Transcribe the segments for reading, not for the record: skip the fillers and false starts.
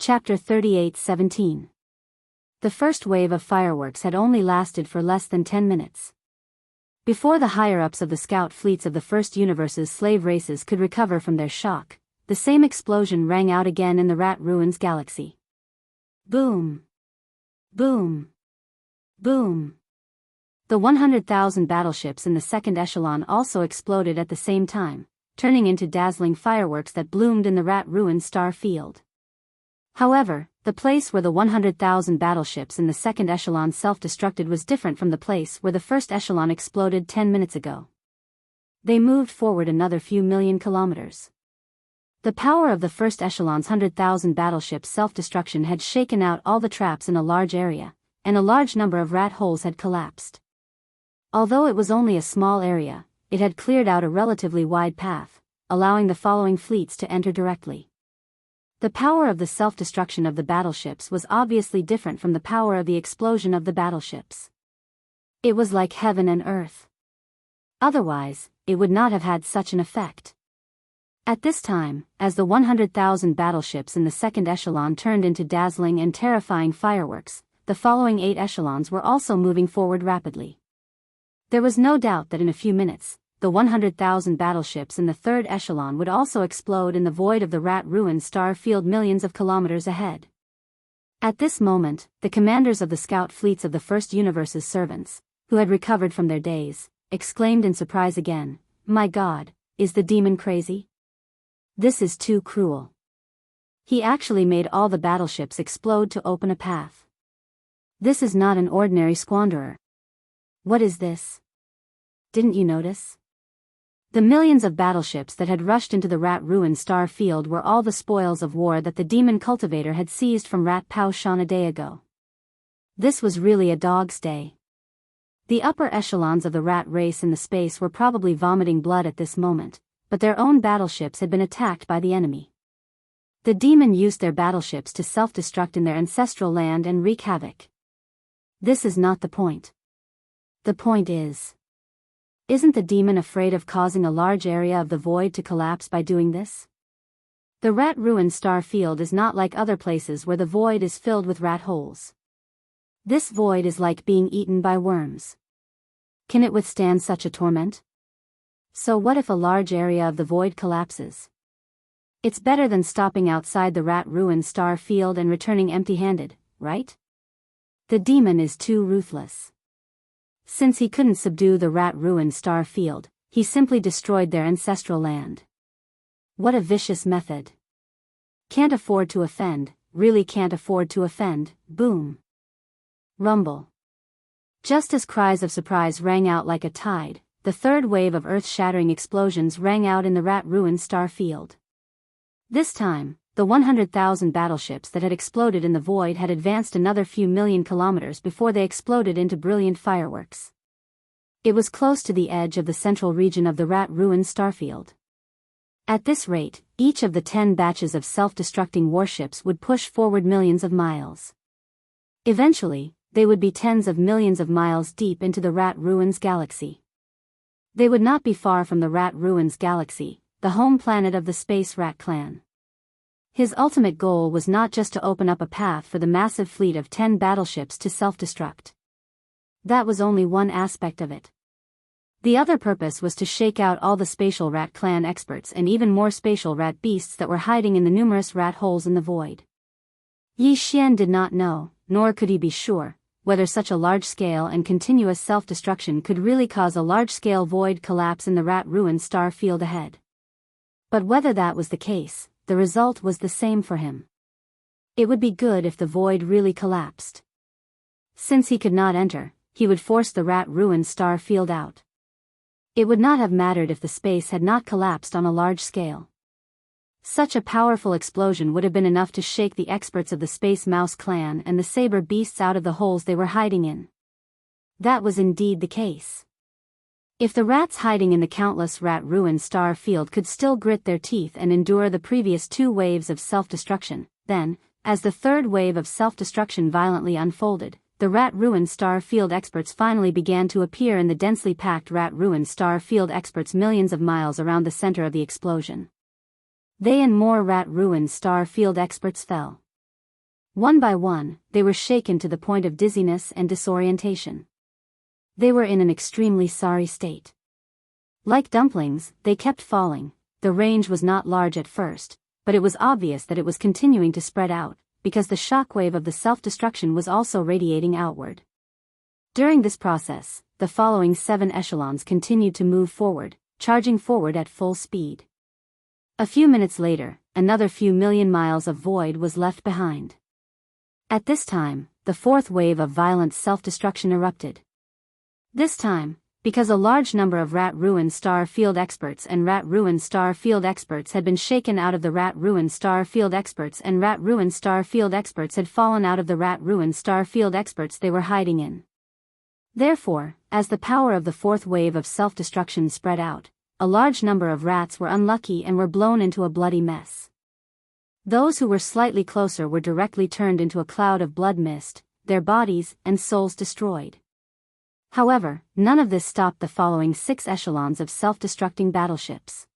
Chapter 38:17. The first wave of fireworks had only lasted for less than 10 minutes. Before the higher-ups of the scout fleets of the First Universe's slave races could recover from their shock, the same explosion rang out again in the Rat Ruins galaxy. Boom! Boom! Boom! The 100,000 battleships in the second echelon also exploded at the same time, turning into dazzling fireworks that bloomed in the Rat Ruins star field. However, the place where the 100,000 battleships in the second echelon self-destructed was different from the place where the first echelon exploded 10 minutes ago. They moved forward another few million kilometers. The power of the first echelon's 100,000 battleships' self-destruction had shaken out all the traps in a large area, and a large number of rat holes had collapsed. Although it was only a small area, it had cleared out a relatively wide path, allowing the following fleets to enter directly. The power of the self-destruction of the battleships was obviously different from the power of the explosion of the battleships. It was like heaven and earth. Otherwise, it would not have had such an effect. At this time, as the 100,000 battleships in the second echelon turned into dazzling and terrifying fireworks, the following 8 echelons were also moving forward rapidly. There was no doubt that in a few minutes, the 100,000 battleships in the third echelon would also explode in the void of the Rat Ruins star field millions of kilometers ahead. At this moment, the commanders of the scout fleets of the First Universe's servants, who had recovered from their daze, exclaimed in surprise again, "My God, is the demon crazy? This is too cruel. He actually made all the battleships explode to open a path. This is not an ordinary squanderer. What is this? Didn't you notice? The millions of battleships that had rushed into the Rat Ruin star field were all the spoils of war that the demon cultivator had seized from Rat Pao Shan a day ago. This was really a dog's day." The upper echelons of the rat race in the space were probably vomiting blood at this moment, but their own battleships had been attacked by the enemy. The demon used their battleships to self-destruct in their ancestral land and wreak havoc. This is not the point. The point is, isn't the demon afraid of causing a large area of the void to collapse by doing this? The Rat Ruin star field is not like other places where the void is filled with rat holes. This void is like being eaten by worms. Can it withstand such a torment? So what if a large area of the void collapses? It's better than stopping outside the Rat Ruin star field and returning empty-handed, right? The demon is too ruthless. Since he couldn't subdue the Rat Ruin star field, he simply destroyed their ancestral land. What a vicious method. Can't afford to offend, really can't afford to offend, boom. Rumble. Just as cries of surprise rang out like a tide, the third wave of earth-shattering explosions rang out in the Rat Ruin star field. This time, the 100,000 battleships that had exploded in the void had advanced another few million kilometers before they exploded into brilliant fireworks. It was close to the edge of the central region of the Rat Ruin starfield. At this rate, each of the 10 batches of self-destructing warships would push forward millions of miles. Eventually, they would be tens of millions of miles deep into the Rat Ruins galaxy. They would not be far from the Rat Ruins galaxy, the home planet of the Space Rat clan. His ultimate goal was not just to open up a path for the massive fleet of 10 battleships to self-destruct. That was only one aspect of it. The other purpose was to shake out all the Spatial Rat clan experts and even more spatial rat beasts that were hiding in the numerous rat holes in the void. Yi Xian did not know, nor could he be sure, whether such a large-scale and continuous self-destruction could really cause a large-scale void collapse in the Rat Ruin star field ahead. But whether that was the case, the result was the same for him. It would be good if the void really collapsed. Since he could not enter, he would force the Rat Ruin star field out. It would not have mattered if the space had not collapsed on a large scale. Such a powerful explosion would have been enough to shake the experts of the Space Mouse clan and the saber beasts out of the holes they were hiding in. That was indeed the case. If the rats hiding in the countless Rat Ruin star field could still grit their teeth and endure the previous 2 waves of self-destruction, then, as the third wave of self-destruction violently unfolded, the Rat Ruin star field experts finally began to appear in the densely packed Rat Ruin star field experts millions of miles around the center of the explosion. They and more Rat Ruin star field experts fell. One by one, they were shaken to the point of dizziness and disorientation. They were in an extremely sorry state. Like dumplings, they kept falling. The range was not large at first, but it was obvious that it was continuing to spread out, because the shockwave of the self-destruction was also radiating outward. During this process, the following 7 echelons continued to move forward, charging forward at full speed. A few minutes later, another few million miles of void was left behind. At this time, the 4th wave of violent self-destruction erupted. This time, because a large number of rat-ruined star field experts and rat-ruined star field experts had been shaken out of the rat-ruined star field experts and rat-ruined star field experts had fallen out of the rat-ruined star field experts they were hiding in. Therefore, as the power of the 4th wave of self-destruction spread out, a large number of rats were unlucky and were blown into a bloody mess. Those who were slightly closer were directly turned into a cloud of blood mist, their bodies and souls destroyed. However, none of this stopped the following 6 echelons of self-destructing battleships.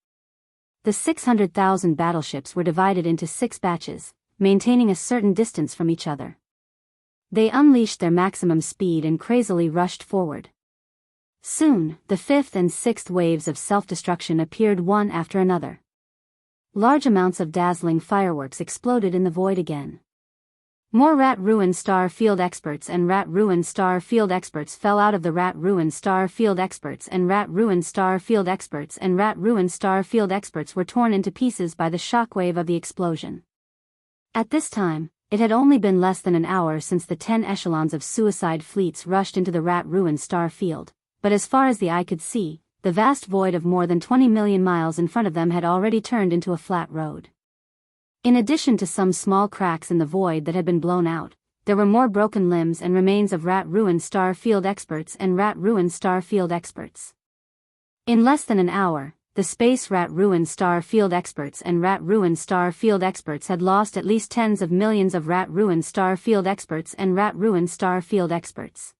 The 600,000 battleships were divided into 6 batches, maintaining a certain distance from each other. They unleashed their maximum speed and crazily rushed forward. Soon, the 5th and 6th waves of self-destruction appeared one after another. Large amounts of dazzling fireworks exploded in the void again. More rat-ruined star field experts and rat-ruined star field experts fell out of the rat-ruined star field experts and rat-ruined star field experts and rat-ruined star field experts were torn into pieces by the shockwave of the explosion. At this time, it had only been less than an hour since the 10 echelons of suicide fleets rushed into the rat-ruined star field, but as far as the eye could see, the vast void of more than 20 million miles in front of them had already turned into a flat road. In addition to some small cracks in the void that had been blown out, there were more broken limbs and remains of rat-ruined star field experts and rat-ruined star field experts. In less than an hour, the space rat-ruined star field experts and rat-ruined star field experts had lost at least tens of millions of rat-ruined star field experts and rat-ruined star field experts.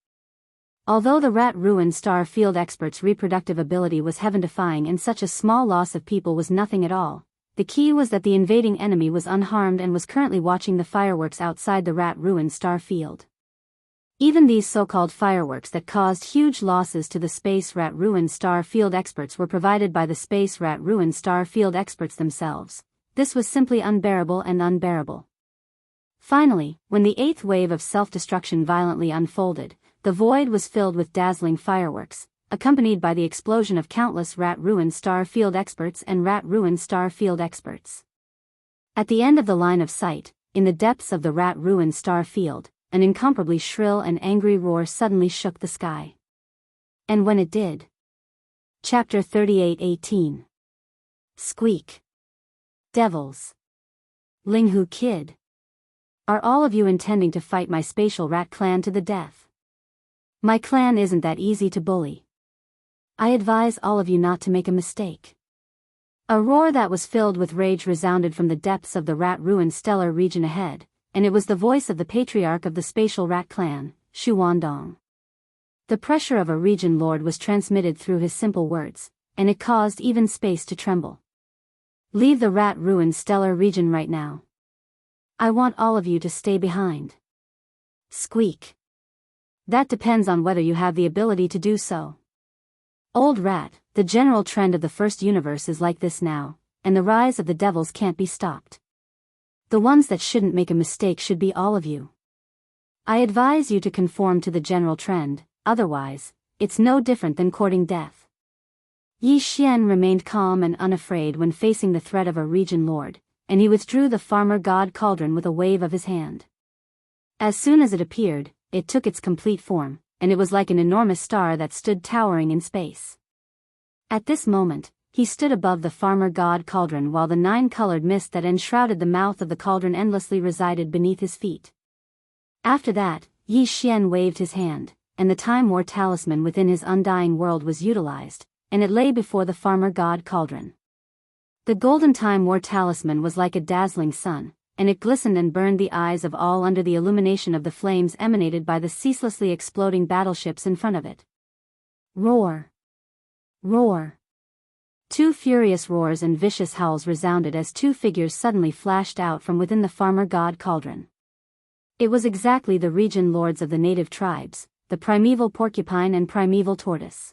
Although the rat-ruined star field experts' reproductive ability was heaven-defying and such a small loss of people was nothing at all, the key was that the invading enemy was unharmed and was currently watching the fireworks outside the rat-ruined star field. Even these so-called fireworks that caused huge losses to the space rat-ruined star field experts were provided by the space rat-ruined star field experts themselves. This was simply unbearable and unbearable. Finally, when the 8th wave of self-destruction violently unfolded, the void was filled with dazzling fireworks, accompanied by the explosion of countless rat-ruined star field experts and rat-ruined star field experts. At the end of the line of sight, in the depths of the rat-ruined star field, an incomparably shrill and angry roar suddenly shook the sky. And when it did... Chapter 38:18. Squeak. Devils. Linghu kid. Are all of you intending to fight my spatial rat clan to the death? My clan isn't that easy to bully. I advise all of you not to make a mistake. A roar that was filled with rage resounded from the depths of the rat-ruined stellar region ahead, and it was the voice of the patriarch of the spatial rat clan, Shu Wandong. The pressure of a region lord was transmitted through his simple words, and it caused even space to tremble. Leave the rat-ruined stellar region right now. I want all of you to stay behind. Squeak. That depends on whether you have the ability to do so. Old rat, the general trend of the first universe is like this now, and the rise of the devils can't be stopped. The ones that shouldn't make a mistake should be all of you. I advise you to conform to the general trend, otherwise, it's no different than courting death. Yi Xian remained calm and unafraid when facing the threat of a region lord, and he withdrew the farmer god cauldron with a wave of his hand. As soon as it appeared, it took its complete form, and it was like an enormous star that stood towering in space. At this moment, he stood above the farmer god cauldron while the 9-colored mist that enshrouded the mouth of the cauldron endlessly resided beneath his feet. After that, Yi Xian waved his hand, and the Time War talisman within his undying world was utilized, and it lay before the farmer god cauldron. The golden Time War talisman was like a dazzling sun, and it glistened and burned the eyes of all under the illumination of the flames emanated by the ceaselessly exploding battleships in front of it. Roar! Roar! 2 furious roars and vicious howls resounded as 2 figures suddenly flashed out from within the farmer god cauldron. It was exactly the region lords of the native tribes, the primeval porcupine and primeval tortoise.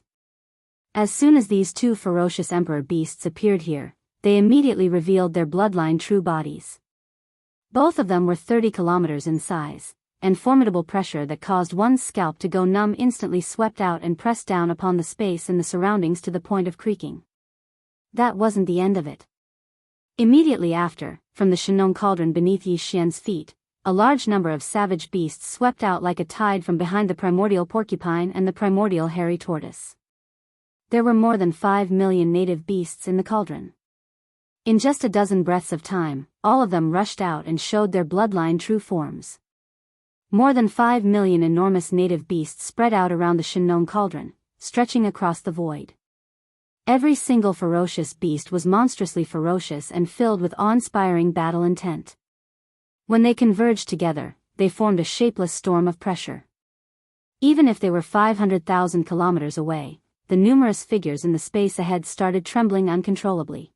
As soon as these two ferocious emperor beasts appeared here, they immediately revealed their bloodline true bodies. Both of them were 30 kilometers in size, and formidable pressure that caused one's scalp to go numb instantly swept out and pressed down upon the space and the surroundings to the point of creaking. That wasn't the end of it. Immediately after, from the Shenong cauldron beneath Yi Xian's feet, a large number of savage beasts swept out like a tide from behind the primordial porcupine and the primordial hairy tortoise. There were more than 5 million native beasts in the cauldron. In just a dozen breaths of time, all of them rushed out and showed their bloodline true forms. More than 5 million enormous native beasts spread out around the Shenong cauldron, stretching across the void. Every single ferocious beast was monstrously ferocious and filled with awe-inspiring battle intent. When they converged together, they formed a shapeless storm of pressure. Even if they were 500,000 kilometers away, the numerous figures in the space ahead started trembling uncontrollably.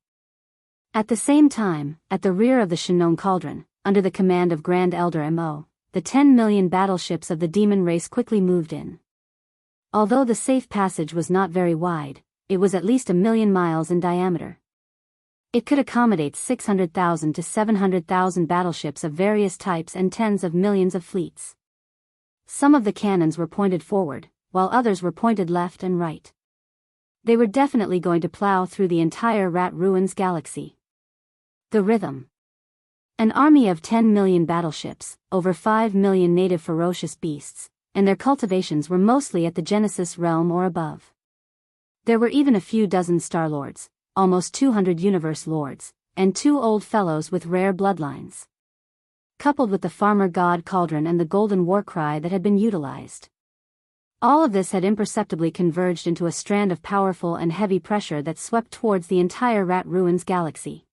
At the same time, at the rear of the Shenong cauldron, under the command of Grand Elder Mo, the 10 million battleships of the demon race quickly moved in. Although the safe passage was not very wide, it was at least 1,000,000 miles in diameter. It could accommodate 600,000 to 700,000 battleships of various types and tens of millions of fleets. Some of the cannons were pointed forward, while others were pointed left and right. They were definitely going to plow through the entire Rat Ruins galaxy. The rhythm. An army of 10 million battleships, over 5 million native ferocious beasts, and their cultivations were mostly at the Genesis realm or above. There were even a few dozen Star Lords, almost 200 Universe Lords, and 2 old fellows with rare bloodlines. Coupled with the Farmer God Cauldron and the Golden War Cry that had been utilized. All of this had imperceptibly converged into a strand of powerful and heavy pressure that swept towards the entire Rat Ruins galaxy.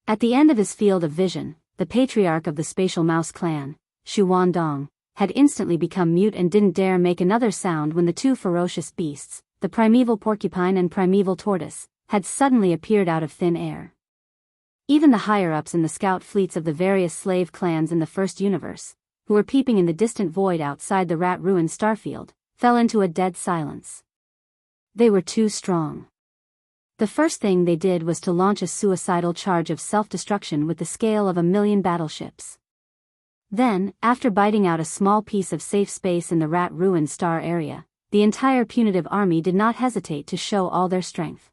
At the end of his field of vision, the patriarch of the Spatial Mouse clan, Shu Wandong, had instantly become mute and didn't dare make another sound when the two ferocious beasts, the primeval porcupine and primeval tortoise, had suddenly appeared out of thin air. Even the higher-ups in the scout fleets of the various slave clans in the First Universe, who were peeping in the distant void outside the Rat Ruin starfield, fell into a dead silence. They were too strong. The first thing they did was to launch a suicidal charge of self-destruction with the scale of 1,000,000 battleships. Then, after biting out a small piece of safe space in the Rat Ruin star area, the entire punitive army did not hesitate to show all their strength.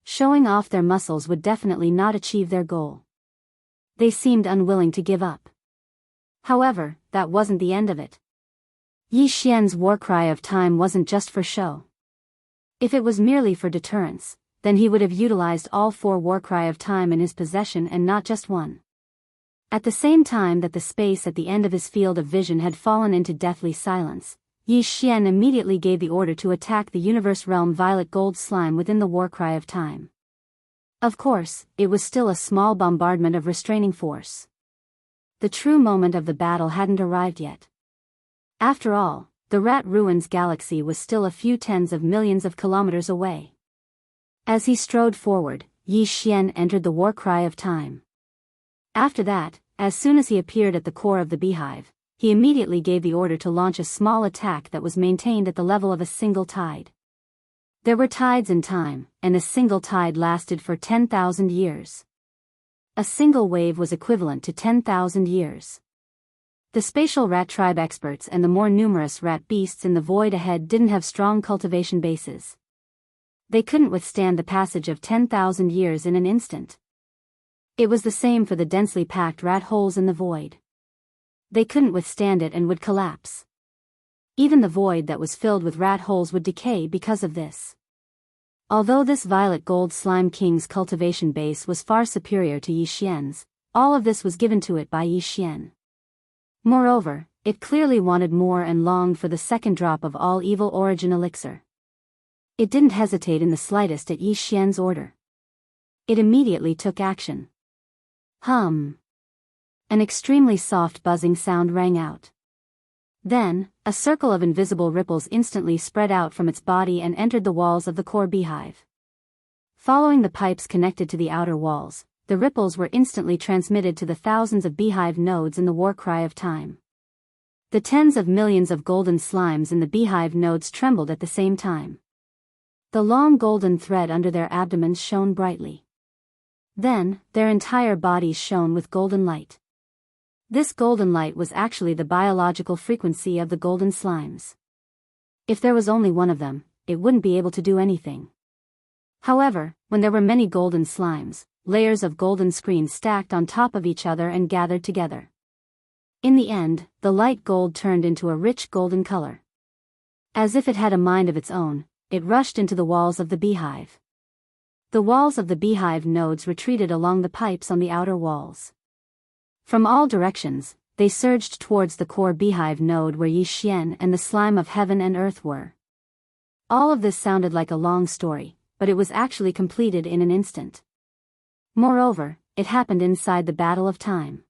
Showing off their muscles would definitely not achieve their goal. They seemed unwilling to give up. However, that wasn't the end of it. Yi Xian's war cry of time wasn't just for show. If it was merely for deterrence, then he would have utilized all 4 war cry of time in his possession and not just one. At the same time that the space at the end of his field of vision had fallen into deathly silence, Yi Xian immediately gave the order to attack the universe realm violet gold slime within the war cry of time. Of course, it was still a small bombardment of restraining force. The true moment of the battle hadn't arrived yet. After all, the Rat Ruins galaxy was still a few tens of millions of kilometers away. As he strode forward, Yi Xian entered the war cry of time. After that, as soon as he appeared at the core of the beehive, he immediately gave the order to launch a small attack that was maintained at the level of a single tide. There were tides in time, and a single tide lasted for 10,000 years. A single wave was equivalent to 10,000 years. The spatial rat tribe experts and the more numerous rat beasts in the void ahead didn't have strong cultivation bases. They couldn't withstand the passage of 10,000 years in an instant. It was the same for the densely packed rat holes in the void. They couldn't withstand it and would collapse. Even the void that was filled with rat holes would decay because of this. Although this violet gold slime king's cultivation base was far superior to Yi Xian's, all of this was given to it by Yi Xian. Moreover, it clearly wanted more and longed for the second drop of all evil origin elixir. It didn't hesitate in the slightest at Yi Xian's order. It immediately took action. Hum. An extremely soft buzzing sound rang out. Then, a circle of invisible ripples instantly spread out from its body and entered the walls of the core beehive. Following the pipes connected to the outer walls, the ripples were instantly transmitted to the thousands of beehive nodes in the war cry of time. The tens of millions of golden slimes in the beehive nodes trembled at the same time. The long golden thread under their abdomens shone brightly. Then, their entire bodies shone with golden light. This golden light was actually the biological frequency of the golden slimes. If there was only one of them, it wouldn't be able to do anything. However, when there were many golden slimes, layers of golden screens stacked on top of each other and gathered together. In the end, the light gold turned into a rich golden color. As if it had a mind of its own, it rushed into the walls of the beehive. The walls of the beehive nodes retreated along the pipes on the outer walls. From all directions, they surged towards the core beehive node where Yi Xian and the slime of heaven and earth were. All of this sounded like a long story, but it was actually completed in an instant. Moreover, it happened inside the battle of time.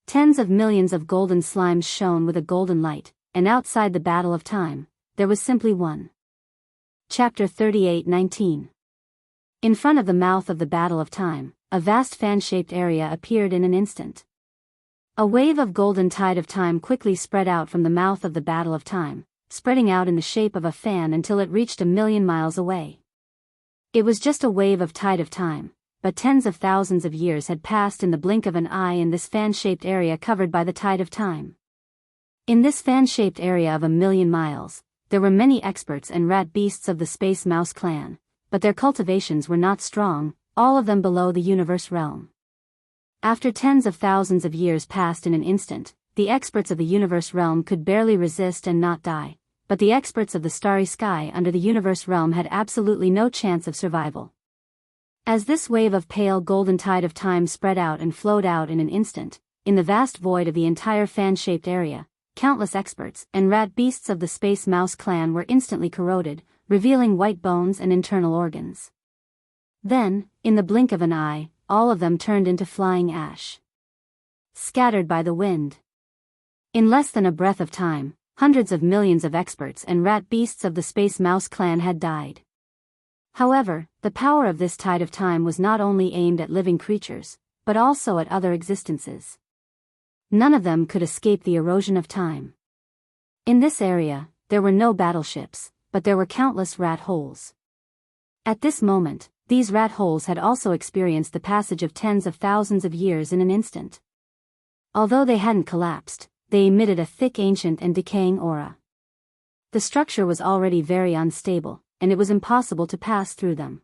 Tens of millions of golden slimes shone with a golden light, and outside the battle of time, there was simply one. Chapter 38:19. In front of the mouth of the battle of time, a vast fan-shaped area appeared in an instant. A wave of golden tide of time quickly spread out from the mouth of the battle of time, spreading out in the shape of a fan until it reached 1,000,000 miles away. It was just a wave of tide of time, but tens of thousands of years had passed in the blink of an eye in this fan-shaped area covered by the tide of time. In this fan-shaped area of 1,000,000 miles, there were many experts and rat beasts of the Space Mouse clan, but their cultivations were not strong, all of them below the universe realm. After tens of thousands of years passed in an instant, the experts of the universe realm could barely resist and not die, but the experts of the starry sky under the universe realm had absolutely no chance of survival. As this wave of pale golden tide of time spread out and flowed out in an instant, in the vast void of the entire fan-shaped area, countless experts and rat beasts of the Space Mouse clan were instantly corroded, revealing white bones and internal organs. Then, in the blink of an eye, all of them turned into flying ash, scattered by the wind. In less than a breath of time, hundreds of millions of experts and rat beasts of the Space Mouse clan had died. However, the power of this tide of time was not only aimed at living creatures, but also at other existences. None of them could escape the erosion of time. In this area, there were no battleships, but there were countless rat holes. At this moment, these rat holes had also experienced the passage of tens of thousands of years in an instant. Although they hadn't collapsed, they emitted a thick, ancient and decaying aura. The structure was already very unstable, and it was impossible to pass through them.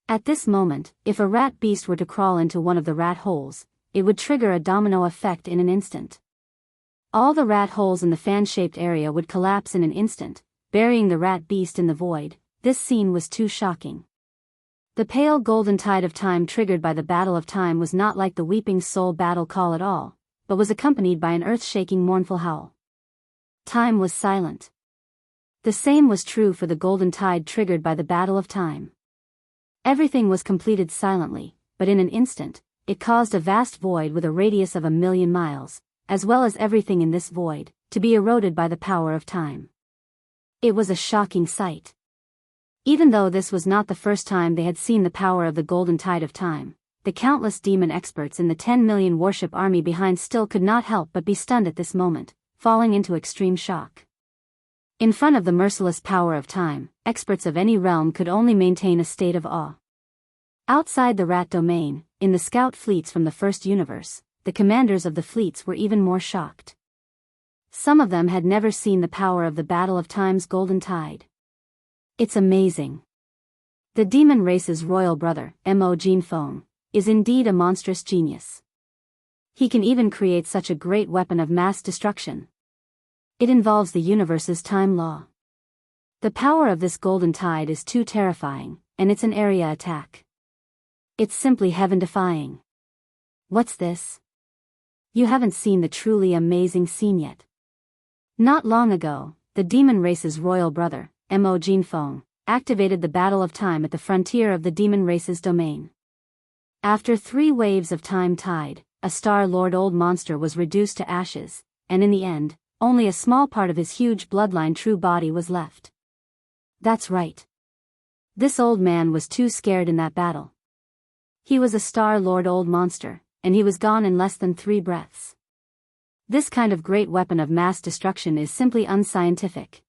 At this moment, if a rat beast were to crawl into one of the rat holes, it would trigger a domino effect in an instant. All the rat holes in the fan-shaped area would collapse in an instant, burying the rat beast in the void. This scene was too shocking. The pale golden tide of time triggered by the battle of time was not like the weeping soul battle call at all, but was accompanied by an earth-shaking mournful howl. Time was silent. The same was true for the golden tide triggered by the battle of time. Everything was completed silently, but in an instant, it caused a vast void with a radius of 1,000,000 miles, as well as everything in this void, to be eroded by the power of time. It was a shocking sight. Even though this was not the first time they had seen the power of the golden tide of time, the countless demon experts in the 10 million warship army behind still could not help but be stunned at this moment, falling into extreme shock. In front of the merciless power of time, experts of any realm could only maintain a state of awe. Outside the rat domain, in the scout fleets from the first universe, the commanders of the fleets were even more shocked. Some of them had never seen the power of the battle of time's golden tide. It's amazing. The demon race's royal brother, Mo Jinfeng, is indeed a monstrous genius. He can even create such a great weapon of mass destruction. It involves the universe's time law. The power of this golden tide is too terrifying, and it's an area attack. It's simply heaven-defying. What's this? You haven't seen the truly amazing scene yet. Not long ago, the demon race's royal brother, Mo Jinfeng, activated the battle of time at the frontier of the demon race's domain. After 3 waves of time tide, a Star-Lord old monster was reduced to ashes, and in the end, only a small part of his huge bloodline true body was left. That's right. This old man was too scared in that battle. He was a Star-Lord old monster, and he was gone in less than 3 breaths. This kind of great weapon of mass destruction is simply unscientific.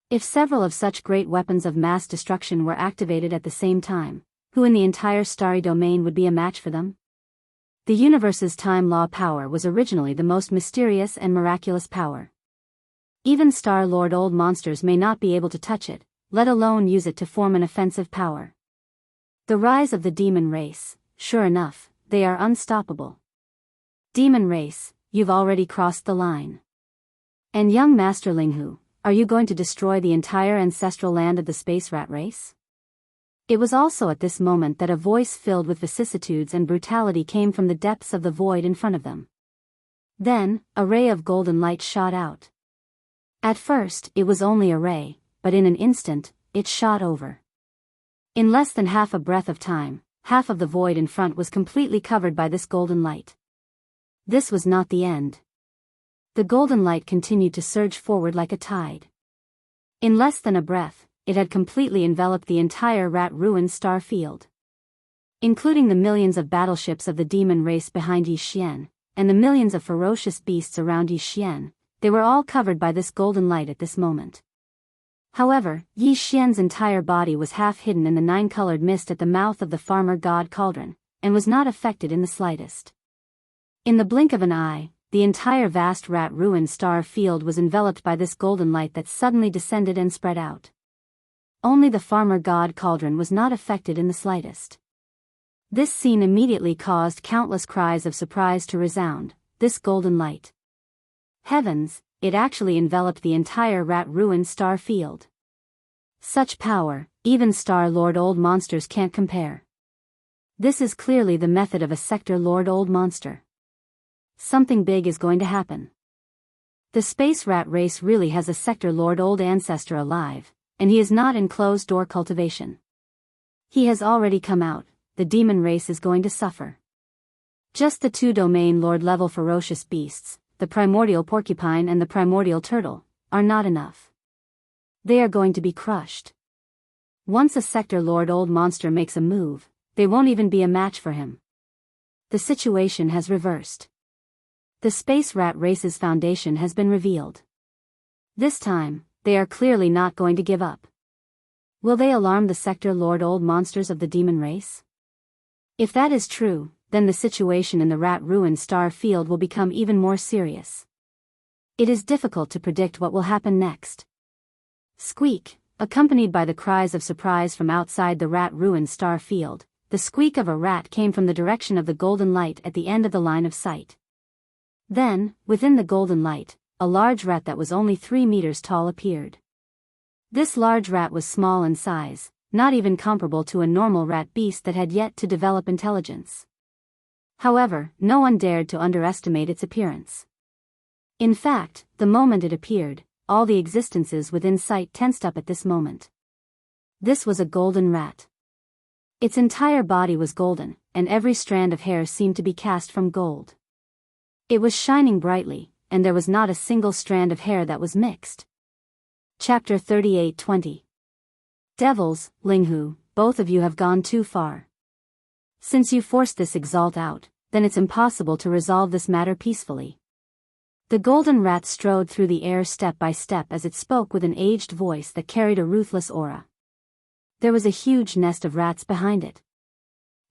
If several of such great weapons of mass destruction were activated at the same time, who in the entire starry domain would be a match for them? The universe's time law power was originally the most mysterious and miraculous power. Even Star-Lord old monsters may not be able to touch it, let alone use it to form an offensive power. The rise of the demon race, sure enough, they are unstoppable. Demon race, you've already crossed the line. And young Master Linghu, are you going to destroy the entire ancestral land of the space rat race? It was also at this moment that a voice filled with vicissitudes and brutality came from the depths of the void in front of them. Then, a ray of golden light shot out. At first, it was only a ray, but in an instant, it shot over. In less than half a breath of time, half of the void in front was completely covered by this golden light. This was not the end. The golden light continued to surge forward like a tide. In less than a breath, it had completely enveloped the entire rat-ruined star field. Including the millions of battleships of the demon race behind Yi Xian, and the millions of ferocious beasts around Yi Xian, they were all covered by this golden light at this moment. However, Yi Xian's entire body was half hidden in the 9-colored mist at the mouth of the farmer god cauldron, and was not affected in the slightest. In the blink of an eye, the entire vast rat-ruined star field was enveloped by this golden light that suddenly descended and spread out. Only the farmer god cauldron was not affected in the slightest. This scene immediately caused countless cries of surprise to resound. This golden light. Heavens, it actually enveloped the entire rat-ruined star field. Such power, even Star-Lord old monsters can't compare. This is clearly the method of a Sector-Lord old monster. Something big is going to happen. The space rat race really has a Sector-Lord old ancestor alive, and he is not in closed-door cultivation. He has already come out. The demon race is going to suffer. Just the 2-domain Lord-level ferocious beasts, the primordial porcupine and the primordial turtle, are not enough. They are going to be crushed. Once a Sector-Lord old monster makes a move, they won't even be a match for him. The situation has reversed. The space rat race's foundation has been revealed. This time, they are clearly not going to give up. Will they alarm the Sector-Lord old monsters of the demon race? If that is true, then the situation in the rat-ruined star field will become even more serious. It is difficult to predict what will happen next. Squeak, accompanied by the cries of surprise from outside the rat-ruined star field, the squeak of a rat came from the direction of the golden light at the end of the line of sight. Then, within the golden light, a large rat that was only 3 meters tall appeared. This large rat was small in size, not even comparable to a normal rat beast that had yet to develop intelligence. However, no one dared to underestimate its appearance. In fact, the moment it appeared, all the existences within sight tensed up at this moment. This was a golden rat. Its entire body was golden, and every strand of hair seemed to be cast from gold. It was shining brightly, and there was not a single strand of hair that was mixed. Chapter 38:20. Devils, Linghu, both of you have gone too far. Since you forced this exalt out, then it's impossible to resolve this matter peacefully. The golden rat strode through the air step by step as it spoke with an aged voice that carried a ruthless aura. There was a huge nest of rats behind it.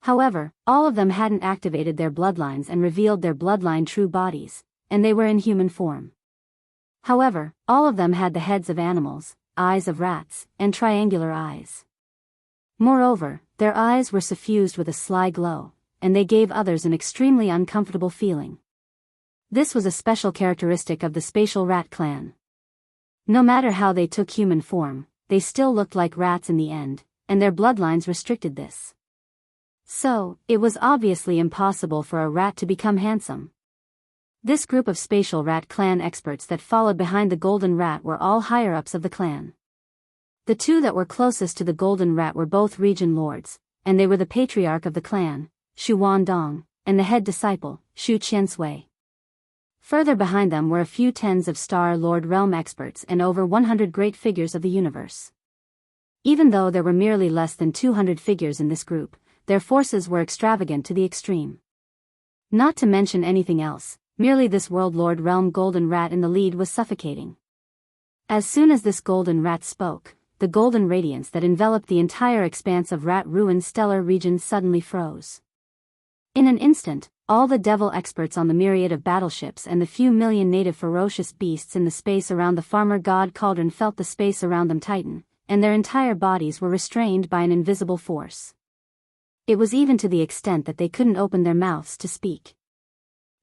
However, all of them hadn't activated their bloodlines and revealed their bloodline true bodies, and they were in human form. However, all of them had the heads of animals, eyes of rats, and triangular eyes. Moreover, their eyes were suffused with a sly glow, and they gave others an extremely uncomfortable feeling. This was a special characteristic of the spatial rat clan. No matter how they took human form, they still looked like rats in the end, and their bloodlines restricted this. So, it was obviously impossible for a rat to become handsome. This group of spatial rat clan experts that followed behind the golden rat were all higher-ups of the clan. The 2 that were closest to the golden rat were both region lords, and they were the patriarch of the clan, Shu Wandong, and the head disciple, Shu Qiansui. Further behind them were a few tens of Star-Lord realm experts and over 100 great figures of the universe. Even though there were merely less than 200 figures in this group, their forces were extravagant to the extreme. Not to mention anything else, merely this World Lord Realm Golden Rat in the lead was suffocating. As soon as this Golden Rat spoke, the golden radiance that enveloped the entire expanse of rat-ruined stellar regions suddenly froze. In an instant, all the devil experts on the myriad of battleships and the few million native ferocious beasts in the space around the farmer god cauldron felt the space around them tighten, and their entire bodies were restrained by an invisible force. It was even to the extent that they couldn't open their mouths to speak.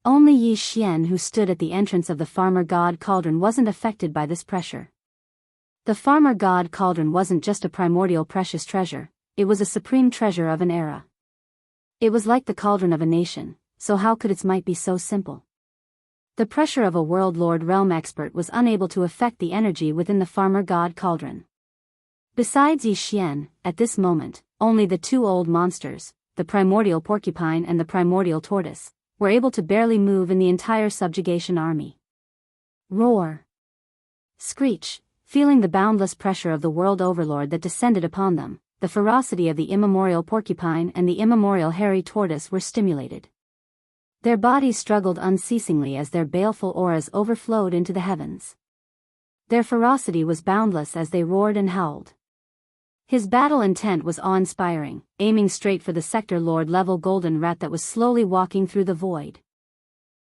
Only Yi Xian, who stood at the entrance of the farmer god cauldron, wasn't affected by this pressure. The farmer god cauldron wasn't just a primordial precious treasure, it was a supreme treasure of an era. It was like the cauldron of a nation, so how could its might be so simple? The pressure of a world lord realm expert was unable to affect the energy within the farmer god cauldron. Besides Yi Xian, at this moment, only the two old monsters, the primordial porcupine and the primordial tortoise, were able to barely move in the entire subjugation army. Roar! Screech! Feeling the boundless pressure of the world overlord that descended upon them, the ferocity of the immemorial porcupine and the immemorial hairy tortoise were stimulated. Their bodies struggled unceasingly as their baleful auras overflowed into the heavens. Their ferocity was boundless as they roared and howled. His battle intent was awe-inspiring, aiming straight for the sector lord level golden rat that was slowly walking through the void.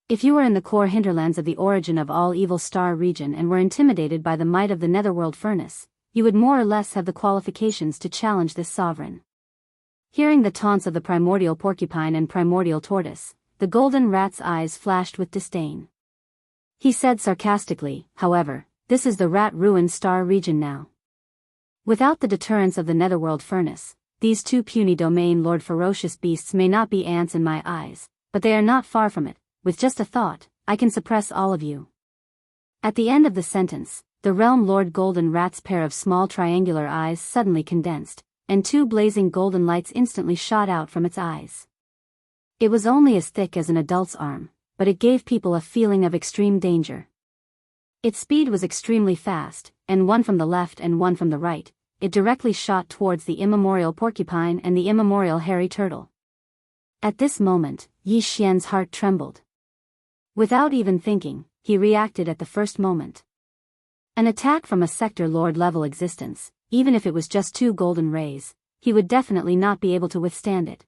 If you were in the core hinterlands of the origin of all evil star region and were intimidated by the might of the netherworld furnace, you would more or less have the qualifications to challenge this sovereign. Hearing the taunts of the primordial porcupine and primordial tortoise, the golden rat's eyes flashed with disdain. He said sarcastically, however, "This is the rat-ruined star region now. Without the deterrence of the netherworld furnace, these two puny domain lord ferocious beasts may not be ants in my eyes, but they are not far from it. With just a thought, I can suppress all of you." At the end of the sentence, the realm lord golden rat's pair of small triangular eyes suddenly condensed, and two blazing golden lights instantly shot out from its eyes. It was only as thick as an adult's arm, but it gave people a feeling of extreme danger. Its speed was extremely fast, and one from the left and one from the right, it directly shot towards the immemorial porcupine and the immemorial hairy turtle. At this moment, Yi Xian's heart trembled. Without even thinking, he reacted at the first moment. An attack from a sector lord level existence, even if it was just two golden rays, he would definitely not be able to withstand it.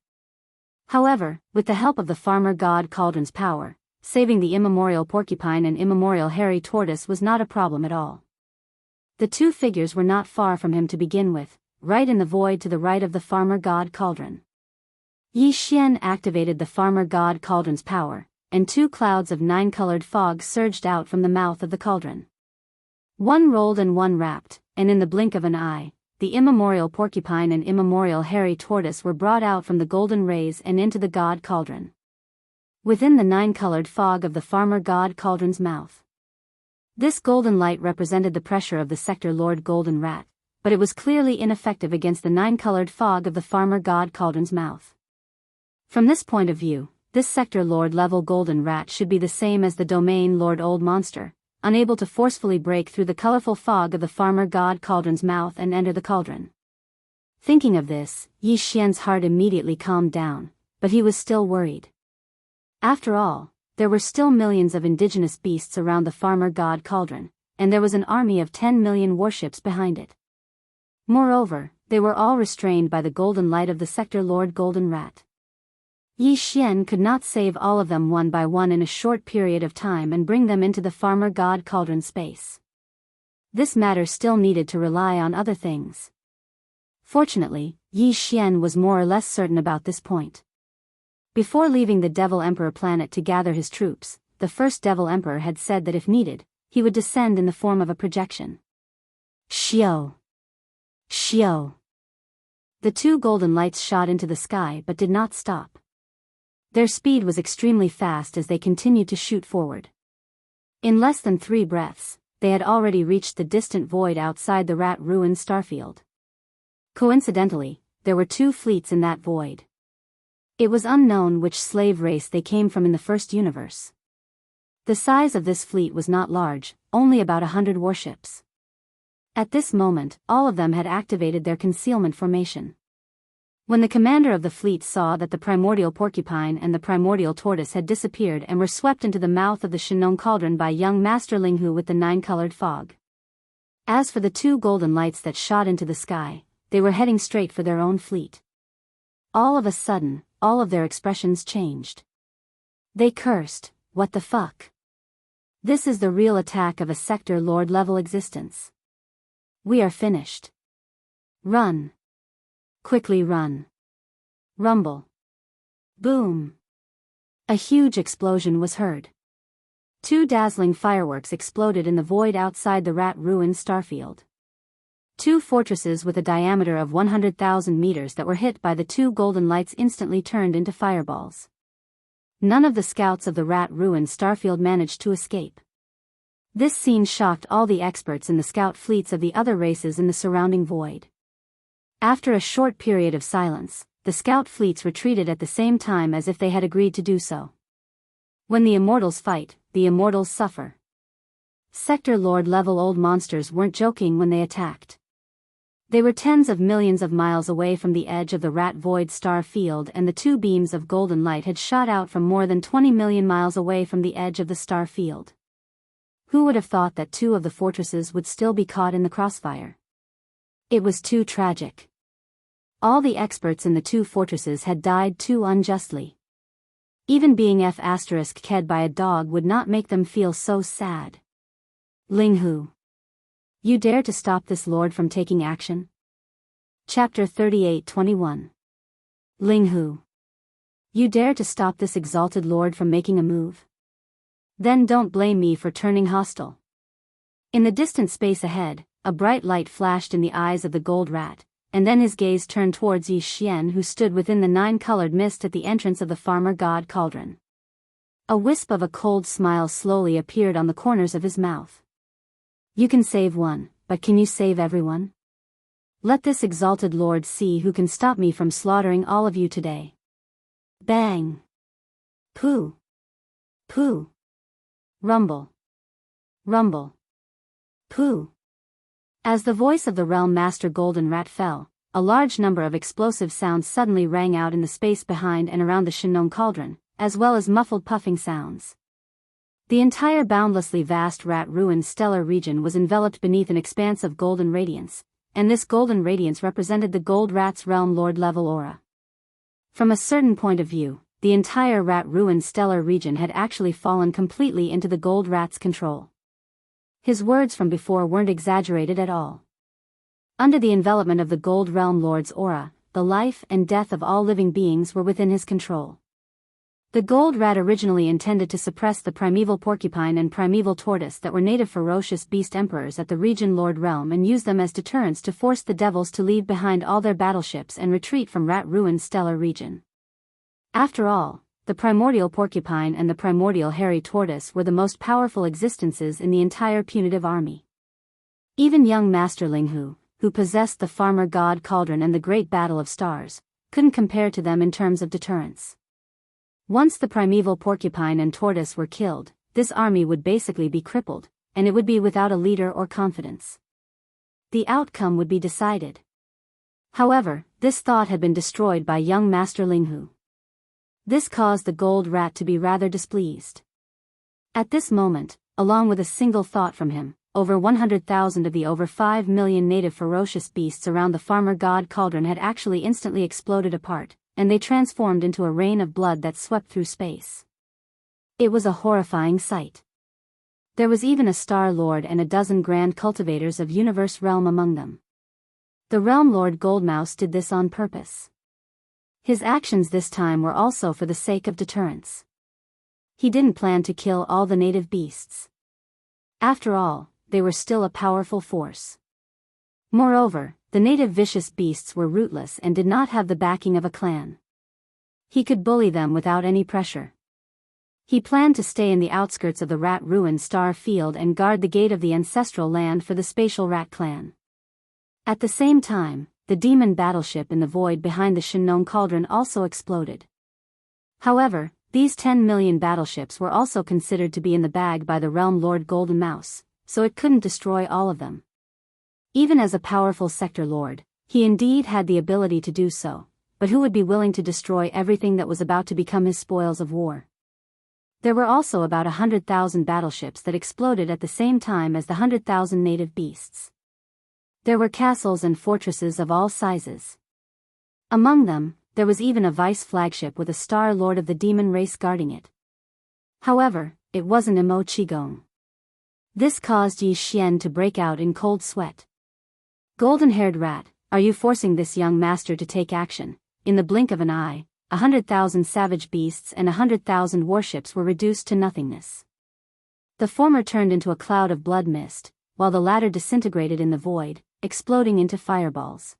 However, with the help of the farmer god cauldron's power, saving the immemorial porcupine and immemorial hairy tortoise was not a problem at all. The two figures were not far from him to begin with, right in the void to the right of the farmer god cauldron. Yi Xian activated the farmer god cauldron's power, and two clouds of 9-colored fog surged out from the mouth of the cauldron. One rolled and one wrapped, and in the blink of an eye, the immemorial porcupine and immemorial hairy tortoise were brought out from the golden rays and into the god cauldron. Within the 9-colored fog of the farmer god cauldron's mouth. This golden light represented the pressure of the sector lord golden rat, but it was clearly ineffective against the 9-colored fog of the farmer god cauldron's mouth. From this point of view, this sector lord level golden rat should be the same as the domain lord old monster, unable to forcefully break through the colorful fog of the farmer god cauldron's mouth and enter the cauldron. Thinking of this, Yi Xian's heart immediately calmed down, but he was still worried. After all, there were still millions of indigenous beasts around the farmer god cauldron, and there was an army of 10 million warships behind it. Moreover, they were all restrained by the golden light of the sector lord golden rat. Yi Xian could not save all of them one by one in a short period of time and bring them into the farmer god cauldron space. This matter still needed to rely on other things. Fortunately, Yi Xian was more or less certain about this point. Before leaving the Devil Emperor planet to gather his troops, the first Devil Emperor had said that if needed, he would descend in the form of a projection. Xiao! Xiao! The two golden lights shot into the sky but did not stop. Their speed was extremely fast as they continued to shoot forward. In less than 3 breaths, they had already reached the distant void outside the rat-ruined starfield. Coincidentally, there were 2 fleets in that void. It was unknown which slave race they came from in the first universe. The size of this fleet was not large, only about 100 warships. At this moment, all of them had activated their concealment formation. When the commander of the fleet saw that the primordial porcupine and the primordial tortoise had disappeared and were swept into the mouth of the Shinong cauldron by young Master Linghu with the 9-colored fog. As for the 2 golden lights that shot into the sky, they were heading straight for their own fleet. All of a sudden, all of their expressions changed. They cursed, "What the fuck? This is the real attack of a sector lord level existence. We are finished. Run. Quickly run." Rumble. Boom. A huge explosion was heard. 2 dazzling fireworks exploded in the void outside the rat-ruined starfield. 2 fortresses with a diameter of 100,000 meters that were hit by the 2 golden lights instantly turned into fireballs. None of the scouts of the rat-ruined starfield managed to escape. This scene shocked all the experts in the scout fleets of the other races in the surrounding void. After a short period of silence, the scout fleets retreated at the same time as if they had agreed to do so. When the immortals fight, the immortals suffer. Sector Lord level old monsters weren't joking when they attacked. They were tens of millions of miles away from the edge of the rat void star field, and the 2 beams of golden light had shot out from more than 20 million miles away from the edge of the star field. Who would have thought that 2 of the fortresses would still be caught in the crossfire? It was too tragic. All the experts in the 2 fortresses had died too unjustly. Even being ked by a dog would not make them feel so sad. Linghu. You dare to stop this lord from taking action? Chapter 38:21. Linghu. You dare to stop this exalted lord from making a move? Then don't blame me for turning hostile. In the distant space ahead, a bright light flashed in the eyes of the gold rat, and then his gaze turned towards Yi Xian, who stood within the 9-colored mist at the entrance of the farmer god cauldron. A wisp of a cold smile slowly appeared on the corners of his mouth. You can save one, but can you save everyone? Let this exalted lord see who can stop me from slaughtering all of you today. Bang! Pooh! Pooh! Rumble! Rumble! Pooh! As the voice of the realm master golden rat fell, a large number of explosive sounds suddenly rang out in the space behind and around the Shinong cauldron, as well as muffled puffing sounds. The entire boundlessly vast rat-ruined stellar region was enveloped beneath an expanse of golden radiance, and this golden radiance represented the gold rat's realm lord-level aura. From a certain point of view, the entire rat-ruined stellar region had actually fallen completely into the gold rat's control. His words from before weren't exaggerated at all. Under the envelopment of the gold realm lord's aura, the life and death of all living beings were within his control. The gold rat originally intended to suppress the primeval porcupine and primeval tortoise that were native ferocious beast emperors at the region lord realm and use them as deterrents to force the devils to leave behind all their battleships and retreat from rat-ruined stellar region. After all, the primordial porcupine and the primordial hairy tortoise were the most powerful existences in the entire punitive army. Even young Master Linghu, who possessed the farmer god cauldron and the great battle of stars, couldn't compare to them in terms of deterrence. Once the primeval porcupine and tortoise were killed, this army would basically be crippled, and it would be without a leader or confidence. The outcome would be decided. However, this thought had been destroyed by young Master Linghu. This caused the gold rat to be rather displeased. At this moment, along with a single thought from him, over 100,000 of the over 5 million native ferocious beasts around the farmer god cauldron had actually instantly exploded apart, and they transformed into a rain of blood that swept through space. It was a horrifying sight. There was even a Star Lord and a dozen grand cultivators of Universe Realm among them. The Realm Lord Goldmouse did this on purpose. His actions this time were also for the sake of deterrence. He didn't plan to kill all the native beasts. After all, they were still a powerful force. Moreover, the native vicious beasts were rootless and did not have the backing of a clan. He could bully them without any pressure. He planned to stay in the outskirts of the rat-ruined star field and guard the gate of the ancestral land for the spatial rat clan. At the same time, the demon battleship in the void behind the Shinong cauldron also exploded. However, these 10 million battleships were also considered to be in the bag by the Realm Lord Golden Mouse, so it couldn't destroy all of them. Even as a powerful sector lord, he indeed had the ability to do so, but who would be willing to destroy everything that was about to become his spoils of war? There were also about 100,000 battleships that exploded at the same time as the 100,000 native beasts. There were castles and fortresses of all sizes. Among them, there was even a vice flagship with a star lord of the demon race guarding it. However, it wasn't Mo Qigong. This caused Yi Xian to break out in cold sweat. Golden-haired rat, are you forcing this young master to take action? In the blink of an eye, 100,000 savage beasts and 100,000 warships were reduced to nothingness. The former turned into a cloud of blood mist, while the latter disintegrated in the void, exploding into fireballs.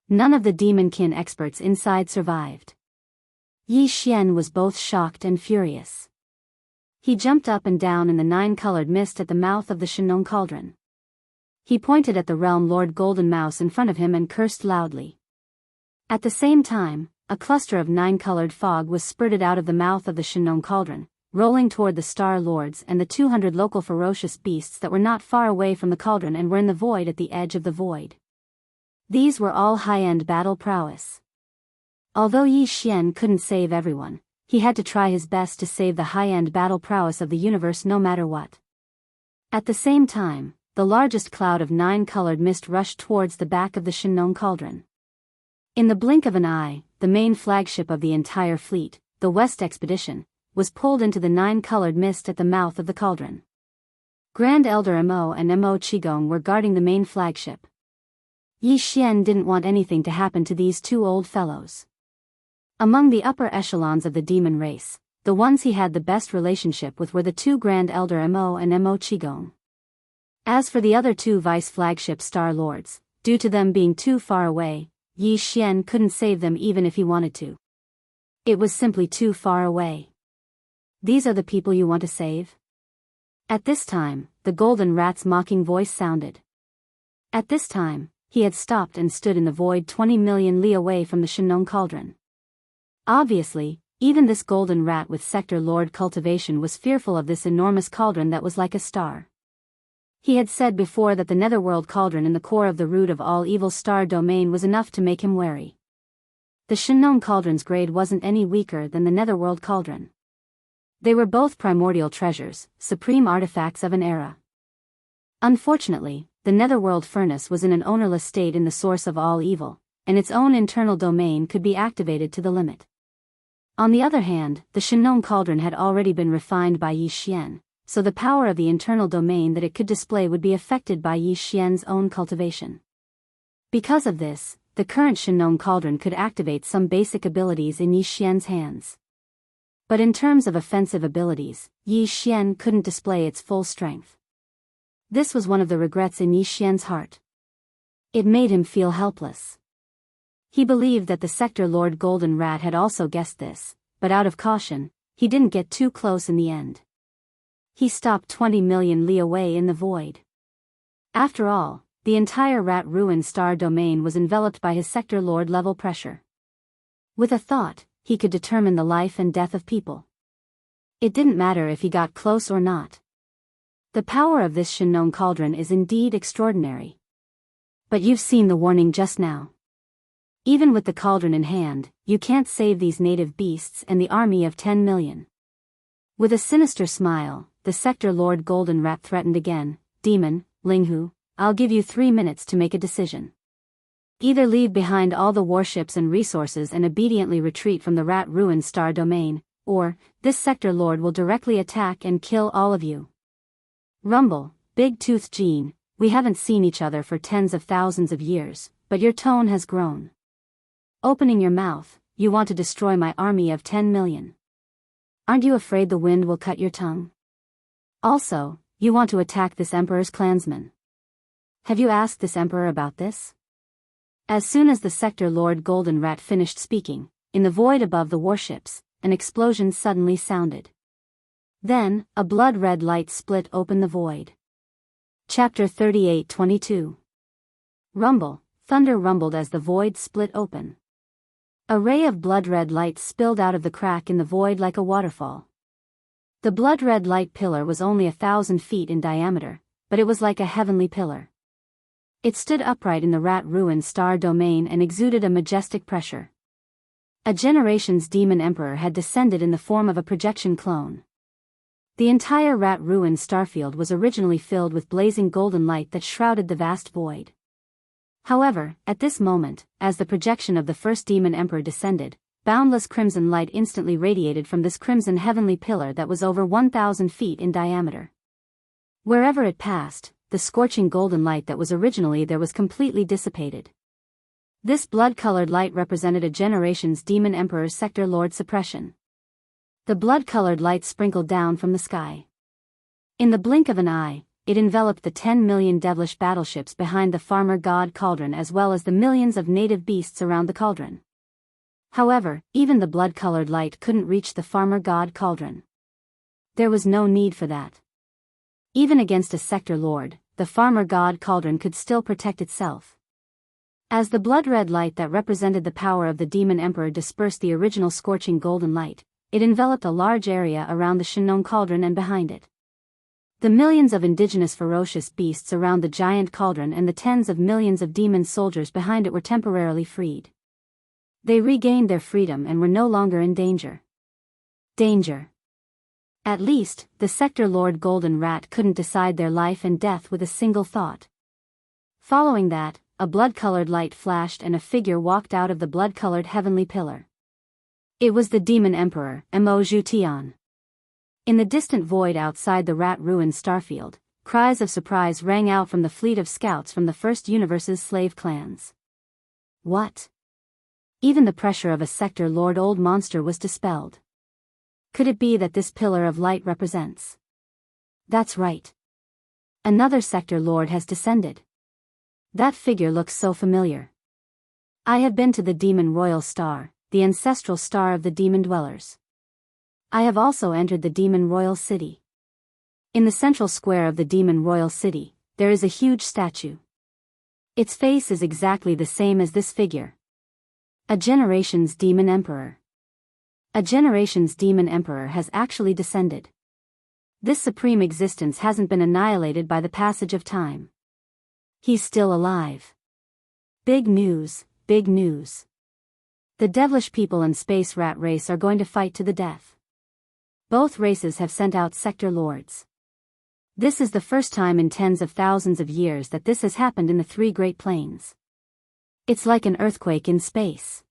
None of the demon-kin experts inside survived. Yi Xian was both shocked and furious. He jumped up and down in the nine-colored mist at the mouth of the Shenong cauldron. He pointed at the realm lord Golden Mouse in front of him and cursed loudly. At the same time, a cluster of nine-colored fog was spurted out of the mouth of the Shenong cauldron, rolling toward the Star Lords and the 200 local ferocious beasts that were not far away from the cauldron and were in the void at the edge of the void. These were all high-end battle prowess. Although Yi Xian couldn't save everyone, he had to try his best to save the high-end battle prowess of the universe no matter what. At the same time, the largest cloud of nine-colored mist rushed towards the back of the Shenong cauldron. In the blink of an eye, the main flagship of the entire fleet, the West Expedition, was pulled into the nine-colored mist at the mouth of the cauldron. Grand Elder Mo and Mo Qigong were guarding the main flagship. Yi Xian didn't want anything to happen to these two old fellows. Among the upper echelons of the demon race, the ones he had the best relationship with were the two Grand Elder Mo and Mo Qigong. As for the other two vice flagship Star Lords, due to them being too far away, Yi Xian couldn't save them even if he wanted to. It was simply too far away. These are the people you want to save? At this time, the golden rat's mocking voice sounded. At this time, he had stopped and stood in the void 20 million li away from the Shenong cauldron. Obviously, even this golden rat with Sector Lord cultivation was fearful of this enormous cauldron that was like a star. He had said before that the netherworld cauldron in the core of the root of all evil star domain was enough to make him wary. The Shenong cauldron's grade wasn't any weaker than the netherworld cauldron. They were both primordial treasures, supreme artifacts of an era. Unfortunately, the netherworld furnace was in an ownerless state in the source of all evil, and its own internal domain could be activated to the limit. On the other hand, the Shenong cauldron had already been refined by Yi Xian, so the power of the internal domain that it could display would be affected by Yi Xian's own cultivation. Because of this, the current Shenong cauldron could activate some basic abilities in Yi Xian's hands. But in terms of offensive abilities, Yi Xian couldn't display its full strength. This was one of the regrets in Yi Xian's heart. It made him feel helpless. He believed that the Sector Lord Golden Rat had also guessed this, but out of caution, he didn't get too close in the end. He stopped 20 million li away in the void. After all, the entire rat ruin star domain was enveloped by his Sector Lord level pressure. With a thought, he could determine the life and death of people. It didn't matter if he got close or not. The power of this Shenong cauldron is indeed extraordinary. But you've seen the warning just now. Even with the cauldron in hand, you can't save these native beasts and the army of 10 million. With a sinister smile, the Sector Lord Golden Rat threatened again, Demon, Linghu, I'll give you 3 minutes to make a decision. Either leave behind all the warships and resources and obediently retreat from the rat ruined star domain, or, this Sector Lord will directly attack and kill all of you. Rumble, Big Tooth Jean, we haven't seen each other for tens of thousands of years, but your tone has grown. Opening your mouth, you want to destroy my army of 10 million. Aren't you afraid the wind will cut your tongue? Also, you want to attack this Emperor's clansmen. Have you asked this Emperor about this? As soon as the Sector Lord Golden Rat finished speaking, in the void above the warships, an explosion suddenly sounded. Then, a blood-red light split open the void. Chapter 38:22. Rumble, thunder rumbled as the void split open. A ray of blood-red light spilled out of the crack in the void like a waterfall. The blood-red light pillar was only 1,000 feet in diameter, but it was like a heavenly pillar. It stood upright in the rat ruined star domain and exuded a majestic pressure. A generation's demon emperor had descended in the form of a projection clone. The entire rat-ruined starfield was originally filled with blazing golden light that shrouded the vast void. However, at this moment, as the projection of the first demon emperor descended, boundless crimson light instantly radiated from this crimson heavenly pillar that was over 1,000 feet in diameter. Wherever it passed, the scorching golden light that was originally there was completely dissipated. This blood-colored light represented a generation's demon emperor's sector lord suppression. The blood-colored light sprinkled down from the sky. In the blink of an eye, it enveloped the 10 million devilish battleships behind the farmer god cauldron as well as the millions of native beasts around the cauldron. However, even the blood-colored light couldn't reach the farmer god cauldron. There was no need for that. Even against a sector lord, the farmer god cauldron could still protect itself. As the blood-red light that represented the power of the demon emperor dispersed the original scorching golden light, it enveloped a large area around the Shinnon cauldron and behind it. The millions of indigenous ferocious beasts around the giant cauldron and the tens of millions of demon soldiers behind it were temporarily freed. They regained their freedom and were no longer in danger. Danger. At least, the sector lord Golden Rat couldn't decide their life and death with a single thought. Following that, a blood-colored light flashed and a figure walked out of the blood-colored heavenly pillar. It was the demon emperor, Mo Zhutian. In the distant void outside the rat-ruined starfield, cries of surprise rang out from the fleet of scouts from the first universe's slave clans. What? Even the pressure of a sector lord old monster was dispelled. Could it be that this pillar of light represents? That's right. Another sector lord has descended. That figure looks so familiar. I have been to the Demon Royal Star, the ancestral star of the demon dwellers. I have also entered the Demon Royal City. In the central square of the Demon Royal City, there is a huge statue. Its face is exactly the same as this figure. A generation's demon emperor. A generation's demon emperor has actually descended. This supreme existence hasn't been annihilated by the passage of time. He's still alive. Big news, big news. The devilish people and space rat race are going to fight to the death. Both races have sent out sector lords. This is the first time in tens of thousands of years that this has happened in the three Great Plains. It's like an earthquake in space.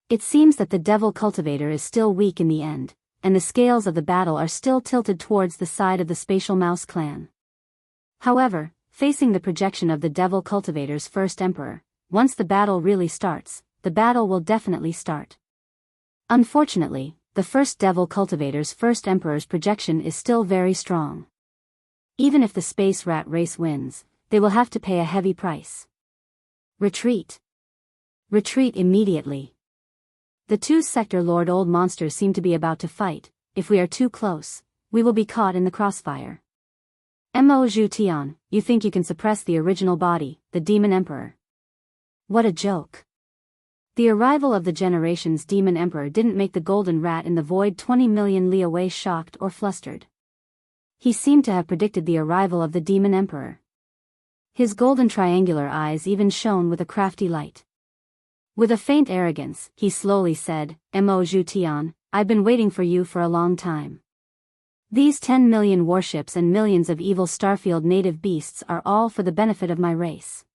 It seems that the devil cultivator is still weak in the end, and the scales of the battle are still tilted towards the side of the Spatial Mouse clan. However, facing the projection of the devil cultivator's first emperor, once the battle really starts, the battle will definitely start. Unfortunately, the first devil cultivator's first emperor's projection is still very strong. Even if the space rat race wins, they will have to pay a heavy price. Retreat. Retreat immediately. The two sector lord old monsters seem to be about to fight. If we are too close, we will be caught in the crossfire. Mo Zhutian, you think you can suppress the original body, the demon emperor? What a joke. The arrival of the generation's demon emperor didn't make the golden rat in the void 20 million li away shocked or flustered. He seemed to have predicted the arrival of the demon emperor. His golden triangular eyes even shone with a crafty light. With a faint arrogance, he slowly said, Mo Zhutian, I've been waiting for you for a long time. These 10 million warships and millions of evil starfield native beasts are all for the benefit of my race.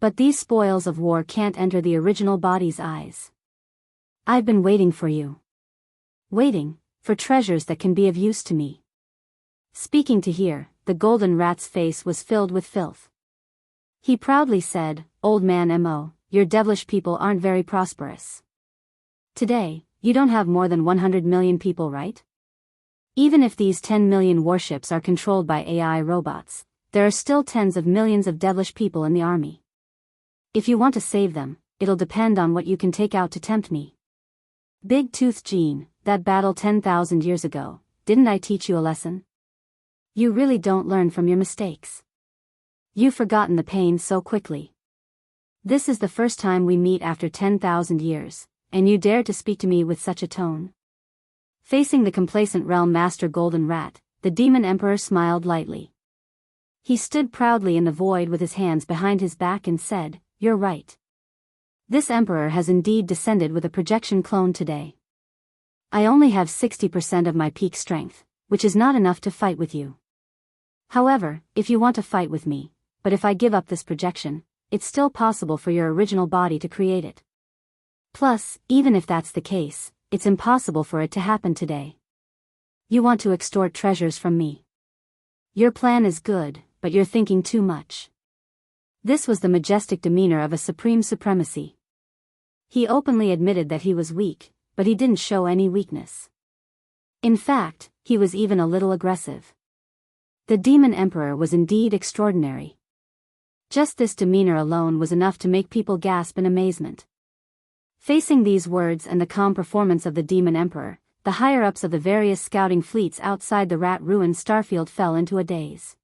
But these spoils of war can't enter the original body's eyes. I've been waiting for you. Waiting, for treasures that can be of use to me. Speaking to here, the golden rat's face was filled with filth. He proudly said, Old man Mo, your devilish people aren't very prosperous. Today, you don't have more than 100 million people, right? Even if these 10 million warships are controlled by AI robots, there are still tens of millions of devilish people in the army. If you want to save them, it'll depend on what you can take out to tempt me. Big Tooth Gene, that battle 10,000 years ago, didn't I teach you a lesson? You really don't learn from your mistakes. You've forgotten the pain so quickly. This is the first time we meet after 10,000 years, and you dare to speak to me with such a tone. Facing the complacent realm master Golden Rat, the demon emperor smiled lightly. He stood proudly in the void with his hands behind his back and said, You're right. This emperor has indeed descended with a projection clone today. I only have 60% of my peak strength, which is not enough to fight with you. However, if you want to fight with me, but if I give up this projection, it's still possible for your original body to create it. Plus, even if that's the case, it's impossible for it to happen today. You want to extort treasures from me. Your plan is good, but you're thinking too much. This was the majestic demeanor of a supreme supremacy. He openly admitted that he was weak, but he didn't show any weakness. In fact, he was even a little aggressive. The demon emperor was indeed extraordinary. Just this demeanor alone was enough to make people gasp in amazement. Facing these words and the calm performance of the demon emperor, the higher-ups of the various scouting fleets outside the rat-ruined starfield fell into a daze.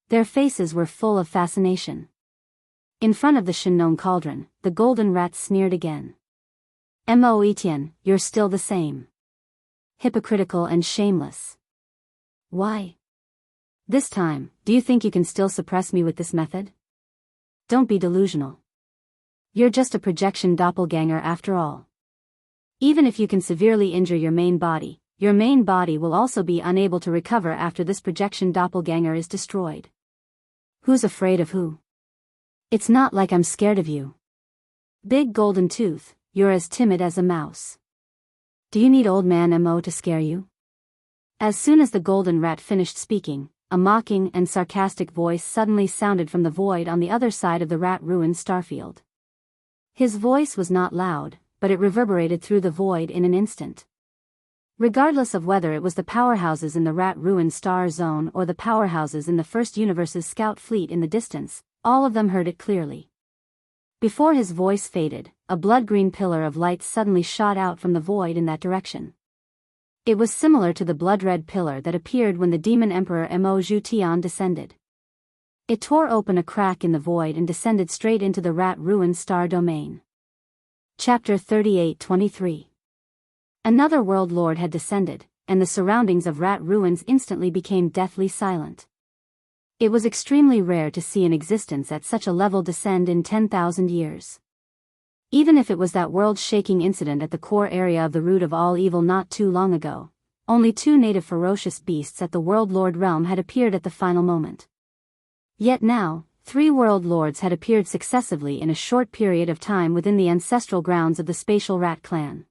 Their faces were full of fascination. In front of the Shinnon cauldron, the golden rat sneered again. Mo Etienne, you're still the same. Hypocritical and shameless. Why? This time, do you think you can still suppress me with this method? Don't be delusional. You're just a projection doppelganger after all. Even if you can severely injure your main body will also be unable to recover after this projection doppelganger is destroyed. Who's afraid of who? It's not like I'm scared of you. Big Golden Tooth, you're as timid as a mouse. Do you need Old Man Mo to scare you? As soon as the golden rat finished speaking, a mocking and sarcastic voice suddenly sounded from the void on the other side of the rat-ruined starfield. His voice was not loud, but it reverberated through the void in an instant. Regardless of whether it was the powerhouses in the rat-ruined star zone or the powerhouses in the First Universe's scout fleet in the distance, all of them heard it clearly. Before his voice faded, a blood-green pillar of light suddenly shot out from the void in that direction. It was similar to the blood-red pillar that appeared when the demon emperor Mo Zhutian descended. It tore open a crack in the void and descended straight into the rat-ruined star domain. Chapter 38-23. Another world lord had descended, and the surroundings of rat ruins instantly became deathly silent. It was extremely rare to see an existence at such a level descend in 10,000 years. Even if it was that world-shaking incident at the core area of the root of all evil not too long ago, only 2 native ferocious beasts at the World Lord realm had appeared at the final moment. Yet now, 3 world lords had appeared successively in a short period of time within the ancestral grounds of the spatial rat clan.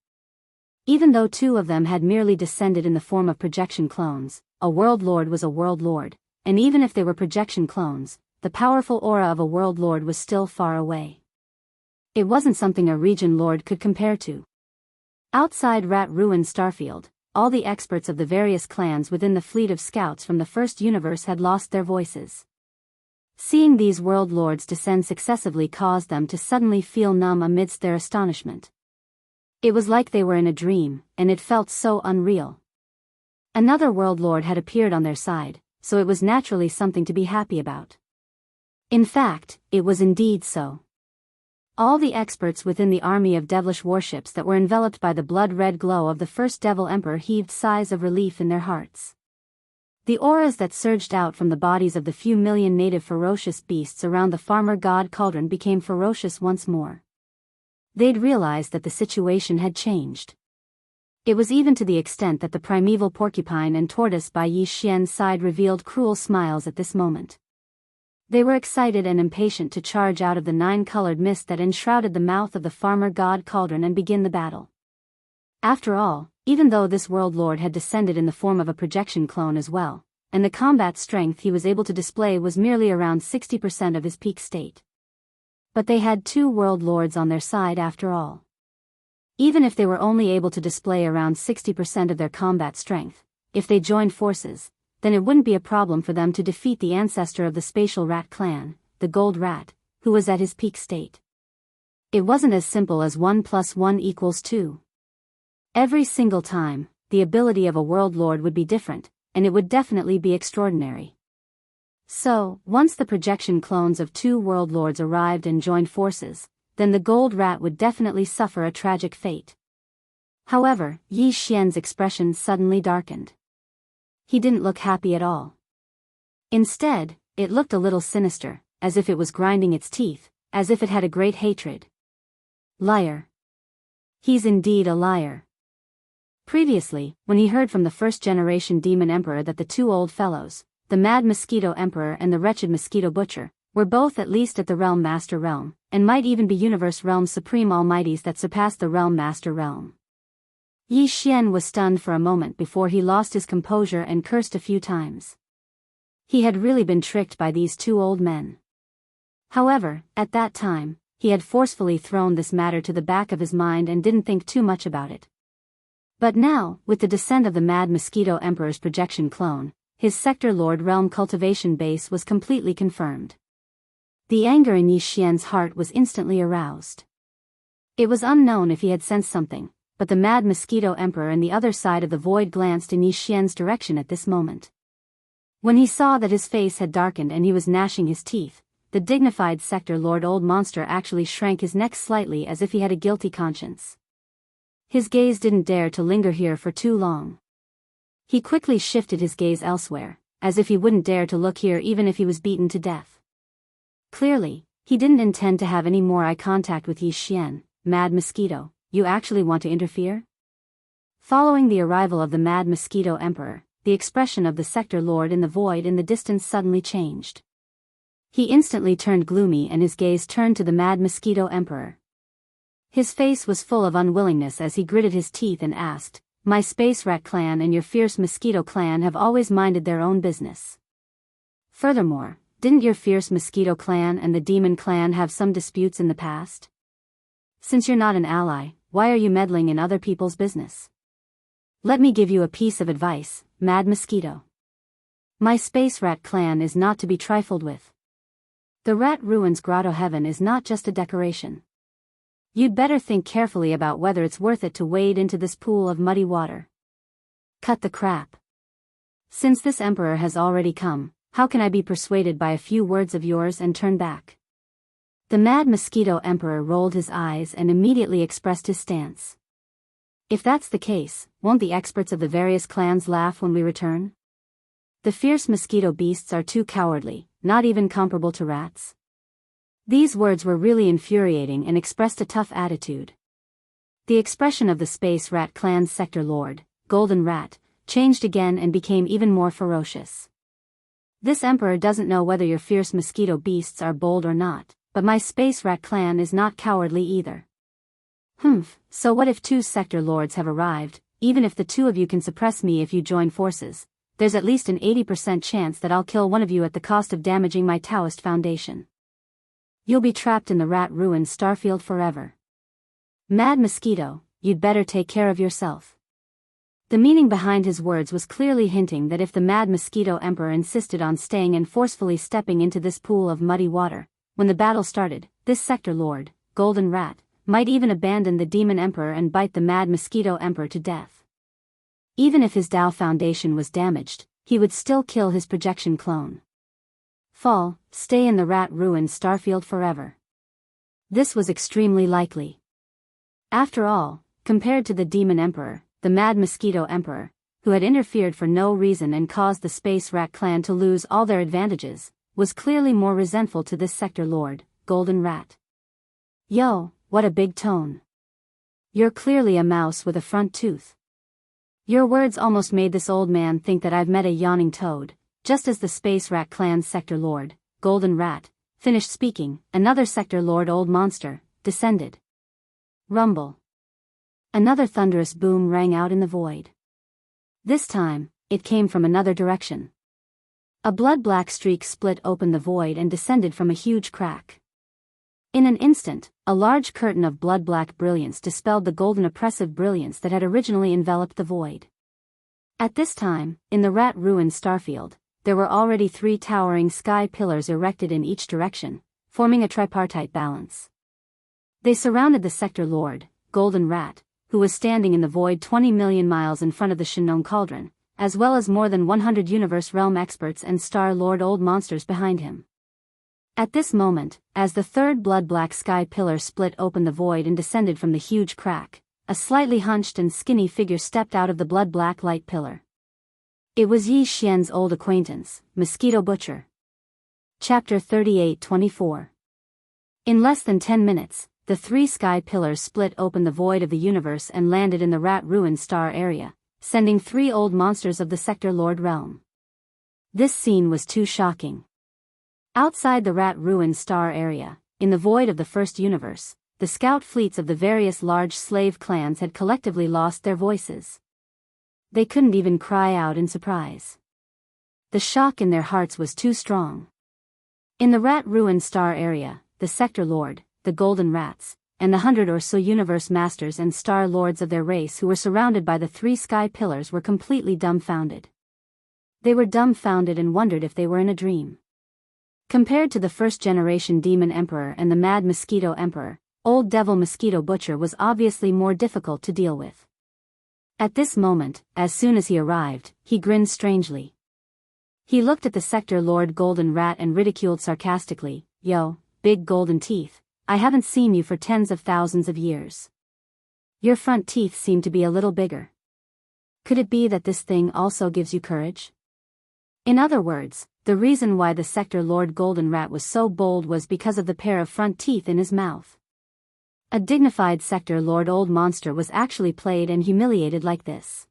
Even though 2 of them had merely descended in the form of projection clones, a world lord was a world lord, and even if they were projection clones, the powerful aura of a world lord was still far away. It wasn't something a region lord could compare to. Outside rat-ruined Starfield, all the experts of the various clans within the fleet of scouts from the First Universe had lost their voices. Seeing these world lords descend successively caused them to suddenly feel numb amidst their astonishment. It was like they were in a dream, and it felt so unreal. Another world lord had appeared on their side, so it was naturally something to be happy about. In fact, it was indeed so. All the experts within the army of devilish warships that were enveloped by the blood-red glow of the first Devil Emperor heaved sighs of relief in their hearts. The auras that surged out from the bodies of the few million native ferocious beasts around the farmer god cauldron became ferocious once more. They'd realized that the situation had changed. It was even to the extent that the primeval porcupine and tortoise by Yi Xian's side revealed cruel smiles at this moment. They were excited and impatient to charge out of the 9-colored mist that enshrouded the mouth of the farmer god cauldron and begin the battle. After all, even though this world lord had descended in the form of a projection clone as well, and the combat strength he was able to display was merely around 60% of his peak state. But they had 2 world lords on their side after all. Even if they were only able to display around 60% of their combat strength, if they joined forces, then it wouldn't be a problem for them to defeat the ancestor of the spatial rat clan, the gold rat, who was at his peak state. It wasn't as simple as 1 + 1 = 2. Every single time, the ability of a world lord would be different, and it would definitely be extraordinary. So, once the projection clones of 2 world lords arrived and joined forces, then the gold rat would definitely suffer a tragic fate. However, Yi Xian's expression suddenly darkened. He didn't look happy at all. Instead, it looked a little sinister, as if it was grinding its teeth, as if it had a great hatred. Liar. He's indeed a liar. Previously, when he heard from the first-generation demon emperor that the two old fellows, the mad mosquito emperor and the wretched mosquito butcher, were both at least at the realm master realm, and might even be universe realm supreme almighties that surpassed the realm master realm. Yi Xian was stunned for a moment before he lost his composure and cursed a few times. He had really been tricked by these two old men. However, at that time, he had forcefully thrown this matter to the back of his mind and didn't think too much about it. But now, with the descent of the mad mosquito emperor's projection clone, his sector lord realm cultivation base was completely confirmed. The anger in Yi Xian's heart was instantly aroused. It was unknown if he had sensed something, but the mad mosquito emperor and the other side of the void glanced in Yi Xian's direction at this moment. When he saw that his face had darkened and he was gnashing his teeth, the dignified sector lord old monster actually shrank his neck slightly as if he had a guilty conscience. His gaze didn't dare to linger here for too long. He quickly shifted his gaze elsewhere, as if he wouldn't dare to look here even if he was beaten to death. Clearly, he didn't intend to have any more eye contact with Yi Xian. Mad mosquito, you actually want to interfere? Following the arrival of the mad mosquito emperor, the expression of the sector lord in the void in the distance suddenly changed. He instantly turned gloomy and his gaze turned to the mad mosquito emperor. His face was full of unwillingness as he gritted his teeth and asked, "My space rat clan and your fierce mosquito clan have always minded their own business. Furthermore, didn't your fierce mosquito clan and the demon clan have some disputes in the past? Since you're not an ally, why are you meddling in other people's business? Let me give you a piece of advice, mad mosquito. My space rat clan is not to be trifled with. The rat ruins grotto heaven is not just a decoration. You'd better think carefully about whether it's worth it to wade into this pool of muddy water. Cut the crap. Since this emperor has already come, how can I be persuaded by a few words of yours and turn back?" The mad mosquito emperor rolled his eyes and immediately expressed his stance. "If that's the case, won't the experts of the various clans laugh when we return? The fierce mosquito beasts are too cowardly, not even comparable to rats." These words were really infuriating and expressed a tough attitude. The expression of the space rat clan's sector lord, Golden Rat, changed again and became even more ferocious. "This emperor doesn't know whether your fierce mosquito beasts are bold or not, but my space rat clan is not cowardly either. So what if two sector lords have arrived? Even if the two of you can suppress me if you join forces, there's at least an 80% chance that I'll kill one of you at the cost of damaging my Taoist foundation. You'll be trapped in the rat-ruined starfield forever. Mad mosquito, you'd better take care of yourself." The meaning behind his words was clearly hinting that if the mad mosquito emperor insisted on staying and forcefully stepping into this pool of muddy water, when the battle started, this sector lord, Golden Rat, might even abandon the demon emperor and bite the mad mosquito emperor to death. Even if his Tao foundation was damaged, he would still kill his projection clone. Stay in the rat-ruined starfield forever. This was extremely likely. After all, compared to the demon emperor, the mad mosquito emperor, who had interfered for no reason and caused the space rat clan to lose all their advantages, was clearly more resentful to this sector lord, Golden Rat. "Yo, what a big tone. You're clearly a mouse with a front tooth." Your words almost made this old man think that I've met a yawning toad. Just as the space rat clan's sector lord, Golden Rat, finished speaking, another sector lord old monster, descended. Rumble. Another thunderous boom rang out in the void. This time, it came from another direction. A blood-black streak split open the void and descended from a huge crack. In an instant, a large curtain of blood-black brilliance dispelled the golden oppressive brilliance that had originally enveloped the void. At this time, in the rat-ruined starfield, there were already 3 towering sky pillars erected in each direction, forming a tripartite balance. They surrounded the sector lord, Golden Rat, who was standing in the void 20 million miles in front of the Shinong Cauldron, as well as more than 100 universe realm experts and star lord old monsters behind him. At this moment, as the third blood-black sky pillar split open the void and descended from the huge crack, a slightly hunched and skinny figure stepped out of the blood-black light pillar. It was Yi Xian's old acquaintance, Mosquito Butcher. Chapter 38-24. In less than 10 minutes, the 3 sky pillars split open the void of the universe and landed in the rat-ruined star area, sending 3 old monsters of the Sector Lord realm. This scene was too shocking. Outside the rat-ruined star area, in the void of the first universe, the scout fleets of the various large slave clans had collectively lost their voices. They couldn't even cry out in surprise. The shock in their hearts was too strong. In the rat-ruined star area, the Sector Lord, the Golden Rats, and the 100 or so universe masters and star lords of their race who were surrounded by the 3 sky pillars were completely dumbfounded. They were dumbfounded and wondered if they were in a dream. Compared to the first-generation Demon Emperor and the Mad Mosquito Emperor, Old Devil Mosquito Butcher was obviously more difficult to deal with. At this moment, as soon as he arrived, he grinned strangely. He looked at the Sector Lord Golden Rat and ridiculed sarcastically, "Yo, big golden teeth, I haven't seen you for tens of thousands of years. Your front teeth seem to be a little bigger. Could it be that this thing also gives you courage?" In other words, the reason why the Sector Lord Golden Rat was so bold was because of the pair of front teeth in his mouth. A dignified Sector Lord Old Monster was actually played and humiliated like this.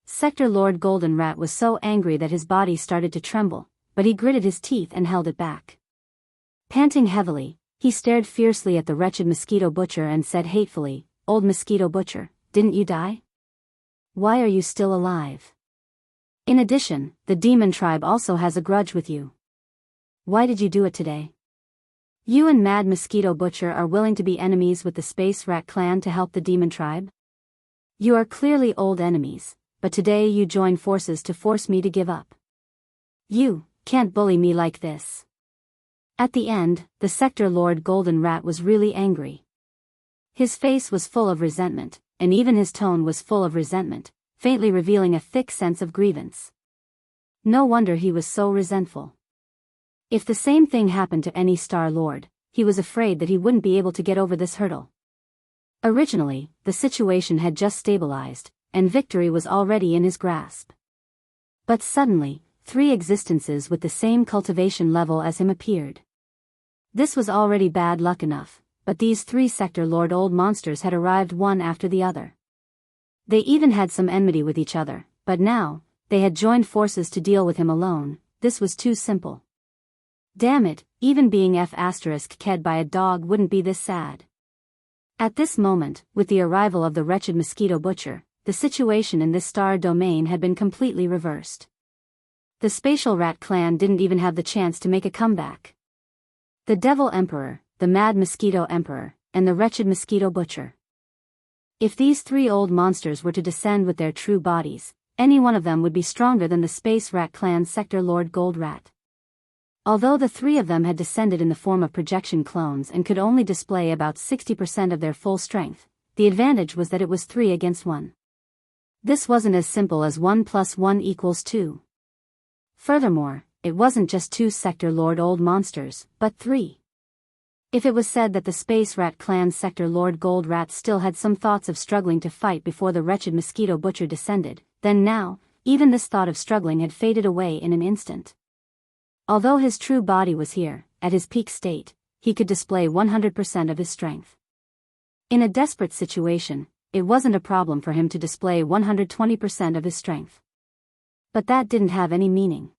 Sector Lord Golden Rat was so angry that his body started to tremble, but he gritted his teeth and held it back. Panting heavily, he stared fiercely at the wretched Mosquito Butcher and said hatefully, "Old Mosquito Butcher, didn't you die? Why are you still alive? In addition, the demon tribe also has a grudge with you. Why did you do it today? You and Mad Mosquito Butcher are willing to be enemies with the Space Rat clan to help the demon tribe? You are clearly old enemies, but today you join forces to force me to give up. You can't bully me like this." At the end, the Sector Lord Golden Rat was really angry. His face was full of resentment, and even his tone was full of resentment, faintly revealing a thick sense of grievance. No wonder he was so resentful. If the same thing happened to any Star Lord, he was afraid that he wouldn't be able to get over this hurdle. Originally, the situation had just stabilized, and victory was already in his grasp. But suddenly, 3 existences with the same cultivation level as him appeared. This was already bad luck enough, but these 3 Sector Lord Old Monsters had arrived one after the other. They even had some enmity with each other, but now, they had joined forces to deal with him alone. This was too simple. Damn it, even being F***ked by a dog wouldn't be this sad. At this moment, with the arrival of the wretched Mosquito Butcher, the situation in this star domain had been completely reversed. The Spatial Rat clan didn't even have the chance to make a comeback. The Devil Emperor, the Mad Mosquito Emperor, and the wretched Mosquito Butcher. If these 3 old monsters were to descend with their true bodies, any one of them would be stronger than the Space Rat clan's Sector Lord Gold Rat. Although the 3 of them had descended in the form of projection clones and could only display about 60% of their full strength, the advantage was that it was 3 against 1. This wasn't as simple as 1 + 1 = 2. Furthermore, it wasn't just 2 Sector Lord Old Monsters, but 3. If it was said that the Space Rat clan's Sector Lord Gold Rat still had some thoughts of struggling to fight before the wretched Mosquito Butcher descended, then now, even this thought of struggling had faded away in an instant. Although his true body was here, at his peak state, he could display 100% of his strength. In a desperate situation, it wasn't a problem for him to display 120% of his strength. But that didn't have any meaning.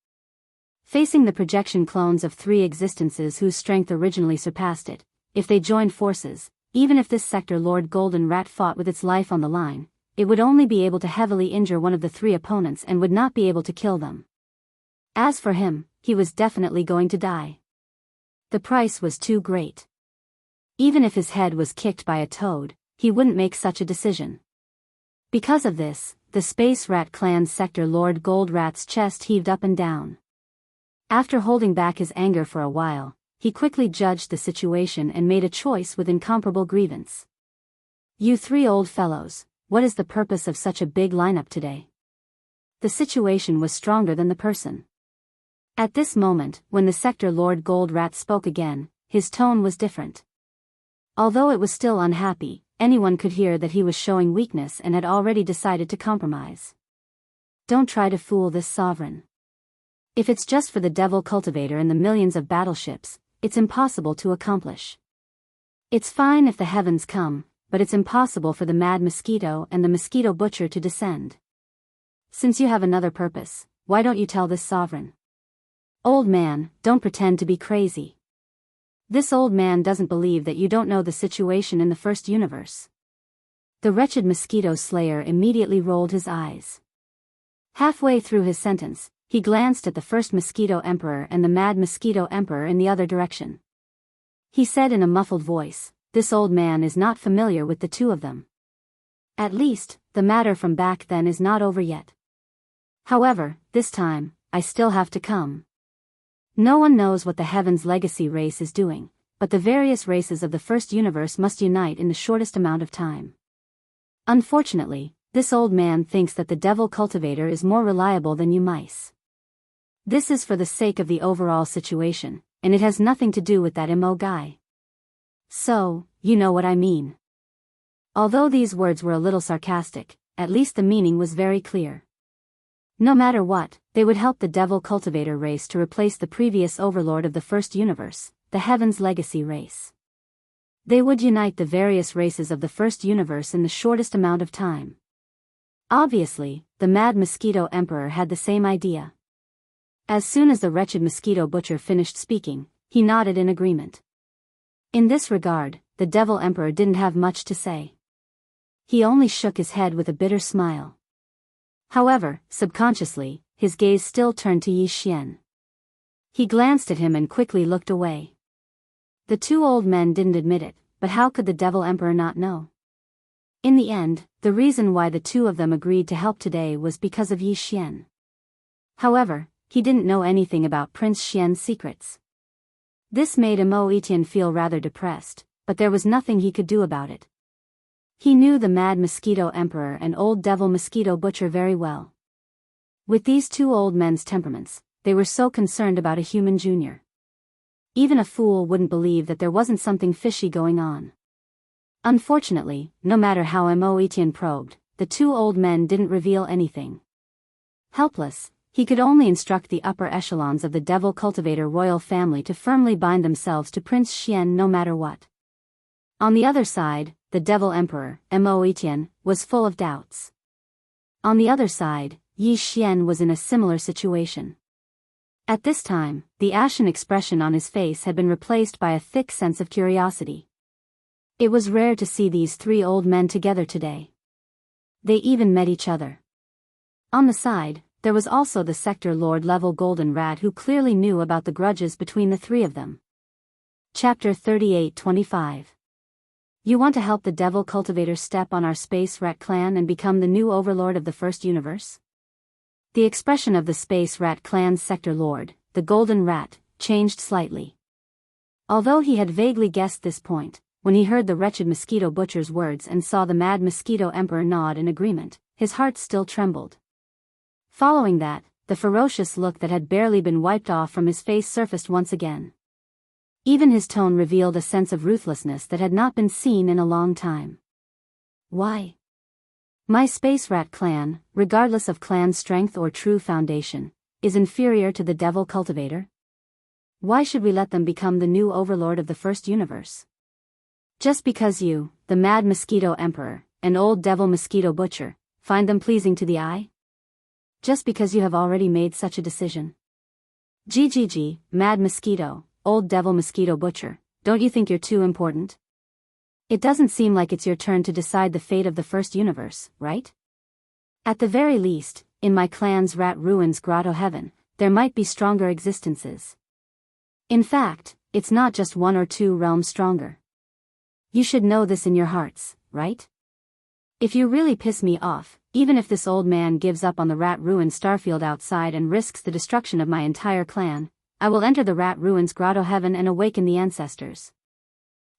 Facing the projection clones of 3 existences whose strength originally surpassed it, if they joined forces, even if this Sector Lord Golden Rat fought with its life on the line, it would only be able to heavily injure one of the 3 opponents and would not be able to kill them. As for him, he was definitely going to die. The price was too great. Even if his head was kicked by a toad, he wouldn't make such a decision. Because of this, the Space Rat clan's Sector Lord Gold Rat's chest heaved up and down. After holding back his anger for a while, he quickly judged the situation and made a choice with incomparable grievance. "You 3 old fellows, what is the purpose of such a big lineup today?" The situation was stronger than the person. At this moment, when the Sector Lord Gold Rat spoke again, his tone was different. Although it was still unhappy, anyone could hear that he was showing weakness and had already decided to compromise. "Don't try to fool this sovereign. If it's just for the Devil Cultivator and the millions of battleships, it's impossible to accomplish. It's fine if the heavens come, but it's impossible for the mad mosquito and the mosquito butcher to descend. Since you have another purpose, why don't you tell this sovereign? Old man, don't pretend to be crazy. This old man doesn't believe that you don't know the situation in the first universe. The wretched mosquito slayer immediately rolled his eyes. Halfway through his sentence, he glanced at the first mosquito emperor and the mad mosquito emperor in the other direction. He said in a muffled voice, "This old man is not familiar with the two of them. At least, the matter from back then is not over yet. However, this time, I still have to come. No one knows what the Heaven's legacy race is doing, but the various races of the first universe must unite in the shortest amount of time. Unfortunately, this old man thinks that the devil cultivator is more reliable than you mice. This is for the sake of the overall situation, and it has nothing to do with that MO guy. So, you know what I mean." Although these words were a little sarcastic, at least the meaning was very clear. No matter what, they would help the devil cultivator race to replace the previous overlord of the first universe, the Heaven's legacy race. They would unite the various races of the first universe in the shortest amount of time. Obviously, the mad mosquito emperor had the same idea. As soon as the wretched mosquito butcher finished speaking, he nodded in agreement. In this regard, the devil emperor didn't have much to say. He only shook his head with a bitter smile. However, subconsciously, his gaze still turned to Yi Xian. He glanced at him and quickly looked away. The two old men didn't admit it, but how could the devil emperor not know? In the end, the reason why the two of them agreed to help today was because of Yi Xian. However, he didn't know anything about Prince Xian's secrets. This made Mo Etienne feel rather depressed, but there was nothing he could do about it. He knew the mad mosquito emperor and old devil mosquito butcher very well. With these two old men's temperaments, they were so concerned about a human junior. Even a fool wouldn't believe that there wasn't something fishy going on. Unfortunately, no matter how Mo Etienne probed, the two old men didn't reveal anything. Helpless, he could only instruct the upper echelons of the devil cultivator royal family to firmly bind themselves to Prince Xian no matter what. On the other side, the devil emperor, Mo Etienne, was full of doubts. On the other side, Yi Xian was in a similar situation. At this time, the ashen expression on his face had been replaced by a thick sense of curiosity. It was rare to see these three old men together today. They even met each other. On the side, there was also the sector lord level golden rat who clearly knew about the grudges between the three of them. Chapter 38-25. You want to help the devil cultivator step on our space rat clan and become the new overlord of the first universe? The expression of the space rat clan's sector lord, the golden rat, changed slightly. Although he had vaguely guessed this point, when he heard the wretched mosquito butcher's words and saw the mad mosquito emperor nod in agreement, his heart still trembled. Following that, the ferocious look that had barely been wiped off from his face surfaced once again. Even his tone revealed a sense of ruthlessness that had not been seen in a long time. Why? My space rat clan, regardless of clan strength or true foundation, is inferior to the devil cultivator? Why should we let them become the new overlord of the first universe? Just because you, the mad mosquito emperor, and old devil mosquito butcher, find them pleasing to the eye? Just because you have already made such a decision? GGG, mad mosquito, old devil mosquito butcher, don't you think you're too important? It doesn't seem like it's your turn to decide the fate of the first universe, right? At the very least, in my clan's rat ruins grotto heaven, there might be stronger existences. In fact, it's not just one or two realms stronger. You should know this in your hearts, right? If you really piss me off, even if this old man gives up on the rat ruin starfield outside and risks the destruction of my entire clan, I will enter the rat ruins grotto heaven and awaken the ancestors.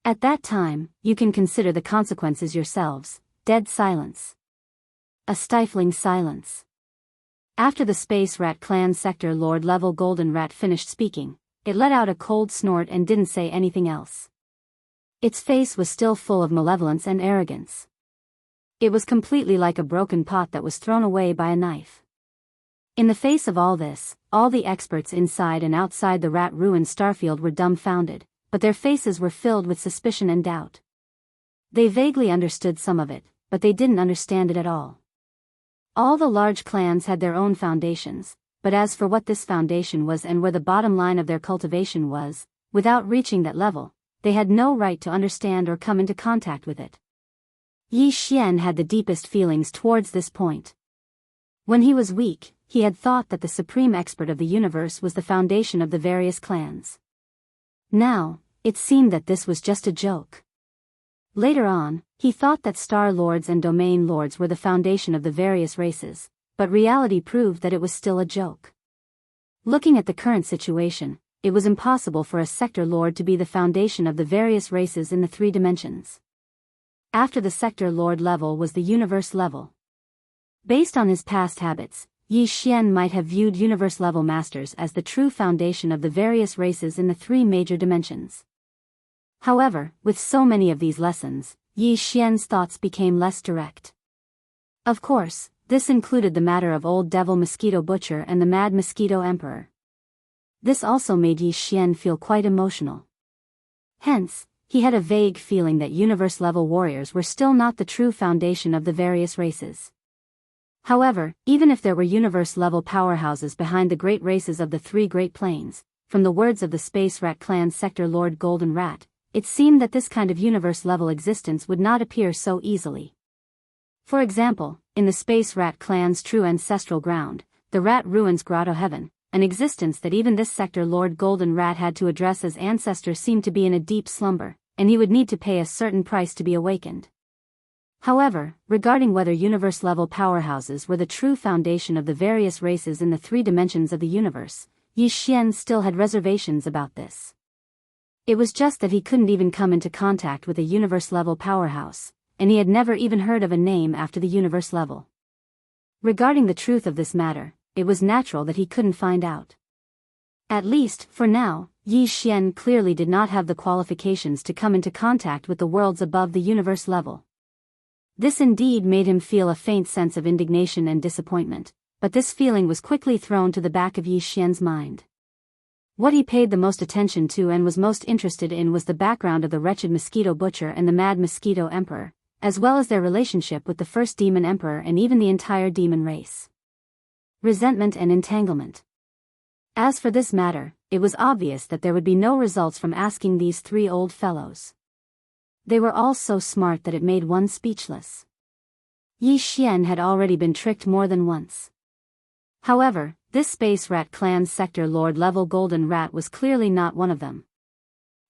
At that time, you can consider the consequences yourselves. Dead silence. A stifling silence. After the space rat clan sector lord level golden rat finished speaking, it let out a cold snort and didn't say anything else. Its face was still full of malevolence and arrogance. It was completely like a broken pot that was thrown away by a knife. In the face of all this, all the experts inside and outside the rat ruined starfield were dumbfounded, but their faces were filled with suspicion and doubt. They vaguely understood some of it, but they didn't understand it at all. All the large clans had their own foundations, but as for what this foundation was and where the bottom line of their cultivation was, without reaching that level, they had no right to understand or come into contact with it. Yi Xian had the deepest feelings towards this point. When he was weak, he had thought that the supreme expert of the universe was the foundation of the various clans. Now, it seemed that this was just a joke. Later on, he thought that Star Lords and Domain Lords were the foundation of the various races, but reality proved that it was still a joke. Looking at the current situation, it was impossible for a Sector Lord to be the foundation of the various races in the 3 dimensions. After the Sector Lord level was the Universe level. Based on his past habits, Yi Xian might have viewed Universe-level masters as the true foundation of the various races in the 3 major dimensions. However, with so many of these lessons, Yi Xian's thoughts became less direct. Of course, this included the matter of Old Devil Mosquito Butcher and the Mad Mosquito Emperor. This also made Yi Xian feel quite emotional. Hence, he had a vague feeling that Universe-level warriors were still not the true foundation of the various races. However, even if there were Universe-level powerhouses behind the great races of the 3 Great Plains, from the words of the Space Rat Clan Sector Lord Golden Rat, it seemed that this kind of Universe-level existence would not appear so easily. For example, in the Space Rat Clan's true ancestral ground, the Rat Ruins Grotto Heaven, an existence that even this Sector Lord Golden Rat had to address as ancestor seemed to be in a deep slumber, and he would need to pay a certain price to be awakened. However, regarding whether universe-level powerhouses were the true foundation of the various races in the 3 dimensions of the universe, Yi Xian still had reservations about this. It was just that he couldn't even come into contact with a universe-level powerhouse, and he had never even heard of a name after the universe level. Regarding the truth of this matter, it was natural that he couldn't find out. At least, for now, Yi Xian clearly did not have the qualifications to come into contact with the worlds above the universe level. This indeed made him feel a faint sense of indignation and disappointment, but this feeling was quickly thrown to the back of Yi Xian's mind. What he paid the most attention to and was most interested in was the background of the wretched Mosquito Butcher and the Mad Mosquito Emperor, as well as their relationship with the first Demon Emperor and even the entire demon race. Resentment and entanglement. As for this matter, it was obvious that there would be no results from asking these 3 old fellows. They were all so smart that it made one speechless. Yi Xian had already been tricked more than once. However, this Space Rat Clan's Sector Lord level Golden Rat was clearly not one of them.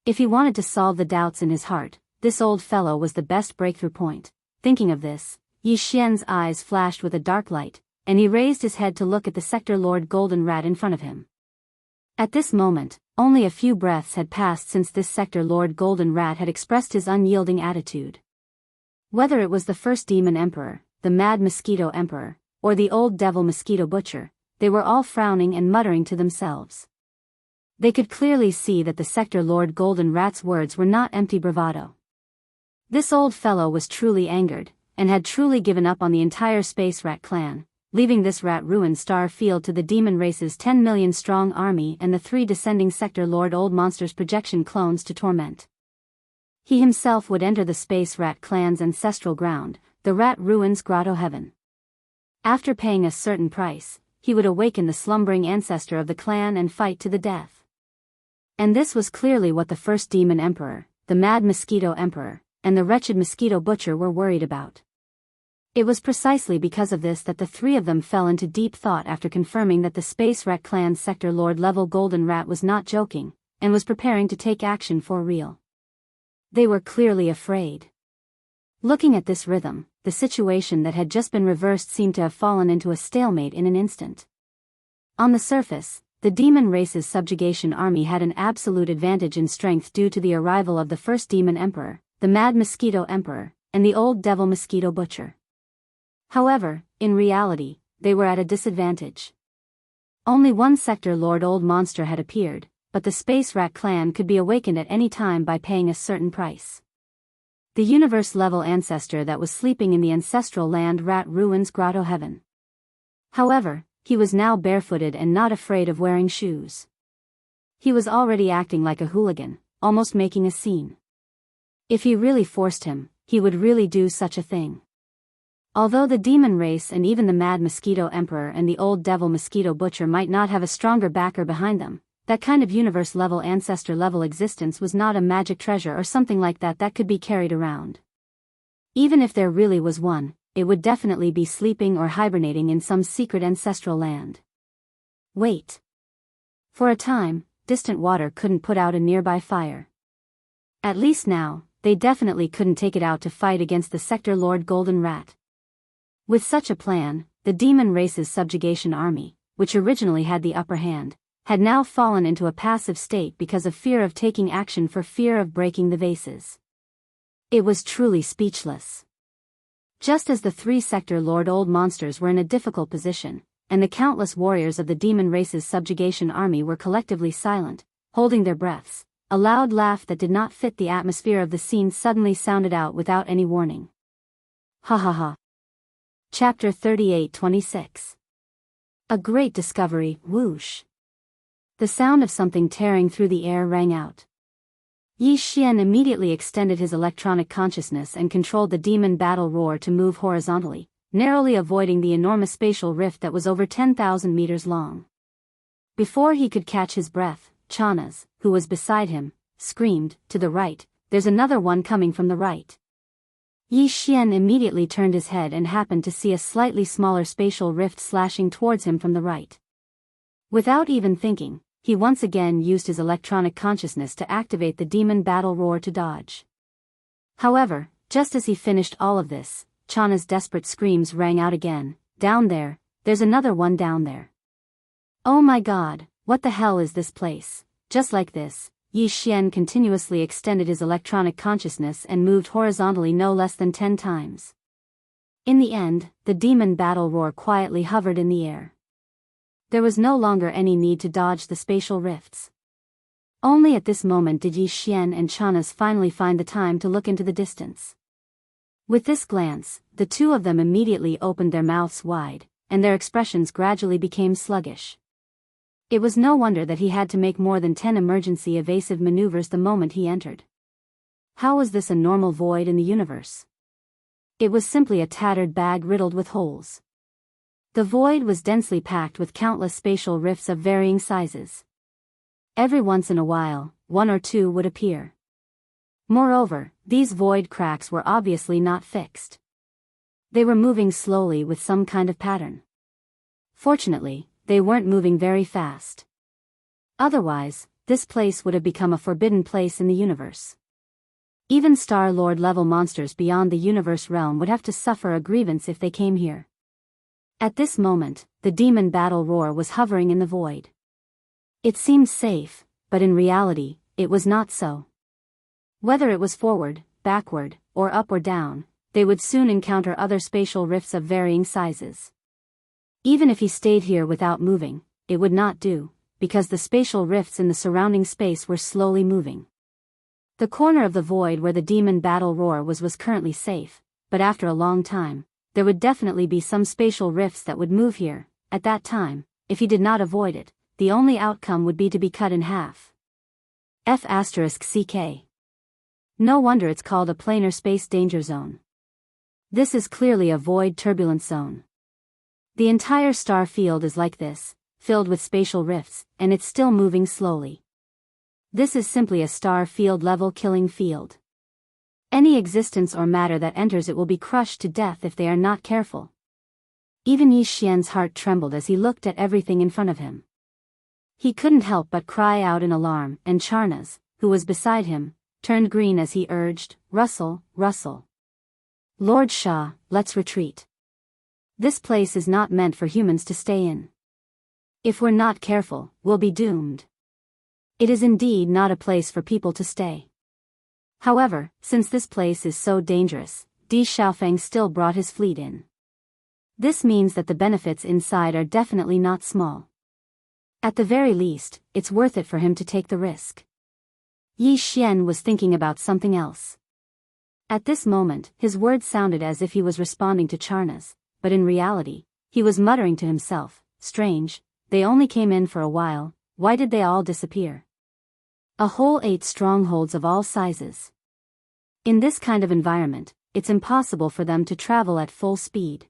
If he wanted to solve the doubts in his heart, this old fellow was the best breakthrough point. Thinking of this, Yi Xian's eyes flashed with a dark light, and he raised his head to look at the Sector Lord Golden Rat in front of him. At this moment, only a few breaths had passed since this Sector Lord Golden Rat had expressed his unyielding attitude. Whether it was the first Demon Emperor, the Mad Mosquito Emperor, or the Old Devil Mosquito Butcher, they were all frowning and muttering to themselves. They could clearly see that the Sector Lord Golden Rat's words were not empty bravado. This old fellow was truly angered, and had truly given up on the entire Space Rat Clan, leaving this rat-ruined star field to the demon race's 10 million strong army and the 3 descending Sector Lord Old Monsters projection clones to torment. He himself would enter the Space Rat Clan's ancestral ground, the Rat Ruins Grotto Heaven. After paying a certain price, he would awaken the slumbering ancestor of the clan and fight to the death. And this was clearly what the first Demon Emperor, the Mad Mosquito Emperor, and the wretched Mosquito Butcher were worried about. It was precisely because of this that the 3 of them fell into deep thought after confirming that the Space Rat Clan's Sector Lord level Golden Rat was not joking, and was preparing to take action for real. They were clearly afraid. Looking at this rhythm, the situation that had just been reversed seemed to have fallen into a stalemate in an instant. On the surface, the demon race's subjugation army had an absolute advantage in strength due to the arrival of the first Demon Emperor, the Mad Mosquito Emperor, and the Old Devil Mosquito Butcher. However, in reality, they were at a disadvantage. Only one Sector Lord Old Monster had appeared, but the Space Rat Clan could be awakened at any time by paying a certain price. The universe-level ancestor that was sleeping in the ancestral land Rat Ruins Grotto Heaven. However, he was now barefooted and not afraid of wearing shoes. He was already acting like a hooligan, almost making a scene. If he really forced him, he would really do such a thing. Although the demon race and even the Mad Mosquito Emperor and the Old Devil Mosquito Butcher might not have a stronger backer behind them, that kind of universe-level ancestor-level existence was not a magic treasure or something like that that could be carried around. Even if there really was one, it would definitely be sleeping or hibernating in some secret ancestral land. Wait. For a time, distant water couldn't put out a nearby fire. At least now, they definitely couldn't take it out to fight against the Sector Lord Golden Rat. With such a plan, the demon race's subjugation army, which originally had the upper hand, had now fallen into a passive state because of fear of taking action for fear of breaking the vases. It was truly speechless. Just as the 3 Sector Lord Old monsters were in a difficult position, and the countless warriors of the demon race's subjugation army were collectively silent, holding their breaths, a loud laugh that did not fit the atmosphere of the scene suddenly sounded out without any warning. Ha ha ha. Chapter 38-26. A great discovery, whoosh. The sound of something tearing through the air rang out. Yi Xian immediately extended his electronic consciousness and controlled the demon battle roar to move horizontally, narrowly avoiding the enormous spatial rift that was over 10,000 meters long. Before he could catch his breath, Chanas, who was beside him, screamed, "To the right, there's another one coming from the right." Yi Xian immediately turned his head and happened to see a slightly smaller spatial rift slashing towards him from the right. Without even thinking, he once again used his electronic consciousness to activate the demon battle roar to dodge. However, just as he finished all of this, Chana's desperate screams rang out again, "Down there, there's another one down there." Oh my god, what the hell is this place? Just like this, Yi Xian continuously extended his electronic consciousness and moved horizontally no less than 10 times. In the end, the demon battle roar quietly hovered in the air. There was no longer any need to dodge the spatial rifts. Only at this moment did Yi Xian and Chanas finally find the time to look into the distance. With this glance, the two of them immediately opened their mouths wide, and their expressions gradually became sluggish. It was no wonder that he had to make more than 10 emergency evasive maneuvers the moment he entered. How was this a normal void in the universe? It was simply a tattered bag riddled with holes. The void was densely packed with countless spatial rifts of varying sizes. Every once in a while, 1 or 2 would appear. Moreover, these void cracks were obviously not fixed. They were moving slowly with some kind of pattern. Fortunately, they weren't moving very fast. Otherwise, this place would have become a forbidden place in the universe. Even Star-Lord level monsters beyond the universe realm would have to suffer a grievance if they came here. At this moment, the demon battle roar was hovering in the void. It seemed safe, but in reality, it was not so. Whether it was forward, backward, or up or down, they would soon encounter other spatial rifts of varying sizes. Even if he stayed here without moving, it would not do, because the spatial rifts in the surrounding space were slowly moving. The corner of the void where the demon battle roar was currently safe, but after a long time, there would definitely be some spatial rifts that would move here. At that time, if he did not avoid it, the only outcome would be to be cut in half. F***CK. No wonder it's called a planar space danger zone. This is clearly a void turbulence zone. The entire star field is like this, filled with spatial rifts, and it's still moving slowly. This is simply a star field level killing field. Any existence or matter that enters it will be crushed to death if they are not careful. Even Yi Xian's heart trembled as he looked at everything in front of him. He couldn't help but cry out in alarm, and Charnas, who was beside him, turned green as he urged, "Russell, Russell. Lord Shah, let's retreat. This place is not meant for humans to stay in. If we're not careful, we'll be doomed. It is indeed not a place for people to stay." However, since this place is so dangerous, Di Xiaofeng still brought his fleet in. This means that the benefits inside are definitely not small. At the very least, it's worth it for him to take the risk. Yi Xian was thinking about something else. At this moment, his words sounded as if he was responding to Charnas, but in reality, he was muttering to himself, "Strange, they only came in for a while, why did they all disappear?" A whole 8 strongholds of all sizes. In this kind of environment, it's impossible for them to travel at full speed.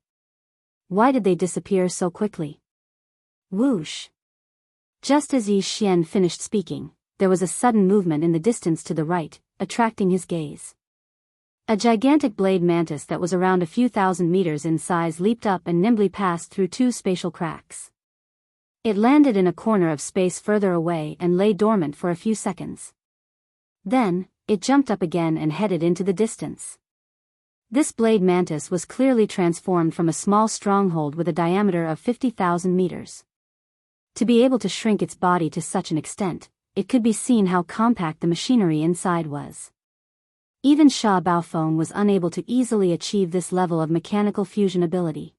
Why did they disappear so quickly? Whoosh! Just as Yi Xian finished speaking, there was a sudden movement in the distance to the right, attracting his gaze. A gigantic blade mantis that was around a few thousand meters in size leaped up and nimbly passed through 2 spatial cracks. It landed in a corner of space further away and lay dormant for a few seconds. Then, it jumped up again and headed into the distance. This blade mantis was clearly transformed from a small stronghold with a diameter of 50,000 meters. To be able to shrink its body to such an extent, it could be seen how compact the machinery inside was. Even Sha Baofeng was unable to easily achieve this level of mechanical fusion ability.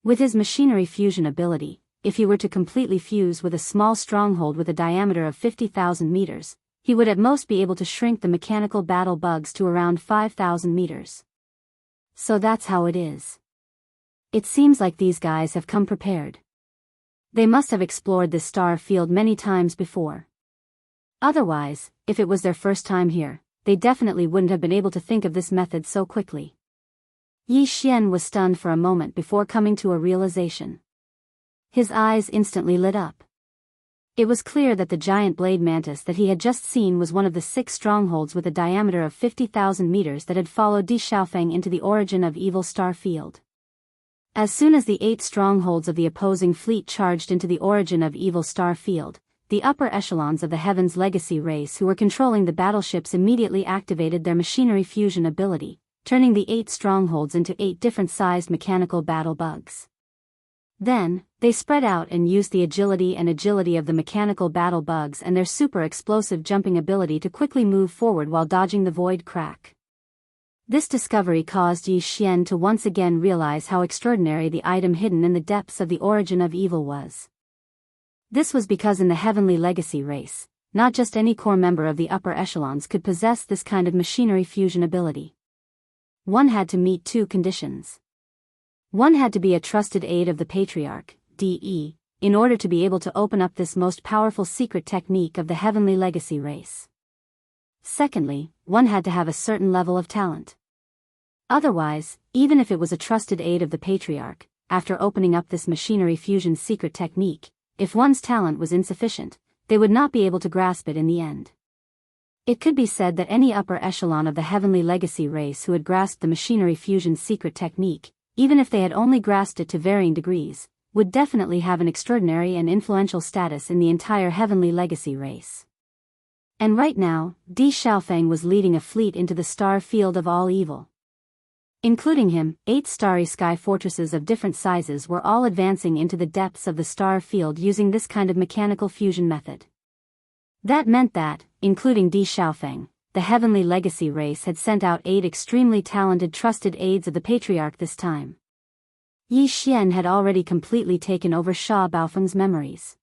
With his machinery fusion ability, if he were to completely fuse with a small stronghold with a diameter of 50,000 meters, he would at most be able to shrink the mechanical battle bugs to around 5,000 meters. So that's how it is. It seems like these guys have come prepared. They must have explored this star field many times before. Otherwise, if it was their first time here, they definitely wouldn't have been able to think of this method so quickly. Yi Xian was stunned for a moment before coming to a realization. His eyes instantly lit up. It was clear that the giant blade mantis that he had just seen was one of the 6 strongholds with a diameter of 50,000 meters that had followed Di Xiaofeng into the origin of evil star field. As soon as the 8 strongholds of the opposing fleet charged into the origin of evil star field, the upper echelons of the Heaven's Legacy race who were controlling the battleships immediately activated their machinery fusion ability, turning the 8 strongholds into 8 different-sized mechanical battle bugs. Then, they spread out and used the agility of the mechanical battle bugs and their super-explosive jumping ability to quickly move forward while dodging the void crack. This discovery caused Yi Xian to once again realize how extraordinary the item hidden in the depths of the origin of evil was. This was because in the Heavenly Legacy race, not just any core member of the upper echelons could possess this kind of machinery fusion ability. One had to meet 2 conditions. One had to be a trusted aide of the Patriarch, DE, in order to be able to open up this most powerful secret technique of the Heavenly Legacy race. Secondly, one had to have a certain level of talent. Otherwise, even if it was a trusted aide of the Patriarch, after opening up this machinery fusion secret technique, if one's talent was insufficient, they would not be able to grasp it in the end. It could be said that any upper echelon of the Heavenly Legacy race who had grasped the machinery fusion secret technique, even if they had only grasped it to varying degrees, would definitely have an extraordinary and influential status in the entire Heavenly Legacy race. And right now, Di Xiaofeng was leading a fleet into the star field of all evil. Including him, 8 starry sky fortresses of different sizes were all advancing into the depths of the star field using this kind of mechanical fusion method. That meant that, including Di Xiaofeng, the Heavenly Legacy race had sent out 8 extremely talented trusted aides of the Patriarch this time. Yi Xian had already completely taken over Sha Baofeng's memories.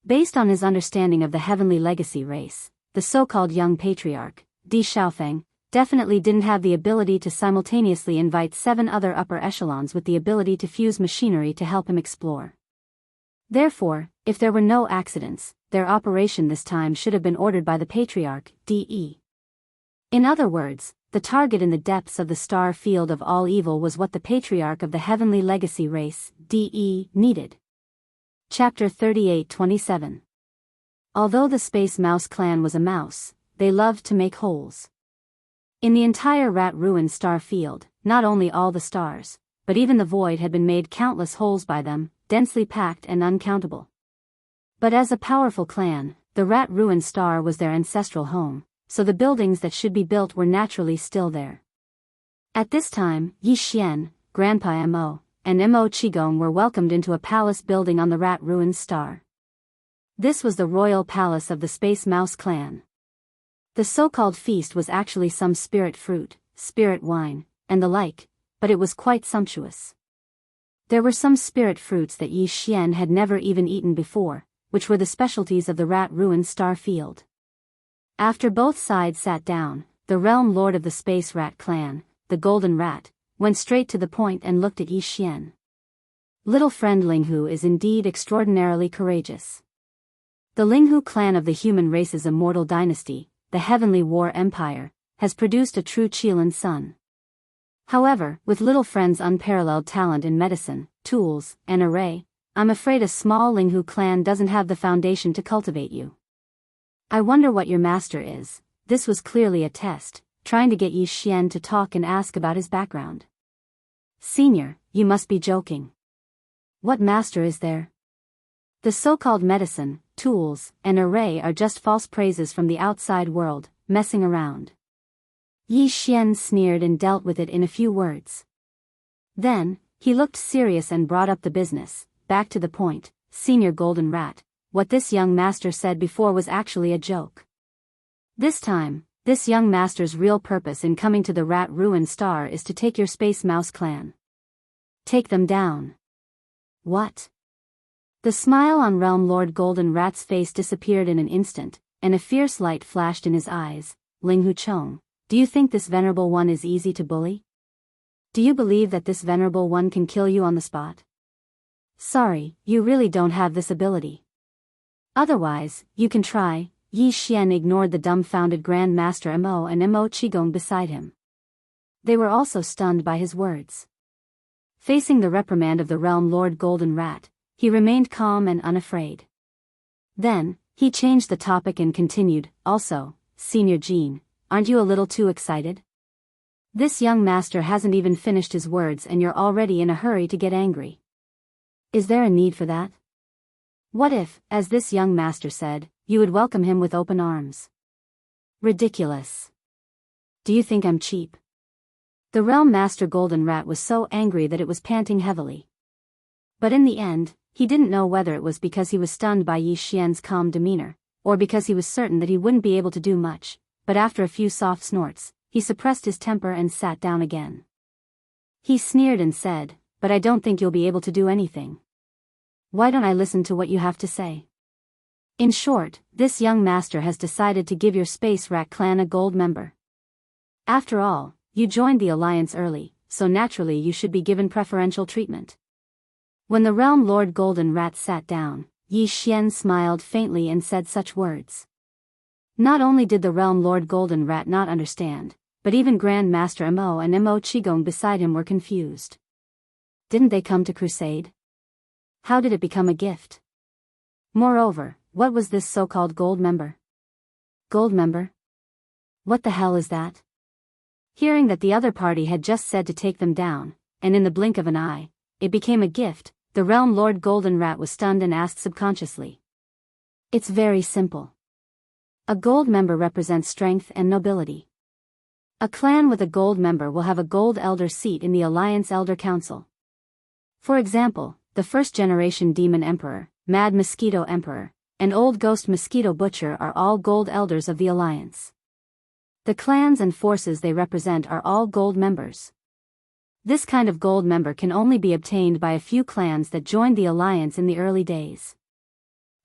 Based on his understanding of the Heavenly Legacy race, the so-called young Patriarch, Di Xiaofeng, definitely didn't have the ability to simultaneously invite 7 other upper echelons with the ability to fuse machinery to help him explore. Therefore, if there were no accidents, their operation this time should have been ordered by the Patriarch, DE. In other words, the target in the depths of the star field of all evil was what the Patriarch of the Heavenly Legacy race, DE, needed. Chapter 38-27. Although the Space Mouse clan was a mouse, they loved to make holes. In the entire Rat Ruin star field, not only all the stars, but even the void had been made countless holes by them, densely packed and uncountable. But as a powerful clan, the Rat Ruin star was their ancestral home, so the buildings that should be built were naturally still there. At this time, Yi Xian, Grandpa Mo, and Mo Qigong were welcomed into a palace building on the Rat Ruin star. This was the royal palace of the Space Mouse clan. The so-called feast was actually some spirit fruit, spirit wine, and the like, but it was quite sumptuous. There were some spirit fruits that Yi Xian had never even eaten before, which were the specialties of the Rat Ruin star field. After both sides sat down, the realm lord of the Space Rat clan, the Golden Rat, went straight to the point and looked at Yi Xian. Little friend Linghu is indeed extraordinarily courageous. The Linghu clan of the human race's immortal dynasty, the Heavenly War Empire, has produced a true Qilin son. However, with little friend's unparalleled talent in medicine, tools, and array, I'm afraid a small Linghu clan doesn't have the foundation to cultivate you. I wonder what your master is. This was clearly a test, trying to get Yi Xian to talk and ask about his background. Senior, you must be joking. What master is there? The so-called medicine, tools, and array are just false praises from the outside world, messing around. Yi Xian sneered and dealt with it in a few words. Then, he looked serious and brought up the business, back to the point. Senior Golden Rat, what this young master said before was actually a joke. This time, this young master's real purpose in coming to the Rat Ruin Star is to take your Space Mouse clan. Take them down. What? The smile on Realm Lord Golden Rat's face disappeared in an instant, and a fierce light flashed in his eyes. Linghu Chong, do you think this venerable one is easy to bully? Do you believe that this venerable one can kill you on the spot? Sorry, you really don't have this ability. Otherwise, you can try. Yi Xian ignored the dumbfounded Grand Master Mo and Mo Qigong beside him. They were also stunned by his words. Facing the reprimand of the Realm Lord Golden Rat, he remained calm and unafraid. Then, he changed the topic and continued, also, Senior Jean, aren't you a little too excited? This young master hasn't even finished his words and you're already in a hurry to get angry. Is there a need for that? What if, as this young master said, you would welcome him with open arms? Ridiculous. Do you think I'm cheap? The Realm Master Golden Rat was so angry that it was panting heavily. But in the end, he didn't know whether it was because he was stunned by Yi Xian's calm demeanor, or because he was certain that he wouldn't be able to do much, but after a few soft snorts, he suppressed his temper and sat down again. He sneered and said, but I don't think you'll be able to do anything. Why don't I listen to what you have to say? In short, this young master has decided to give your Space Rat clan a gold member. After all, you joined the alliance early, so naturally you should be given preferential treatment. When the Realm Lord Golden Rat sat down, Yi Xian smiled faintly and said such words. Not only did the Realm Lord Golden Rat not understand, but even Grand Master Mo and Mo Qigong beside him were confused. Didn't they come to crusade? How did it become a gift? Moreover, what was this so-called gold member? Gold member? What the hell is that? Hearing that the other party had just said to take them down, and in the blink of an eye, it became a gift, the Realm Lord Golden Rat was stunned and asked subconsciously. It's very simple. A gold member represents strength and nobility. A clan with a gold member will have a gold elder seat in the Alliance Elder Council. For example, the first-generation Demon Emperor, Mad Mosquito Emperor, and Old Ghost Mosquito Butcher are all gold elders of the Alliance. The clans and forces they represent are all gold members. This kind of gold member can only be obtained by a few clans that joined the Alliance in the early days.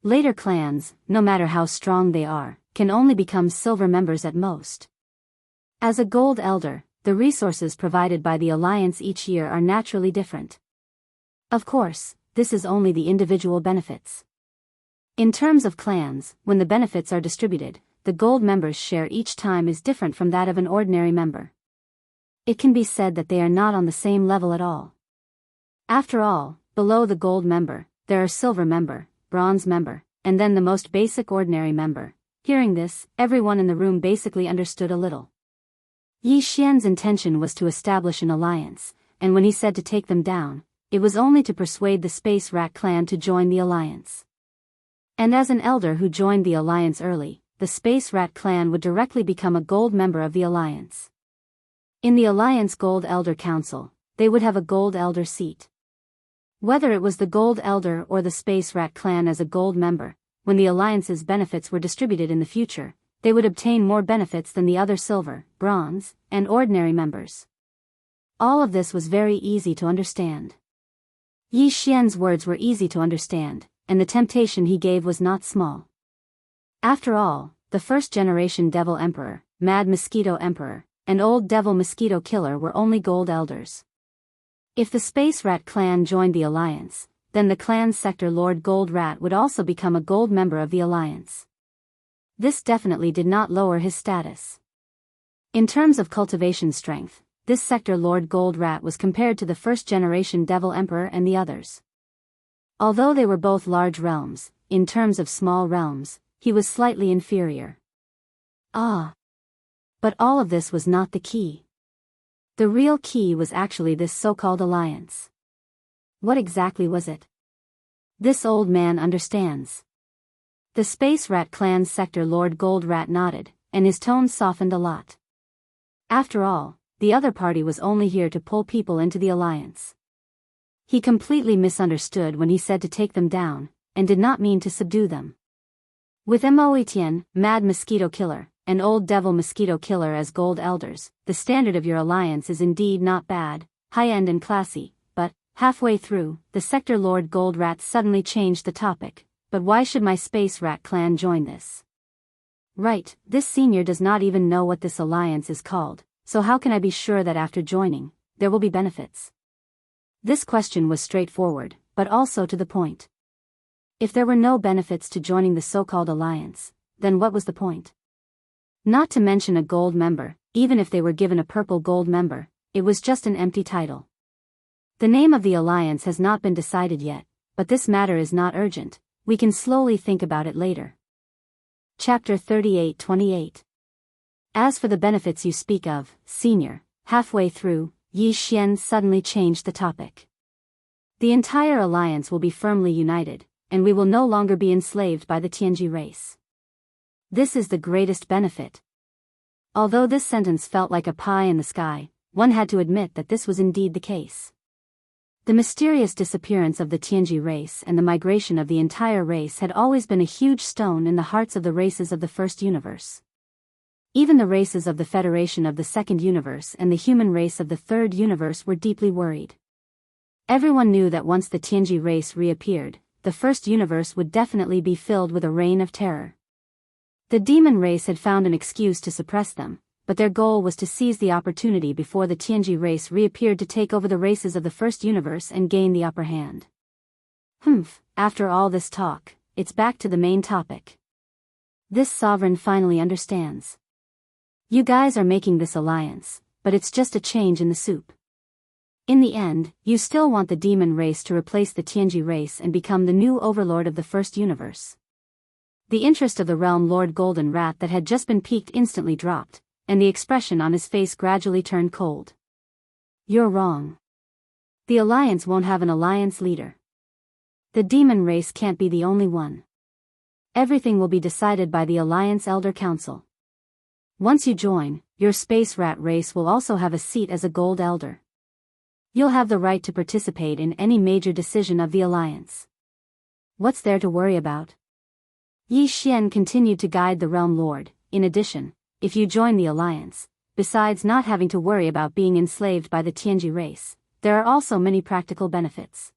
Later clans, no matter how strong they are, can only become silver members at most. As a gold elder, the resources provided by the Alliance each year are naturally different. Of course, this is only the individual benefits. In terms of clans, when the benefits are distributed, the gold members' share each time is different from that of an ordinary member. It can be said that they are not on the same level at all. After all, below the gold member, there are silver member, bronze member, and then the most basic ordinary member. Hearing this, everyone in the room basically understood a little. Yi Xian's intention was to establish an alliance, and when he said to take them down, it was only to persuade the Space Rat clan to join the alliance. And as an elder who joined the alliance early, the Space Rat clan would directly become a gold member of the alliance. In the Alliance Gold Elder Council, they would have a gold elder seat. Whether it was the gold elder or the Space Rat clan as a gold member, when the alliance's benefits were distributed in the future, they would obtain more benefits than the other silver, bronze, and ordinary members. All of this was very easy to understand. Yi Xian's words were easy to understand, and the temptation he gave was not small. After all, the first-generation Devil Emperor, Mad Mosquito Emperor, and Old Devil Mosquito Killer were only gold elders. If the Space Rat clan joined the alliance, then the clan's sector Lord Gold Rat would also become a gold member of the alliance. This definitely did not lower his status. In terms of cultivation strength, this sector Lord Gold Rat was compared to the first-generation Devil Emperor and the others. Although they were both large realms, in terms of small realms, he was slightly inferior. But all of this was not the key. The real key was actually this so-called alliance. What exactly was it? This old man understands. The Space Rat clan's sector Lord Gold Rat nodded, and his tone softened a lot. After all, the other party was only here to pull people into the alliance. He completely misunderstood when he said to take them down, and did not mean to subdue them. With Mo Etienne, Mad Mosquito Killer, and Old Devil Mosquito Killer as Gold Elders, the standard of your alliance is indeed not bad, high-end and classy, but, halfway through, the sector Lord Gold Rat suddenly changed the topic. But why should my Space Rat clan join this? Right, this senior does not even know what this alliance is called, so how can I be sure that after joining, there will be benefits? This question was straightforward, but also to the point. If there were no benefits to joining the so-called alliance, then what was the point? Not to mention a gold member, even if they were given a purple gold member, it was just an empty title. The name of the alliance has not been decided yet, but this matter is not urgent, we can slowly think about it later. Chapter 38-28. As for the benefits you speak of, senior, halfway through, Yi Xian suddenly changed the topic. The entire alliance will be firmly united, and we will no longer be enslaved by the Tianji race. This is the greatest benefit. Although this sentence felt like a pie in the sky, one had to admit that this was indeed the case. The mysterious disappearance of the Tianji race and the migration of the entire race had always been a huge stone in the hearts of the races of the First Universe. Even the races of the Federation of the Second Universe and the human race of the Third Universe were deeply worried. Everyone knew that once the Tianji race reappeared, the First Universe would definitely be filled with a reign of terror. The demon race had found an excuse to suppress them, but their goal was to seize the opportunity before the Tianji race reappeared to take over the races of the First Universe and gain the upper hand. After all this talk, it's back to the main topic. This sovereign finally understands. You guys are making this alliance, but it's just a change in the soup. In the end, you still want the demon race to replace the Tianji race and become the new overlord of the First Universe. The interest of the realm Lord Golden Rat that had just been piqued instantly dropped, and the expression on his face gradually turned cold. You're wrong. The alliance won't have an alliance leader. The demon race can't be the only one. Everything will be decided by the Alliance Elder Council. Once you join, your Space Rat race will also have a seat as a Gold Elder. You'll have the right to participate in any major decision of the Alliance. What's there to worry about? Yi Xian continued to guide the Realm Lord. In addition, if you join the Alliance, besides not having to worry about being enslaved by the Tianji race, there are also many practical benefits.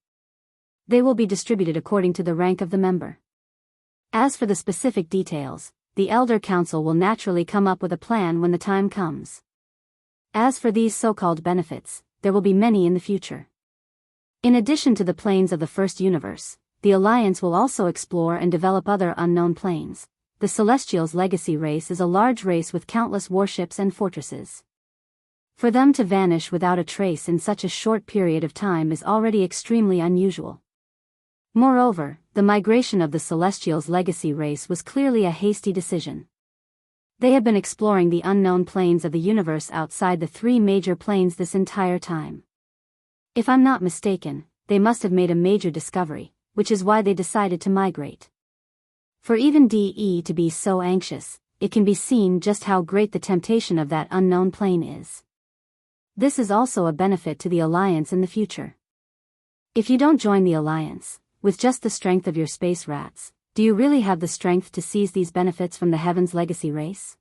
They will be distributed according to the rank of the member. As for the specific details, the Elder Council will naturally come up with a plan when the time comes. As for these so-called benefits, there will be many in the future. In addition to the planes of the First Universe, the Alliance will also explore and develop other unknown planes. The Celestials' legacy race is a large race with countless warships and fortresses. For them to vanish without a trace in such a short period of time is already extremely unusual. Moreover, the migration of the Celestials' legacy race was clearly a hasty decision. They had been exploring the unknown planes of the universe outside the three major planes this entire time. If I'm not mistaken, they must have made a major discovery, which is why they decided to migrate. For even DE to be so anxious, it can be seen just how great the temptation of that unknown plane is. This is also a benefit to the Alliance in the future. If you don't join the Alliance, with just the strength of your space rats, do you really have the strength to seize these benefits from the Heaven's legacy race?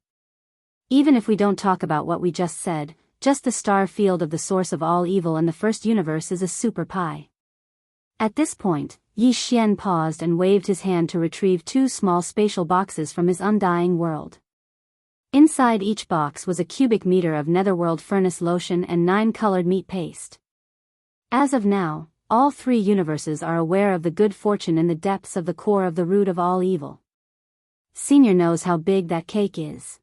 Even if we don't talk about what we just said, just the star field of the source of all evil and the First Universe is a super pie. At this point, Yi Xian paused and waved his hand to retrieve two small spatial boxes from his undying world. Inside each box was a cubic meter of netherworld furnace lotion and 9 colored meat paste. As of now, all three universes are aware of the good fortune in the depths of the core of the root of all evil. Senior knows how big that cake is.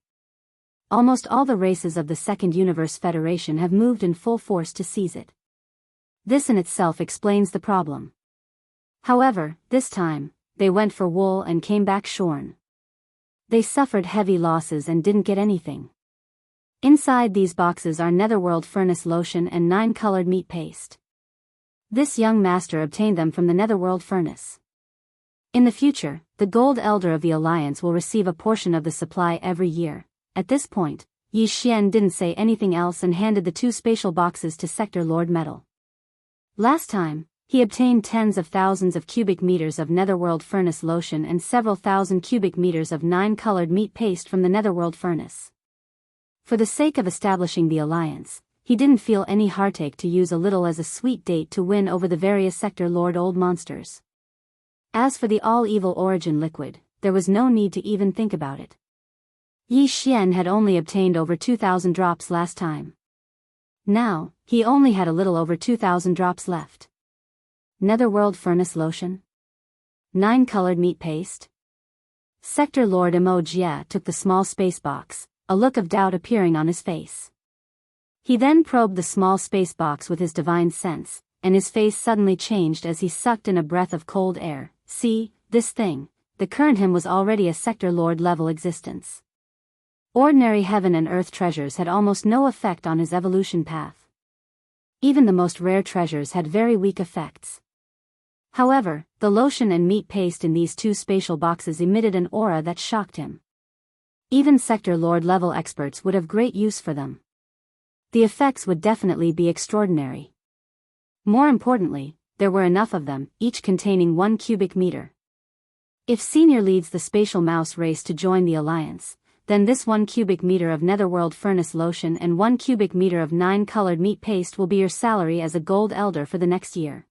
Almost all the races of the Second Universe Federation have moved in full force to seize it. This in itself explains the problem. However, this time, they went for wool and came back shorn. They suffered heavy losses and didn't get anything. Inside these boxes are netherworld furnace lotion and 9-colored meat paste. This young master obtained them from the netherworld furnace. In the future, the Gold Elder of the Alliance will receive a portion of the supply every year. At this point, Yi Xian didn't say anything else and handed the 2 spatial boxes to Sector Lord Metal. Last time, he obtained tens of thousands of cubic meters of netherworld furnace lotion and several thousand cubic meters of 9-colored meat paste from the netherworld furnace. For the sake of establishing the alliance, he didn't feel any heartache to use a little as a sweet date to win over the various Sector Lord old monsters. As for the all-evil origin liquid, there was no need to even think about it. Yi Xian had only obtained over 2,000 drops last time. Now, he only had a little over 2,000 drops left. Netherworld furnace lotion? 9-colored meat paste? Sector Lord Mo Jia took the small space box, a look of doubt appearing on his face. He then probed the small space box with his divine sense, and his face suddenly changed as he sucked in a breath of cold air. See, this thing, the current him was already a Sector Lord level existence. Ordinary heaven and earth treasures had almost no effect on his evolution path. Even the most rare treasures had very weak effects. However, the lotion and meat paste in these 2 spatial boxes emitted an aura that shocked him. Even Sector Lord level experts would have great use for them. The effects would definitely be extraordinary. More importantly, there were enough of them, each containing 1 cubic meter. If Senior leads the spatial mouse race to join the alliance, then this 1 cubic meter of netherworld furnace lotion and 1 cubic meter of 9-colored meat paste will be your salary as a Gold Elder for the next year.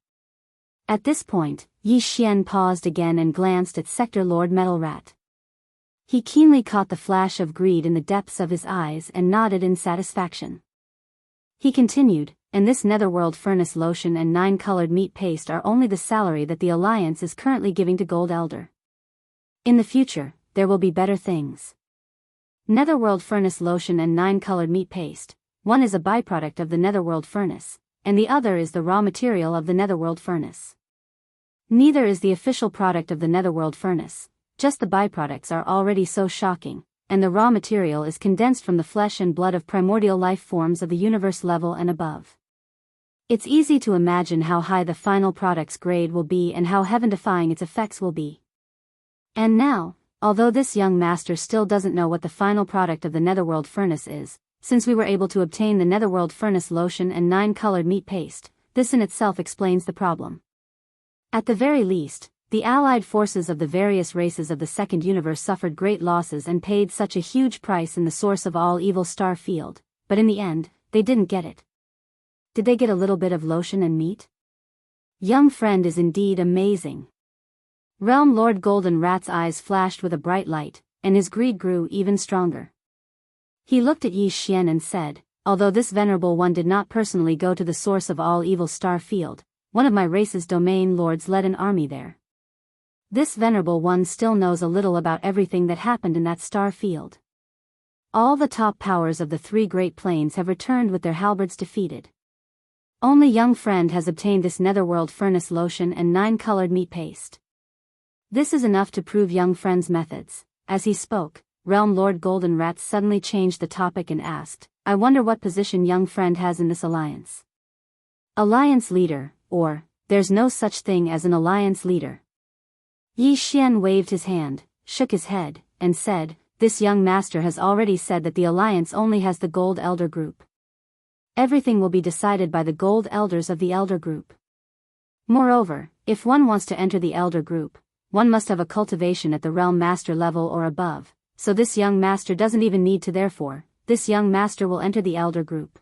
At this point, Yi Xian paused again and glanced at Sector Lord Metal Rat. He keenly caught the flash of greed in the depths of his eyes and nodded in satisfaction. He continued, and this netherworld furnace lotion and 9-colored meat paste are only the salary that the Alliance is currently giving to Gold Elder. In the future, there will be better things. Netherworld furnace lotion and 9-colored meat paste, one is a byproduct of the netherworld furnace, and the other is the raw material of the netherworld furnace. Neither is the official product of the netherworld furnace, just the byproducts are already so shocking, and the raw material is condensed from the flesh and blood of primordial life forms of the universe level and above. It's easy to imagine how high the final product's grade will be and how heaven-defying its effects will be. And now, although this young master still doesn't know what the final product of the netherworld furnace is, since we were able to obtain the netherworld furnace lotion and 9-colored meat paste, this in itself explains the problem. At the very least, the allied forces of the various races of the Second Universe suffered great losses and paid such a huge price in the source of all evil star field, but in the end, they didn't get it. Did they get a little bit of lotion and meat? Young friend is indeed amazing. Realm Lord Golden Rat's eyes flashed with a bright light, and his greed grew even stronger. He looked at Yi Xian and said, although this venerable one did not personally go to the source of all evil star field, one of my race's domain lords led an army there. This venerable one still knows a little about everything that happened in that star field. All the top powers of the 3 Great Plains have returned with their halberds defeated. Only young friend has obtained this netherworld furnace lotion and 9-colored meat paste. This is enough to prove young friend's methods. As he spoke, Realm Lord Golden Rat suddenly changed the topic and asked, I wonder what position young friend has in this alliance. Alliance leader, or, there's no such thing as an alliance leader. Yi Xian waved his hand, shook his head, and said, this young master has already said that the alliance only has the Gold Elder group. Everything will be decided by the Gold Elders of the Elder group. Moreover, if one wants to enter the Elder group, one must have a cultivation at the Realm Master level or above, so this young master doesn't even need to therefore, this young master will enter the Elder group.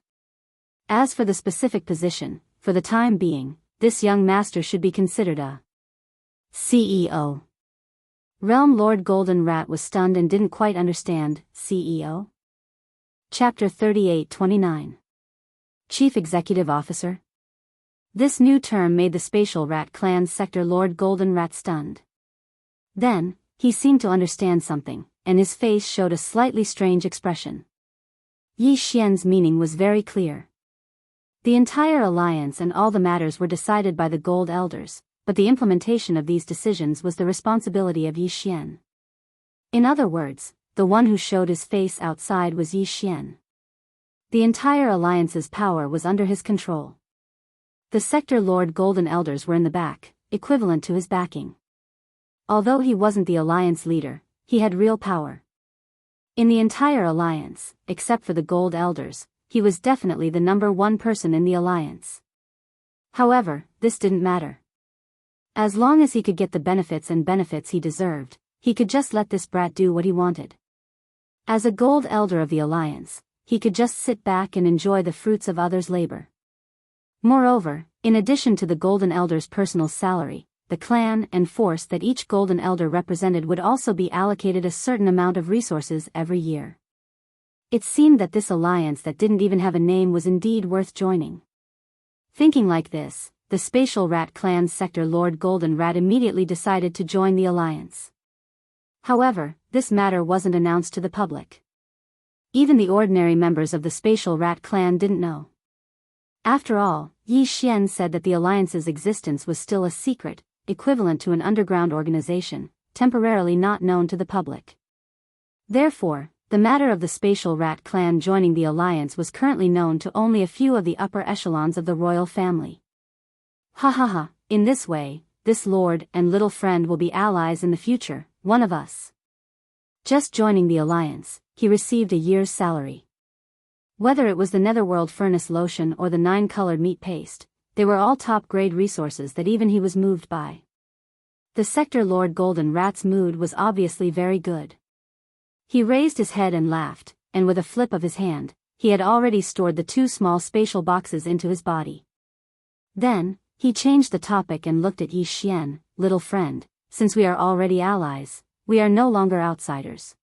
As for the specific position, for the time being, this young master should be considered a CEO. Realm Lord Golden Rat was stunned and didn't quite understand. CEO? Chapter 38-29. Chief Executive Officer? This new term made the Spatial Rat Clan's Sector Lord Golden Rat stunned. Then, he seemed to understand something, and his face showed a slightly strange expression. Yi Xian's meaning was very clear. The entire alliance and all the matters were decided by the Gold Elders, but the implementation of these decisions was the responsibility of Yi Xian. In other words, the one who showed his face outside was Yi Xian. The entire alliance's power was under his control. The Sector Lord Golden Elders were in the back, equivalent to his backing. Although he wasn't the alliance leader, he had real power. In the entire alliance, except for the Gold Elders, he was definitely the number one person in the alliance. However, this didn't matter. As long as he could get the benefits he deserved, he could just let this brat do what he wanted. As a Gold Elder of the alliance, he could just sit back and enjoy the fruits of others' labor. Moreover, in addition to the Golden Elder's personal salary, the clan and force that each Golden Elder represented would also be allocated a certain amount of resources every year. It seemed that this alliance that didn't even have a name was indeed worth joining. Thinking like this, the Spatial Rat Clan's Sector Lord Golden Rat immediately decided to join the alliance. However, this matter wasn't announced to the public. Even the ordinary members of the Spatial Rat Clan didn't know. After all, Yi Xian said that the alliance's existence was still a secret, equivalent to an underground organization, temporarily not known to the public. Therefore, the matter of the Spatial Rat Clan joining the alliance was currently known to only a few of the upper echelons of the royal family. Ha ha ha, in this way, this lord and little friend will be allies in the future, one of us. Just joining the alliance, he received a year's salary. Whether it was the Netherworld Furnace Lotion or the 9-colored meat paste, they were all top-grade resources that even he was moved by. The Sector Lord Golden Rat's mood was obviously very good. He raised his head and laughed, and with a flip of his hand, he had already stored the 2 small spatial boxes into his body. Then, he changed the topic and looked at Yi Xian, little friend, since we are already allies, we are no longer outsiders.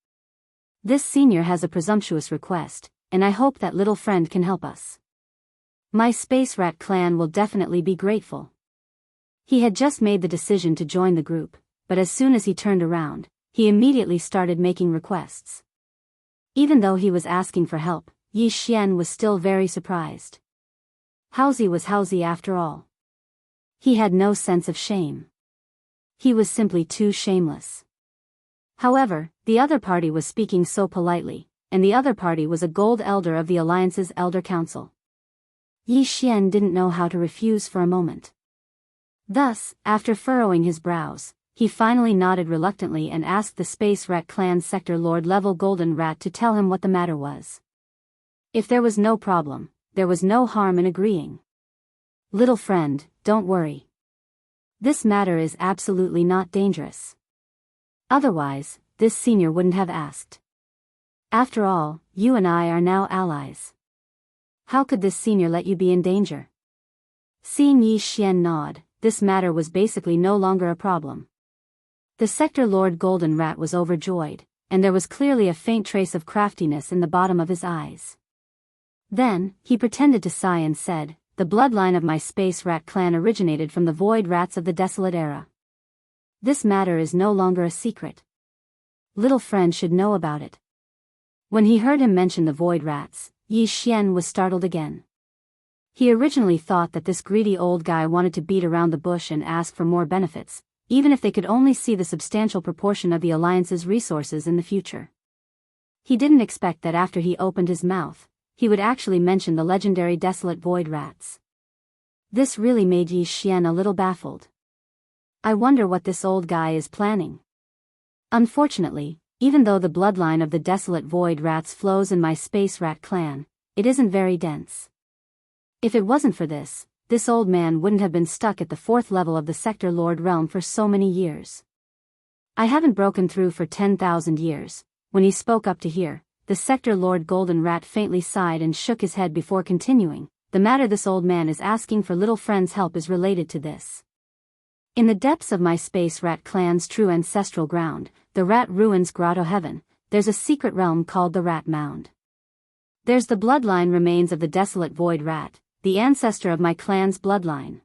This senior has a presumptuous request, and I hope that little friend can help us. My Space Rat Clan will definitely be grateful. He had just made the decision to join the group, but as soon as he turned around, he immediately started making requests. Even though he was asking for help, Yi Xian was still very surprised. Howsy was Howsy after all. He had no sense of shame. He was simply too shameless. However, the other party was speaking so politely, and the other party was a Gold Elder of the Alliance's Elder Council. Yi Xian didn't know how to refuse for a moment. Thus, after furrowing his brows, he finally nodded reluctantly and asked the Space Rat Clan's Sector Lord level Golden Rat to tell him what the matter was. If there was no problem, there was no harm in agreeing. Little friend, don't worry. This matter is absolutely not dangerous. Otherwise, this senior wouldn't have asked. After all, you and I are now allies. How could this senior let you be in danger? Seeing Yi Xian nod, this matter was basically no longer a problem. The Sector Lord Golden Rat was overjoyed, and there was clearly a faint trace of craftiness in the bottom of his eyes. Then, he pretended to sigh and said, "The bloodline of my Space Rat Clan originated from the Void Rats of the Desolate Era. This matter is no longer a secret. Little friend should know about it." When he heard him mention the Void Rats, Yi Xian was startled again. He originally thought that this greedy old guy wanted to beat around the bush and ask for more benefits, even if they could only see the substantial proportion of the Alliance's resources in the future. He didn't expect that after he opened his mouth, he would actually mention the legendary Desolate Void Rats. This really made Yi Xian a little baffled. I wonder what this old guy is planning. Unfortunately, even though the bloodline of the Desolate Void Rats flows in my Space Rat Clan, it isn't very dense. If it wasn't for this old man wouldn't have been stuck at the 4th level of the Sector Lord realm for so many years. I haven't broken through for 10,000 years. When he spoke up to here, the Sector Lord Golden Rat faintly sighed and shook his head before continuing. The matter this old man is asking for little friend's help is related to this. In the depths of my Space Rat Clan's true ancestral ground, the Rat Ruins Grotto Heaven, there's a secret realm called the Rat Mound. There's the bloodline remains of the Desolate Void Rat, the ancestor of my clan's bloodline.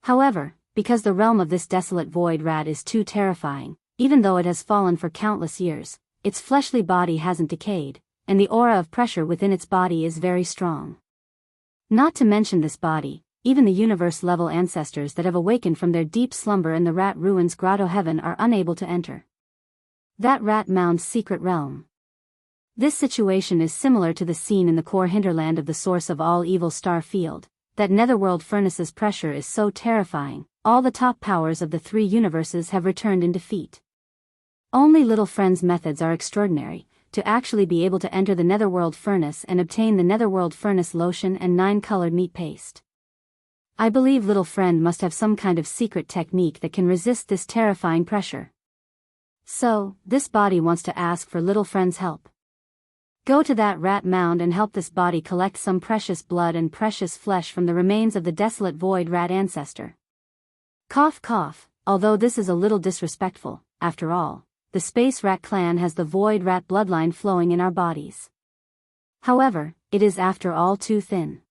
However, because the realm of this desolate void rat is too terrifying, even though it has fallen for countless years, its fleshly body hasn't decayed, and the aura of pressure within its body is very strong. Not to mention this body, even the universe-level ancestors that have awakened from their deep slumber in the rat ruins grotto heaven are unable to enter that rat mound's secret realm. This situation is similar to the scene in the core hinterland of the source of all evil star field. That netherworld furnace's pressure is so terrifying, all the top powers of the three universes have returned in defeat. Only Little Friend's methods are extraordinary, to actually be able to enter the netherworld furnace and obtain the netherworld furnace lotion and 9-colored meat paste. I believe Little Friend must have some kind of secret technique that can resist this terrifying pressure. So, this body wants to ask for Little Friend's help. Go to that rat mound and help this body collect some precious blood and precious flesh from the remains of the desolate void rat ancestor. Cough cough, although this is a little disrespectful, after all, the space rat clan has the void rat bloodline flowing in our bodies. However, it is after all too thin.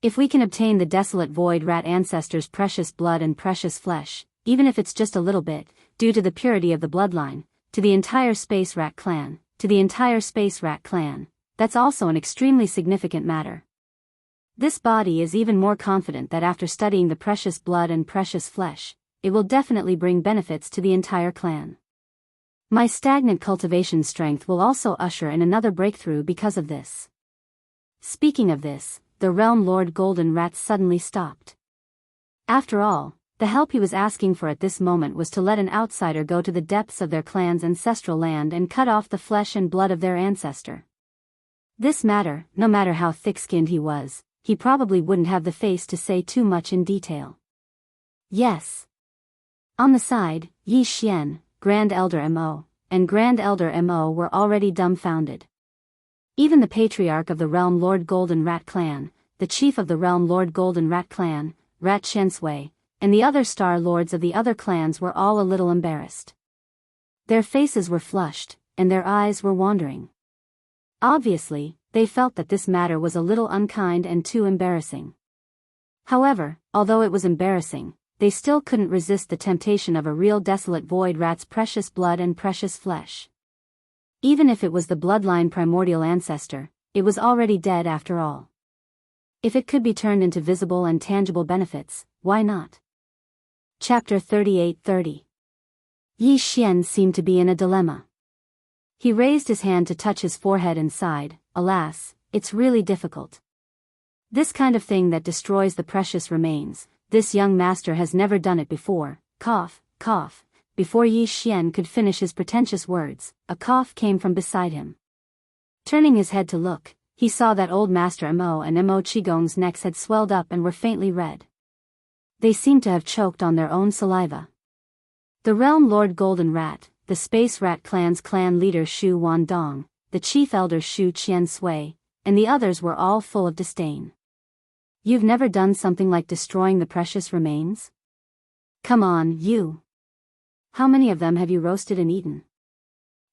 If we can obtain the desolate void rat ancestor's precious blood and precious flesh, even if it's just a little bit, due to the purity of the bloodline, to the entire space rat clan, that's also an extremely significant matter. This body is even more confident that after studying the precious blood and precious flesh, it will definitely bring benefits to the entire clan. My stagnant cultivation strength will also usher in another breakthrough because of this. Speaking of this, the Realm Lord Golden Rat suddenly stopped. After all, the help he was asking for at this moment was to let an outsider go to the depths of their clan's ancestral land and cut off the flesh and blood of their ancestor. This matter, no matter how thick-skinned he was, he probably wouldn't have the face to say too much in detail. Yes. On the side, Yi Xian, Grand Elder Mo, and Grand Elder Mo were already dumbfounded. Even the patriarch of the Realm Lord Golden Rat Clan, the chief of the Realm Lord Golden Rat Clan, Rat Shensui, and the other star lords of the other clans were all a little embarrassed. Their faces were flushed, and their eyes were wandering. Obviously, they felt that this matter was a little unkind and too embarrassing. However, although it was embarrassing, they still couldn't resist the temptation of a real desolate void rat's precious blood and precious flesh. Even if it was the bloodline primordial ancestor, it was already dead after all. If it could be turned into visible and tangible benefits, why not? Chapter 38:30. Yi Xian seemed to be in a dilemma. He raised his hand to touch his forehead and sighed, alas, it's really difficult. This kind of thing that destroys the precious remains, this young master has never done it before, cough, cough. Before Yi Xian could finish his pretentious words, a cough came from beside him. Turning his head to look, he saw that old Master Mo and Mo Qigong's necks had swelled up and were faintly red. They seemed to have choked on their own saliva. The Realm Lord Golden Rat, the Space Rat Clan's clan leader Shu Wandong, the chief elder Shu Qiansui, and the others were all full of disdain. You've never done something like destroying the precious remains? Come on, you. How many of them have you roasted and eaten?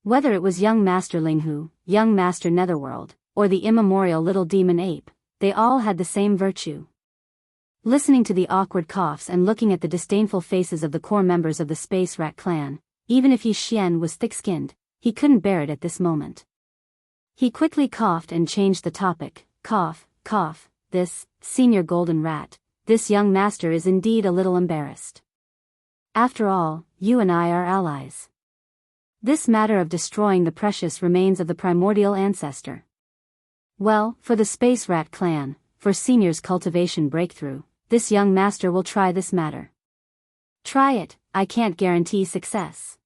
Whether it was young Master Linghu, young Master Netherworld, or the immemorial little demon ape, they all had the same virtue. Listening to the awkward coughs and looking at the disdainful faces of the core members of the Space Rat clan, even if Yi Xian was thick-skinned, he couldn't bear it at this moment. He quickly coughed and changed the topic. Cough, cough, this, Senior Golden Rat, this young master is indeed a little embarrassed. After all, you and I are allies. This matter of destroying the precious remains of the primordial ancestor. Well, for the Space Rat clan, for Senior's cultivation breakthrough, this young master will try this matter. Try it, I can't guarantee success.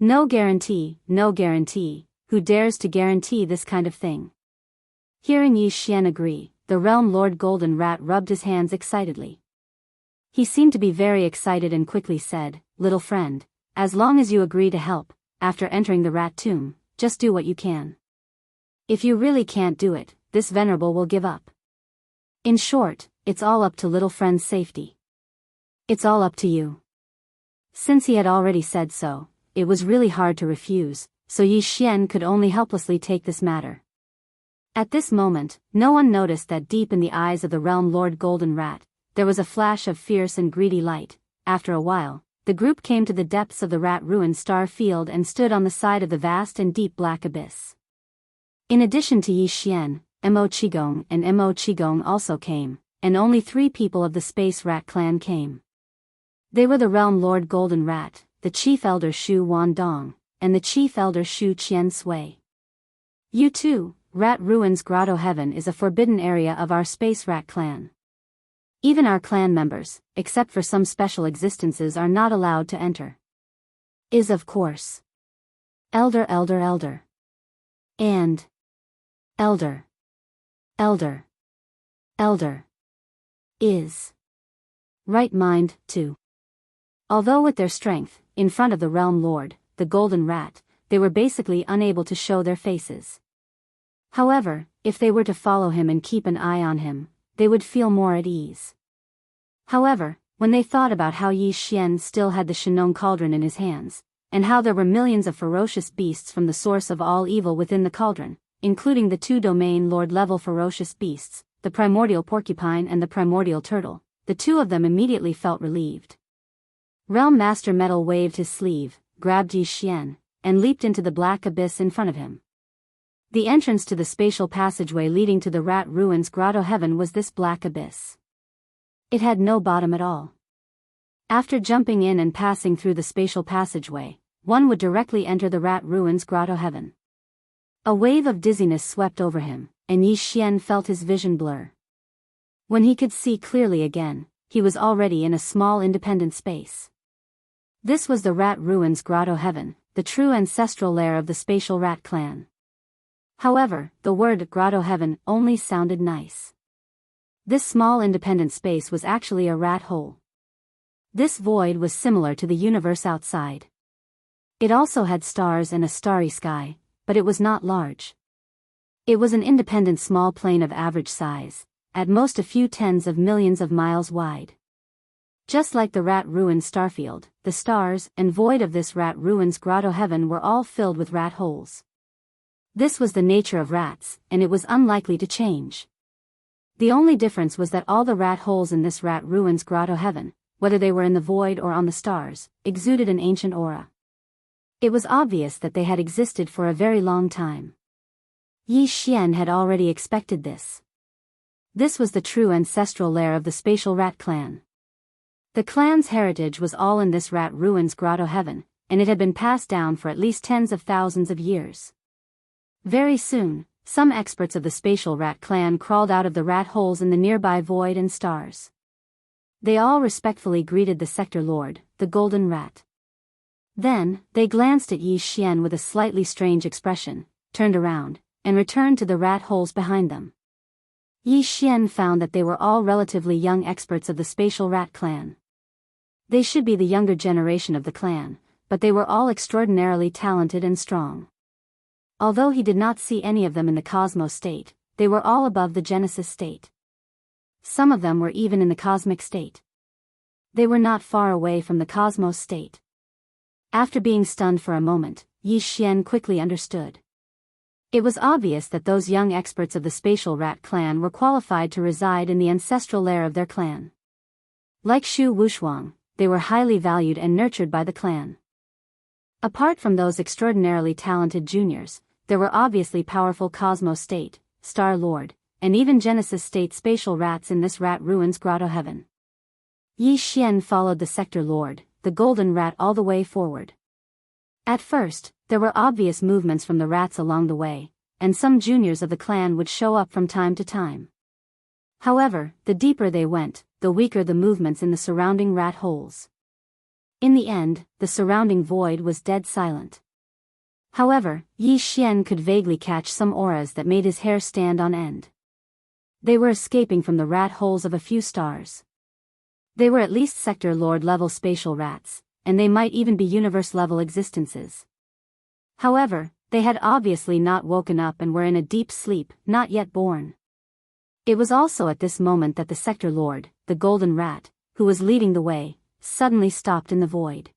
No guarantee, no guarantee, who dares to guarantee this kind of thing? Hearing Yi Xian agree, the Realm Lord Golden Rat rubbed his hands excitedly. He seemed to be very excited and quickly said, Little friend, as long as you agree to help, after entering the rat tomb, just do what you can. If you really can't do it, this venerable will give up. In short, it's all up to little friend's safety. It's all up to you. Since he had already said so, it was really hard to refuse, so Yi Xian could only helplessly take this matter. At this moment, no one noticed that deep in the eyes of the Realm Lord Golden Rat, there was a flash of fierce and greedy light. After a while, the group came to the depths of the rat-ruined star field and stood on the side of the vast and deep black abyss. In addition to Yi Xian, Mo Qigong and Mo Qigong also came, and only 3 people of the Space Rat clan came. They were the Realm Lord Golden Rat, the Chief Elder Shu Wandong, and the Chief Elder Shu Qian Sui. You too, Rat Ruins Grotto Heaven is a forbidden area of our Space Rat clan. Even our clan members, except for some special existences, are not allowed to enter. Is of course. Elder. And. Elder. Is. Right mind, too. Although with their strength, in front of the Realm Lord, the Golden Rat, they were basically unable to show their faces. However, if they were to follow him and keep an eye on him, they would feel more at ease. However, when they thought about how Yi Xian still had the Shenong cauldron in his hands, and how there were millions of ferocious beasts from the source of all evil within the cauldron, including the 2 domain lord-level ferocious beasts, the primordial porcupine and the primordial turtle, the 2 of them immediately felt relieved. Realm Master Metal waved his sleeve, grabbed Yi Xian, and leaped into the black abyss in front of him. The entrance to the spatial passageway leading to the Rat Ruins Grotto Heaven was this black abyss. It had no bottom at all. After jumping in and passing through the spatial passageway, one would directly enter the Rat Ruins Grotto Heaven. A wave of dizziness swept over him, and Yi Xian felt his vision blur. When he could see clearly again, he was already in a small independent space. This was the Rat Ruins Grotto Heaven, the true ancestral lair of the Spatial Rat clan. However, the word Grotto Heaven only sounded nice. This small independent space was actually a rat hole. This void was similar to the universe outside. It also had stars and a starry sky, but it was not large. It was an independent small plane of average size, at most a few tens of millions of miles wide. Just like the Rat Ruins Starfield, the stars and void of this Rat Ruins Grotto Heaven were all filled with rat holes. This was the nature of rats, and it was unlikely to change. The only difference was that all the rat holes in this Rat Ruins Grotto Heaven, whether they were in the void or on the stars, exuded an ancient aura. It was obvious that they had existed for a very long time. Yi Xian had already expected this. This was the true ancestral lair of the Spatial Rat clan. The clan's heritage was all in this Rat Ruins Grotto Heaven, and it had been passed down for at least tens of thousands of years. Very soon, some experts of the Spatial Rat clan crawled out of the rat holes in the nearby void and stars. They all respectfully greeted the Sector Lord, the Golden Rat. Then, they glanced at Yi Xian with a slightly strange expression, turned around, and returned to the rat holes behind them. Yi Xian found that they were all relatively young experts of the Spatial Rat clan. They should be the younger generation of the clan, but they were all extraordinarily talented and strong. Although he did not see any of them in the Cosmos state, they were all above the Genesis state. Some of them were even in the Cosmic state. They were not far away from the Cosmos state. After being stunned for a moment, Yi Xian quickly understood. It was obvious that those young experts of the Spatial Rat clan were qualified to reside in the ancestral lair of their clan. Like Shu Wushuang, they were highly valued and nurtured by the clan. Apart from those extraordinarily talented juniors, there were obviously powerful Cosmos State, Star Lord, and even Genesis State spatial rats in this Rat Ruins Grotto Heaven. Yi Xian followed the Sector Lord, the Golden Rat, all the way forward. At first, there were obvious movements from the rats along the way, and some juniors of the clan would show up from time to time. However, the deeper they went, the weaker the movements in the surrounding rat holes. In the end, the surrounding void was dead silent. However, Yi Xian could vaguely catch some auras that made his hair stand on end. They were escaping from the rat holes of a few stars. They were at least Sector Lord level spatial rats, and they might even be universe level existences. However, they had obviously not woken up and were in a deep sleep, not yet born. It was also at this moment that the Sector Lord, the Golden Rat, who was leading the way, suddenly stopped in the void.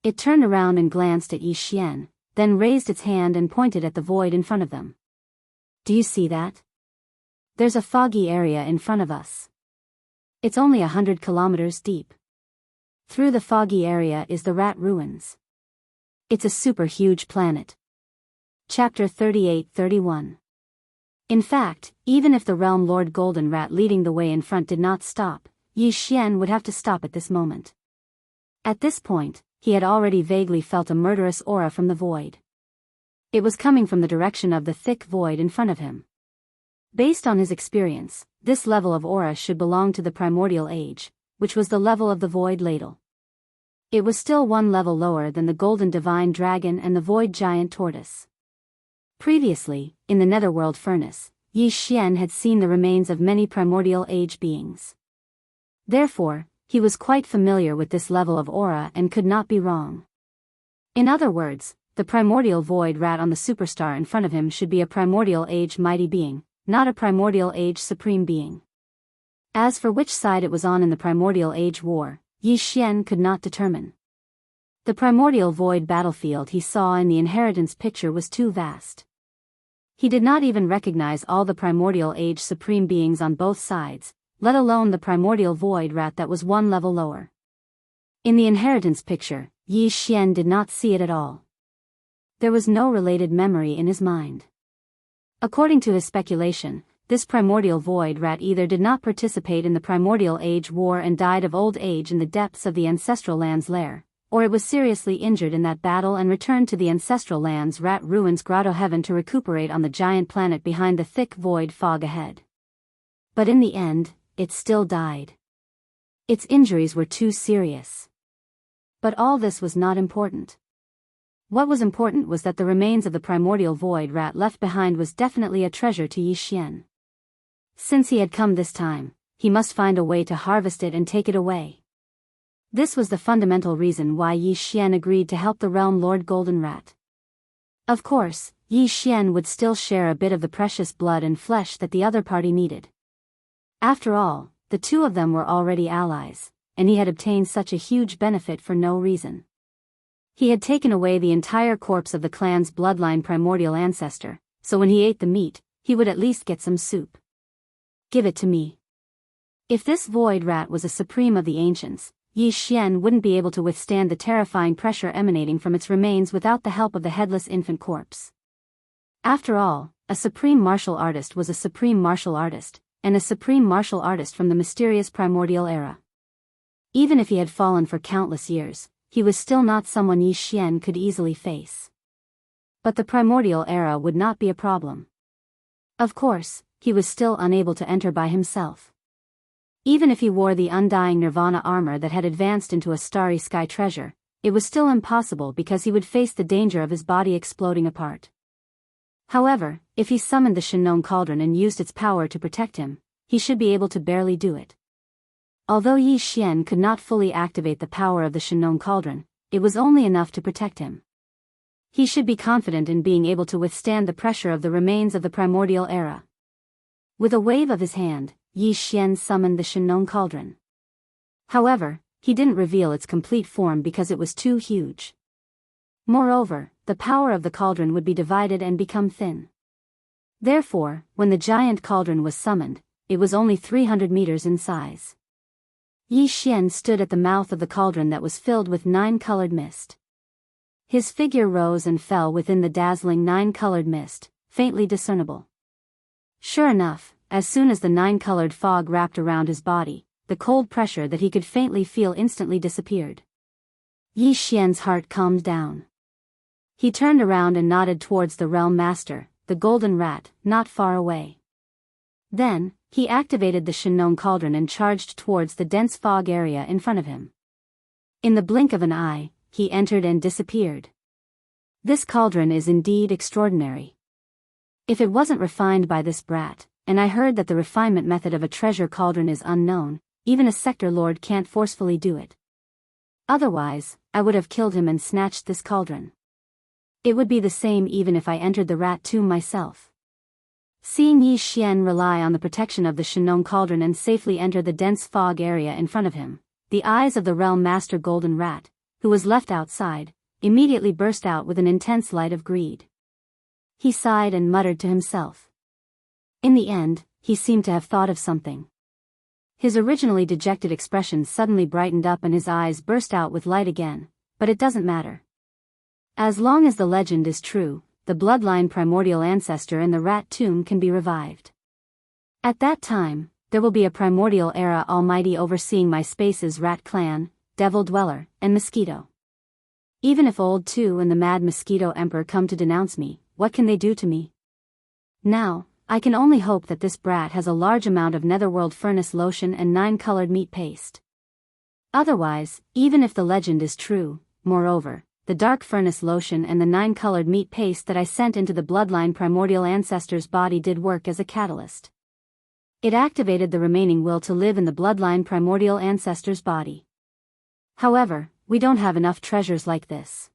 It turned around and glanced at Yi Xian, then raised its hand and pointed at the void in front of them. Do you see that? There's a foggy area in front of us. It's only 100 kilometers deep. Through the foggy area is the rat ruins. It's a super huge planet. Chapter 38-31. In fact, even if the Realm Lord Golden Rat leading the way in front did not stop, Yi Xian would have to stop at this moment. At this point, he had already vaguely felt a murderous aura from the void. It was coming from the direction of the thick void in front of him. Based on his experience, this level of aura should belong to the primordial age, which was the level of the void ladle. It was still one level lower than the golden divine dragon and the void giant tortoise. Previously, in the netherworld furnace, Yi Xian had seen the remains of many primordial age beings. Therefore, he was quite familiar with this level of aura and could not be wrong. In other words, the primordial void rat on the superstar in front of him should be a primordial age mighty being, not a primordial age supreme being. As for which side it was on in the primordial age war, Yi Xian could not determine. The primordial void battlefield he saw in the inheritance picture was too vast. He did not even recognize all the primordial age supreme beings on both sides, let alone the primordial void rat that was one level lower. In the inheritance picture, Yi Xian did not see it at all. There was no related memory in his mind. According to his speculation, this primordial void rat either did not participate in the primordial age war and died of old age in the depths of the ancestral land's lair, or it was seriously injured in that battle and returned to the ancestral land's rat ruins grotto heaven to recuperate on the giant planet behind the thick void fog ahead. But in the end, it still died. Its injuries were too serious. But all this was not important. What was important was that the remains of the primordial void rat left behind was definitely a treasure to Yi Xian. Since he had come this time, he must find a way to harvest it and take it away. This was the fundamental reason why Yi Xian agreed to help the Realm Lord Golden Rat. Of course, Yi Xian would still share a bit of the precious blood and flesh that the other party needed. After all, the two of them were already allies, and he had obtained such a huge benefit for no reason. He had taken away the entire corpse of the clan's bloodline primordial ancestor, so when he ate the meat, he would at least get some soup. Give it to me. If this void rat was a supreme of the ancients, Yi Xian wouldn't be able to withstand the terrifying pressure emanating from its remains without the help of the headless infant corpse. After all, a supreme martial artist was a supreme martial artist, and a supreme martial artist from the mysterious primordial era. Even if he had fallen for countless years, he was still not someone Yi Xian could easily face. But the primordial era would not be a problem. Of course, he was still unable to enter by himself. Even if he wore the undying nirvana armor that had advanced into a starry sky treasure, it was still impossible because he would face the danger of his body exploding apart. However, if he summoned the Shinnon Cauldron and used its power to protect him, he should be able to barely do it. Although Yi Xian could not fully activate the power of the Shinnon Cauldron, it was only enough to protect him. He should be confident in being able to withstand the pressure of the remains of the primordial era. With a wave of his hand, Yi Xian summoned the Shinnon Cauldron. However, he didn't reveal its complete form because it was too huge. Moreover, the power of the cauldron would be divided and become thin. Therefore, when the giant cauldron was summoned, it was only 300 meters in size. Yi Xian stood at the mouth of the cauldron that was filled with 9-colored mist. His figure rose and fell within the dazzling 9-colored mist, faintly discernible. Sure enough, as soon as the 9-colored fog wrapped around his body, the cold pressure that he could faintly feel instantly disappeared. Yi Xian's heart calmed down. He turned around and nodded towards the Realm Master, the Golden Rat, not far away. Then, he activated the Shinnon Cauldron and charged towards the dense fog area in front of him. In the blink of an eye, he entered and disappeared. This cauldron is indeed extraordinary. If it wasn't refined by this brat, and I heard that the refinement method of a treasure cauldron is unknown, even a sector lord can't forcefully do it. Otherwise, I would have killed him and snatched this cauldron. It would be the same even if I entered the rat tomb myself. Seeing Yi Xian rely on the protection of the Shinnon Cauldron and safely enter the dense fog area in front of him, the eyes of the Realm Master Golden Rat, who was left outside, immediately burst out with an intense light of greed. He sighed and muttered to himself. In the end, he seemed to have thought of something. His originally dejected expression suddenly brightened up and his eyes burst out with light again, but it doesn't matter. As long as the legend is true, the bloodline primordial ancestor in the rat tomb can be revived. At that time, there will be a primordial era almighty overseeing my space's rat clan, devil dweller, and mosquito. Even if Old Two and the mad mosquito emperor come to denounce me, what can they do to me? Now, I can only hope that this brat has a large amount of netherworld furnace lotion and 9-colored meat paste. Otherwise, even if the legend is true, moreover, the dark furnace lotion and the 9-colored meat paste that I sent into the bloodline primordial ancestor's body did work as a catalyst. It activated the remaining will to live in the bloodline primordial ancestor's body. However, we don't have enough treasures like this.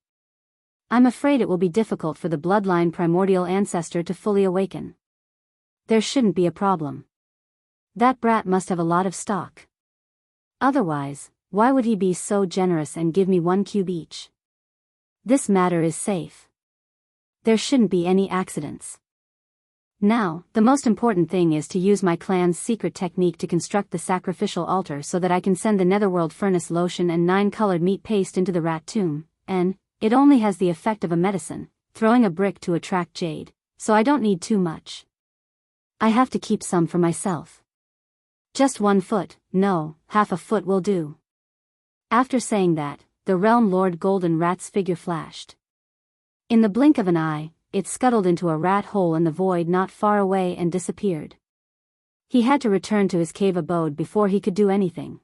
I'm afraid it will be difficult for the bloodline primordial ancestor to fully awaken. There shouldn't be a problem. That brat must have a lot of stock. Otherwise, why would he be so generous and give me 1 cube each? This matter is safe. There shouldn't be any accidents. Now, the most important thing is to use my clan's secret technique to construct the sacrificial altar so that I can send the netherworld furnace lotion and 9-colored meat paste into the rat tomb, and it only has the effect of a medicine, throwing a brick to attract jade, so I don't need too much. I have to keep some for myself. Just 1 foot, no, half a foot will do. After saying that, the Realm Lord Golden Rat's figure flashed. In the blink of an eye, it scuttled into a rat hole in the void not far away and disappeared. He had to return to his cave abode before he could do anything.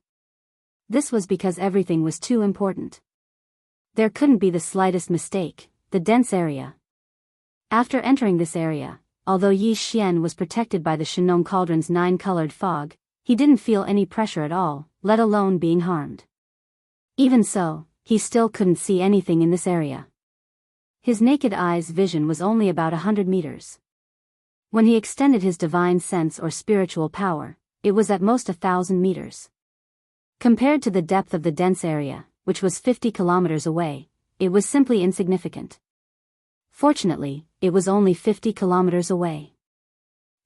This was because everything was too important. There couldn't be the slightest mistake, the dense area. After entering this area, although Yi Xian was protected by the Shinong Cauldron's 9-colored fog, he didn't feel any pressure at all, let alone being harmed. Even so, he still couldn't see anything in this area. His naked eye's vision was only about 100 meters. When he extended his divine sense or spiritual power, it was at most 1,000 meters. Compared to the depth of the dense area, which was 50 kilometers away, it was simply insignificant. Fortunately, it was only 50 kilometers away.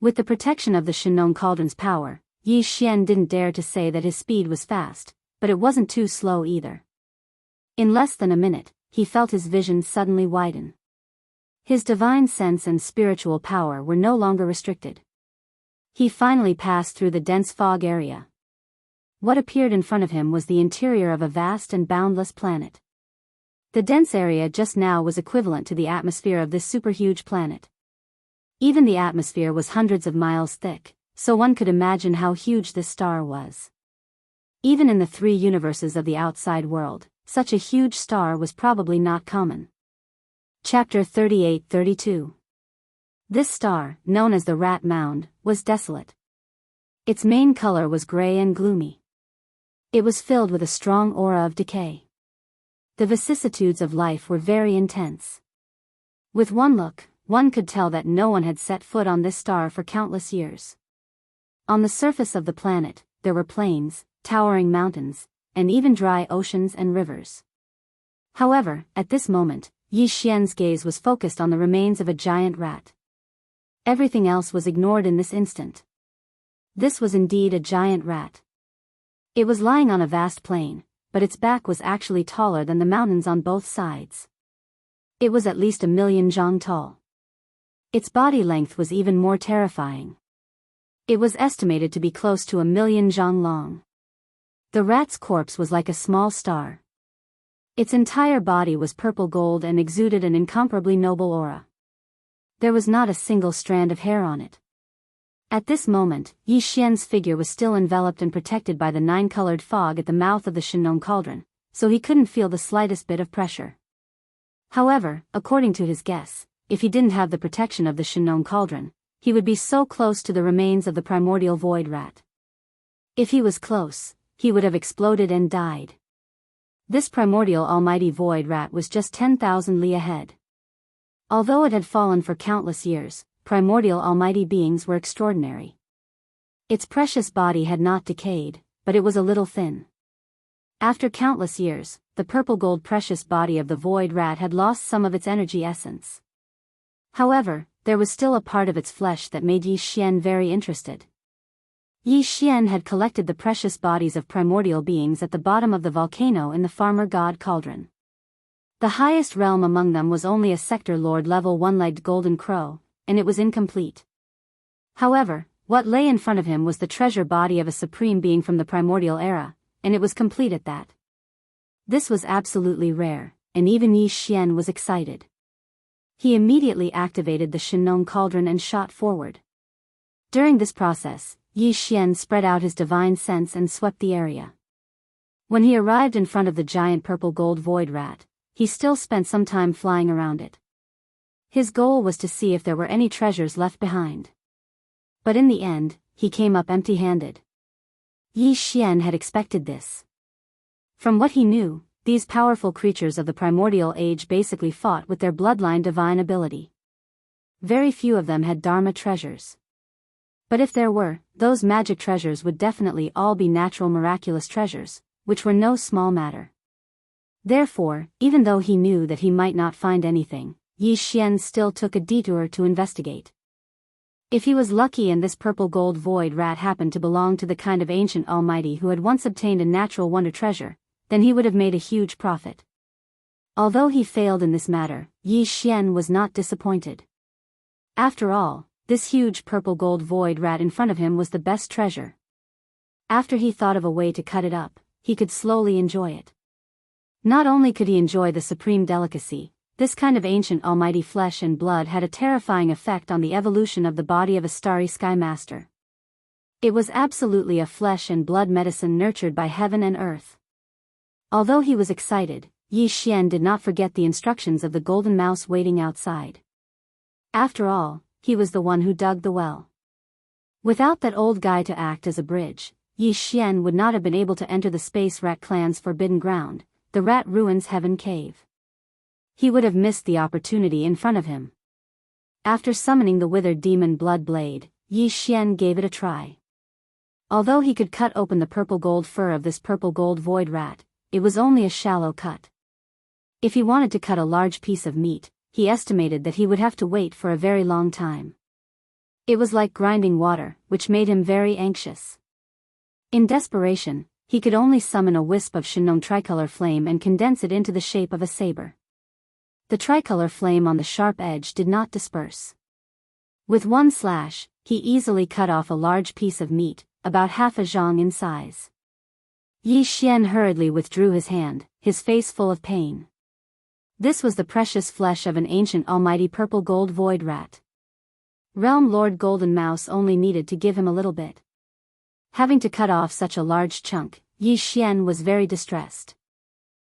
With the protection of the Shinong Cauldron's power, Yi Xian didn't dare to say that his speed was fast, but it wasn't too slow either. In less than a minute, he felt his vision suddenly widen. His divine sense and spiritual power were no longer restricted. He finally passed through the dense fog area. What appeared in front of him was the interior of a vast and boundless planet. The dense area just now was equivalent to the atmosphere of this superhuge planet. Even the atmosphere was hundreds of miles thick, so one could imagine how huge this star was. Even in the 3 universes of the outside world, such a huge star was probably not common. Chapter 38-32. This star, known as the Rat Mound, was desolate. Its main color was gray and gloomy. It was filled with a strong aura of decay. The vicissitudes of life were very intense. With one look, one could tell that no one had set foot on this star for countless years. On the surface of the planet, there were plains, towering mountains, and even dry oceans and rivers. However, at this moment, Yi Xian's gaze was focused on the remains of a giant rat. Everything else was ignored in this instant. This was indeed a giant rat. It was lying on a vast plain, but its back was actually taller than the mountains on both sides. It was at least 1,000,000 zhang tall. Its body length was even more terrifying. It was estimated to be close to 1,000,000 zhang long. The rat's corpse was like a small star. Its entire body was purple gold and exuded an incomparably noble aura. There was not a single strand of hair on it. At this moment, Yi Xian's figure was still enveloped and protected by the 9-colored fog at the mouth of the Shinong Cauldron, so he couldn't feel the slightest bit of pressure. However, according to his guess, if he didn't have the protection of the Shinong Cauldron, he would be so close to the remains of the primordial void rat. If he was close, he would have exploded and died. This primordial almighty void rat was just 10,000 li ahead. Although it had fallen for countless years, primordial almighty beings were extraordinary. Its precious body had not decayed, but it was a little thin. After countless years, the purple gold precious body of the void rat had lost some of its energy essence. However, there was still a part of its flesh that made Yi Xian very interested. Yi Xian had collected the precious bodies of primordial beings at the bottom of the volcano in the farmer god cauldron. The highest realm among them was only a sector lord level one-legged golden crow, and it was incomplete. However, what lay in front of him was the treasure body of a supreme being from the primordial era, and it was complete at that. This was absolutely rare, and even Yi Xian was excited. He immediately activated the Shinong cauldron and shot forward. During this process, Yi Xian spread out his divine sense and swept the area. When he arrived in front of the giant purple gold void rat, he still spent some time flying around it. His goal was to see if there were any treasures left behind. But in the end, he came up empty-handed. Yi Xian had expected this. From what he knew, these powerful creatures of the primordial age basically fought with their bloodline divine ability. Very few of them had Dharma treasures. But if there were, those magic treasures would definitely all be natural miraculous treasures, which were no small matter. Therefore, even though he knew that he might not find anything, Yi Xian still took a detour to investigate. If he was lucky and this purple gold void rat happened to belong to the kind of ancient almighty who had once obtained a natural wonder treasure, then he would have made a huge profit. Although he failed in this matter, Yi Xian was not disappointed. After all, this huge purple gold void rat in front of him was the best treasure. After he thought of a way to cut it up, he could slowly enjoy it. Not only could he enjoy the supreme delicacy, this kind of ancient almighty flesh and blood had a terrifying effect on the evolution of the body of a starry sky master. It was absolutely a flesh and blood medicine nurtured by heaven and earth. Although he was excited, Yi Xian did not forget the instructions of the golden mouse waiting outside. After all, he was the one who dug the well. Without that old guy to act as a bridge, Yi Xian would not have been able to enter the space rat clan's forbidden ground, the Rat Ruins Heaven Cave. He would have missed the opportunity in front of him. After summoning the withered demon blood blade, Yi Xian gave it a try. Although he could cut open the purple gold fur of this purple gold void rat, it was only a shallow cut. If he wanted to cut a large piece of meat, he estimated that he would have to wait for a very long time. It was like grinding water, which made him very anxious. In desperation, he could only summon a wisp of Shinong tricolor flame and condense it into the shape of a saber. The tricolor flame on the sharp edge did not disperse. With one slash, he easily cut off a large piece of meat, about half a zhang in size. Yi Xian hurriedly withdrew his hand, his face full of pain. This was the precious flesh of an ancient almighty purple gold void rat. Realm Lord Golden Mouse only needed to give him a little bit. Having to cut off such a large chunk, Yi Xian was very distressed.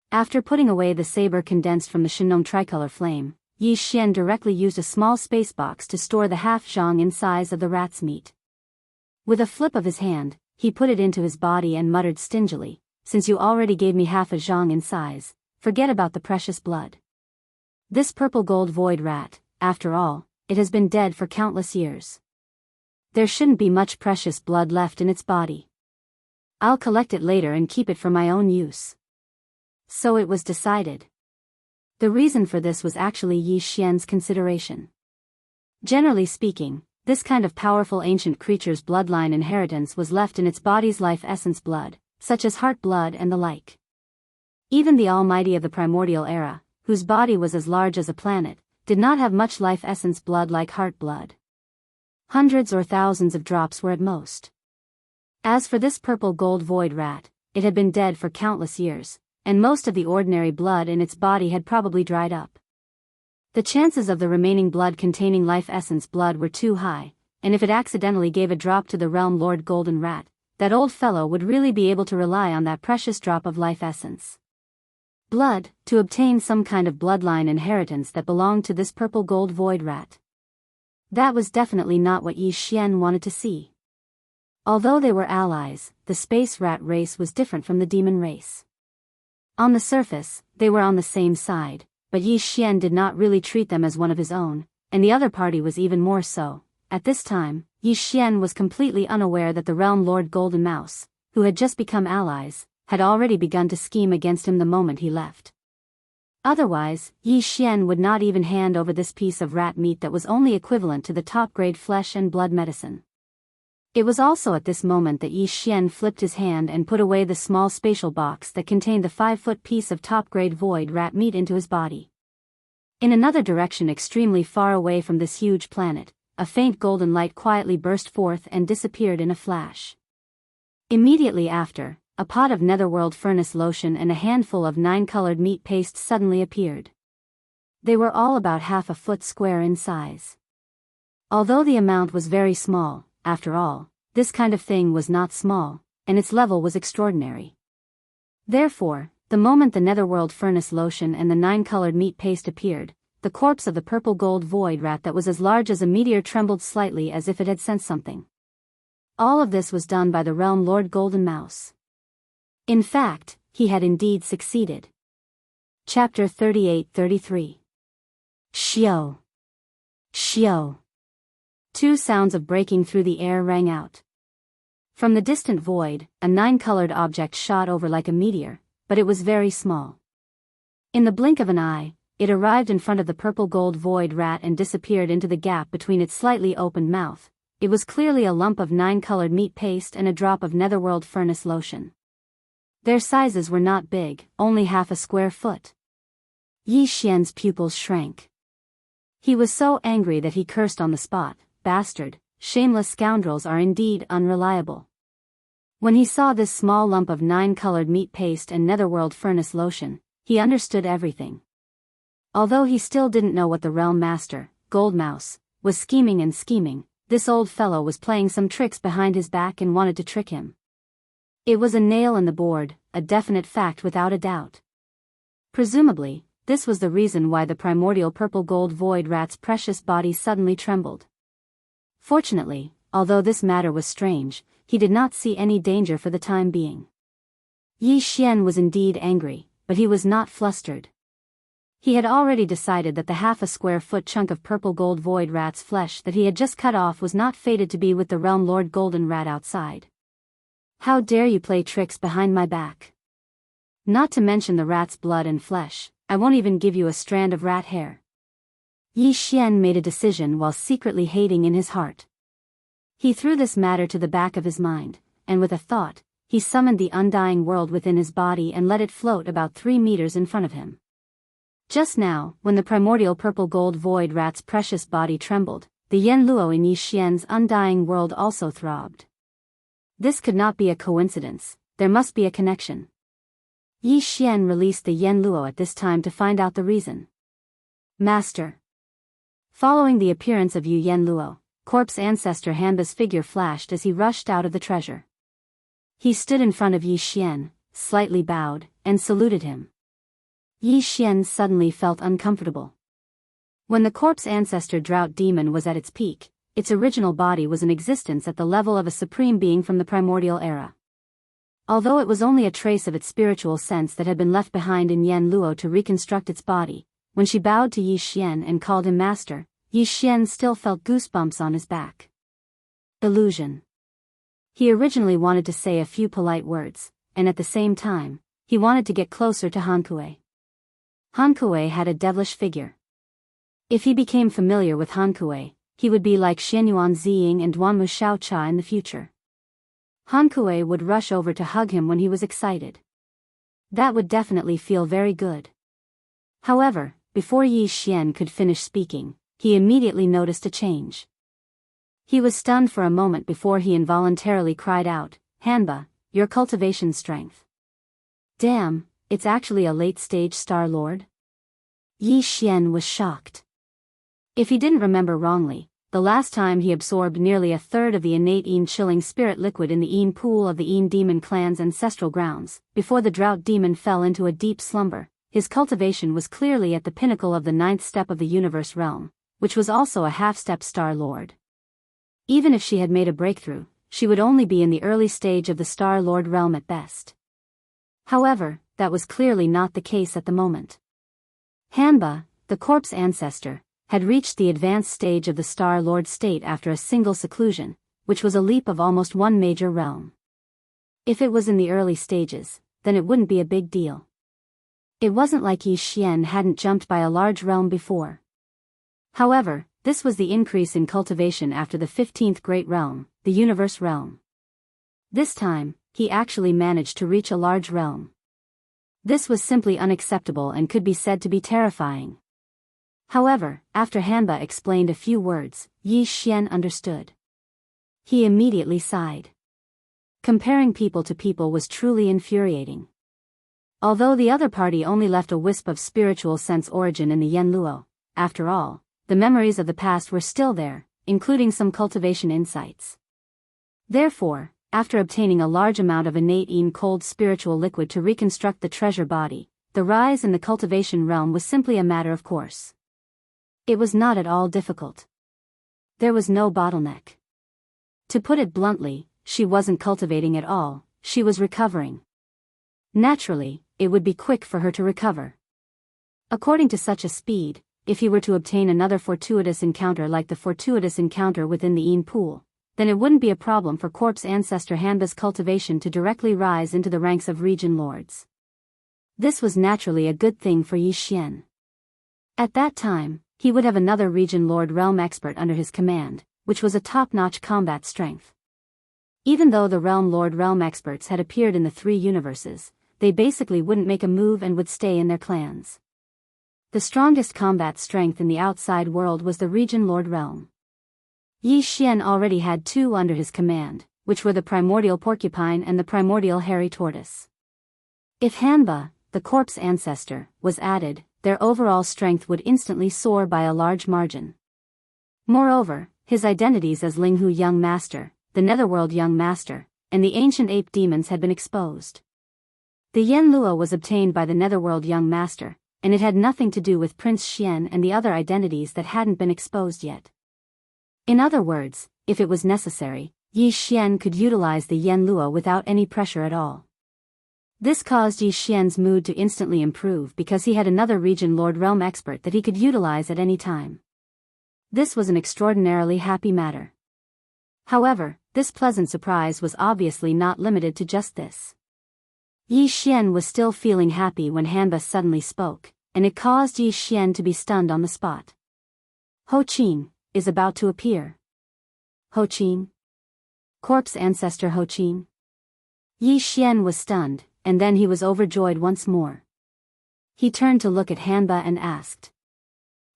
After putting away the saber condensed from the Shinong tricolor flame, Yi Xian directly used a small space box to store the half zhang in size of the rat's meat. With a flip of his hand, he put it into his body and muttered stingily, "Since you already gave me half a zhang in size, forget about the precious blood. This purple gold void rat, after all, it has been dead for countless years. There shouldn't be much precious blood left in its body. I'll collect it later and keep it for my own use." So it was decided. The reason for this was actually Yi Xian's consideration. Generally speaking, this kind of powerful ancient creature's bloodline inheritance was left in its body's life essence blood, such as heart blood and the like. Even the almighty of the primordial era, whose body was as large as a planet, did not have much life essence blood like heart blood. Hundreds or thousands of drops were at most. As for this purple gold void rat, it had been dead for countless years, and most of the ordinary blood in its body had probably dried up. The chances of the remaining blood containing life essence blood were too high, and if it accidentally gave a drop to the Realm Lord Golden Rat, that old fellow would really be able to rely on that precious drop of life essence blood to obtain some kind of bloodline inheritance that belonged to this purple gold void rat. That was definitely not what Yi Xian wanted to see. Although they were allies, the space rat race was different from the demon race. On the surface, they were on the same side, but Yi Xian did not really treat them as one of his own, and the other party was even more so. At this time, Yi Xian was completely unaware that the Realm Lord Golden Mouse, who had just become allies, had already begun to scheme against him the moment he left. Otherwise, Yi Xian would not even hand over this piece of rat meat that was only equivalent to the top-grade flesh and blood medicine. It was also at this moment that Yi Xian flipped his hand and put away the small spatial box that contained the 5-foot piece of top-grade void rat meat into his body. In another direction extremely far away from this huge planet, a faint golden light quietly burst forth and disappeared in a flash. Immediately after, a pot of netherworld furnace lotion and a handful of 9-colored meat paste suddenly appeared. They were all about half a foot square in size. Although the amount was very small, after all, this kind of thing was not small, and its level was extraordinary. Therefore, the moment the netherworld furnace lotion and the 9-colored meat paste appeared, the corpse of the purple gold void rat that was as large as a meteor trembled slightly as if it had sensed something. All of this was done by the realm lord Golden Mouse. In fact, he had indeed succeeded. Chapter 38-33. Xiao. Xiao. Two sounds of breaking through the air rang out. From the distant void, a 9-colored object shot over like a meteor, but it was very small. In the blink of an eye, it arrived in front of the purple gold void rat and disappeared into the gap between its slightly opened mouth. It was clearly a lump of 9-colored meat paste and a drop of netherworld furnace lotion. Their sizes were not big, only half a square foot. Yi Xian's pupils shrank. He was so angry that he cursed on the spot. Bastard, shameless scoundrels are indeed unreliable. When he saw this small lump of 9-colored meat paste and netherworld furnace lotion, he understood everything. Although he still didn't know what the realm master, Gold Mouse, was scheming, this old fellow was playing some tricks behind his back and wanted to trick him. It was a nail in the board, a definite fact without a doubt. Presumably, this was the reason why the primordial purple gold void rat's precious body suddenly trembled. Fortunately, although this matter was strange, he did not see any danger for the time being. Yi Xian was indeed angry, but he was not flustered. He had already decided that the half-a-square-foot chunk of purple gold void rat's flesh that he had just cut off was not fated to be with the realm lord Golden Rat outside. How dare you play tricks behind my back? Not to mention the rat's blood and flesh, I won't even give you a strand of rat hair. Yi Xian made a decision while secretly hating in his heart. He threw this matter to the back of his mind, and with a thought, he summoned the undying world within his body and let it float about 3 meters in front of him. Just now, when the primordial purple gold void rat's precious body trembled, the Yen Luo in Yi Xian's undying world also throbbed. This could not be a coincidence, there must be a connection. Yi Xian released the Yen Luo at this time to find out the reason. Master. Following the appearance of Yu Yen Luo, corpse ancestor Hanba's figure flashed as he rushed out of the treasure. He stood in front of Yi Xian, slightly bowed, and saluted him. Yi Xian suddenly felt uncomfortable. When the corpse ancestor drought demon was at its peak, its original body was in existence at the level of a supreme being from the primordial era. Although it was only a trace of its spiritual sense that had been left behind in Yen Luo to reconstruct its body, when she bowed to Yi Xian and called him master, Yi Xian still felt goosebumps on his back. Illusion. He originally wanted to say a few polite words, and at the same time, he wanted to get closer to Hankue. Hankue had a devilish figure. If he became familiar with Hankue, he would be like Xianyuan Ziying and Duanmu Shaocha in the future. Hankue would rush over to hug him when he was excited. That would definitely feel very good. However, before Yi Xian could finish speaking, he immediately noticed a change. He was stunned for a moment before he involuntarily cried out, "Hanba, your cultivation strength. Damn, it's actually a late-stage Star Lord?" Yi Xian was shocked. If he didn't remember wrongly, the last time he absorbed nearly a third of the innate Yin chilling spirit liquid in the Yin pool of the Yin demon clan's ancestral grounds, before the drought demon fell into a deep slumber, his cultivation was clearly at the pinnacle of the 9th step of the universe realm, which was also a half-step Star Lord. Even if she had made a breakthrough, she would only be in the early stage of the Star Lord realm at best. However, that was clearly not the case at the moment. Hanba, the corpse ancestor, had reached the advanced stage of the Star Lord state after a single seclusion, which was a leap of almost one major realm. If it was in the early stages, then it wouldn't be a big deal. It wasn't like Yi Xian hadn't jumped by a large realm before. However, this was the increase in cultivation after the 15th Great Realm, the Universe Realm. This time, he actually managed to reach a large realm. This was simply unacceptable and could be said to be terrifying. However, after Hanba explained a few words, Yi Xian understood. He immediately sighed. Comparing people to people was truly infuriating. Although the other party only left a wisp of spiritual sense origin in the Yanluo, after all, the memories of the past were still there, including some cultivation insights. Therefore, after obtaining a large amount of innate cold spiritual liquid to reconstruct the treasure body, the rise in the cultivation realm was simply a matter of course. It was not at all difficult. There was no bottleneck. To put it bluntly, she wasn't cultivating at all, she was recovering. Naturally, it would be quick for her to recover. According to such a speed, if he were to obtain another fortuitous encounter like the fortuitous encounter within the Yin pool, then it wouldn't be a problem for corpse ancestor Hanba's cultivation to directly rise into the ranks of region lords. This was naturally a good thing for Yi Xian. At that time, he would have another region lord realm expert under his command, which was a top-notch combat strength. Even though the realm lord realm experts had appeared in the 3 universes, they basically wouldn't make a move and would stay in their clans. The strongest combat strength in the outside world was the region lord realm. Yi Xian already had 2 under his command, which were the primordial porcupine and the primordial hairy tortoise. If Hanba, the corpse ancestor, was added, their overall strength would instantly soar by a large margin. Moreover, his identities as Linghu Young Master, the Netherworld Young Master, and the ancient ape demons had been exposed. The Yen Luo was obtained by the Netherworld Young Master, and it had nothing to do with Prince Xian and the other identities that hadn't been exposed yet. In other words, if it was necessary, Yi Xian could utilize the Yen Luo without any pressure at all. This caused Yi Xian's mood to instantly improve because he had another region lord realm expert that he could utilize at any time. This was an extraordinarily happy matter. However, this pleasant surprise was obviously not limited to just this. Yi Xian was still feeling happy when Hanba suddenly spoke, and it caused Yi Xian to be stunned on the spot. Ho Qin is about to appear. Ho Qin? Corpse ancestor Ho Qin? Yi Xian was stunned, and then he was overjoyed once more. He turned to look at Hanba and asked.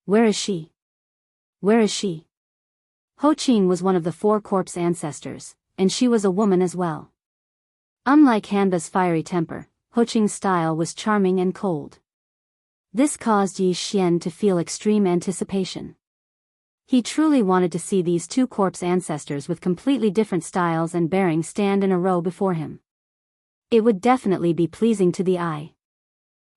Where is she? Where is she? Ho Qin was one of the 4 corpse ancestors, and she was a woman as well. Unlike Hanba's fiery temper, Ho Qin's style was charming and cold. This caused Yi Xian to feel extreme anticipation. He truly wanted to see these 2 corpse ancestors with completely different styles and bearings stand in a row before him. It would definitely be pleasing to the eye.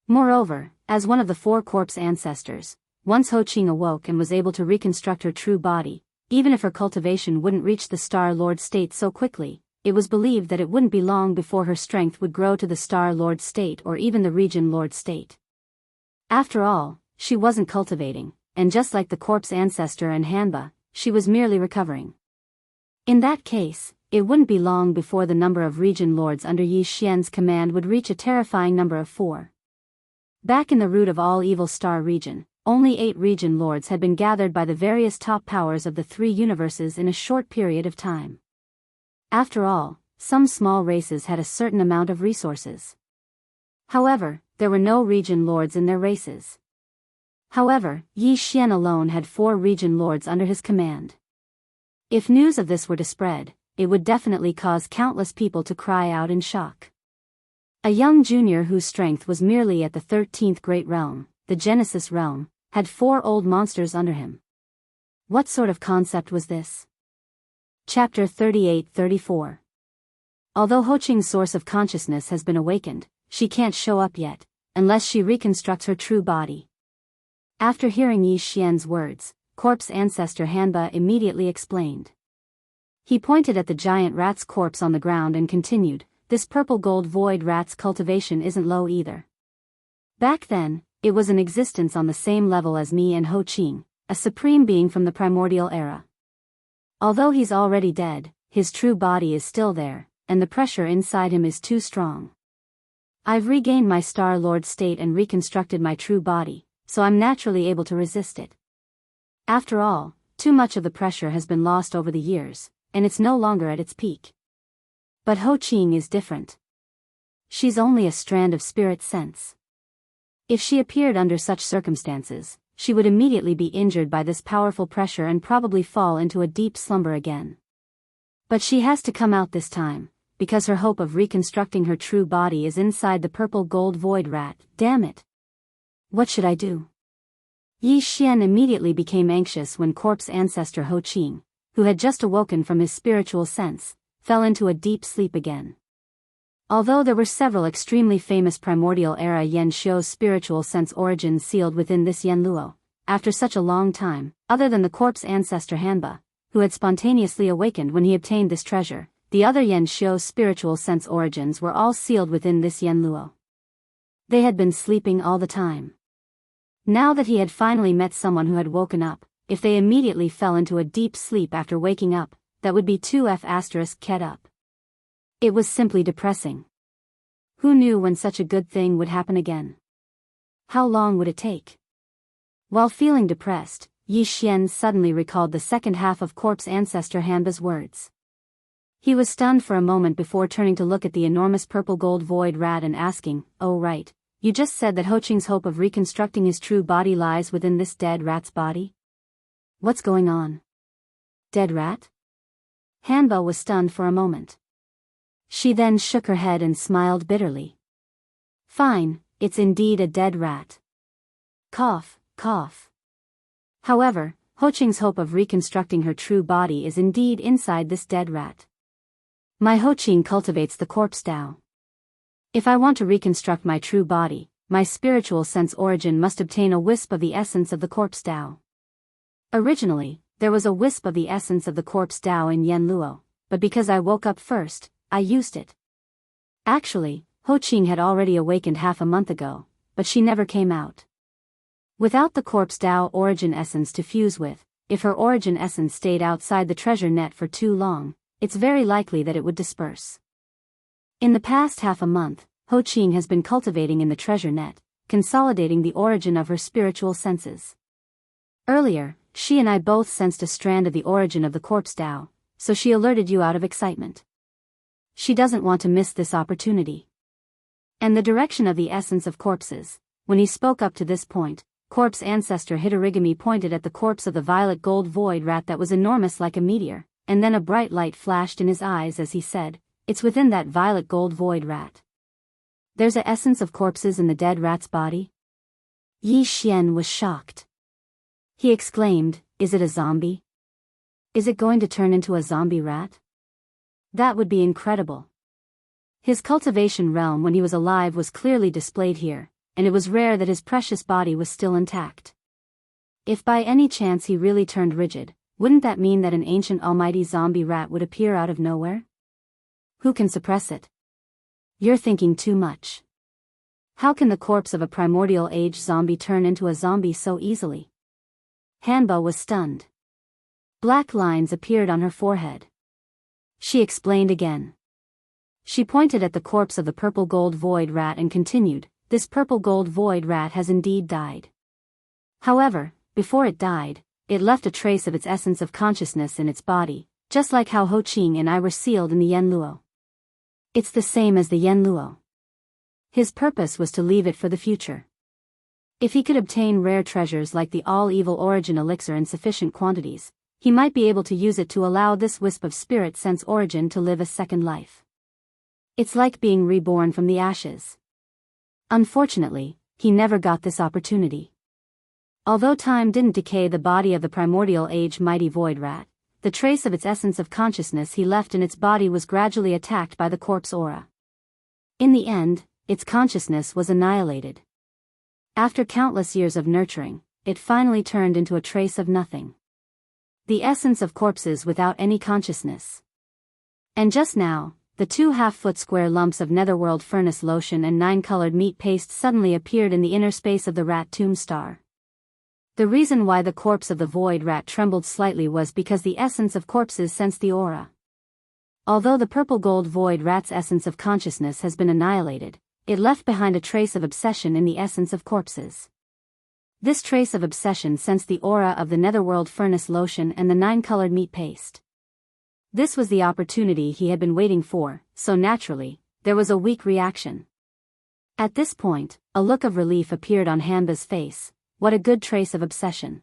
Moreover, as one of the 4 corpse ancestors, once Ho Qin awoke and was able to reconstruct her true body, even if her cultivation wouldn't reach the Star Lord state so quickly, it was believed that it wouldn't be long before her strength would grow to the Star Lord state or even the Region Lord state. After all, she wasn't cultivating, and just like the corpse ancestor and Hanba, she was merely recovering. In that case, it wouldn't be long before the number of Region Lords under Yi Xian's command would reach a terrifying number of 4. Back in the root of all evil Star region, only 8 Region Lords had been gathered by the various top powers of the 3 universes in a short period of time. After all, some small races had a certain amount of resources. However, there were no Region Lords in their races. However, Yi Xian alone had 4 Region Lords under his command. If news of this were to spread, it would definitely cause countless people to cry out in shock. A young junior whose strength was merely at the 13th Great Realm, the Genesis Realm, had 4 old monsters under him. What sort of concept was this? Chapter 38-34. Although Ho Qing's source of consciousness has been awakened, she can't show up yet, unless she reconstructs her true body. After hearing Yi Xian's words, corpse ancestor Hanba immediately explained. He pointed at the giant rat's corpse on the ground and continued, this purple gold void rat's cultivation isn't low either. Back then, it was in existence on the same level as me and Ho Qing, a supreme being from the primordial era. Although he's already dead, his true body is still there, and the pressure inside him is too strong. I've regained my Star Lord state and reconstructed my true body, so I'm naturally able to resist it. After all, too much of the pressure has been lost over the years, and it's no longer at its peak. But Ho Qing is different. She's only a strand of spirit sense. If she appeared under such circumstances, she would immediately be injured by this powerful pressure and probably fall into a deep slumber again. But she has to come out this time, because her hope of reconstructing her true body is inside the purple gold void rat. Damn it. What should I do? Yi Xian immediately became anxious when corpse ancestor Ho Qing, who had just awoken from his spiritual sense, fell into a deep sleep again. Although there were several extremely famous primordial era Yan Xiu's spiritual sense origins sealed within this Yan Luo, after such a long time, other than the corpse ancestor Hanba, who had spontaneously awakened when he obtained this treasure, the other Yan Xiu's spiritual sense origins were all sealed within this Yan Luo. They had been sleeping all the time. Now that he had finally met someone who had woken up, if they immediately fell into a deep sleep after waking up, that would be 2F** ket up. It was simply depressing. Who knew when such a good thing would happen again? How long would it take? While feeling depressed, Yi Xian suddenly recalled the second half of corpse ancestor Hanba's words. He was stunned for a moment before turning to look at the enormous purple gold void rat and asking, "Oh right, you just said that Ho Qing's hope of reconstructing his true body lies within this dead rat's body? What's going on? Dead rat?" Hanba was stunned for a moment. She then shook her head and smiled bitterly. "Fine, it's indeed a dead rat. Cough, cough. However, Ho Qing's hope of reconstructing her true body is indeed inside this dead rat. My Ho Qing cultivates the corpse Tao. If I want to reconstruct my true body, my spiritual sense origin must obtain a wisp of the essence of the corpse Tao. Originally, there was a wisp of the essence of the corpse Tao in Yan Luo, but because I woke up first, I used it. Actually, Ho Qing had already awakened half a month ago, but she never came out. Without the corpse Tao origin essence to fuse with, if her origin essence stayed outside the treasure net for too long, it's very likely that it would disperse. In the past half a month, Ho Qing has been cultivating in the treasure net, consolidating the origin of her spiritual senses. Earlier, she and I both sensed a strand of the origin of the corpse Tao, so she alerted you out of excitement. She doesn't want to miss this opportunity. And the direction of the essence of corpses. When he spoke up to this point, corpse ancestor Hitorigami pointed at the corpse of the violet gold void rat that was enormous like a meteor, and then a bright light flashed in his eyes as he said, "It's within that violet gold void rat. There's a essence of corpses in the dead rat's body?" Yi Xian was shocked. He exclaimed, "Is it a zombie? Is it going to turn into a zombie rat? That would be incredible." His cultivation realm when he was alive was clearly displayed here, and it was rare that his precious body was still intact. If by any chance he really turned rigid, wouldn't that mean that an ancient almighty zombie rat would appear out of nowhere? Who can suppress it? You're thinking too much. How can the corpse of a primordial age zombie turn into a zombie so easily? Hanba was stunned. Black lines appeared on her forehead. She explained again. She pointed at the corpse of the purple gold void rat and continued, "This purple gold void rat has indeed died. However, before it died, it left a trace of its essence of consciousness in its body, just like how Ho Qing and I were sealed in the Yan Luo. It's the same as the Yan Luo. His purpose was to leave it for the future. If he could obtain rare treasures like the all-evil origin elixir in sufficient quantities, he might be able to use it to allow this wisp of spirit sense origin to live a second life. It's like being reborn from the ashes. Unfortunately, he never got this opportunity. Although time didn't decay the body of the primordial age mighty void rat, the trace of its essence of consciousness he left in its body was gradually attacked by the corpse aura. In the end, its consciousness was annihilated. After countless years of nurturing, it finally turned into a trace of nothing. The essence of corpses without any consciousness. And just now, the 2 half-foot square lumps of netherworld furnace lotion and 9-colored meat paste suddenly appeared in the inner space of the rat tomb star. The reason why the corpse of the void rat trembled slightly was because the essence of corpses sensed the aura. Although the purple gold void rat's essence of consciousness has been annihilated, it left behind a trace of obsession in the essence of corpses. This trace of obsession sensed the aura of the netherworld furnace lotion and the 9-colored meat paste. This was the opportunity he had been waiting for, so naturally, there was a weak reaction. At this point, a look of relief appeared on Hanba's face. What a good trace of obsession.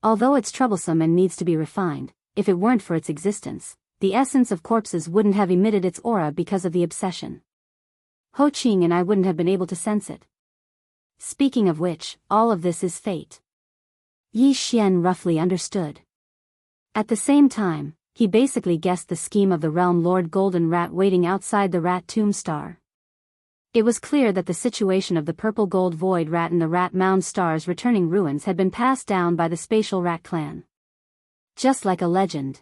Although it's troublesome and needs to be refined, if it weren't for its existence, the essence of corpses wouldn't have emitted its aura because of the obsession. Ho Qing and I wouldn't have been able to sense it. Speaking of which, all of this is fate. Yi Xian roughly understood. At the same time, he basically guessed the scheme of the realm lord Golden Rat waiting outside the rat tomb star. It was clear that the situation of the purple gold void rat and the rat mound star's returning ruins had been passed down by the spatial rat clan. Just like a legend.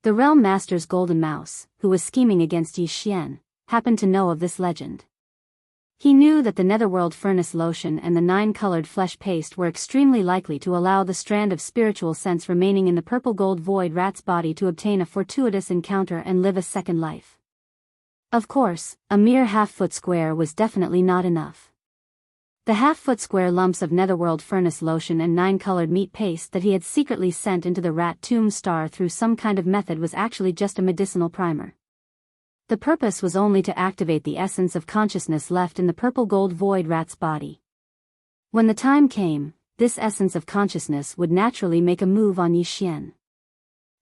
The realm master's golden mouse, who was scheming against Yi Xian, happened to know of this legend. He knew that the netherworld furnace lotion and the 9-colored flesh paste were extremely likely to allow the strand of spiritual sense remaining in the purple gold void rat's body to obtain a fortuitous encounter and live a second life. Of course, a mere half-foot square was definitely not enough. The half-foot square lumps of netherworld furnace lotion and 9-colored meat paste that he had secretly sent into the rat tomb star through some kind of method was actually just a medicinal primer. The purpose was only to activate the essence of consciousness left in the purple gold void rat's body. When the time came, this essence of consciousness would naturally make a move on Yi Xian.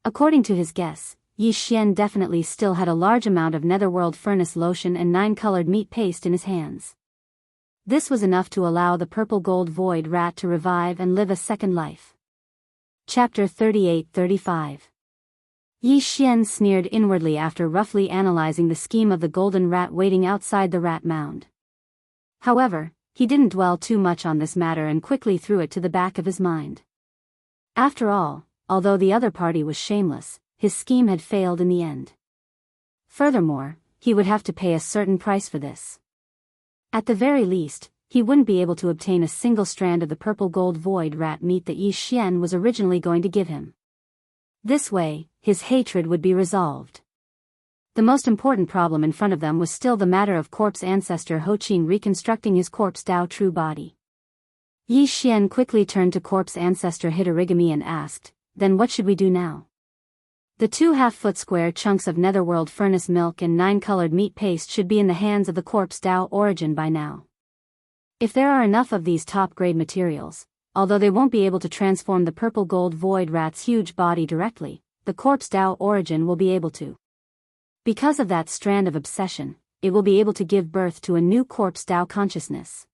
According to his guess, Yi Xian definitely still had a large amount of netherworld furnace lotion and 9-colored meat paste in his hands. This was enough to allow the purple gold void rat to revive and live a second life. Chapter 38-35. Yi Xian sneered inwardly after roughly analyzing the scheme of the golden rat waiting outside the rat mound. However, he didn't dwell too much on this matter and quickly threw it to the back of his mind. After all, although the other party was shameless, his scheme had failed in the end. Furthermore, he would have to pay a certain price for this. At the very least, he wouldn't be able to obtain a single strand of the purple gold void rat meat that Yi Xian was originally going to give him. This way, his hatred would be resolved. The most important problem in front of them was still the matter of corpse ancestor Ho Qing reconstructing his corpse Dao true body. Yi Xian quickly turned to corpse ancestor Hitorigami and asked, "Then what should we do now?" The 2 half-foot square chunks of netherworld furnace milk and 9-colored meat paste should be in the hands of the corpse Dao origin by now. If there are enough of these top-grade materials, although they won't be able to transform the purple gold void rat's huge body directly, the corpse Dao origin will be able to. Because of that strand of obsession, it will be able to give birth to a new corpse Dao consciousness.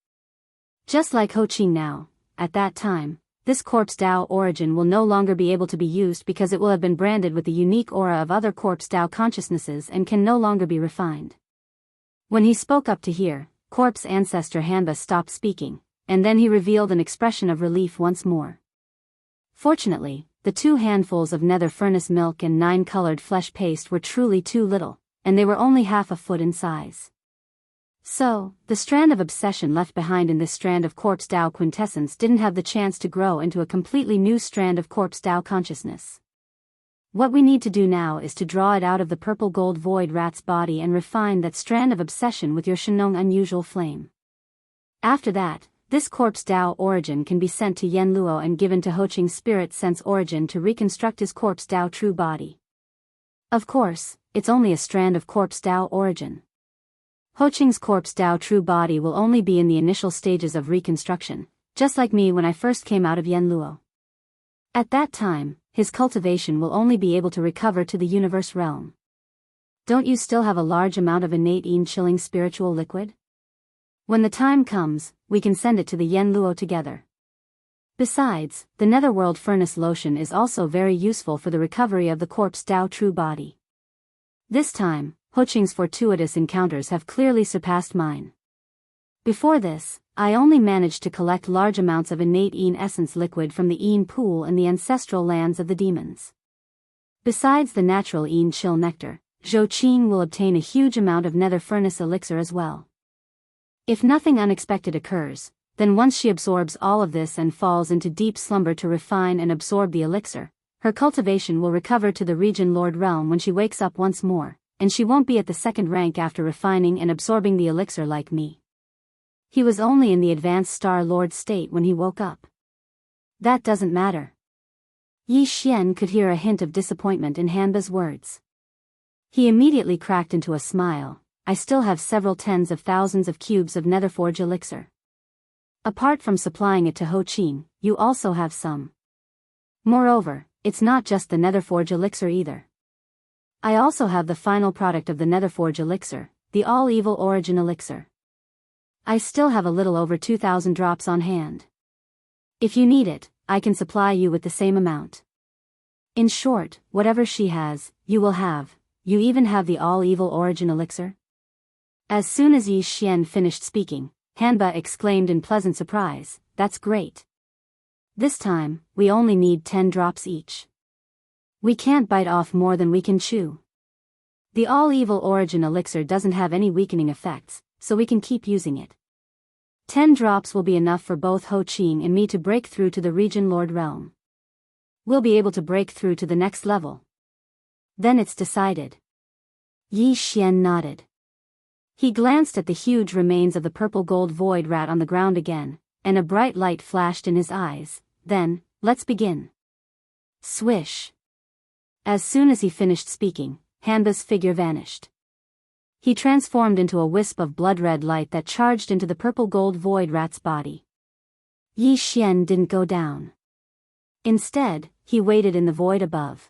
Just like Ho Qing now, at that time, this corpse Dao origin will no longer be able to be used because it will have been branded with the unique aura of other corpse Dao consciousnesses and can no longer be refined. When he spoke up to hear, corpse ancestor Hanba stopped speaking, and then he revealed an expression of relief once more. Fortunately, the 2 handfuls of nether furnace milk and 9-colored flesh paste were truly too little, and they were only half a foot in size. So, the strand of obsession left behind in this strand of corpse Dao quintessence didn't have the chance to grow into a completely new strand of corpse Dao consciousness. What we need to do now is to draw it out of the purple gold void rat's body and refine that strand of obsession with your Shenong unusual flame. After that, this corpse Dao origin can be sent to Yen Luo and given to Ho Qing's spirit sense origin to reconstruct his corpse Dao true body. Of course, it's only a strand of corpse Dao origin. Ho Qing's corpse Dao true body will only be in the initial stages of reconstruction, just like me when I first came out of Yen Luo. At that time, his cultivation will only be able to recover to the universe realm. Don't you still have a large amount of innate chilling spiritual liquid? When the time comes, we can send it to the Yen Luo together. Besides, the netherworld furnace lotion is also very useful for the recovery of the corpse Dao true body. This time, Ho Qing's fortuitous encounters have clearly surpassed mine. Before this, I only managed to collect large amounts of innate essence liquid from the pool in the ancestral lands of the demons. Besides the natural chill nectar, Zhou Qing will obtain a huge amount of nether furnace elixir as well. If nothing unexpected occurs, then once she absorbs all of this and falls into deep slumber to refine and absorb the elixir, her cultivation will recover to the region Lord Realm when she wakes up once more, and she won't be at the second rank after refining and absorbing the elixir like me. He was only in the advanced Star Lord state when he woke up. That doesn't matter. Yi Xian could hear a hint of disappointment in Hanba's words. He immediately cracked into a smile. I still have several tens of thousands of cubes of Netherforge elixir. Apart from supplying it to Ho Qin, you also have some. Moreover, it's not just the Netherforge elixir either. I also have the final product of the Netherforge elixir, the All-Evil Origin elixir. I still have a little over 2,000 drops on hand. If you need it, I can supply you with the same amount. In short, whatever she has, you will have. You even have the All-Evil Origin elixir? As soon as Yi Xian finished speaking, Hanba exclaimed in pleasant surprise, that's great. This time, we only need 10 drops each. We can't bite off more than we can chew. The All-Evil Origin elixir doesn't have any weakening effects, so we can keep using it. 10 drops will be enough for both Ho Qin and me to break through to the Region Lord realm. We'll be able to break through to the next level. Then it's decided. Yi Xian nodded. He glanced at the huge remains of the purple gold void rat on the ground again, and a bright light flashed in his eyes. Then, let's begin. Swish. As soon as he finished speaking, Hanba's figure vanished. He transformed into a wisp of blood-red light that charged into the purple gold void rat's body. Yi Xian didn't go down. Instead, he waited in the void above.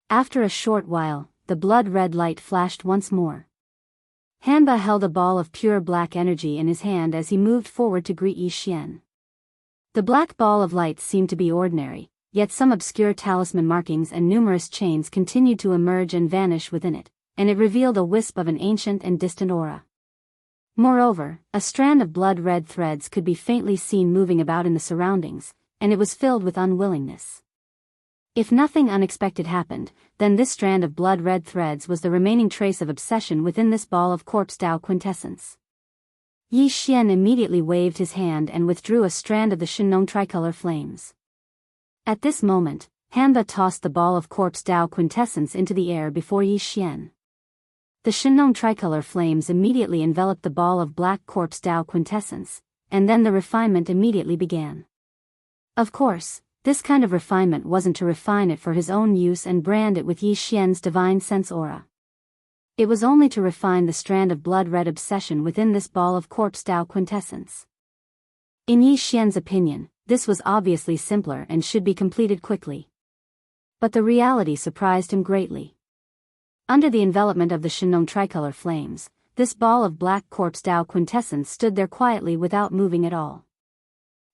After a short while, the blood-red light flashed once more. Hanba held a ball of pure black energy in his hand as he moved forward to greet Yi Xian. The black ball of light seemed to be ordinary, yet some obscure talisman markings and numerous chains continued to emerge and vanish within it, and it revealed a wisp of an ancient and distant aura. Moreover, a strand of blood-red threads could be faintly seen moving about in the surroundings, and it was filled with unwillingness. If nothing unexpected happened, then this strand of blood-red threads was the remaining trace of obsession within this ball of corpse Tao quintessence. Yi Xian immediately waved his hand and withdrew a strand of the Shinong tricolor flames. At this moment, Hanba tossed the ball of corpse Tao quintessence into the air before Yi Xian. The Shinong tricolor flames immediately enveloped the ball of black corpse Tao quintessence, and then the refinement immediately began. Of course, this kind of refinement wasn't to refine it for his own use and brand it with Yi Xian's divine sense aura. It was only to refine the strand of blood-red obsession within this ball of corpse Tao quintessence. In Yi Xian's opinion, this was obviously simpler and should be completed quickly. But the reality surprised him greatly. Under the envelopment of the Shinong tricolor flames, this ball of black corpse Tao quintessence stood there quietly without moving at all.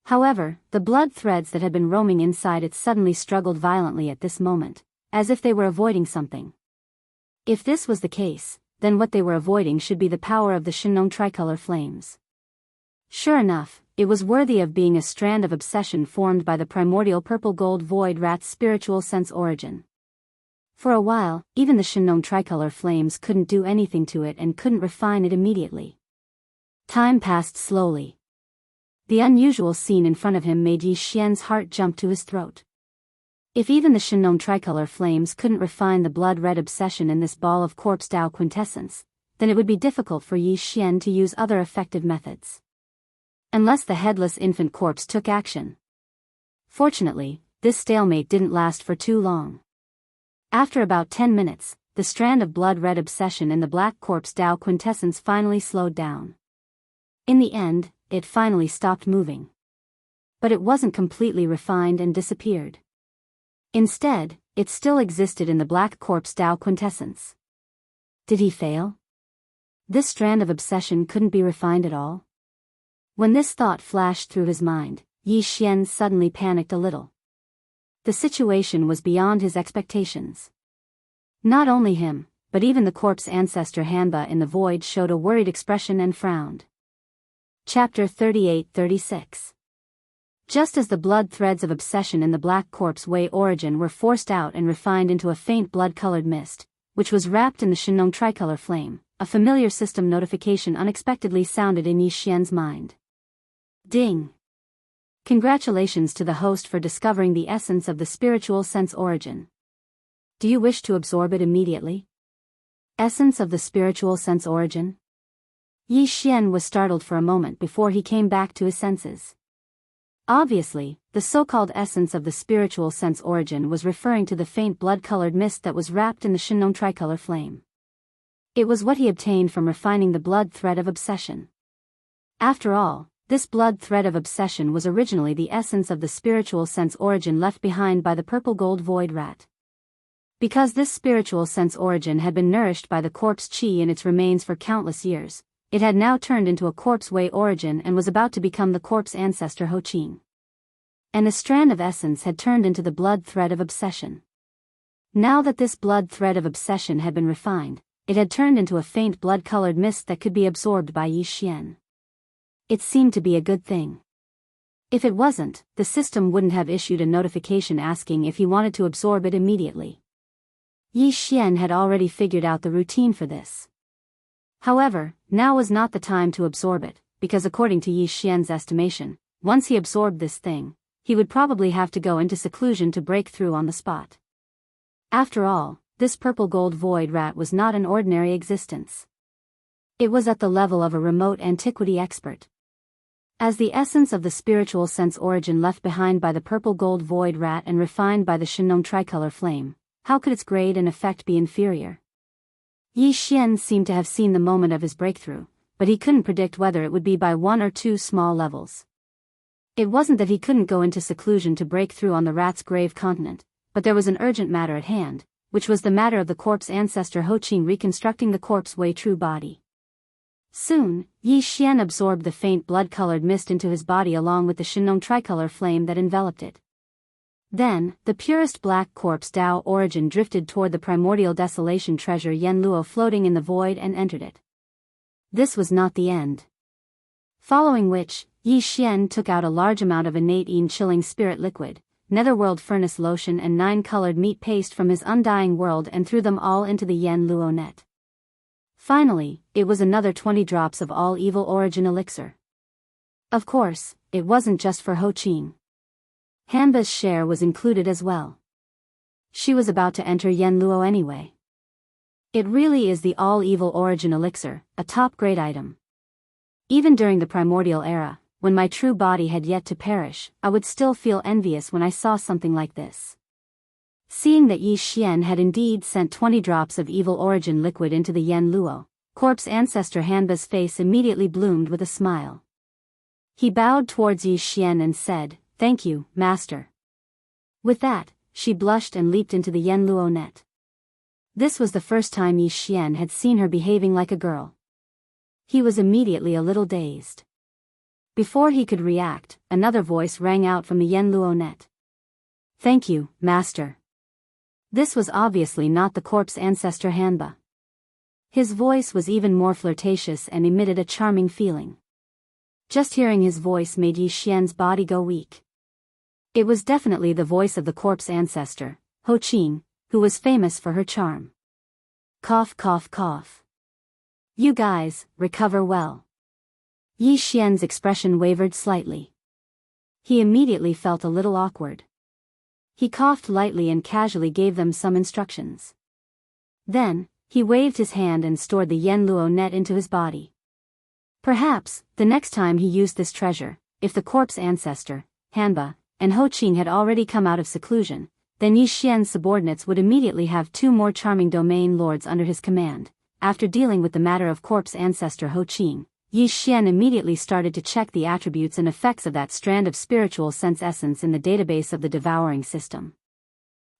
However, the blood threads that had been roaming inside it suddenly struggled violently at this moment, as if they were avoiding something. If this was the case, then what they were avoiding should be the power of the Shinong tricolor flames. Sure enough, it was worthy of being a strand of obsession formed by the primordial purple gold void rat's spiritual sense origin. For a while, even the Shinong tricolor flames couldn't do anything to it and couldn't refine it immediately. Time passed slowly. The unusual scene in front of him made Yi Xian's heart jump to his throat. If even the Shinong tricolor flames couldn't refine the blood-red obsession in this ball of corpse Tao quintessence, then it would be difficult for Yi Xian to use other effective methods. Unless the headless infant corpse took action. Fortunately, this stalemate didn't last for too long. After about 10 minutes, the strand of blood-red obsession in the black corpse Tao quintessence finally slowed down. In the end, it finally stopped moving. But it wasn't completely refined and disappeared. Instead, it still existed in the black corpse Tao quintessence. Did he fail? This strand of obsession couldn't be refined at all? When this thought flashed through his mind, Yi Xian suddenly panicked a little. The situation was beyond his expectations. Not only him, but even the corpse ancestor Hanba in the void showed a worried expression and frowned. Chapter 38-36. Just as the blood threads of obsession in the black corpse way origin were forced out and refined into a faint blood-colored mist, which was wrapped in the Shinong tricolor flame, a familiar system notification unexpectedly sounded in Yi Xian's mind. Ding! Congratulations to the host for discovering the essence of the spiritual sense origin. Do you wish to absorb it immediately? Essence of the spiritual sense origin? Yi Xian was startled for a moment before he came back to his senses. Obviously, the so-called essence of the spiritual sense origin was referring to the faint blood-colored mist that was wrapped in the Shinong tricolor flame. It was what he obtained from refining the blood thread of obsession. After all, this blood thread of obsession was originally the essence of the spiritual sense origin left behind by the purple gold void rat. Because this spiritual sense origin had been nourished by the corpse qi in its remains for countless years, it had now turned into a corpse way origin and was about to become the corpse ancestor Ho Qing. And a strand of essence had turned into the blood thread of obsession. Now that this blood thread of obsession had been refined, it had turned into a faint blood-colored mist that could be absorbed by Yi Xian. It seemed to be a good thing. If it wasn't, the system wouldn't have issued a notification asking if he wanted to absorb it immediately. Yi Xian had already figured out the routine for this. However, now was not the time to absorb it, because according to Yi Xian's estimation, once he absorbed this thing, he would probably have to go into seclusion to break through on the spot. After all, this purple gold void rat was not an ordinary existence. It was at the level of a remote antiquity expert. As the essence of the spiritual sense origin left behind by the purple gold void rat and refined by the Shinong tricolor flame, how could its grade and effect be inferior? Yi Xian seemed to have seen the moment of his breakthrough, but he couldn't predict whether it would be by one or two small levels. It wasn't that he couldn't go into seclusion to break through on the rat's grave continent, but there was an urgent matter at hand, which was the matter of the corpse ancestor Ho Qing reconstructing the corpse way true body. Soon, Yi Xian absorbed the faint blood-colored mist into his body along with the Shinong tricolor flame that enveloped it. Then, the purest black corpse Dao origin drifted toward the primordial desolation treasure Yen Luo floating in the void and entered it. This was not the end. Following which, Yi Xian took out a large amount of innate chilling spirit liquid, netherworld furnace lotion and 9-colored meat paste from his undying world and threw them all into the Yen Luo net. Finally, it was another 20 drops of all evil origin elixir. Of course, it wasn't just for Ho Qing. Hanba's share was included as well. She was about to enter Yen Luo anyway. It really is the all-evil origin elixir, a top-grade item. Even during the primordial era, when my true body had yet to perish, I would still feel envious when I saw something like this. Seeing that Yi Xian had indeed sent 20 drops of evil origin liquid into the Yen Luo, corpse ancestor Hanba's face immediately bloomed with a smile. He bowed towards Yi Xian and said, "Thank you, master." With that, she blushed and leaped into the Yen Luo net. This was the first time Yi Xian had seen her behaving like a girl. He was immediately a little dazed. Before he could react, another voice rang out from the Yen Luo net. "Thank you, master." This was obviously not the corpse ancestor Hanba. His voice was even more flirtatious and emitted a charming feeling. Just hearing his voice made Yi Xian's body go weak. It was definitely the voice of the corpse ancestor, Ho Qing, who was famous for her charm. Cough cough cough. "You guys, recover well." Yi Xian's expression wavered slightly. He immediately felt a little awkward. He coughed lightly and casually gave them some instructions. Then, he waved his hand and stored the Yen Luo net into his body. Perhaps, the next time he used this treasure, if the corpse ancestor, Hanba, and Ho Qing had already come out of seclusion, then Yi Xian's subordinates would immediately have 2 more charming domain lords under his command. After dealing with the matter of corpse ancestor Ho Qing, Yi Xian immediately started to check the attributes and effects of that strand of spiritual sense essence in the database of the devouring system.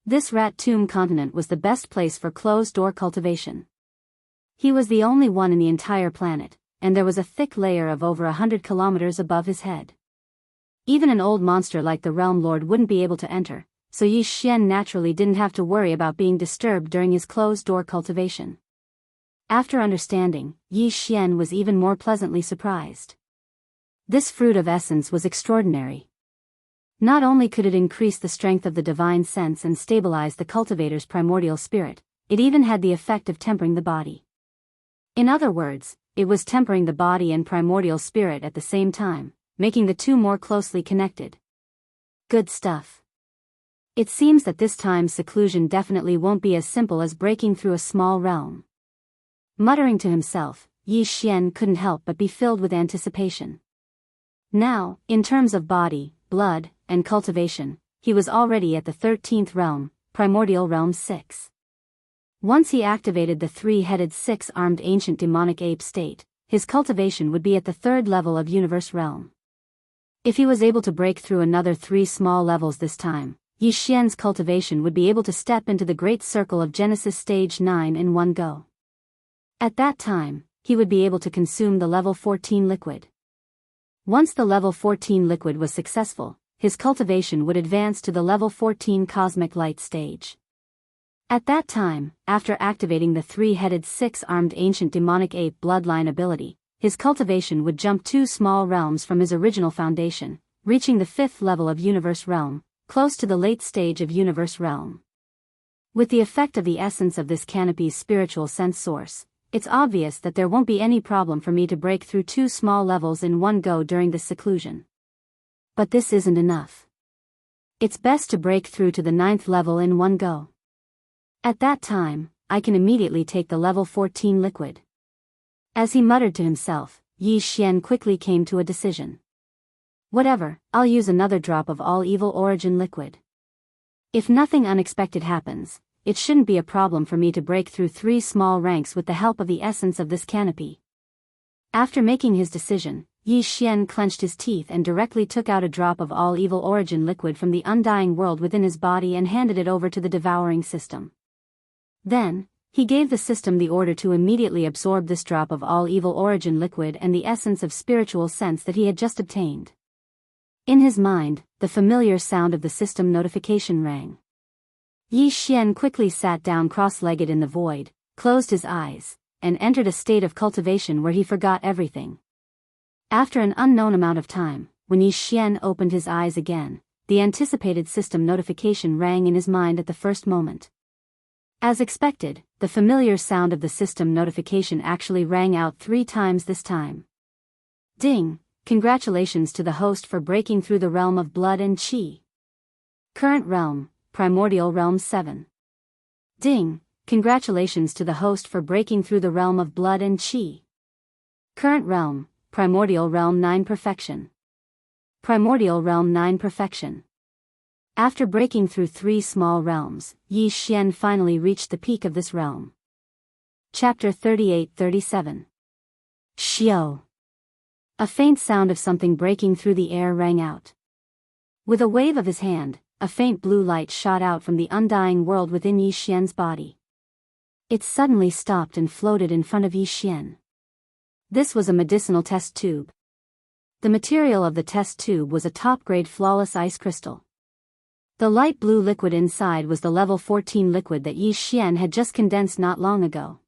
This rat tomb continent was the best place for closed-door cultivation. He was the only one in the entire planet, and there was a thick layer of over 100 kilometers above his head. Even an old monster like the Realm Lord wouldn't be able to enter, so Yi Xian naturally didn't have to worry about being disturbed during his closed-door cultivation. After understanding, Yi Xian was even more pleasantly surprised. This fruit of essence was extraordinary. Not only could it increase the strength of the divine sense and stabilize the cultivator's primordial spirit, it even had the effect of tempering the body. In other words, it was tempering the body and primordial spirit at the same time, making the two more closely connected. Good stuff. It seems that this time seclusion definitely won't be as simple as breaking through a small realm. Muttering to himself, Yi Xian couldn't help but be filled with anticipation. Now, in terms of body, blood, and cultivation, he was already at the 13th realm, primordial realm 6. Once he activated the three-headed six-armed ancient demonic ape state, his cultivation would be at the 3rd level of universe realm. If he was able to break through another 3 small levels this time, Yi Xian's cultivation would be able to step into the great circle of Genesis stage 9 in one go. At that time, he would be able to consume the level 14 liquid. Once the level 14 liquid was successful, his cultivation would advance to the level 14 cosmic light stage. At that time, after activating the three-headed six-armed ancient demonic ape bloodline ability, his cultivation would jump 2 small realms from his original foundation, reaching the 5th level of universe realm, close to the late stage of universe realm. With the effect of the essence of this canopy's spiritual sense source, it's obvious that there won't be any problem for me to break through 2 small levels in one go during this seclusion. But this isn't enough. It's best to break through to the 9th level in one go. At that time, I can immediately take the level 14 liquid. As he muttered to himself, Yi Xian quickly came to a decision. Whatever, I'll use another drop of all evil origin liquid. If nothing unexpected happens, it shouldn't be a problem for me to break through 3 small ranks with the help of the essence of this canopy. After making his decision, Yi Xian clenched his teeth and directly took out a drop of all evil origin liquid from the undying world within his body and handed it over to the devouring system. Then, he gave the system the order to immediately absorb this drop of all evil origin liquid and the essence of spiritual sense that he had just obtained. In his mind, the familiar sound of the system notification rang. Yi Xian quickly sat down cross-legged in the void, closed his eyes, and entered a state of cultivation where he forgot everything. After an unknown amount of time, when Yi Xian opened his eyes again, the anticipated system notification rang in his mind at the first moment. As expected, the familiar sound of the system notification actually rang out 3 times this time. Ding! Congratulations to the host for breaking through the realm of blood and qi. Current realm, primordial realm 7. Ding! Congratulations to the host for breaking through the realm of blood and qi. Current realm, primordial realm 9 perfection. Primordial realm 9 perfection. After breaking through 3 small realms, Yi Xian finally reached the peak of this realm. Chapter 38-37. Xiao. A faint sound of something breaking through the air rang out. With a wave of his hand, a faint blue light shot out from the undying world within Yi Xian's body. It suddenly stopped and floated in front of Yi Xian. This was a medicinal test tube. The material of the test tube was a top-grade flawless ice crystal. The light blue liquid inside was the level 14 liquid that Yi Xian had just condensed not long ago.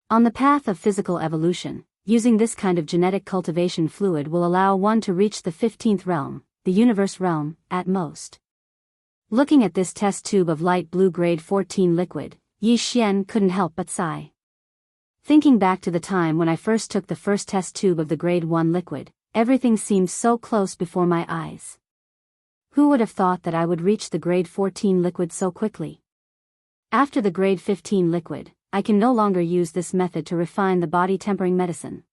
On the path of physical evolution, using this kind of genetic cultivation fluid will allow one to reach the 15th realm, the universe realm, at most. Looking at this test tube of light blue grade 14 liquid, Yi Xian couldn't help but sigh. Thinking back to the time when I first took the first test tube of the grade 1 liquid, everything seemed so close before my eyes. Who would have thought that I would reach the grade 14 liquid so quickly? After the grade 15 liquid, I can no longer use this method to refine the body tempering medicine.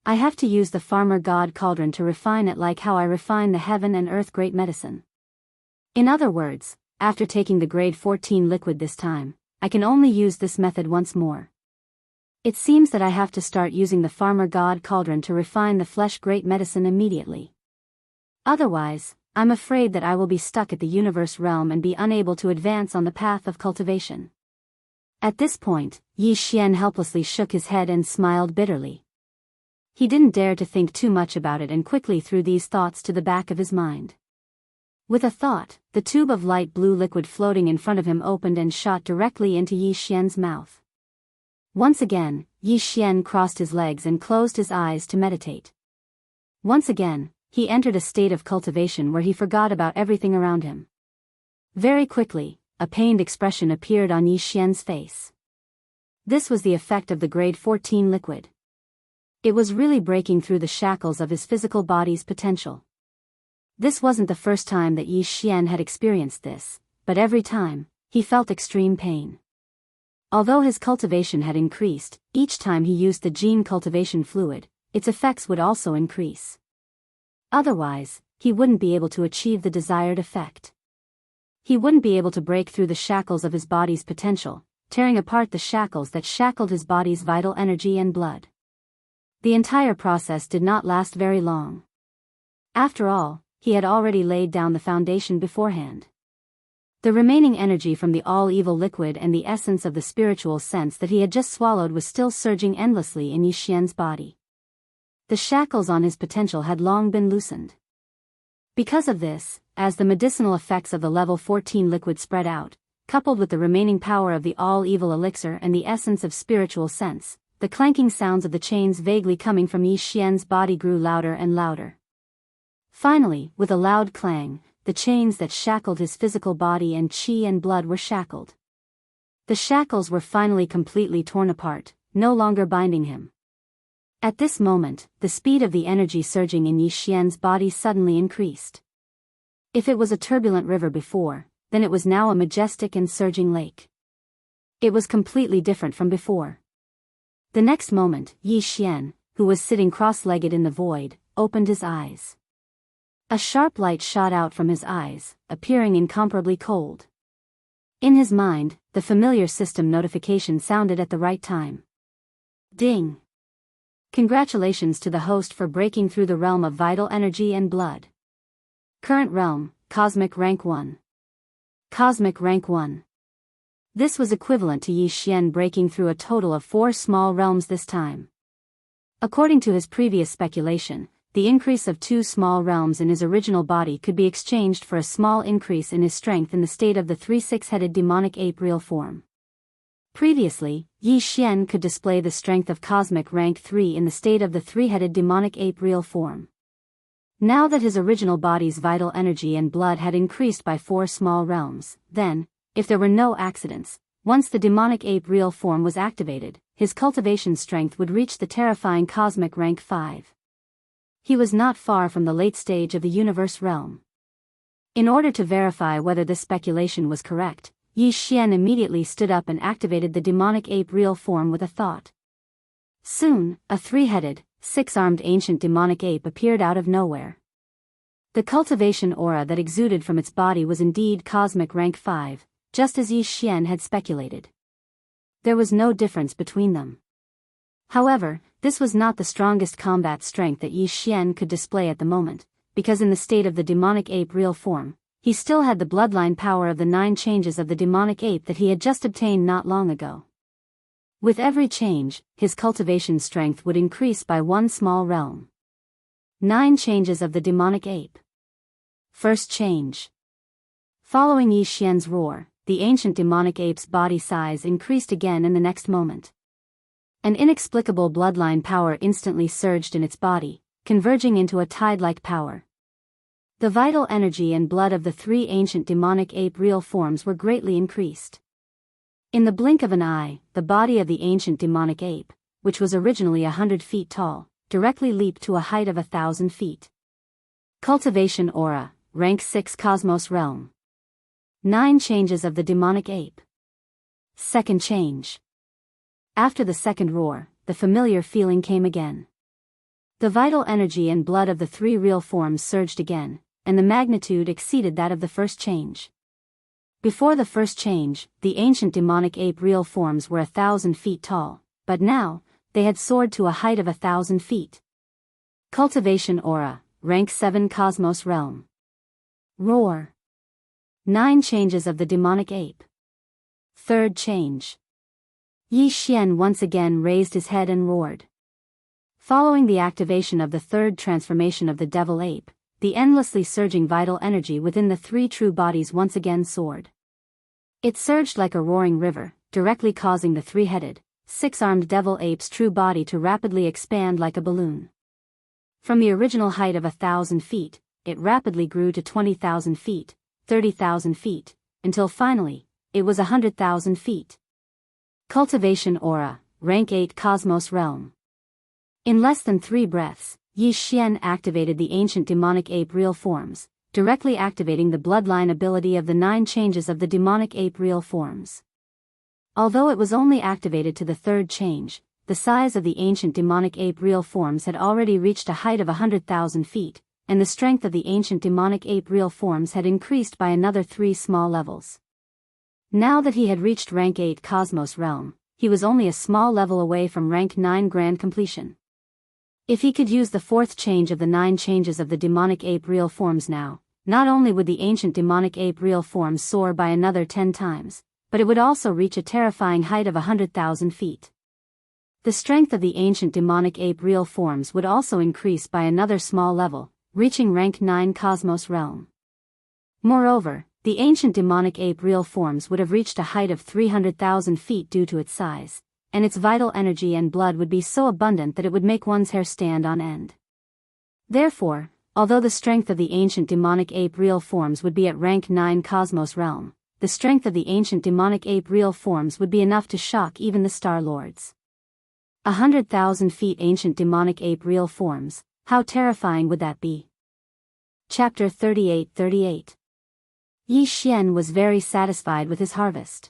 I have to use the farmer god cauldron to refine it like how I refine the heaven and earth great medicine. In other words, after taking the grade 14 liquid this time, I can only use this method once more. It seems that I have to start using the farmer god cauldron to refine the flesh great medicine immediately. Otherwise, I'm afraid that I will be stuck at the universe realm and be unable to advance on the path of cultivation. At this point, Yi Xian helplessly shook his head and smiled bitterly. He didn't dare to think too much about it and quickly threw these thoughts to the back of his mind. With a thought, the tube of light blue liquid floating in front of him opened and shot directly into Yi Xian's mouth. Once again, Yi Xian crossed his legs and closed his eyes to meditate. Once again, he entered a state of cultivation where he forgot about everything around him. Very quickly, a pained expression appeared on Yi Xian's face. This was the effect of the grade 14 liquid. It was really breaking through the shackles of his physical body's potential. This wasn't the first time that Yi Xian had experienced this, but every time, he felt extreme pain. Although his cultivation had increased, each time he used the gene cultivation fluid, its effects would also increase. Otherwise, he wouldn't be able to achieve the desired effect. He wouldn't be able to break through the shackles of his body's potential, tearing apart the shackles that shackled his body's vital energy and blood. The entire process did not last very long. After all, he had already laid down the foundation beforehand. The remaining energy from the all-evil liquid and the essence of the spiritual sense that he had just swallowed was still surging endlessly in Yi Xian's body. The shackles on his potential had long been loosened. Because of this, as the medicinal effects of the level 14 liquid spread out, coupled with the remaining power of the all-evil elixir and the essence of spiritual sense, the clanking sounds of the chains vaguely coming from Yi Xian's body grew louder and louder. Finally, with a loud clang, the chains that shackled his physical body and qi and blood were shackled. The shackles were finally completely torn apart, no longer binding him. At this moment, the speed of the energy surging in Yi Xian's body suddenly increased. If it was a turbulent river before, then it was now a majestic and surging lake. It was completely different from before. The next moment, Yi Xian, who was sitting cross-legged in the void, opened his eyes. A sharp light shot out from his eyes, appearing incomparably cold. In his mind, the familiar system notification sounded at the right time. Ding! Congratulations to the host for breaking through the realm of vital energy and blood. Current realm, Cosmic Rank 1. Cosmic Rank 1. This was equivalent to Yi Xian breaking through a total of 4 small realms this time. According to his previous speculation, the increase of 2 small realms in his original body could be exchanged for a small increase in his strength in the state of the 3 6-headed demonic ape real form. Previously, Yi Xian could display the strength of Cosmic Rank 3 in the state of the 3-headed demonic ape real form. Now that his original body's vital energy and blood had increased by 4 small realms, then, if there were no accidents, once the demonic ape real form was activated, his cultivation strength would reach the terrifying Cosmic Rank 5. He was not far from the late stage of the universe realm. In order to verify whether this speculation was correct, Yi Xian immediately stood up and activated the demonic ape real form with a thought. Soon, a 3-headed, 6-armed ancient demonic ape appeared out of nowhere. The cultivation aura that exuded from its body was indeed Cosmic Rank 5, just as Yi Xian had speculated. There was no difference between them. However, this was not the strongest combat strength that Yi Xian could display at the moment, because in the state of the demonic ape real form, he still had the bloodline power of the 9 changes of the demonic ape that he had just obtained not long ago. With every change, his cultivation strength would increase by 1 small realm. 9 changes of the demonic ape. First change. Following Yi Xian's roar, the ancient demonic ape's body size increased again in the next moment. An inexplicable bloodline power instantly surged in its body, converging into a tide-like power. The vital energy and blood of the 3 ancient demonic ape real forms were greatly increased. In the blink of an eye, the body of the ancient demonic ape, which was originally 100 feet tall, directly leaped to a height of 1,000 feet. Cultivation aura, Rank 6 Cosmos Realm. 9 changes of the demonic ape. Second change. After the second roar, the familiar feeling came again. The vital energy and blood of the 3 real forms surged again, and the magnitude exceeded that of the first change. Before the first change, the ancient demonic ape real forms were 1,000 feet tall, but now, they had soared to a height of 1,000 feet. Cultivation aura, Rank 7 Cosmos Realm. Roar. 9 changes of the demonic ape. Third change. Yi Xian once again raised his head and roared. Following the activation of the third transformation of the devil ape, the endlessly surging vital energy within the 3 true bodies once again soared. It surged like a roaring river, directly causing the 3-headed, 6-armed devil ape's true body to rapidly expand like a balloon. From the original height of 1,000 feet, it rapidly grew to 20,000 feet, 30,000 feet, until finally, it was 100,000 feet. Cultivation aura, Rank 8 Cosmos Realm. In less than 3 breaths, Yi Xian activated the ancient demonic ape real forms, directly activating the bloodline ability of the 9 changes of the demonic ape real forms. Although it was only activated to the third change, the size of the ancient demonic ape real forms had already reached a height of 100,000 feet, and the strength of the ancient demonic ape real forms had increased by another 3 small levels. Now that he had reached rank 8 Cosmos Realm, he was only a small level away from rank 9 Grand Completion. If he could use the 4th change of the 9 changes of the demonic ape real forms now, not only would the ancient demonic ape real forms soar by another 10 times, but it would also reach a terrifying height of 100,000 feet. The strength of the ancient demonic ape real forms would also increase by another small level, reaching rank 9 Cosmos Realm. Moreover, the ancient demonic ape real forms would have reached a height of 300,000 feet due to its size, and its vital energy and blood would be so abundant that it would make one's hair stand on end. Therefore, although the strength of the ancient demonic ape real forms would be at rank 9 Cosmos Realm, the strength of the ancient demonic ape real forms would be enough to shock even the Star Lords. 100,000 feet ancient demonic ape real forms, how terrifying would that be? Chapter 38. Yi Xian was very satisfied with his harvest.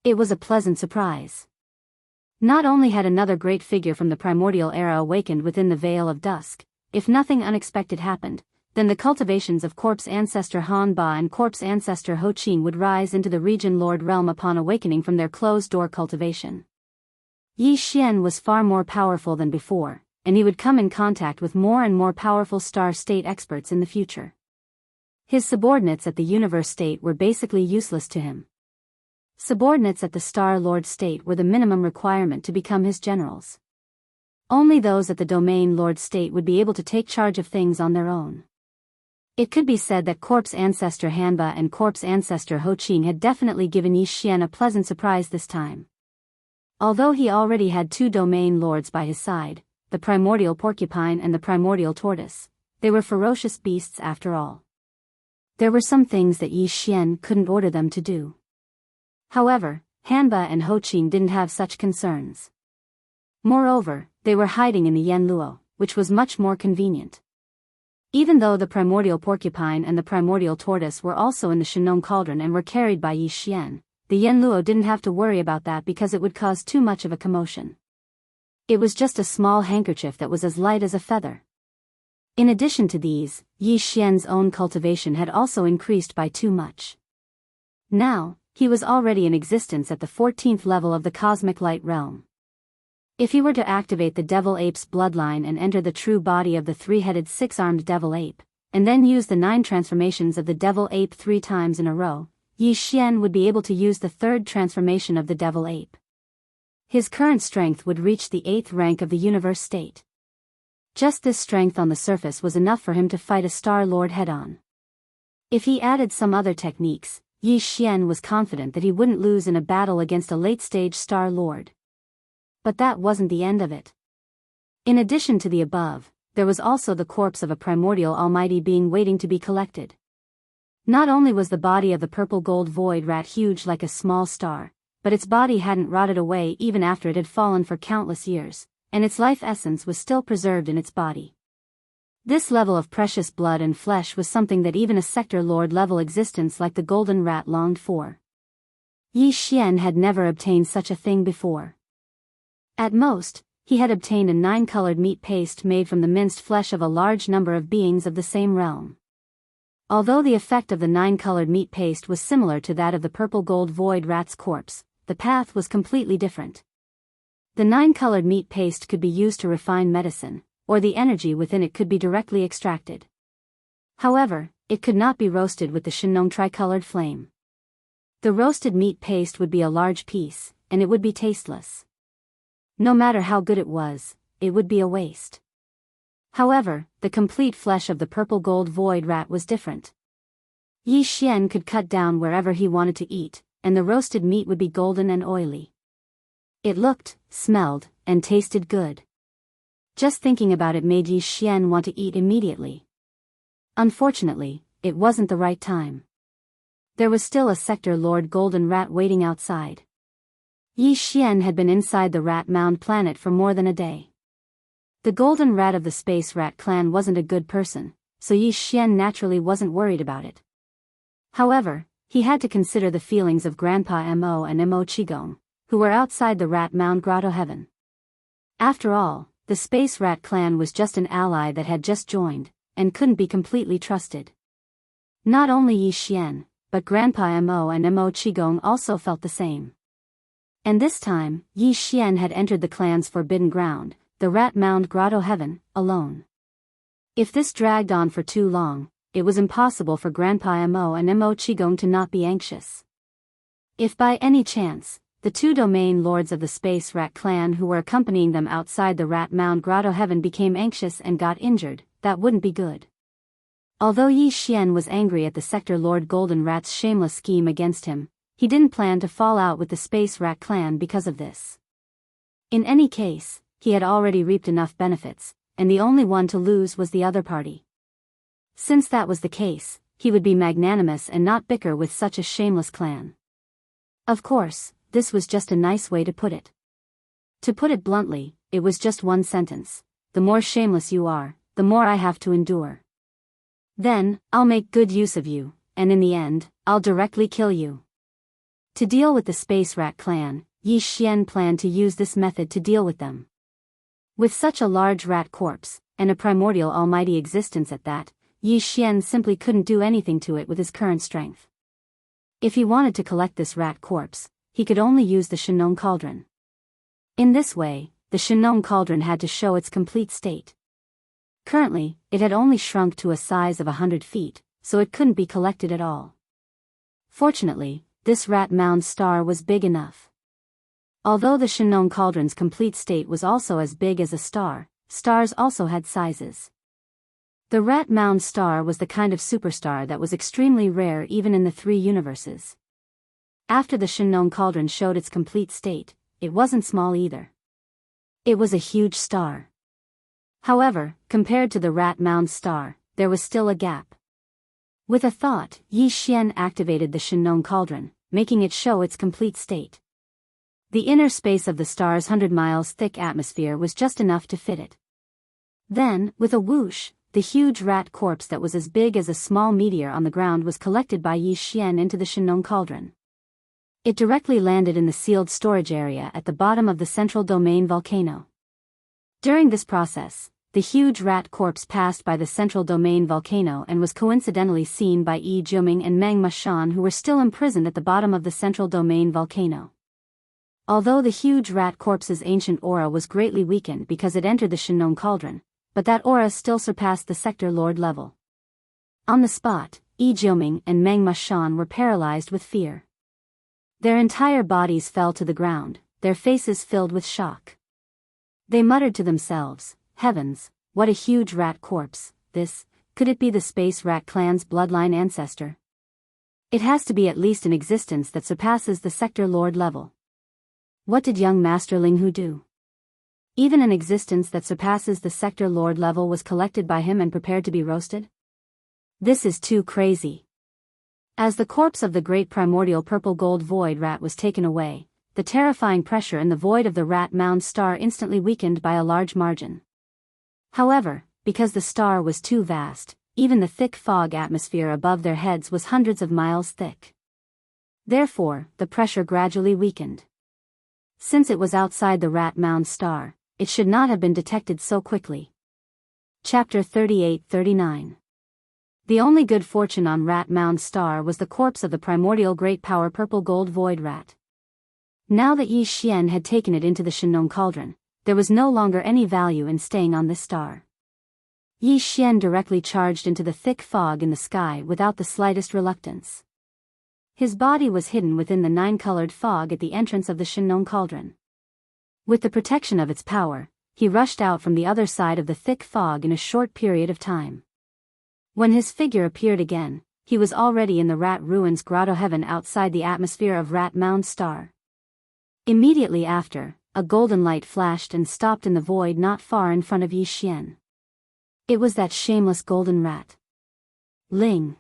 It was a pleasant surprise. Not only had another great figure from the primordial era awakened within the Veil of Dusk, if nothing unexpected happened, then the cultivations of Corpse Ancestor Han Ba and Corpse Ancestor Ho Qing would rise into the Region Lord realm upon awakening from their closed-door cultivation. Yi Xian was far more powerful than before, and he would come in contact with more and more powerful Star State experts in the future. His subordinates at the Universe State were basically useless to him. Subordinates at the Star Lord State were the minimum requirement to become his generals. Only those at the Domain Lord State would be able to take charge of things on their own. It could be said that Corpse Ancestor Hanba and Corpse Ancestor Ho Qing had definitely given Yi Xian a pleasant surprise this time. Although he already had 2 Domain Lords by his side, the Primordial Porcupine and the Primordial Tortoise, they were ferocious beasts after all. There were some things that Yi Xian couldn't order them to do. However, Hanba and Ho Qing didn't have such concerns. Moreover, they were hiding in the Yanluo, which was much more convenient. Even though the Primordial Porcupine and the Primordial Tortoise were also in the Shinong Cauldron and were carried by Yi Xian, the Yanluo didn't have to worry about that because it would cause too much of a commotion. It was just a small handkerchief that was as light as a feather. In addition to these, Yi Xian's own cultivation had also increased by too much. Now, he was already in existence at the 14th level of the Cosmic Light Realm. If he were to activate the Devil Ape's bloodline and enter the true body of the 3-headed 6-armed Devil Ape, and then use the 9 transformations of the Devil Ape 3 times in a row, Yi Xian would be able to use the 3rd transformation of the Devil Ape. His current strength would reach the 8th rank of the Universe State. Just this strength on the surface was enough for him to fight a Star Lord head-on. If he added some other techniques, Yi Xian was confident that he wouldn't lose in a battle against a late-stage Star Lord. But that wasn't the end of it. In addition to the above, there was also the corpse of a primordial almighty being waiting to be collected. Not only was the body of the purple gold void rat huge like a small star, but its body hadn't rotted away even after it had fallen for countless years, and its life essence was still preserved in its body. This level of precious blood and flesh was something that even a sector lord level existence like the golden rat longed for. Yi Xian had never obtained such a thing before. At most, he had obtained a 9-colored meat paste made from the minced flesh of a large number of beings of the same realm. Although the effect of the 9-colored meat paste was similar to that of the purple gold void rat's corpse, the path was completely different. The 9-colored meat paste could be used to refine medicine, or the energy within it could be directly extracted. However, it could not be roasted with the Shinong tricolored flame. The roasted meat paste would be a large piece, and it would be tasteless. No matter how good it was, it would be a waste. However, the complete flesh of the purple gold void rat was different. Yi Xian could cut down wherever he wanted to eat, and the roasted meat would be golden and oily. It looked, smelled, and tasted good. Just thinking about it made Yi Xian want to eat immediately. Unfortunately, it wasn't the right time. There was still a sector lord golden rat waiting outside. Yi Xian had been inside the rat mound planet for more than a day. The golden rat of the space rat clan wasn't a good person, so Yi Xian naturally wasn't worried about it. However, he had to consider the feelings of Grandpa Mo and Mo Qigong, who were outside the Rat Mound Grotto heaven. After all, the Space Rat clan was just an ally that had just joined, and couldn't be completely trusted. Not only Yi Xian, but Grandpa Mo and Mo Qigong also felt the same. And this time, Yi Xian had entered the clan's forbidden ground, the Rat Mound Grotto heaven, alone. If this dragged on for too long, it was impossible for Grandpa Mo and Mo Qigong to not be anxious. If by any chance, the two domain lords of the Space Rat clan who were accompanying them outside the Rat Mound Grotto heaven became anxious and got injured, that wouldn't be good. Although Yi Xian was angry at the Sector Lord Golden Rat's shameless scheme against him, he didn't plan to fall out with the Space Rat clan because of this. In any case, he had already reaped enough benefits, and the only one to lose was the other party. Since that was the case, he would be magnanimous and not bicker with such a shameless clan. Of course, this was just a nice way to put it. To put it bluntly, it was just one sentence: the more shameless you are, the more I have to endure. Then, I'll make good use of you, and in the end, I'll directly kill you. To deal with the Space Rat clan, Yi Xian planned to use this method to deal with them. With such a large rat corpse, and a primordial almighty existence at that, Yi Xian simply couldn't do anything to it with his current strength. If he wanted to collect this rat corpse, he could only use the Shenong Cauldron. In this way, the Shenong Cauldron had to show its complete state. Currently, it had only shrunk to a size of 100 feet, so it couldn't be collected at all. Fortunately, this Rat Mound star was big enough. Although the Shenong Cauldron's complete state was also as big as a star, stars also had sizes. The Rat Mound star was the kind of superstar that was extremely rare even in the three universes. After the Shenong Cauldron showed its complete state, it wasn't small either. It was a huge star. However, compared to the Rat Mound star, there was still a gap. With a thought, Yi Xian activated the Shenong Cauldron, making it show its complete state. The inner space of the star's 100 miles thick atmosphere was just enough to fit it. Then, with a whoosh, the huge rat corpse that was as big as a small meteor on the ground was collected by Yi Xian into the Shenong Cauldron. It directly landed in the sealed storage area at the bottom of the central domain volcano. During this process, the huge rat corpse passed by the central domain volcano and was coincidentally seen by Yi Jiuming and Meng Mashan, who were still imprisoned at the bottom of the central domain volcano. Although the huge rat corpse's ancient aura was greatly weakened because it entered the Shenong Cauldron, but that aura still surpassed the Sector Lord level. On the spot, Yi Jiuming and Meng Mashan were paralyzed with fear. Their entire bodies fell to the ground, their faces filled with shock. They muttered to themselves, "Heavens, what a huge rat corpse, this, could it be the Space Rat clan's bloodline ancestor? It has to be at least an existence that surpasses the Sector Lord level." What did young Master Linghu do? Even an existence that surpasses the Sector Lord level was collected by him and prepared to be roasted? This is too crazy. As the corpse of the great primordial purple gold void rat was taken away, the terrifying pressure in the void of the Rat Mound star instantly weakened by a large margin. However, because the star was too vast, even the thick fog atmosphere above their heads was hundreds of miles thick. Therefore, the pressure gradually weakened. Since it was outside the Rat Mound star, it should not have been detected so quickly. Chapter 38-39. The only good fortune on Rat Mound star was the corpse of the primordial great power purple gold void rat. Now that Yi Xian had taken it into the Shenong Cauldron, there was no longer any value in staying on this star. Yi Xian directly charged into the thick fog in the sky without the slightest reluctance. His body was hidden within the 9-colored fog at the entrance of the Shenong Cauldron. With the protection of its power, he rushed out from the other side of the thick fog in a short period of time. When his figure appeared again, he was already in the Rat Ruins Grotto heaven outside the atmosphere of Rat Mound star. Immediately after, a golden light flashed and stopped in the void not far in front of Yi Xian. It was that shameless golden rat. Linghu.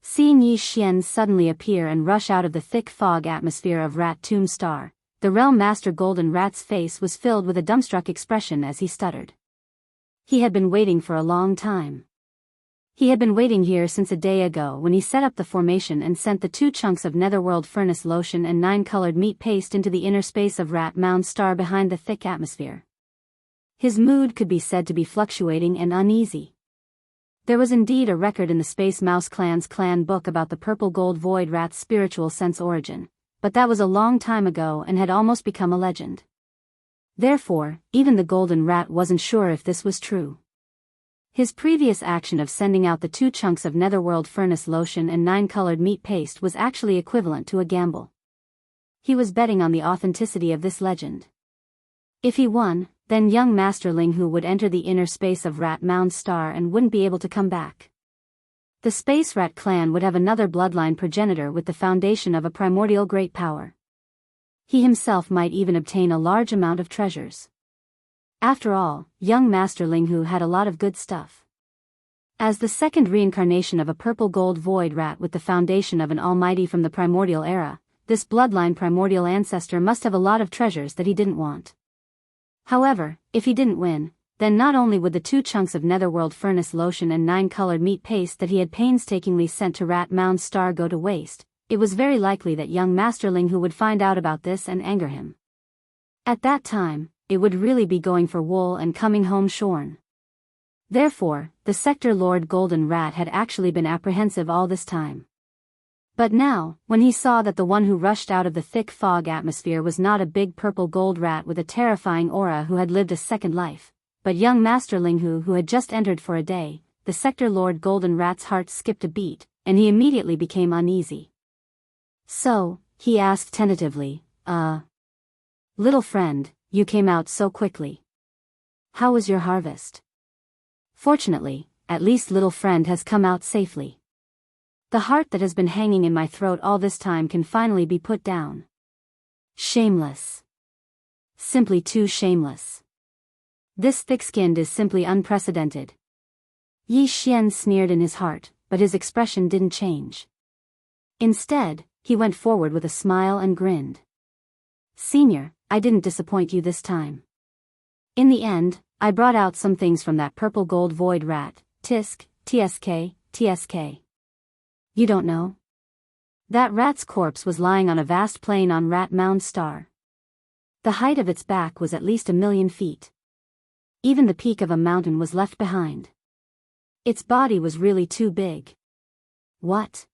Seeing Yi Xian suddenly appear and rush out of the thick fog atmosphere of Rat Tomb Star, the Realm Master Golden Rat's face was filled with a dumbstruck expression as he stuttered. He had been waiting for a long time. He had been waiting here since a day ago when he set up the formation and sent the 2 chunks of netherworld furnace lotion and 9-colored meat paste into the inner space of Rat Mound Star behind the thick atmosphere. His mood could be said to be fluctuating and uneasy. There was indeed a record in the Space Mouse Clan's clan book about the purple gold void rat's spiritual sense origin, but that was a long time ago and had almost become a legend. Therefore, even the golden rat wasn't sure if this was true. His previous action of sending out the 2 chunks of netherworld furnace lotion and 9-colored meat paste was actually equivalent to a gamble. He was betting on the authenticity of this legend. If he won, then young Master Linghu would enter the inner space of Rat Mound Star and wouldn't be able to come back. The Space Rat clan would have another bloodline progenitor with the foundation of a primordial great power. He himself might even obtain a large amount of treasures. After all, young Master Linghu had a lot of good stuff. As the second reincarnation of a purple gold void rat with the foundation of an almighty from the primordial era, this bloodline primordial ancestor must have a lot of treasures that he didn't want. However, if he didn't win, then not only would the 2 chunks of netherworld furnace lotion and 9-colored meat paste that he had painstakingly sent to Rat Mound Star go to waste, it was very likely that young Master Linghu would find out about this and anger him. At that time, it would really be going for wool and coming home shorn. Therefore, the Sector Lord Golden Rat had actually been apprehensive all this time. But now, when he saw that the one who rushed out of the thick fog atmosphere was not a big purple gold rat with a terrifying aura who had lived a second life, but young Master Linghu who had just entered for a day, the Sector Lord Golden Rat's heart skipped a beat, and he immediately became uneasy. So, he asked tentatively, little friend, you came out so quickly. How was your harvest? Fortunately, at least little friend has come out safely. The heart that has been hanging in my throat all this time can finally be put down. Shameless. Simply too shameless. This thick-skinned is simply unprecedented. Yi Xian sneered in his heart, but his expression didn't change. Instead, he went forward with a smile and grinned. Senior, I didn't disappoint you this time. In the end, I brought out some things from that purple gold void rat, tisk, tsk. You don't know? That rat's corpse was lying on a vast plain on Rat Mound Star. The height of its back was at least 1,000,000 feet. Even the peak of a mountain was left behind. Its body was really too big. What?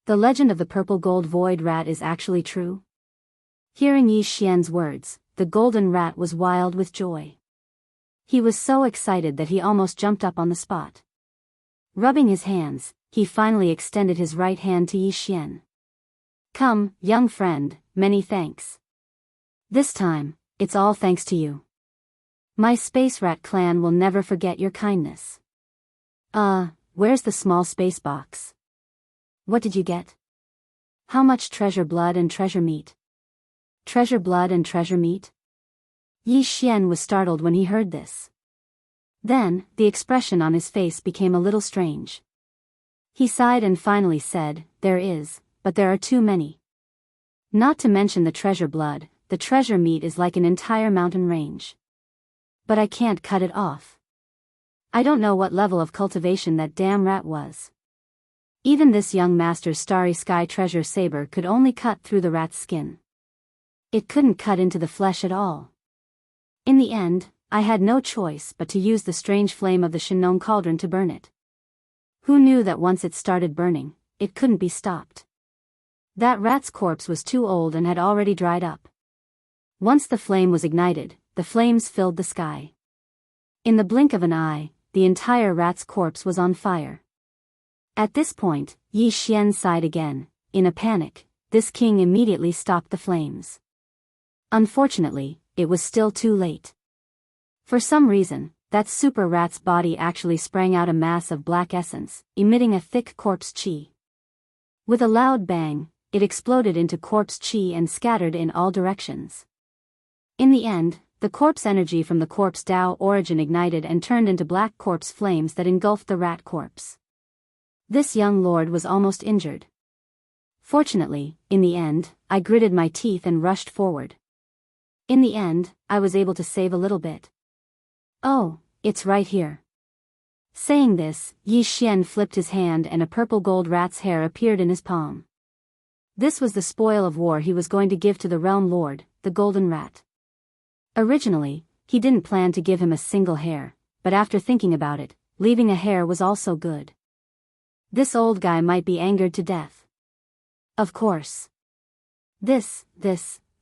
The legend of the purple gold void rat is actually true? Hearing Yi Xian's words, the golden rat was wild with joy. He was so excited that he almost jumped up on the spot. Rubbing his hands, he finally extended his right hand to Yi Xian. Come, young friend, many thanks. This time, it's all thanks to you. My Space Rat clan will never forget your kindness. Where's the small space box? What did you get? How much treasure blood and treasure meat? Treasure blood and treasure meat? Yi Xian was startled when he heard this. Then, the expression on his face became a little strange. He sighed and finally said, there is, but there are too many. Not to mention the treasure blood, the treasure meat is like an entire mountain range. But I can't cut it off. I don't know what level of cultivation that damn rat was. Even this young master's starry sky treasure saber could only cut through the rat's skin. It couldn't cut into the flesh at all. In the end, I had no choice but to use the strange flame of the Shinong cauldron to burn it. Who knew that once it started burning, it couldn't be stopped? That rat's corpse was too old and had already dried up. Once the flame was ignited, the flames filled the sky. In the blink of an eye, the entire rat's corpse was on fire. At this point, Yi Xian sighed again. In a panic, this king immediately stopped the flames. Unfortunately, it was still too late. For some reason, that super rat's body actually sprang out a mass of black essence, emitting a thick corpse chi. With a loud bang, it exploded into corpse chi and scattered in all directions. In the end, the corpse energy from the corpse Tao origin ignited and turned into black corpse flames that engulfed the rat corpse. This young lord was almost injured. Fortunately, in the end, I gritted my teeth and rushed forward. In the end, I was able to save a little bit. Oh, it's right here. Saying this, Yi Xian flipped his hand and a purple gold rat's hair appeared in his palm. This was the spoil of war he was going to give to the realm lord, the golden rat. Originally, he didn't plan to give him a single hair, but after thinking about it, leaving a hair was also good. This old guy might be angered to death. Of course. This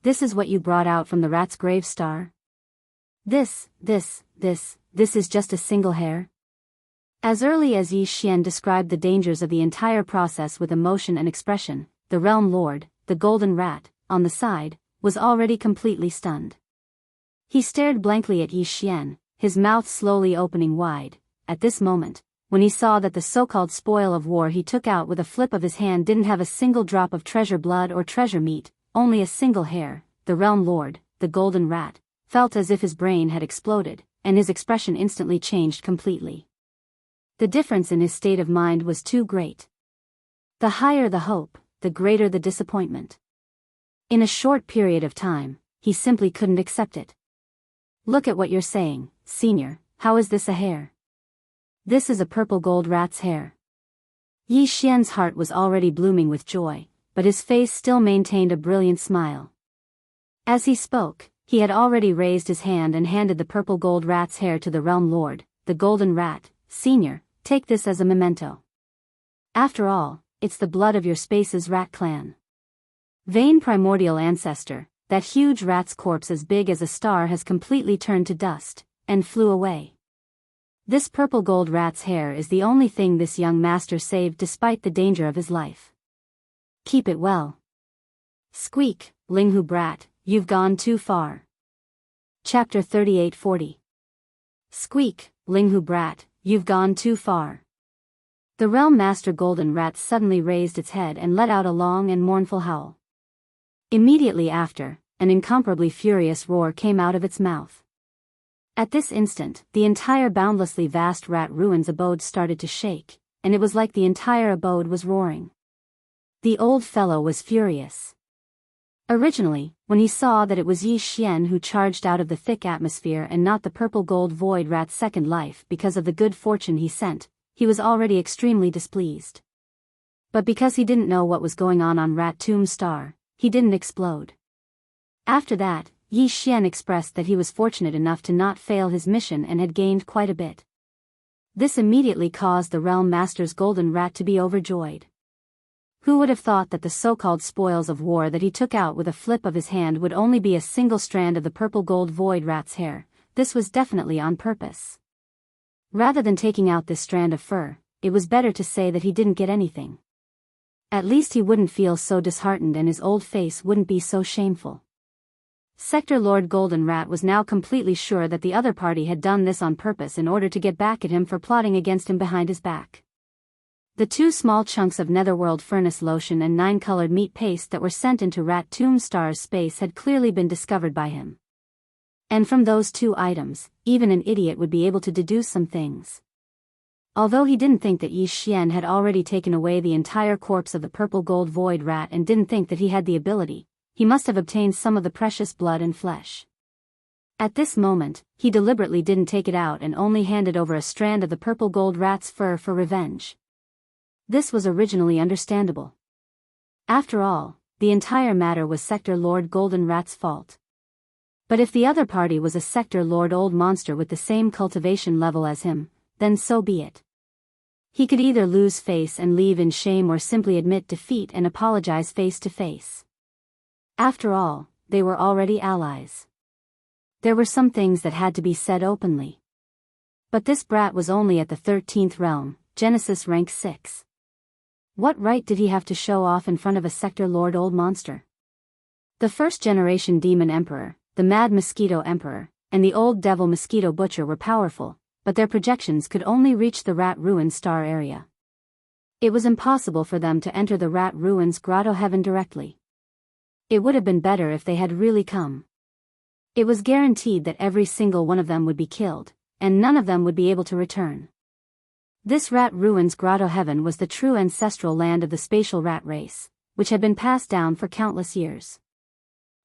is what you brought out from the rat's grave star? This is just a single hair? As early as Yi Xian described the dangers of the entire process with emotion and expression, the realm lord, the golden rat, on the side, was already completely stunned. He stared blankly at Yi Xian, his mouth slowly opening wide. At this moment, when he saw that the so-called spoil of war he took out with a flip of his hand didn't have a single drop of treasure blood or treasure meat, only a single hair, the realm lord, the golden rat, felt as if his brain had exploded, and his expression instantly changed completely. The difference in his state of mind was too great. The higher the hope, the greater the disappointment. In a short period of time, he simply couldn't accept it. Look at what you're saying, senior, how is this a hair? This is a purple gold rat's hair. Yi Xian's heart was already blooming with joy, but his face still maintained a brilliant smile. As he spoke, he had already raised his hand and handed the purple gold rat's hair to the realm lord, the golden rat. Senior, take this as a memento. After all, it's the blood of your space's rat clan. Vain primordial ancestor, that huge rat's corpse as big as a star has completely turned to dust, and flew away. This purple gold rat's hair is the only thing this young master saved despite the danger of his life. Keep it well. Squeak, Linghu brat, you've gone too far. Chapter 3840. Squeak, Linghu brat, you've gone too far. The realm master golden rat suddenly raised its head and let out a long and mournful howl. Immediately after, an incomparably furious roar came out of its mouth. At this instant, the entire boundlessly vast rat ruins abode started to shake, and it was like the entire abode was roaring. The old fellow was furious. Originally, when he saw that it was Yi Xian who charged out of the thick atmosphere and not the purple gold void rat's second life because of the good fortune he sent, he was already extremely displeased. But because he didn't know what was going on Rat Tomb Star, he didn't explode. After that, Yi Xian expressed that he was fortunate enough to not fail his mission and had gained quite a bit. This immediately caused the realm master's golden rat to be overjoyed. Who would have thought that the so-called spoils of war that he took out with a flip of his hand would only be a single strand of the purple gold void rat's hair? This was definitely on purpose. Rather than taking out this strand of fur, it was better to say that he didn't get anything. At least he wouldn't feel so disheartened and his old face wouldn't be so shameful. Sector Lord Golden Rat was now completely sure that the other party had done this on purpose in order to get back at him for plotting against him behind his back. The 2 small chunks of netherworld furnace lotion and 9-colored meat paste that were sent into Rat Tomb Star's space had clearly been discovered by him. And from those 2 items, even an idiot would be able to deduce some things. Although he didn't think that Yi Xian had already taken away the entire corpse of the purple gold void rat and didn't think that he had the ability, he must have obtained some of the precious blood and flesh. At this moment, he deliberately didn't take it out and only handed over a strand of the purple gold rat's fur for revenge. This was originally understandable. After all, the entire matter was Sector Lord Golden Rat's fault. But if the other party was a Sector Lord Old Monster with the same cultivation level as him, then so be it. He could either lose face and leave in shame or simply admit defeat and apologize face to face. After all, they were already allies. There were some things that had to be said openly. But this brat was only at the 13th realm, Genesis rank 6. What right did he have to show off in front of a Sector Lord Old Monster? The first-generation Demon Emperor, the Mad Mosquito Emperor, and the Old Devil Mosquito Butcher were powerful, but their projections could only reach the Rat Ruin Star area. It was impossible for them to enter the Rat Ruins Grotto Heaven directly. It would have been better if they had really come. It was guaranteed that every single one of them would be killed, and none of them would be able to return. This Rat Ruins Grotto Heaven was the true ancestral land of the spatial rat race, which had been passed down for countless years.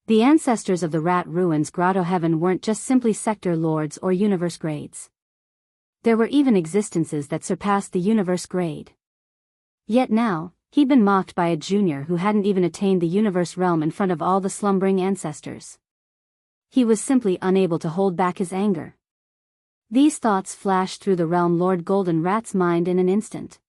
The ancestors of the Rat Ruins Grotto Heaven weren't just simply sector lords or universe grades. There were even existences that surpassed the universe grade. Yet now, he'd been mocked by a junior who hadn't even attained the universe realm in front of all the slumbering ancestors. He was simply unable to hold back his anger. These thoughts flashed through the realm Lord Golden Rat's mind in an instant.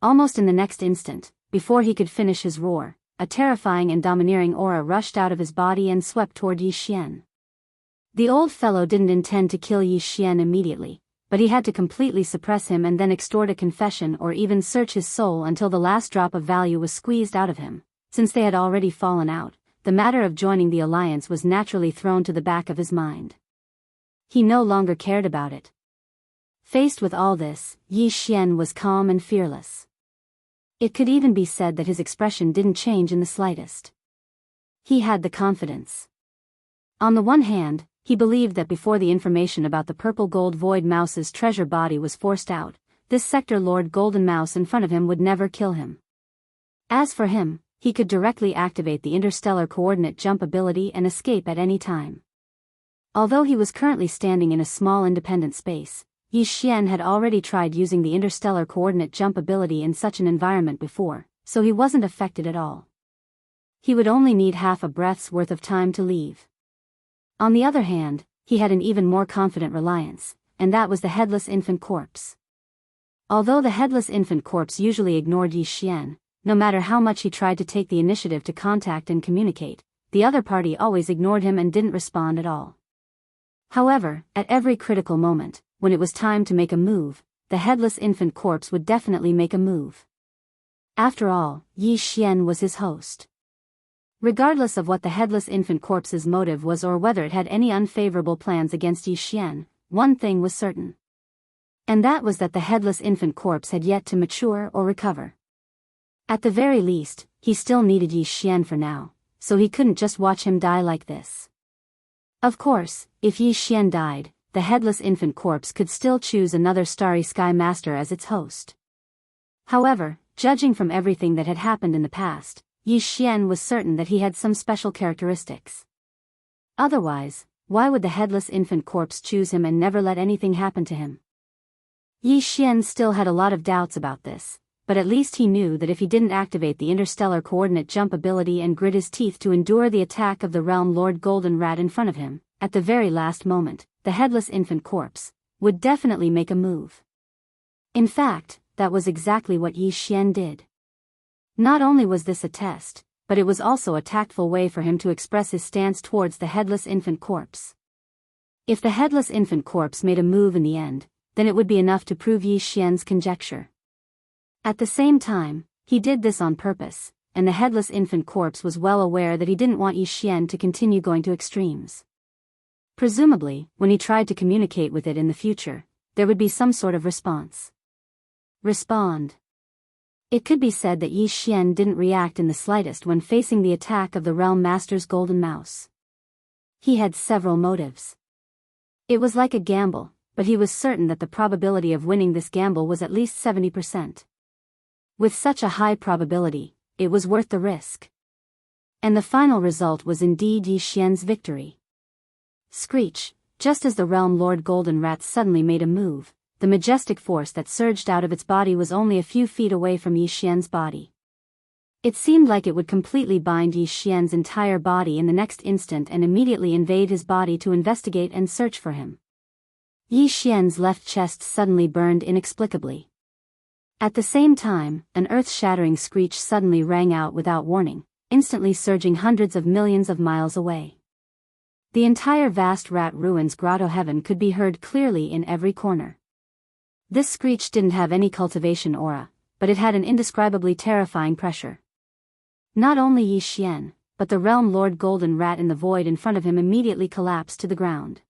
Almost in the next instant, before he could finish his roar, a terrifying and domineering aura rushed out of his body and swept toward Yi Xian. The old fellow didn't intend to kill Yi Xian immediately, but he had to completely suppress him and then extort a confession or even search his soul until the last drop of value was squeezed out of him. Since they had already fallen out, the matter of joining the alliance was naturally thrown to the back of his mind. He no longer cared about it. Faced with all this, Yi Xian was calm and fearless. It could even be said that his expression didn't change in the slightest. He had the confidence. On the one hand, he believed that before the information about the purple gold void mouse's treasure body was forced out, this sector Lord Golden Mouse in front of him would never kill him. As for him, he could directly activate the interstellar coordinate jump ability and escape at any time. Although he was currently standing in a small independent space, Yi Xian had already tried using the interstellar coordinate jump ability in such an environment before, so he wasn't affected at all. He would only need half a breath's worth of time to leave. On the other hand, he had an even more confident reliance, and that was the headless infant corpse. Although the headless infant corpse usually ignored Yi Xian, no matter how much he tried to take the initiative to contact and communicate, the other party always ignored him and didn't respond at all. However, at every critical moment, when it was time to make a move, the headless infant corpse would definitely make a move. After all, Yi Xian was his host. Regardless of what the headless infant corpse's motive was or whether it had any unfavorable plans against Yi Xian, one thing was certain. And that was that the headless infant corpse had yet to mature or recover. At the very least, he still needed Yi Xian for now, so he couldn't just watch him die like this. Of course, if Yi Xian died, the headless infant corpse could still choose another Starry Sky Master as its host. However, judging from everything that had happened in the past, Yi Xian was certain that he had some special characteristics. Otherwise, why would the headless infant corpse choose him and never let anything happen to him? Yi Xian still had a lot of doubts about this, but at least he knew that if he didn't activate the interstellar coordinate jump ability and grit his teeth to endure the attack of the realm Lord Golden Rat in front of him, at the very last moment, the headless infant corpse would definitely make a move. In fact, that was exactly what Yi Xian did. Not only was this a test, but it was also a tactful way for him to express his stance towards the headless infant corpse. If the headless infant corpse made a move in the end, then it would be enough to prove Yi Xian's conjecture. At the same time, he did this on purpose, and the headless infant corpse was well aware that he didn't want Yi Xian to continue going to extremes. Presumably, when he tried to communicate with it in the future, there would be some sort of response. Respond. It could be said that Yi Xian didn't react in the slightest when facing the attack of the Realm Master's Golden Mouse. He had several motives. It was like a gamble, but he was certain that the probability of winning this gamble was at least 70%. With such a high probability, it was worth the risk. And the final result was indeed Yi Xian's victory. Screech, just as the Realm Lord Golden Rat suddenly made a move, the majestic force that surged out of its body was only a few feet away from Yi Xian's body. It seemed like it would completely bind Yi Xian's entire body in the next instant and immediately invade his body to investigate and search for him. Yi Xian's left chest suddenly burned inexplicably. At the same time, an earth-shattering screech suddenly rang out without warning, instantly surging hundreds of millions of miles away. The entire vast rat ruins grotto heaven could be heard clearly in every corner. This screech didn't have any cultivation aura, but it had an indescribably terrifying pressure. Not only Yi Xian, but the realm Lord Golden Rat in the void in front of him immediately collapsed to the ground.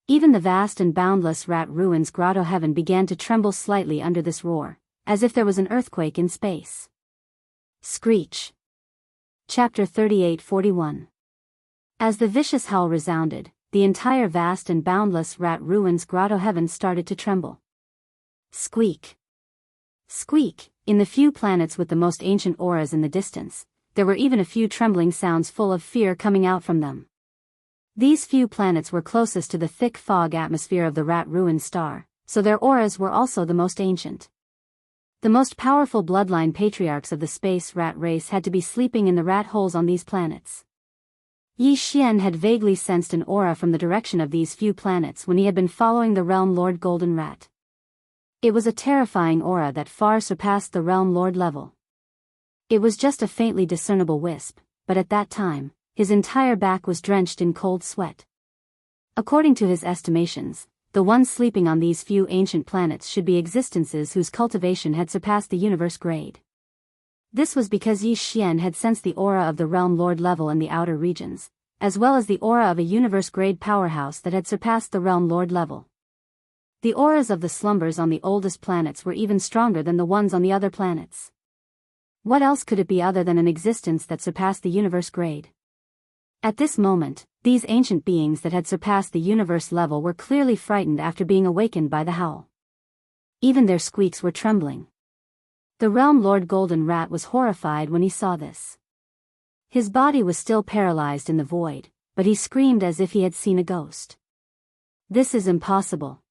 Even the vast and boundless rat ruins grotto heaven began to tremble slightly under this roar, as if there was an earthquake in space. Screech. Chapter 38-41. As the vicious howl resounded, the entire vast and boundless rat ruins grotto heaven started to tremble. Squeak. Squeak. In the few planets with the most ancient auras in the distance, there were even a few trembling sounds full of fear coming out from them. These few planets were closest to the thick fog atmosphere of the rat ruin star, so their auras were also the most ancient. The most powerful bloodline patriarchs of the space rat race had to be sleeping in the rat holes on these planets. Yi Xian had vaguely sensed an aura from the direction of these few planets when he had been following the Realm Lord Golden Rat. It was a terrifying aura that far surpassed the Realm Lord level. It was just a faintly discernible wisp, but at that time, his entire back was drenched in cold sweat. According to his estimations, the ones sleeping on these few ancient planets should be existences whose cultivation had surpassed the universe grade. This was because Yi Xian had sensed the aura of the Realm Lord level in the outer regions, as well as the aura of a universe-grade powerhouse that had surpassed the Realm Lord level. The auras of the slumbers on the oldest planets were even stronger than the ones on the other planets. What else could it be other than an existence that surpassed the universe grade? At this moment, these ancient beings that had surpassed the universe level were clearly frightened after being awakened by the howl. Even their squeaks were trembling. The Realm Lord Golden Rat was horrified when he saw this. His body was still paralyzed in the void, but he screamed as if he had seen a ghost. This is impossible.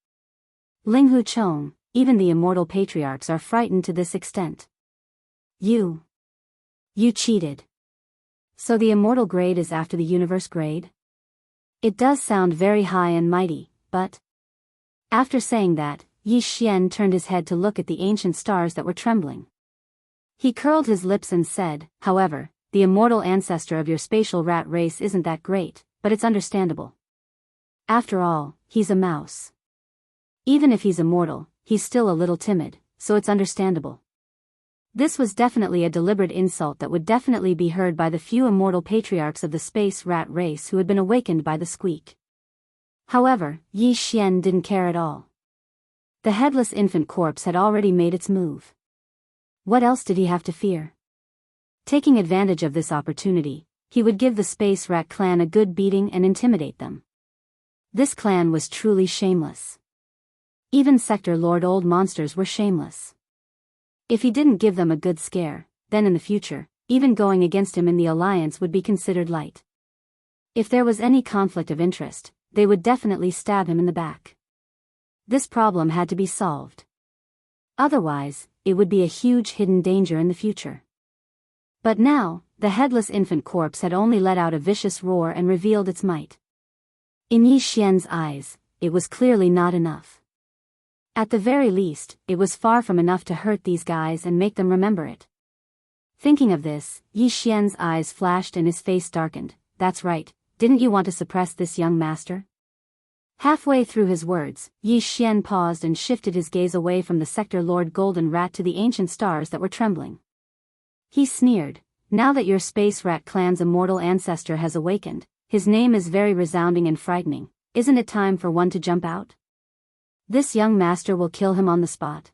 Linghu Chong, even the immortal patriarchs are frightened to this extent. You cheated. So the immortal grade is after the universe grade? It does sound very high and mighty, but... After saying that, Yi Xian turned his head to look at the ancient stars that were trembling. He curled his lips and said, however, the immortal ancestor of your spatial rat race isn't that great, but it's understandable. After all, he's a mouse. Even if he's immortal, he's still a little timid, so it's understandable. This was definitely a deliberate insult that would definitely be heard by the few immortal patriarchs of the space rat race who had been awakened by the squeak. However, Yi Xian didn't care at all. The headless infant corpse had already made its move. What else did he have to fear? Taking advantage of this opportunity, he would give the space rat clan a good beating and intimidate them. This clan was truly shameless. Even Sector Lord old monsters were shameless. If he didn't give them a good scare, then in the future, even going against him in the alliance would be considered light. If there was any conflict of interest, they would definitely stab him in the back. This problem had to be solved. Otherwise, it would be a huge hidden danger in the future. But now, the headless infant corpse had only let out a vicious roar and revealed its might. In Yi Xian's eyes, it was clearly not enough. At the very least, it was far from enough to hurt these guys and make them remember it. Thinking of this, Yi Xian's eyes flashed and his face darkened. That's right, didn't you want to suppress this young master? Halfway through his words, Yi Xian paused and shifted his gaze away from the Sector Lord Golden Rat to the ancient stars that were trembling. He sneered, now that your space rat clan's immortal ancestor has awakened, his name is very resounding and frightening, isn't it time for one to jump out? This young master will kill him on the spot.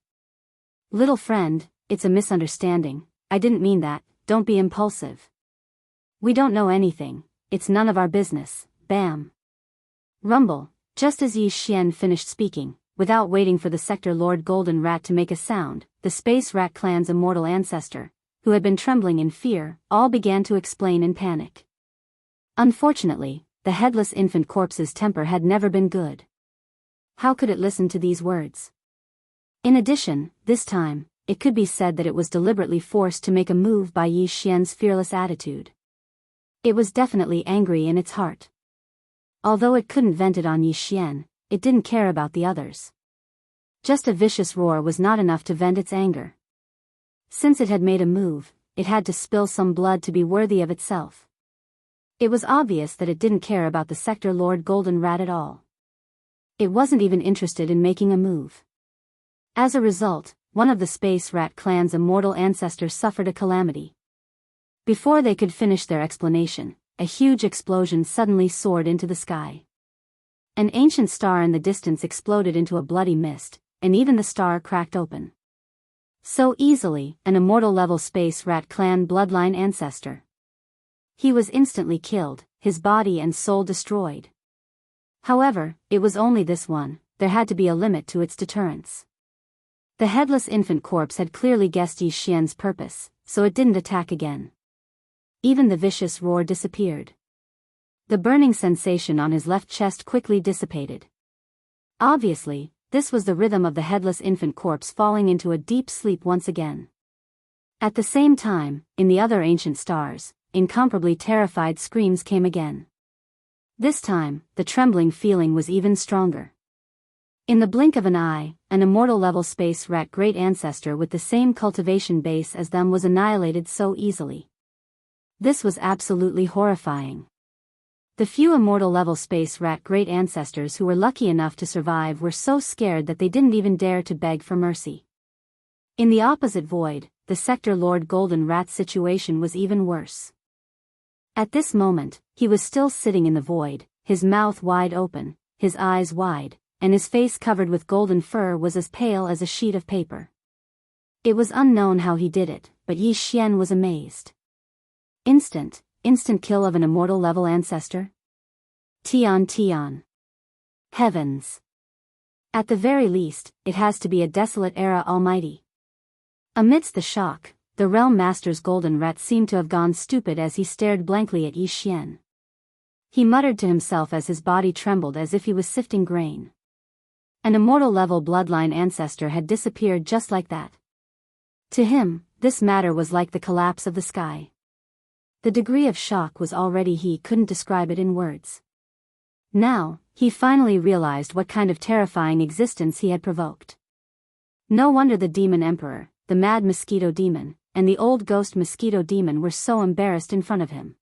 Little friend, it's a misunderstanding, I didn't mean that, don't be impulsive. We don't know anything, it's none of our business, bam. Rumble. Just as Yi Xian finished speaking, without waiting for the Sector Lord Golden Rat to make a sound, the space rat clan's immortal ancestor, who had been trembling in fear, all began to explain in panic. Unfortunately, the headless infant corpse's temper had never been good. How could it listen to these words? In addition, this time, it could be said that it was deliberately forced to make a move by Yi Xian's fearless attitude. It was definitely angry in its heart. Although it couldn't vent it on Yi Xian, it didn't care about the others. Just a vicious roar was not enough to vent its anger. Since it had made a move, it had to spill some blood to be worthy of itself. It was obvious that it didn't care about the Sector Lord Golden Rat at all. It wasn't even interested in making a move. As a result, one of the space rat clan's immortal ancestors suffered a calamity. Before they could finish their explanation, a huge explosion suddenly soared into the sky. An ancient star in the distance exploded into a bloody mist, and even the star cracked open. So easily, an immortal-level space rat clan bloodline ancestor. He was instantly killed, his body and soul destroyed. However, it was only this one, there had to be a limit to its deterrence. The headless infant corpse had clearly guessed Yi Xian's purpose, so it didn't attack again. Even the vicious roar disappeared. The burning sensation on his left chest quickly dissipated. Obviously, this was the rhythm of the headless infant corpse falling into a deep sleep once again. At the same time, in the other ancient stars, incomparably terrified screams came again. This time, the trembling feeling was even stronger. In the blink of an eye, an immortal-level space rat great ancestor with the same cultivation base as them was annihilated so easily. This was absolutely horrifying. The few immortal-level space rat great ancestors who were lucky enough to survive were so scared that they didn't even dare to beg for mercy. In the opposite void, the Sector Lord Golden Rat's situation was even worse. At this moment, he was still sitting in the void, his mouth wide open, his eyes wide, and his face covered with golden fur was as pale as a sheet of paper. It was unknown how he did it, but Yi Xian was amazed. Instant kill of an immortal-level ancestor? Tian. Heavens. At the very least, it has to be a desolate era almighty. Amidst the shock, the Realm Master's golden rat seemed to have gone stupid as he stared blankly at Yi Xian. He muttered to himself as his body trembled as if he was sifting grain. An immortal-level bloodline ancestor had disappeared just like that. To him, this matter was like the collapse of the sky. The degree of shock was already he couldn't describe it in words. Now, he finally realized what kind of terrifying existence he had provoked. No wonder the Demon Emperor, the Mad Mosquito Demon, and the Old Ghost Mosquito Demon were so embarrassed in front of him.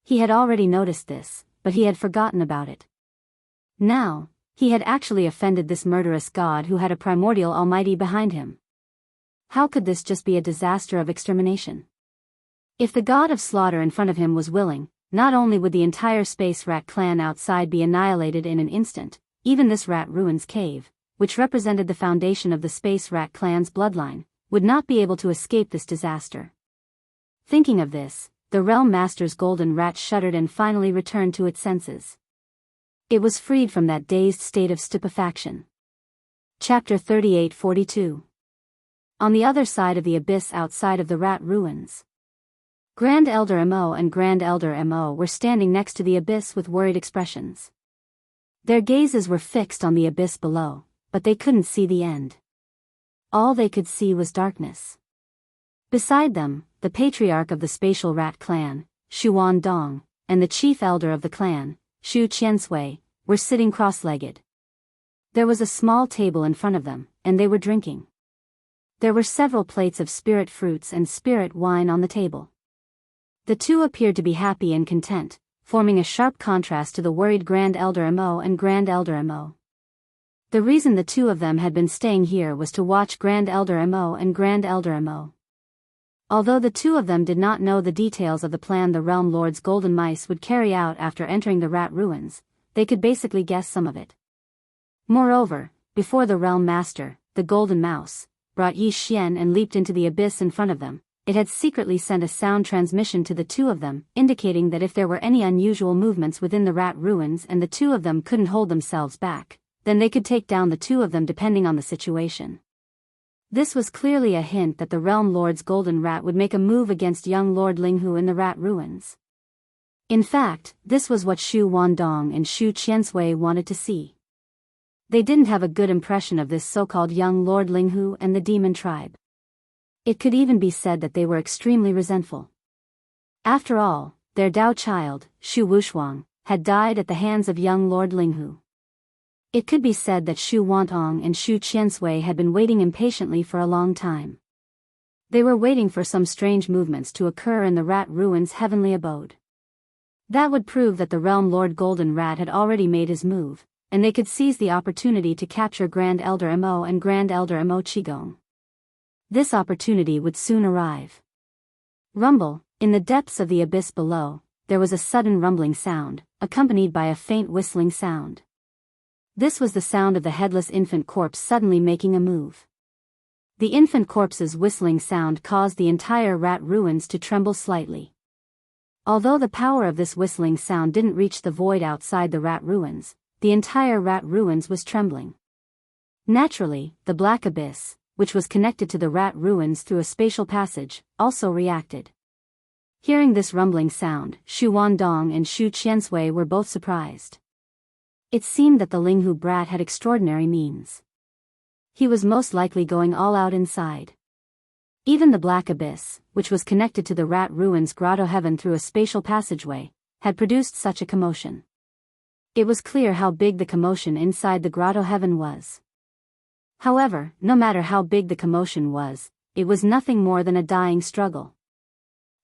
He had already noticed this, but he had forgotten about it. Now, he had actually offended this murderous god who had a primordial almighty behind him. How could this just be a disaster of extermination? If the god of slaughter in front of him was willing, not only would the entire space rat clan outside be annihilated in an instant, even this rat ruins cave, which represented the foundation of the space rat clan's bloodline, would not be able to escape this disaster. Thinking of this, the Realm Master's golden rat shuddered and finally returned to its senses. It was freed from that dazed state of stupefaction. Chapter 38-42. On the other side of the abyss outside of the rat ruins. Grand Elder Mo and Grand Elder Mo were standing next to the abyss with worried expressions. Their gazes were fixed on the abyss below, but they couldn't see the end. All they could see was darkness. Beside them, the patriarch of the spatial rat clan, Shu Dong, and the chief elder of the clan, Shu Qiansui, were sitting cross-legged. There was a small table in front of them, and they were drinking. There were several plates of spirit fruits and spirit wine on the table. The two appeared to be happy and content, forming a sharp contrast to the worried Grand Elder Mo and Grand Elder Mo. The reason the two of them had been staying here was to watch Grand Elder Mo and Grand Elder Mo. Although the two of them did not know the details of the plan the Realm Lord's golden mice would carry out after entering the rat ruins, they could basically guess some of it. Moreover, before the Realm Master, the golden mouse, brought Yi Xian and leaped into the abyss in front of them, it had secretly sent a sound transmission to the two of them, indicating that if there were any unusual movements within the rat ruins and the two of them couldn't hold themselves back, then they could take down the two of them depending on the situation. This was clearly a hint that the Realm Lord's golden rat would make a move against young Lord Linghu in the rat ruins. In fact, this was what Shu Wandong and Shu Qiansui wanted to see. They didn't have a good impression of this so-called young Lord Linghu and the demon tribe. It could even be said that they were extremely resentful. After all, their Dao child, Shu Wushuang, had died at the hands of young Lord Linghu. It could be said that Shu Wantong and Shu Qiansui had been waiting impatiently for a long time. They were waiting for some strange movements to occur in the rat ruins' heavenly abode. That would prove that the Realm Lord Golden Rat had already made his move, and they could seize the opportunity to capture Grand Elder Mo and Grand Elder Mo Qigong. This opportunity would soon arrive. Rumble, in the depths of the abyss below, there was a sudden rumbling sound, accompanied by a faint whistling sound. This was the sound of the headless infant corpse suddenly making a move. The infant corpse's whistling sound caused the entire rat ruins to tremble slightly. Although the power of this whistling sound didn't reach the void outside the rat ruins, the entire rat ruins was trembling. Naturally, the black abyss, which was connected to the rat ruins through a spatial passage, also reacted. Hearing this rumbling sound, Shu Wandong and Shu Qiansui were both surprised. It seemed that the Linghu brat had extraordinary means. He was most likely going all out inside. Even the black abyss, which was connected to the rat ruins grotto heaven through a spatial passageway, had produced such a commotion. It was clear how big the commotion inside the grotto heaven was. However, no matter how big the commotion was, it was nothing more than a dying struggle.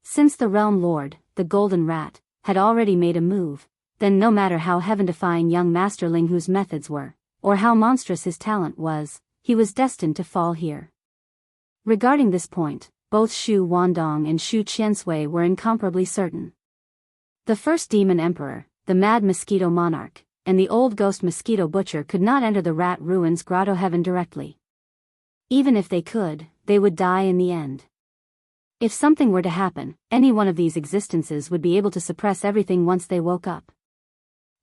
Since the realm lord, the golden rat, had already made a move, then no matter how heaven-defying young Master Linghu's methods were, or how monstrous his talent was, he was destined to fall here. Regarding this point, both Xu Wandong and Xu Qiansui were incomparably certain. The first demon emperor, the mad mosquito monarch, and the old ghost mosquito butcher could not enter the rat ruins grotto heaven directly. Even if they could, they would die in the end. If something were to happen, any one of these existences would be able to suppress everything once they woke up.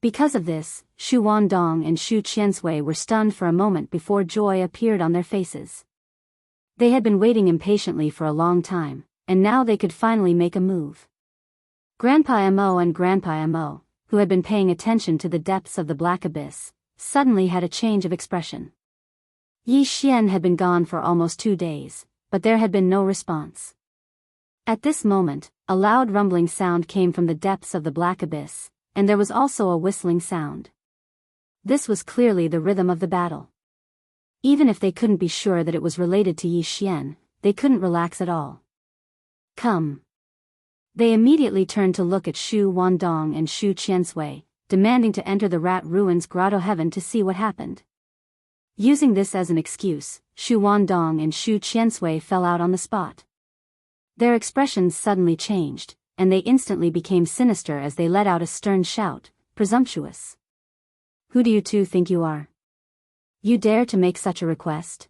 Because of this, Xu Wandong and Xu Qiansui were stunned for a moment before joy appeared on their faces. They had been waiting impatiently for a long time, and now they could finally make a move. Grandpa Mo and Grandpa Mo, who had been paying attention to the depths of the black abyss, suddenly had a change of expression. Yi Xian had been gone for almost 2 days, but there had been no response. At this moment, a loud rumbling sound came from the depths of the black abyss, and there was also a whistling sound. This was clearly the rhythm of the battle. Even if they couldn't be sure that it was related to Yi Xian, they couldn't relax at all. Come. They immediately turned to look at Xu Wandong and Xu Qiansui, demanding to enter the rat ruins grotto heaven to see what happened. Using this as an excuse, Xu Wandong and Xu Qiansui fell out on the spot. Their expressions suddenly changed, and they instantly became sinister as they let out a stern shout, presumptuous. Who do you two think you are? You dare to make such a request?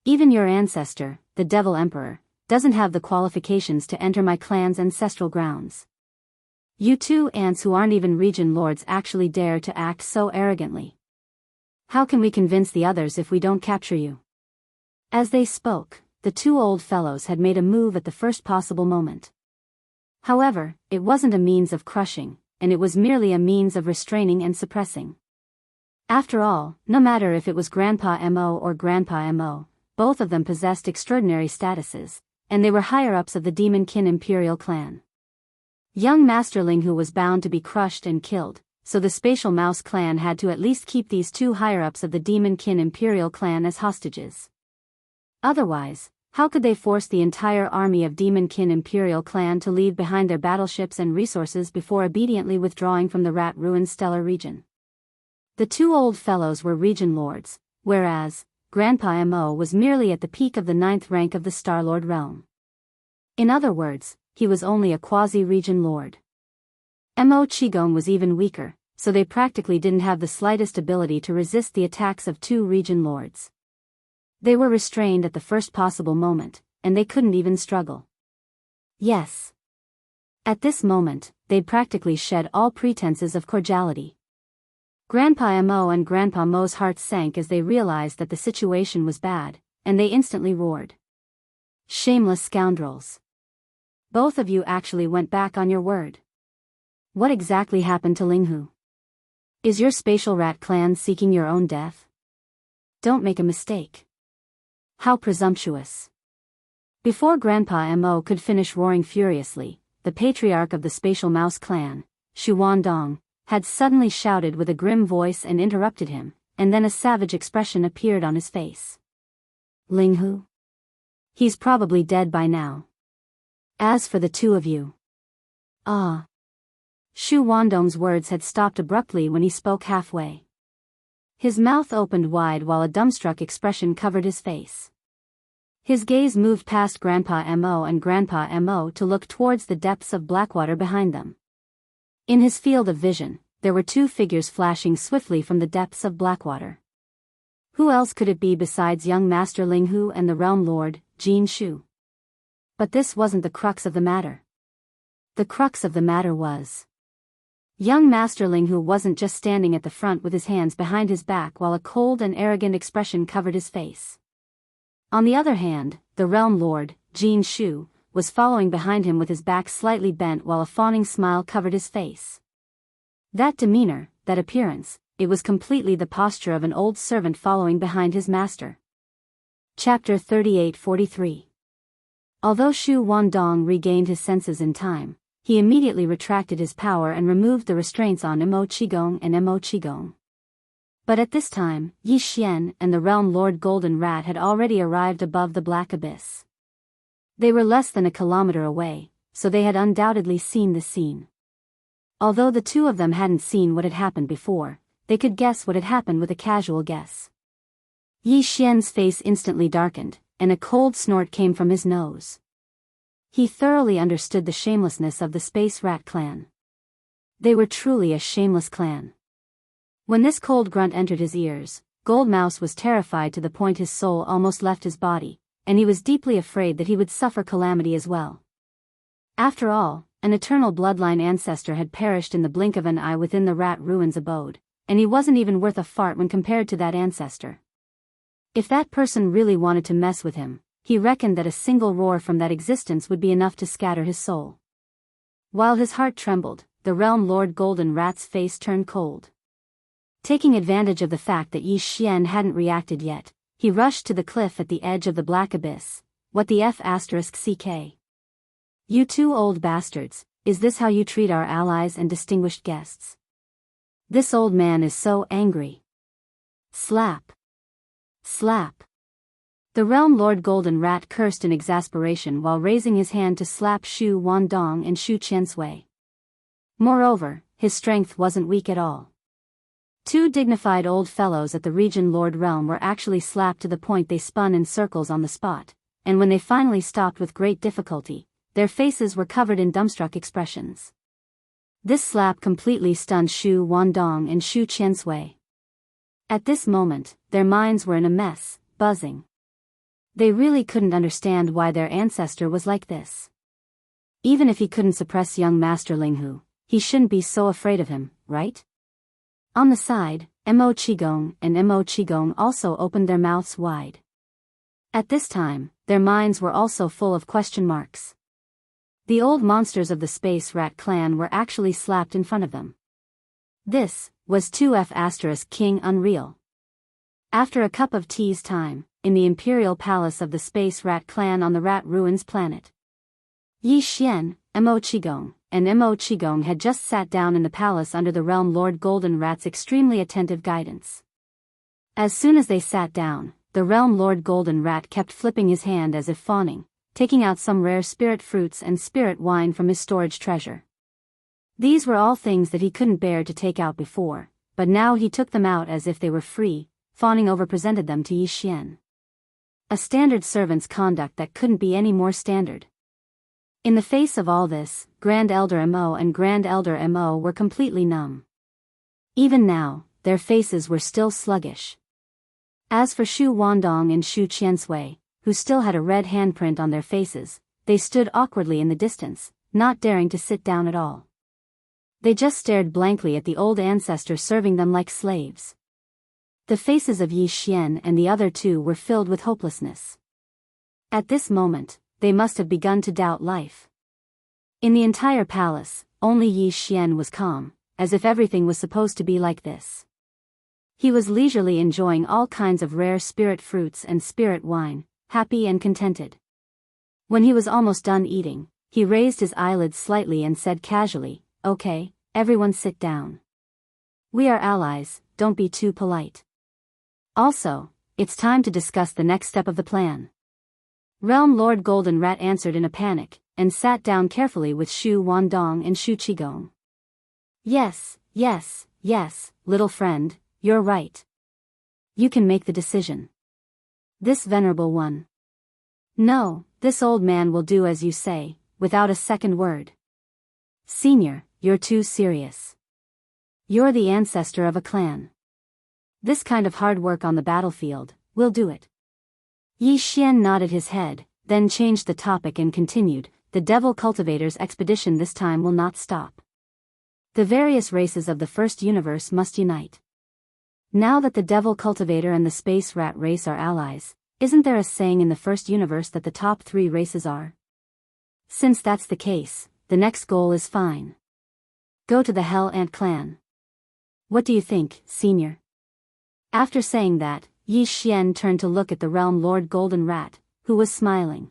Even your ancestor, the Devil Emperor, doesn't have the qualifications to enter my clan's ancestral grounds. You two ants who aren't even region lords actually dare to act so arrogantly. How can we convince the others if we don't capture you? As they spoke, the 2 old fellows had made a move at the first possible moment. However, it wasn't a means of crushing, and it was merely a means of restraining and suppressing. After all, no matter if it was Grandpa Mo or Grandpa Mo, both of them possessed extraordinary statuses, and they were higher-ups of the Demon Kin Imperial clan. Young Master Linghu was bound to be crushed and killed, so the Spatial Mouse clan had to at least keep these 2 higher-ups of the Demon Kin Imperial clan as hostages. Otherwise, how could they force the entire army of Demon Kin Imperial clan to leave behind their battleships and resources before obediently withdrawing from the Rat Ruin Stellar region? The 2 old fellows were region lords, whereas Grandpa Mo was merely at the peak of the 9th rank of the Starlord realm. In other words, he was only a quasi-region lord. Mo Qigong was even weaker, so they practically didn't have the slightest ability to resist the attacks of 2 region lords. They were restrained at the first possible moment, and they couldn't even struggle. Yes. At this moment, they'd practically shed all pretenses of cordiality. Grandpa Mo and Grandpa Mo's hearts sank as they realized that the situation was bad, and they instantly roared. Shameless scoundrels. Both of you actually went back on your word. What exactly happened to Linghu? Is your spatial rat clan seeking your own death? Don't make a mistake. How presumptuous. Before Grandpa Mo could finish roaring furiously, the patriarch of the Spatial Mouse clan, Xu Wandong, had suddenly shouted with a grim voice and interrupted him, and then a savage expression appeared on his face. Linghu? He's probably dead by now. As for the 2 of you. Ah. Xu Wandong's words had stopped abruptly when he spoke halfway. His mouth opened wide while a dumbstruck expression covered his face. His gaze moved past Grandpa Mo and Grandpa Mo to look towards the depths of Blackwater behind them. In his field of vision, there were 2 figures flashing swiftly from the depths of Blackwater. Who else could it be besides young Master Linghu and the Realm Lord, Jin Shu? But this wasn't the crux of the matter. The crux of the matter was, young Master Linghu wasn't just standing at the front with his hands behind his back while a cold and arrogant expression covered his face. On the other hand, the Realm Lord, Jin Shu, was following behind him with his back slightly bent while a fawning smile covered his face. That demeanor, that appearance, it was completely the posture of an old servant following behind his master. Chapter 38-43. Although Shu Wandong regained his senses in time, he immediately retracted his power and removed the restraints on Mo Qigong and Mo Qigong. But at this time, Yi Xian and the Realm Lord Golden Rat had already arrived above the Black Abyss. They were less than a kilometer away, so they had undoubtedly seen the scene. Although the two of them hadn't seen what had happened before, they could guess what had happened with a casual guess. Yi Xian's face instantly darkened, and a cold snort came from his nose. He thoroughly understood the shamelessness of the Space Rat clan. They were truly a shameless clan. When this cold grunt entered his ears, Gold Mouse was terrified to the point his soul almost left his body, and he was deeply afraid that he would suffer calamity as well. After all, an eternal bloodline ancestor had perished in the blink of an eye within the Rat Ruins abode, and he wasn't even worth a fart when compared to that ancestor. If that person really wanted to mess with him, he reckoned that a single roar from that existence would be enough to scatter his soul. While his heart trembled, the Realm Lord Golden Rat's face turned cold. Taking advantage of the fact that Yi Xian hadn't reacted yet, he rushed to the cliff at the edge of the Black Abyss. What the F***ck? You two old bastards, is this how you treat our allies and distinguished guests? This old man is so angry. Slap. Slap. The Realm Lord Golden Rat cursed in exasperation while raising his hand to slap Shu Wandong and Shu Qiansui. Moreover, his strength wasn't weak at all. Two dignified old fellows at the Region Lord realm were actually slapped to the point they spun in circles on the spot, and when they finally stopped with great difficulty, their faces were covered in dumbstruck expressions. This slap completely stunned Shu Wandong and Shu Qiansui. At this moment, their minds were in a mess, buzzing. They really couldn't understand why their ancestor was like this. Even if he couldn't suppress young Master Linghu, he shouldn't be so afraid of him, right? On the side, Mo Qigong and Mo Qigong also opened their mouths wide. At this time, their minds were also full of question marks. The old monsters of the Space Rat clan were actually slapped in front of them. This was 2F** King Unreal. After a cup of tea's time, in the Imperial Palace of the Space Rat clan on the Rat Ruins planet, Yi Xian, Mo Qigong, and Mo Qigong had just sat down in the palace under the Realm Lord Golden Rat's extremely attentive guidance. As soon as they sat down, the Realm Lord Golden Rat kept flipping his hand as if fawning, taking out some rare spirit fruits and spirit wine from his storage treasure. These were all things that he couldn't bear to take out before, but now he took them out as if they were free, fawning over presented them to Yi Xian. A standard servant's conduct that couldn't be any more standard. In the face of all this, Grand Elder Mo and Grand Elder Mo were completely numb. Even now, their faces were still sluggish. As for Shu Wandong and Shu Qiansui, who still had a red handprint on their faces, they stood awkwardly in the distance, not daring to sit down at all. They just stared blankly at the old ancestor serving them like slaves. The faces of Yi Xian and the other two were filled with hopelessness. At this moment, they must have begun to doubt life. In the entire palace, only Yi Xian was calm, as if everything was supposed to be like this. He was leisurely enjoying all kinds of rare spirit fruits and spirit wine, happy and contented. When he was almost done eating, he raised his eyelids slightly and said casually, "Okay, everyone sit down. We are allies, don't be too polite. Also, it's time to discuss the next step of the plan." Realm Lord Golden Rat answered in a panic, and sat down carefully with Shu Wandong and Shu Qigong. Yes, little friend, you're right. You can make the decision. This venerable one. No, this old man will do as you say, without a second word. Senior, you're too serious. You're the ancestor of a clan. This kind of hard work on the battlefield, we'll do it. Yi Xian nodded his head, then changed the topic and continued, "The Devil Cultivator's expedition this time will not stop. The various races of the first universe must unite. Now that the Devil Cultivator and the Space Rat race are allies, isn't there a saying in the first universe that the top 3 races are? Since that's the case, the next goal is fine. Go to the Hell Ant clan. What do you think, Senior? After saying that, Yi Xian turned to look at the Realm Lord Golden Rat, who was smiling.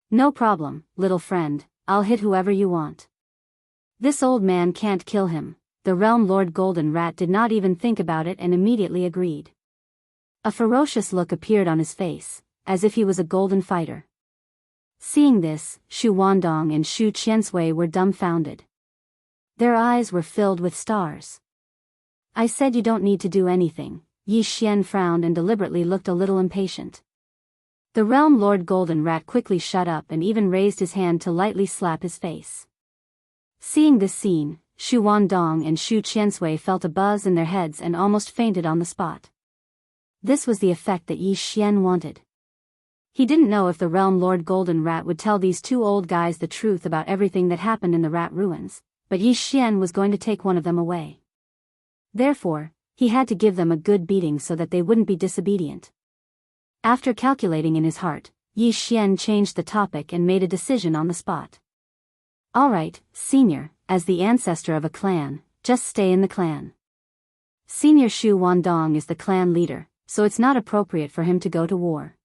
No problem, little friend, I'll hit whoever you want. This old man can't kill him. The Realm Lord Golden Rat did not even think about it and immediately agreed. A ferocious look appeared on his face, as if he was a golden fighter. Seeing this, Shu Wandong and Shu Qiansui were dumbfounded. Their eyes were filled with stars. I said you don't need to do anything. Yi Xian frowned and deliberately looked a little impatient. The Realm Lord Golden Rat quickly shut up and even raised his hand to lightly slap his face. Seeing this scene, Shu Wandong and Shu Qiansui felt a buzz in their heads and almost fainted on the spot. This was the effect that Yi Xian wanted. He didn't know if the Realm Lord Golden Rat would tell these two old guys the truth about everything that happened in the rat ruins, but Yi Xian was going to take one of them away. Therefore, he had to give them a good beating so that they wouldn't be disobedient. After calculating in his heart, Yi Xian changed the topic and made a decision on the spot. Alright, Senior, as the ancestor of a clan, just stay in the clan. Senior Shu Wandong is the clan leader, so it's not appropriate for him to go to war.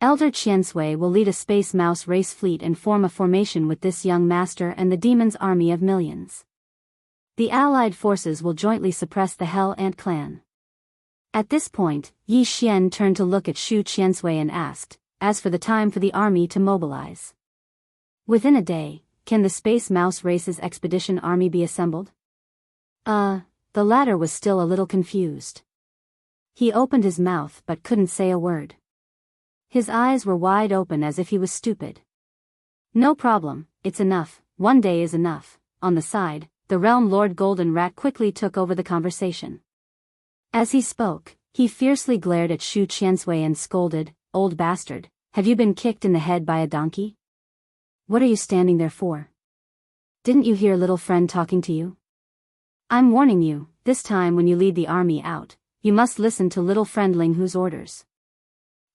Elder Qiansui will lead a space mouse race fleet and form a formation with this young master and the demon's army of millions. The allied forces will jointly suppress the Hell Ant clan. At this point, Yi Xian turned to look at Shu Qiansui and asked, as for the time for the army to mobilize. Within a day, can the Space Mouse Race's expedition army be assembled? The latter was still a little confused. He opened his mouth but couldn't say a word. His eyes were wide open as if he was stupid. No problem, it's enough, one day is enough. On the side, the Realm Lord Golden Rat quickly took over the conversation. As he spoke, he fiercely glared at Shu Qiansui and scolded, "Old bastard, have you been kicked in the head by a donkey? What are you standing there for? Didn't you hear little friend talking to you? I'm warning you, this time when you lead the army out, you must listen to little friend Ling Hu's orders.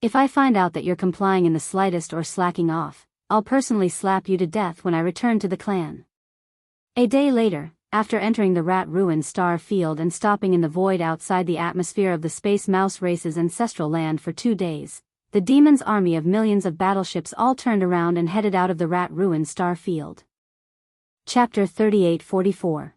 If I find out that you're complying in the slightest or slacking off, I'll personally slap you to death when I return to the clan." A day later, after entering the Rat Ruin Star Field and stopping in the void outside the atmosphere of the Space Mouse Race's ancestral land for 2 days, the demon's army of millions of battleships all turned around and headed out of the Rat Ruin Star Field. Chapter 38-44.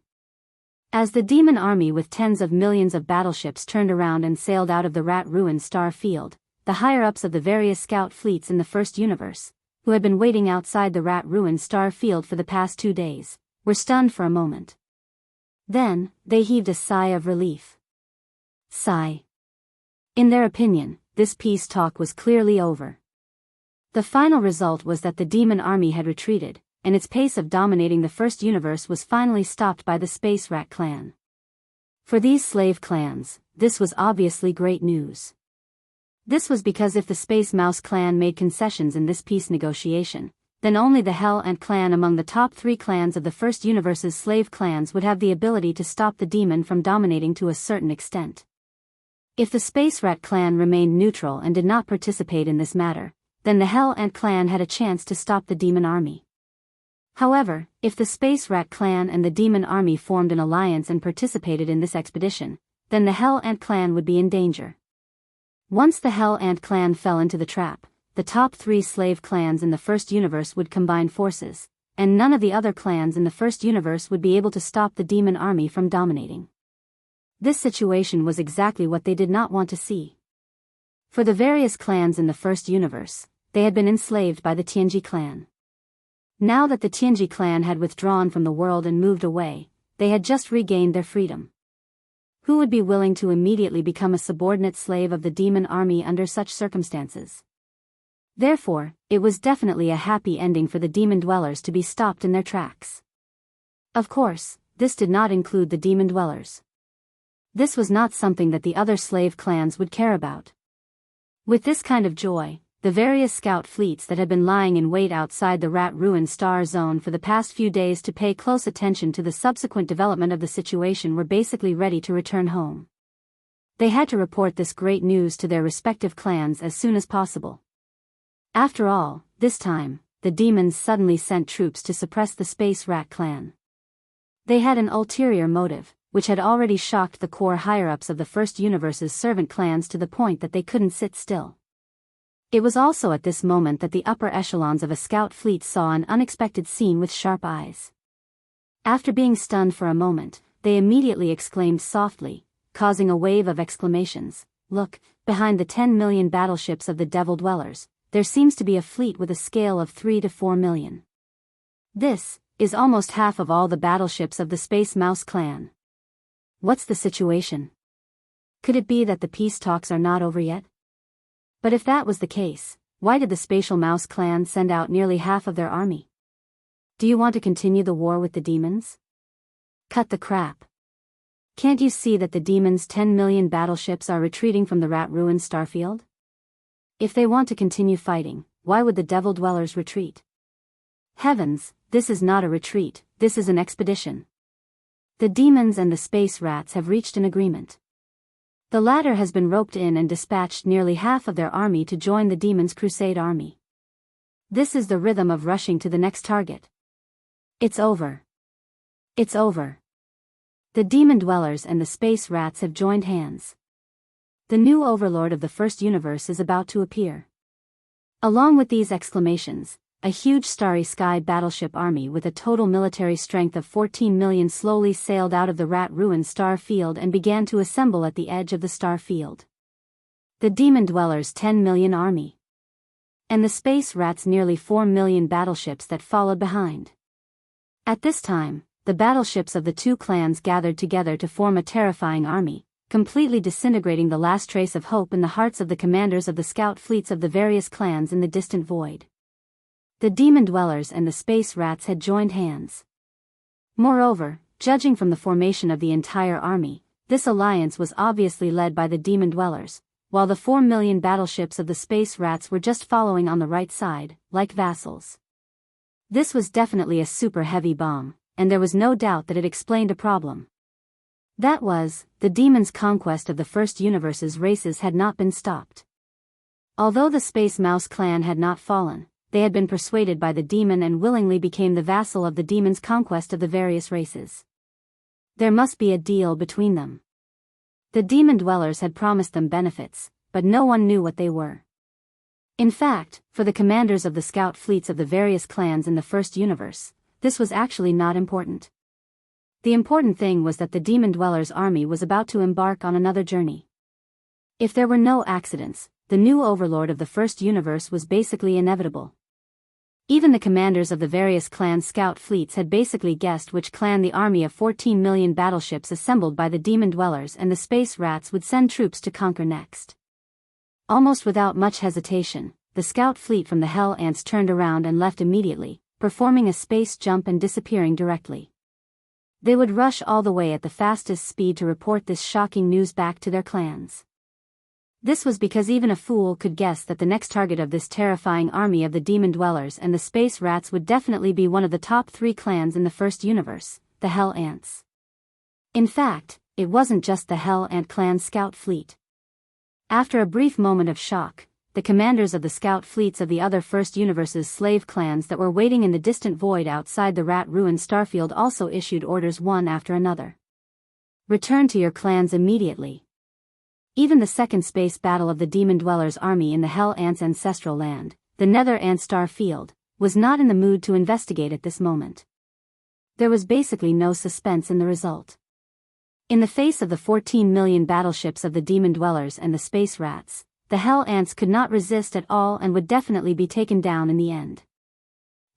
As the demon army with tens of millions of battleships turned around and sailed out of the Rat Ruin Star Field, the higher-ups of the various scout fleets in the First Universe, who had been waiting outside the Rat Ruin Star Field for the past 2 days, were stunned for a moment. Then, they heaved a sigh of relief. Sigh. In their opinion, this peace talk was clearly over. The final result was that the demon army had retreated, and its pace of dominating the First Universe was finally stopped by the Space Rat clan. For these slave clans, this was obviously great news. This was because if the Space Mouse clan made concessions in this peace negotiation, then only the Hell Ant clan among the top 3 clans of the First Universe's slave clans would have the ability to stop the demon from dominating to a certain extent. If the Space Rat clan remained neutral and did not participate in this matter, then the Hell Ant clan had a chance to stop the demon army. However, if the Space Rat clan and the demon army formed an alliance and participated in this expedition, then the Hell Ant clan would be in danger. Once the Hell Ant clan fell into the trap, the top 3 slave clans in the First Universe would combine forces, and none of the other clans in the First Universe would be able to stop the demon army from dominating. This situation was exactly what they did not want to see. For the various clans in the First Universe, they had been enslaved by the Tianji clan. Now that the Tianji clan had withdrawn from the world and moved away, they had just regained their freedom. Who would be willing to immediately become a subordinate slave of the demon army under such circumstances? Therefore, it was definitely a happy ending for the demon dwellers to be stopped in their tracks. Of course, this did not include the demon dwellers. This was not something that the other slave clans would care about. With this kind of joy, the various scout fleets that had been lying in wait outside the Rat Ruin Star Zone for the past few days to pay close attention to the subsequent development of the situation were basically ready to return home. They had to report this great news to their respective clans as soon as possible. After all, this time, the demons suddenly sent troops to suppress the Space Rat clan. They had an ulterior motive, which had already shocked the core higher-ups of the First Universe's servant clans to the point that they couldn't sit still. It was also at this moment that the upper echelons of a scout fleet saw an unexpected scene with sharp eyes. After being stunned for a moment, they immediately exclaimed softly, causing a wave of exclamations. "Look, behind the 10 million battleships of the Devil Dwellers, there seems to be a fleet with a scale of 3 to 4 million. This is almost half of all the battleships of the Space Mouse clan. What's the situation? Could it be that the peace talks are not over yet? But if that was the case, why did the Spatial Mouse clan send out nearly half of their army? Do you want to continue the war with the demons? Cut the crap. Can't you see that the demons' 10 million battleships are retreating from the rat-ruined starfield? If they want to continue fighting, why would the Devil Dwellers retreat? Heavens, this is not a retreat, this is an expedition. The demons and the space rats have reached an agreement. The latter has been roped in and dispatched nearly half of their army to join the demons' crusade army. This is the rhythm of rushing to the next target. It's over. It's over. The demon dwellers and the space rats have joined hands. The new overlord of the First Universe is about to appear. Along with these exclamations, a huge starry sky battleship army with a total military strength of 14 million slowly sailed out of the rat-ruined star field and began to assemble at the edge of the star field. The demon dwellers' 10 million army. And the space rats' nearly 4 million battleships that followed behind. At this time, the battleships of the two clans gathered together to form a terrifying army, completely disintegrating the last trace of hope in the hearts of the commanders of the scout fleets of the various clans in the distant void. The demon dwellers and the space rats had joined hands. Moreover, judging from the formation of the entire army, this alliance was obviously led by the demon dwellers, while the 4 million battleships of the space rats were just following on the right side, like vassals. This was definitely a super heavy bomb, and there was no doubt that it explained a problem. That was, the demons' conquest of the First Universe's races had not been stopped. Although the Space Mouse clan had not fallen, they had been persuaded by the demon and willingly became the vassal of the demon's conquest of the various races. There must be a deal between them. The demon dwellers had promised them benefits, but no one knew what they were. In fact, for the commanders of the scout fleets of the various clans in the First Universe, this was actually not important. The important thing was that the demon dwellers' army was about to embark on another journey. If there were no accidents, the new overlord of the First Universe was basically inevitable. Even the commanders of the various clan scout fleets had basically guessed which clan the army of 14 million battleships assembled by the demon dwellers and the space rats would send troops to conquer next. Almost without much hesitation, the scout fleet from the Hell Ants turned around and left immediately, performing a space jump and disappearing directly. They would rush all the way at the fastest speed to report this shocking news back to their clans. This was because even a fool could guess that the next target of this terrifying army of the demon dwellers and the space rats would definitely be one of the top 3 clans in the First Universe, the Hell Ants. In fact, it wasn't just the Hell Ant clan scout fleet. After a brief moment of shock, the commanders of the scout fleets of the other First Universe's slave clans that were waiting in the distant void outside the rat-ruined starfield also issued orders one after another. Return to your clans immediately. Even the second space battle of the demon dwellers' army in the Hell Ants' ancestral land, the Nether Ant Star Field, was not in the mood to investigate at this moment. There was basically no suspense in the result. In the face of the 14 million battleships of the demon dwellers and the space rats, the Hell Ants could not resist at all and would definitely be taken down in the end.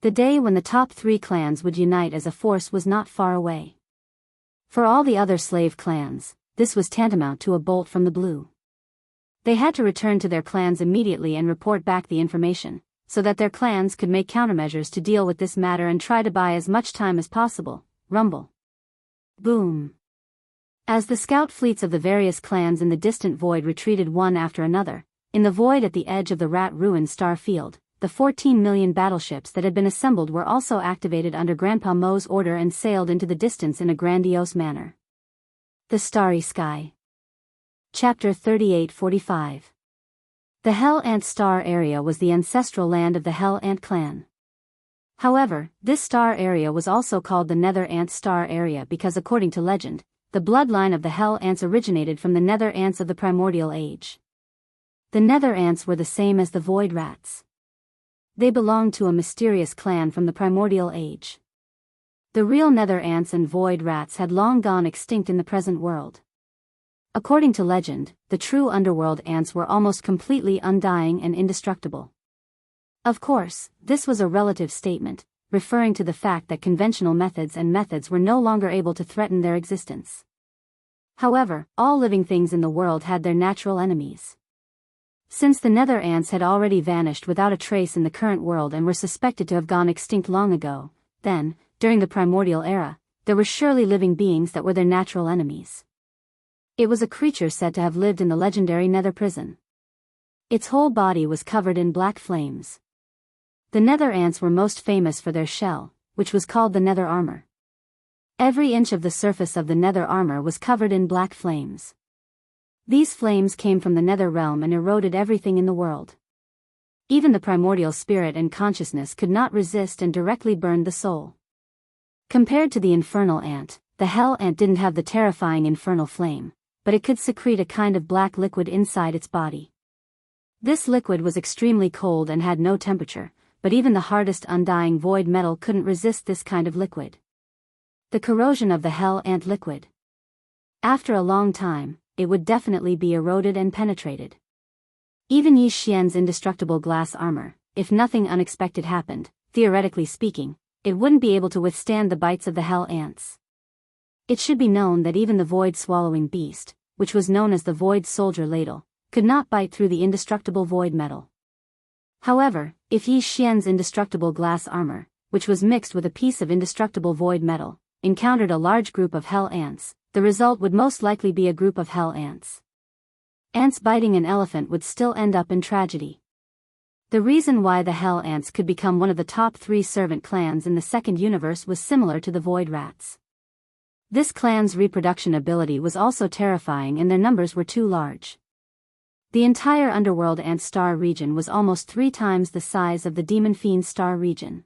The day when the top 3 clans would unite as a force was not far away. For all the other slave clans, this was tantamount to a bolt from the blue. They had to return to their clans immediately and report back the information, so that their clans could make countermeasures to deal with this matter and try to buy as much time as possible. Rumble. Boom. As the scout fleets of the various clans in the distant void retreated one after another, in the void at the edge of the rat-ruined star field, the 14 million battleships that had been assembled were also activated under Grandpa Mo's order and sailed into the distance in a grandiose manner. The Starry Sky. Chapter 3845. The Hell Ant Star Area was the ancestral land of the Hell Ant clan. However, this star area was also called the Nether Ant Star Area because according to legend, the bloodline of the Hell Ants originated from the Nether Ants of the Primordial Age. The Nether Ants were the same as the Void Rats. They belonged to a mysterious clan from the Primordial Age. The real Nether Ants and Void Rats had long gone extinct in the present world. According to legend, the true underworld ants were almost completely undying and indestructible. Of course, this was a relative statement, referring to the fact that conventional methods were no longer able to threaten their existence. However, all living things in the world had their natural enemies. Since the Nether Ants had already vanished without a trace in the current world and were suspected to have gone extinct long ago, then, during the Primordial Era, there were surely living beings that were their natural enemies. It was a creature said to have lived in the legendary Nether Prison. Its whole body was covered in black flames. The Nether Ants were most famous for their shell, which was called the Nether Armor. Every inch of the surface of the Nether Armor was covered in black flames. These flames came from the Nether Realm and eroded everything in the world. Even the primordial spirit and consciousness could not resist and directly burned the soul. Compared to the infernal ant, the Hell Ant didn't have the terrifying infernal flame, but it could secrete a kind of black liquid inside its body. This liquid was extremely cold and had no temperature, but even the hardest undying void metal couldn't resist this kind of liquid. The corrosion of the Hell Ant liquid. After a long time, it would definitely be eroded and penetrated. Even Yi Xian's indestructible glass armor, if nothing unexpected happened, theoretically speaking, it wouldn't be able to withstand the bites of the Hell Ants. It should be known that even the void-swallowing beast, which was known as the Void Soldier Ladle, could not bite through the indestructible void metal. However, if Yi Xian's indestructible glass armor, which was mixed with a piece of indestructible void metal, encountered a large group of Hell Ants, the result would most likely be a group of Hell Ants. Ants biting an elephant would still end up in tragedy. The reason why the Hell Ants could become one of the top 3 servant clans in the second universe was similar to the Void Rats. This clan's reproduction ability was also terrifying and their numbers were too large. The entire Underworld Ant Star region was almost 3 times the size of the Demon Fiend Star region.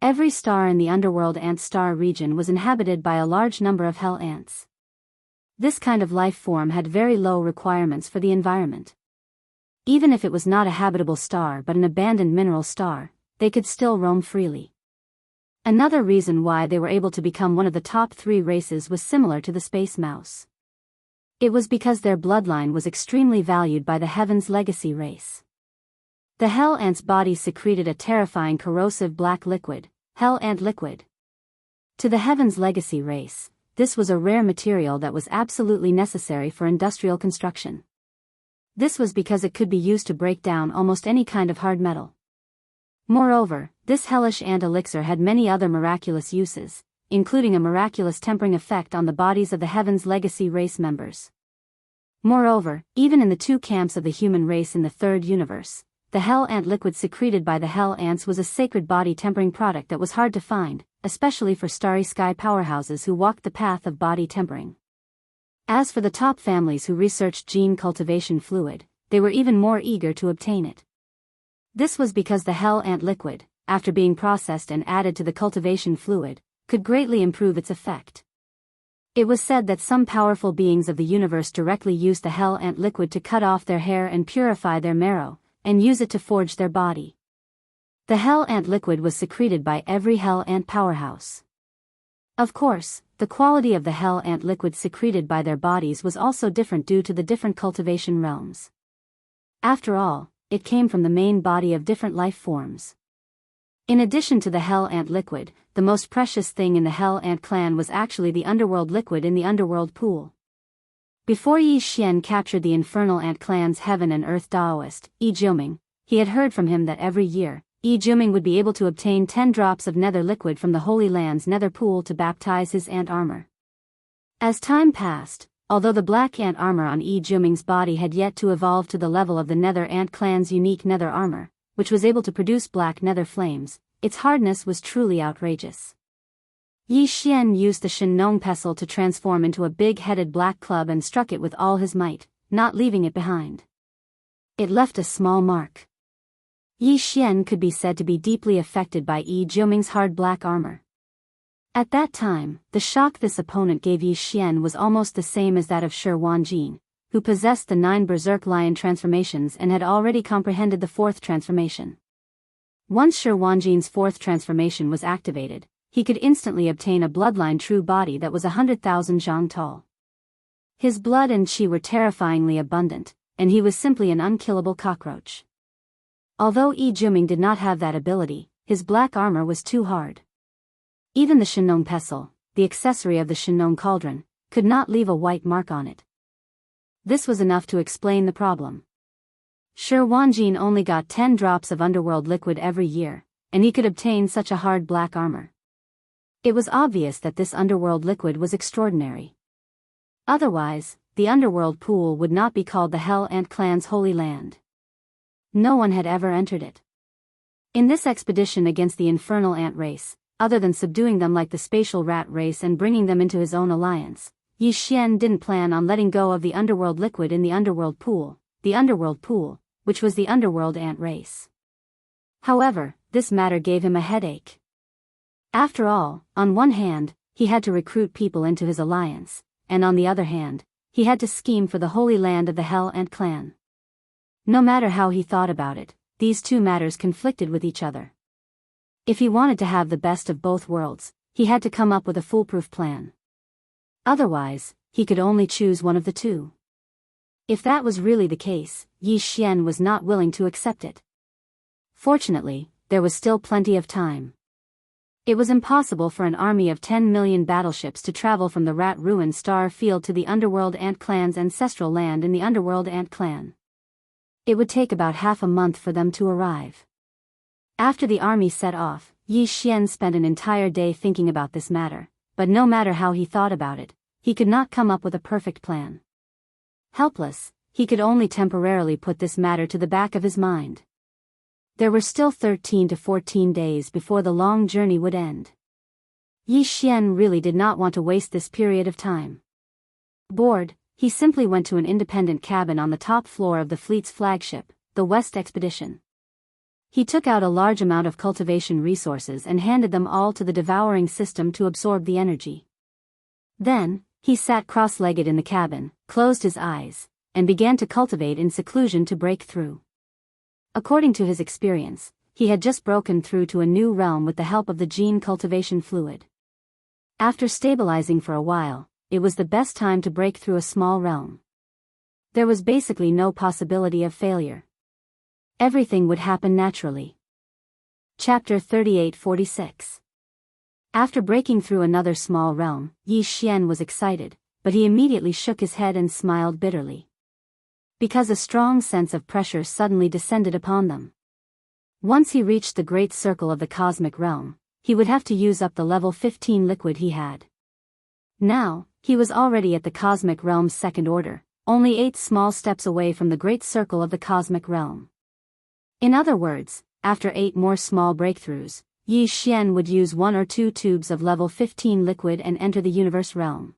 Every star in the Underworld Ant Star region was inhabited by a large number of Hell Ants. This kind of life form had very low requirements for the environment. Even if it was not a habitable star but an abandoned mineral star, they could still roam freely. Another reason why they were able to become one of the top 3 races was similar to the Space Mouse. It was because their bloodline was extremely valued by the Heaven's Legacy race. The Hell Ant's body secreted a terrifying corrosive black liquid, Hell Ant liquid. To the Heaven's Legacy race, this was a rare material that was absolutely necessary for industrial construction. This was because it could be used to break down almost any kind of hard metal. Moreover, this hellish ant elixir had many other miraculous uses, including a miraculous tempering effect on the bodies of the Heaven's Legacy race members. Moreover, even in the 2 camps of the human race in the third universe, the Hell Ant liquid secreted by the Hell Ants was a sacred body tempering product that was hard to find, especially for starry sky powerhouses who walked the path of body tempering. As for the top families who researched gene cultivation fluid, they were even more eager to obtain it. This was because the Hell Ant liquid, after being processed and added to the cultivation fluid, could greatly improve its effect. It was said that some powerful beings of the universe directly used the Hell Ant liquid to cut off their hair and purify their marrow, and use it to forge their body. The Hell Ant liquid was secreted by every Hell Ant powerhouse. Of course, the quality of the Hell Ant liquid secreted by their bodies was also different due to the different cultivation realms. After all, it came from the main body of different life forms. In addition to the Hell Ant liquid, the most precious thing in the Hell Ant clan was actually the underworld liquid in the underworld pool. Before Yi Xian captured the infernal ant clan's heaven and earth Daoist, Yi Jiuming, he had heard from him that every year, Yi Jiuming would be able to obtain 10 drops of nether liquid from the Holy Land's nether pool to baptize his ant armor. As time passed, although the black ant armor on Yi Jiuming's body had yet to evolve to the level of the Nether Ant clan's unique nether armor, which was able to produce black nether flames, its hardness was truly outrageous. Yi Xian used the Shen-Nong pestle to transform into a big-headed black club and struck it with all his might, not leaving it behind. It left a small mark. Yi Xian could be said to be deeply affected by Yi Jiuming's hard black armor. At that time, the shock this opponent gave Yi Xian was almost the same as that of Shi Wanjin, who possessed the 9 berserk lion transformations and had already comprehended the 4th transformation. Once Shi Wanjin's 4th transformation was activated, he could instantly obtain a bloodline true body that was 100,000 zhang tall. His blood and qi were terrifyingly abundant, and he was simply an unkillable cockroach. Although Yi Juming did not have that ability, his black armor was too hard. Even the Shinong pestle, the accessory of the Shinong cauldron, could not leave a white mark on it. This was enough to explain the problem. Shi Wanjin only got 10 drops of underworld liquid every year, and he could obtain such a hard black armor. It was obvious that this underworld liquid was extraordinary. Otherwise, the underworld pool would not be called the Hell Ant Clan's Holy Land. No one had ever entered it. In this expedition against the infernal ant race, other than subduing them like the spatial rat race and bringing them into his own alliance, Yi Xian didn't plan on letting go of the underworld liquid in the underworld pool, which was the underworld ant race. However, this matter gave him a headache. After all, on one hand, he had to recruit people into his alliance, and on the other hand, he had to scheme for the holy land of the Hell Ant Clan. No matter how he thought about it, these two matters conflicted with each other. If he wanted to have the best of both worlds, he had to come up with a foolproof plan. Otherwise, he could only choose one of the two. If that was really the case, Yi Xian was not willing to accept it. Fortunately, there was still plenty of time. It was impossible for an army of 10 million battleships to travel from the Rat Ruin Star Field to the Underworld Ant Clan's ancestral land in the Underworld Ant Clan. It would take about half a month for them to arrive. After the army set off, Yi Xian spent an entire day thinking about this matter, but no matter how he thought about it, he could not come up with a perfect plan. Helpless, he could only temporarily put this matter to the back of his mind. There were still 13 to 14 days before the long journey would end. Yi Xian really did not want to waste this period of time. Bored, he simply went to an independent cabin on the top floor of the fleet's flagship, the West Expedition. He took out a large amount of cultivation resources and handed them all to the devouring system to absorb the energy. Then, he sat cross-legged in the cabin, closed his eyes, and began to cultivate in seclusion to break through. According to his experience, he had just broken through to a new realm with the help of the gene cultivation fluid. After stabilizing for a while, it was the best time to break through a small realm. There was basically no possibility of failure. Everything would happen naturally. Chapter 38-46. After breaking through another small realm, Yi Xian was excited, but he immediately shook his head and smiled bitterly. Because a strong sense of pressure suddenly descended upon them. Once he reached the great circle of the cosmic realm, he would have to use up the level 15 liquid he had. Now, he was already at the cosmic realm's second order, only 8 small steps away from the great circle of the cosmic realm. In other words, after 8 more small breakthroughs, Yi Xian would use 1 or 2 tubes of level 15 liquid and enter the universe realm.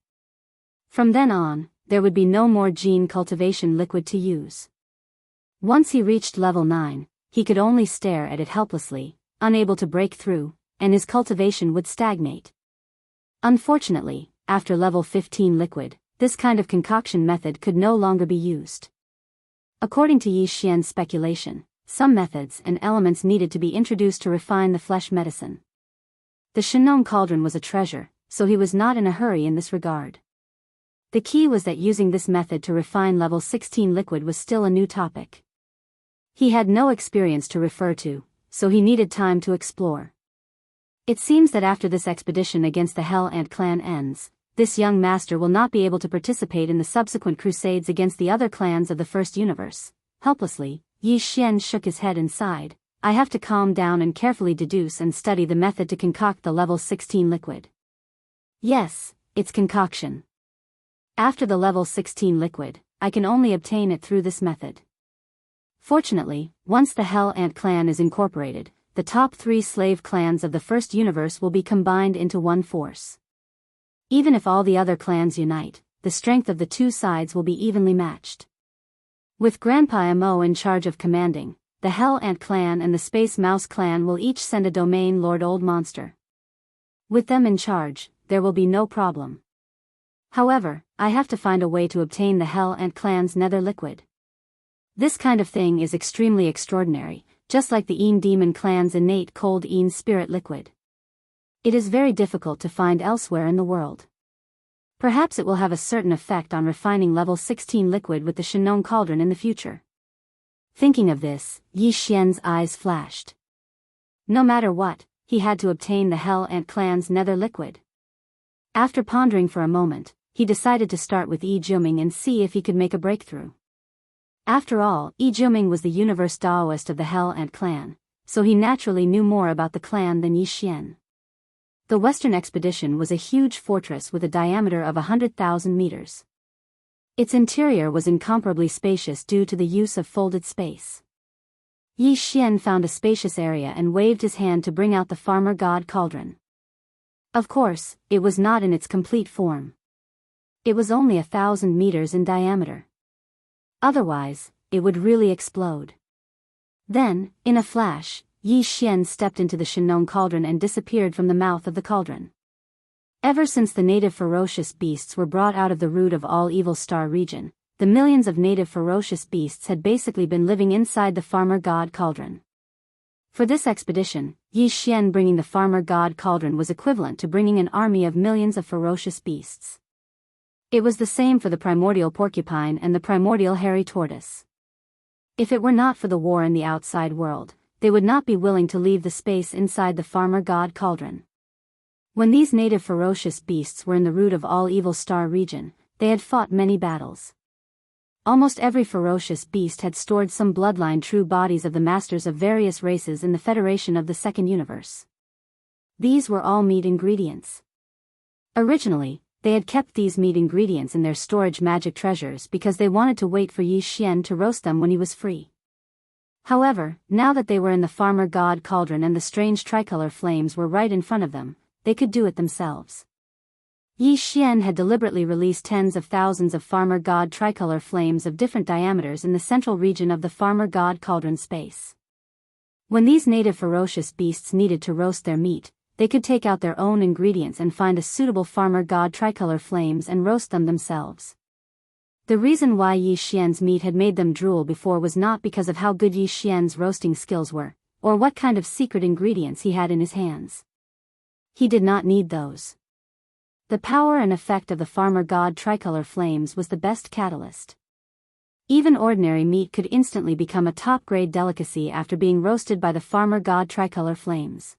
From then on, there would be no more gene cultivation liquid to use. Once he reached level 9, he could only stare at it helplessly, unable to break through, and his cultivation would stagnate. Unfortunately, after level 15 liquid, this kind of concoction method could no longer be used. According to Yi Xian's speculation, some methods and elements needed to be introduced to refine the flesh medicine. The Shinong cauldron was a treasure, so he was not in a hurry in this regard. The key was that using this method to refine level 16 liquid was still a new topic. He had no experience to refer to, so he needed time to explore. It seems that after this expedition against the Hell Ant Clan ends, this young master will not be able to participate in the subsequent crusades against the other clans of the First Universe. Helplessly, Yi Xian shook his head and sighed. I have to calm down and carefully deduce and study the method to concoct the level 16 liquid. Yes, it's concoction. After the level 16 liquid, I can only obtain it through this method. Fortunately, once the Hell Ant Clan is incorporated, the top 3 slave clans of the First Universe will be combined into one force. Even if all the other clans unite, the strength of the two sides will be evenly matched. With Grandpa Mo in charge of commanding, the Hell Ant Clan and the Space Mouse Clan will each send a domain Lord Old Monster. With them in charge, there will be no problem. However, I have to find a way to obtain the Hell Ant clan's nether liquid. This kind of thing is extremely extraordinary, just like the Een demon clan's innate cold Een spirit liquid. It is very difficult to find elsewhere in the world. Perhaps it will have a certain effect on refining level 16 liquid with the Shinong cauldron in the future. Thinking of this, Yi Xian's eyes flashed. No matter what, he had to obtain the Hell Ant clan's nether liquid. After pondering for a moment, he decided to start with Yi Jiuming and see if he could make a breakthrough. After all, Yi Jiuming was the universe Daoist of the Hell Ant clan, so he naturally knew more about the clan than Yi Xian. The Western expedition was a huge fortress with a diameter of 100,000 meters. Its interior was incomparably spacious due to the use of folded space. Yi Xian found a spacious area and waved his hand to bring out the farmer god cauldron. Of course, it was not in its complete form. It was only 1,000 meters in diameter. Otherwise, it would really explode. Then, in a flash, Yi Xian stepped into the Shinong cauldron and disappeared from the mouth of the cauldron. Ever since the native ferocious beasts were brought out of the root of all evil star region, the millions of native ferocious beasts had basically been living inside the farmer god cauldron. For this expedition, Yi Xian bringing the farmer god cauldron was equivalent to bringing an army of millions of ferocious beasts. It was the same for the primordial porcupine and the primordial hairy tortoise. If it were not for the war in the outside world, they would not be willing to leave the space inside the farmer god cauldron. When these native ferocious beasts were in the root of all evil star region, they had fought many battles. Almost every ferocious beast had stored some bloodline true bodies of the masters of various races in the Federation of the Second Universe. These were all meat ingredients. Originally, they had kept these meat ingredients in their storage magic treasures because they wanted to wait for Yi Xian to roast them when he was free. However, now that they were in the farmer god cauldron and the strange tricolor flames were right in front of them, they could do it themselves. Yi Xian had deliberately released tens of thousands of farmer god tricolor flames of different diameters in the central region of the farmer god cauldron space. When these native ferocious beasts needed to roast their meat, they could take out their own ingredients and find a suitable farmer god tricolor flames and roast them themselves. The reason why Yi Xian's meat had made them drool before was not because of how good Yi Xian's roasting skills were, or what kind of secret ingredients he had in his hands. He did not need those. The power and effect of the farmer god tricolor flames was the best catalyst. Even ordinary meat could instantly become a top-grade delicacy after being roasted by the farmer god tricolor flames.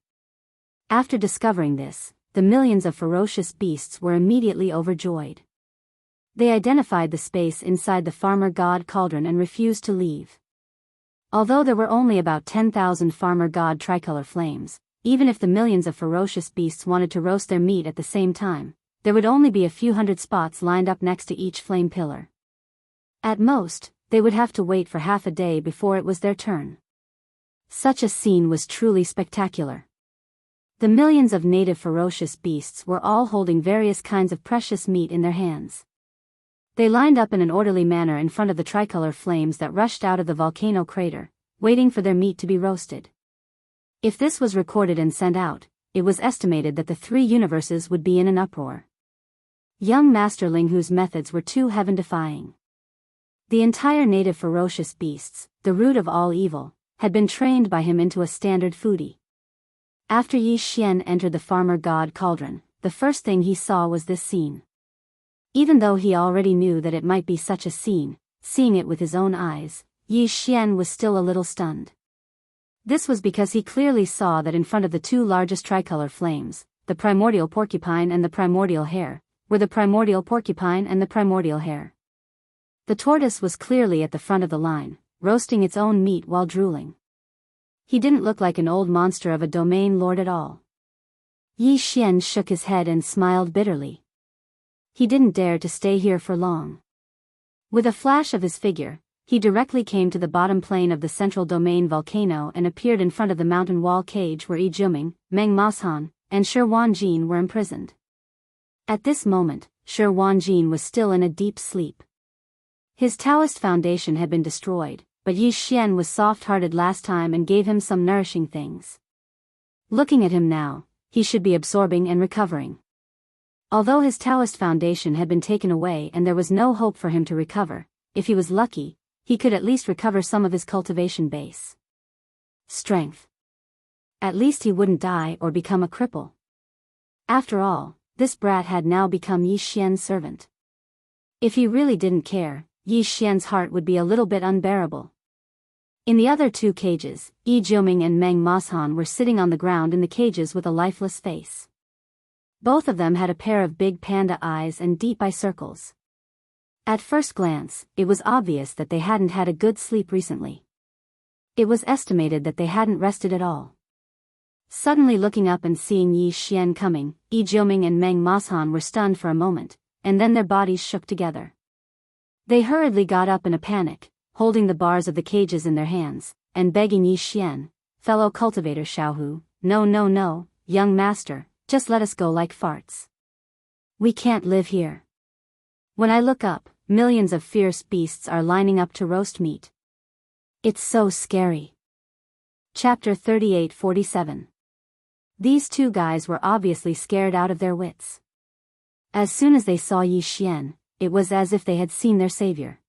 After discovering this, the millions of ferocious beasts were immediately overjoyed. They identified the space inside the farmer god cauldron and refused to leave. Although there were only about 10,000 farmer god tricolor flames, even if the millions of ferocious beasts wanted to roast their meat at the same time, there would only be a few hundred spots lined up next to each flame pillar. At most, they would have to wait for half a day before it was their turn. Such a scene was truly spectacular. The millions of native ferocious beasts were all holding various kinds of precious meat in their hands. They lined up in an orderly manner in front of the tricolor flames that rushed out of the volcano crater, waiting for their meat to be roasted. If this was recorded and sent out, it was estimated that the three universes would be in an uproar. Young Master Linghu's methods were too heaven-defying. The entire native ferocious beasts, the root of all evil, had been trained by him into a standard foodie. After Yi Xian entered the farmer god cauldron, the first thing he saw was this scene. Even though he already knew that it might be such a scene, seeing it with his own eyes, Yi Xian was still a little stunned. This was because he clearly saw that in front of the two largest tricolor flames, the primordial porcupine and the primordial hare, were the primordial porcupine and the primordial hare. The tortoise was clearly at the front of the line, roasting its own meat while drooling. He didn't look like an old monster of a domain lord at all. Yi Xian shook his head and smiled bitterly. He didn't dare to stay here for long. With a flash of his figure, he directly came to the bottom plane of the central domain volcano and appeared in front of the mountain wall cage where Yi Jiuming, Meng Mashan, and Shi Wanjin were imprisoned. At this moment, Shi Wanjin was still in a deep sleep. His Taoist foundation had been destroyed, but Yi Xian was soft-hearted last time and gave him some nourishing things. Looking at him now, he should be absorbing and recovering. Although his Taoist foundation had been taken away and there was no hope for him to recover, if he was lucky, he could at least recover some of his cultivation base. Strength. At least he wouldn't die or become a cripple. After all, this brat had now become Yi Xian's servant. If he really didn't care, Yi Xian's heart would be a little bit unbearable. In the other two cages, Yi Jiuming and Meng Moshan were sitting on the ground in the cages with a lifeless face. Both of them had a pair of big panda eyes and deep eye circles. At first glance, it was obvious that they hadn't had a good sleep recently. It was estimated that they hadn't rested at all. Suddenly looking up and seeing Yi Xian coming, Yi Jiuming and Meng Moshan were stunned for a moment, and then their bodies shook together. They hurriedly got up in a panic, holding the bars of the cages in their hands, and begging Yi Xian, "Fellow cultivator Xiaohu, no, young master, just let us go like farts. We can't live here. When I look up, millions of fierce beasts are lining up to roast meat. It's so scary." Chapter 38-47. These two guys were obviously scared out of their wits. As soon as they saw Yi Xian, it was as if they had seen their savior.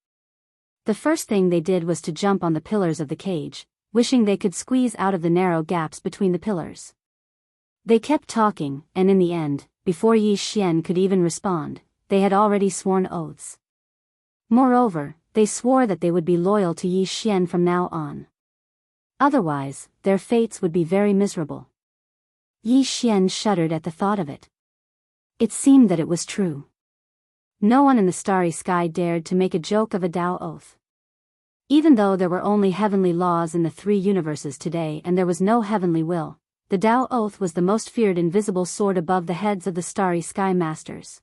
The first thing they did was to jump on the pillars of the cage, wishing they could squeeze out of the narrow gaps between the pillars. They kept talking, and in the end, before Yi Xian could even respond, they had already sworn oaths. Moreover, they swore that they would be loyal to Yi Xian from now on. Otherwise, their fates would be very miserable. Yi Xian shuddered at the thought of it. It seemed that it was true. No one in the starry sky dared to make a joke of a Tao oath. Even though there were only heavenly laws in the three universes today and there was no heavenly will, the Tao oath was the most feared invisible sword above the heads of the starry sky masters.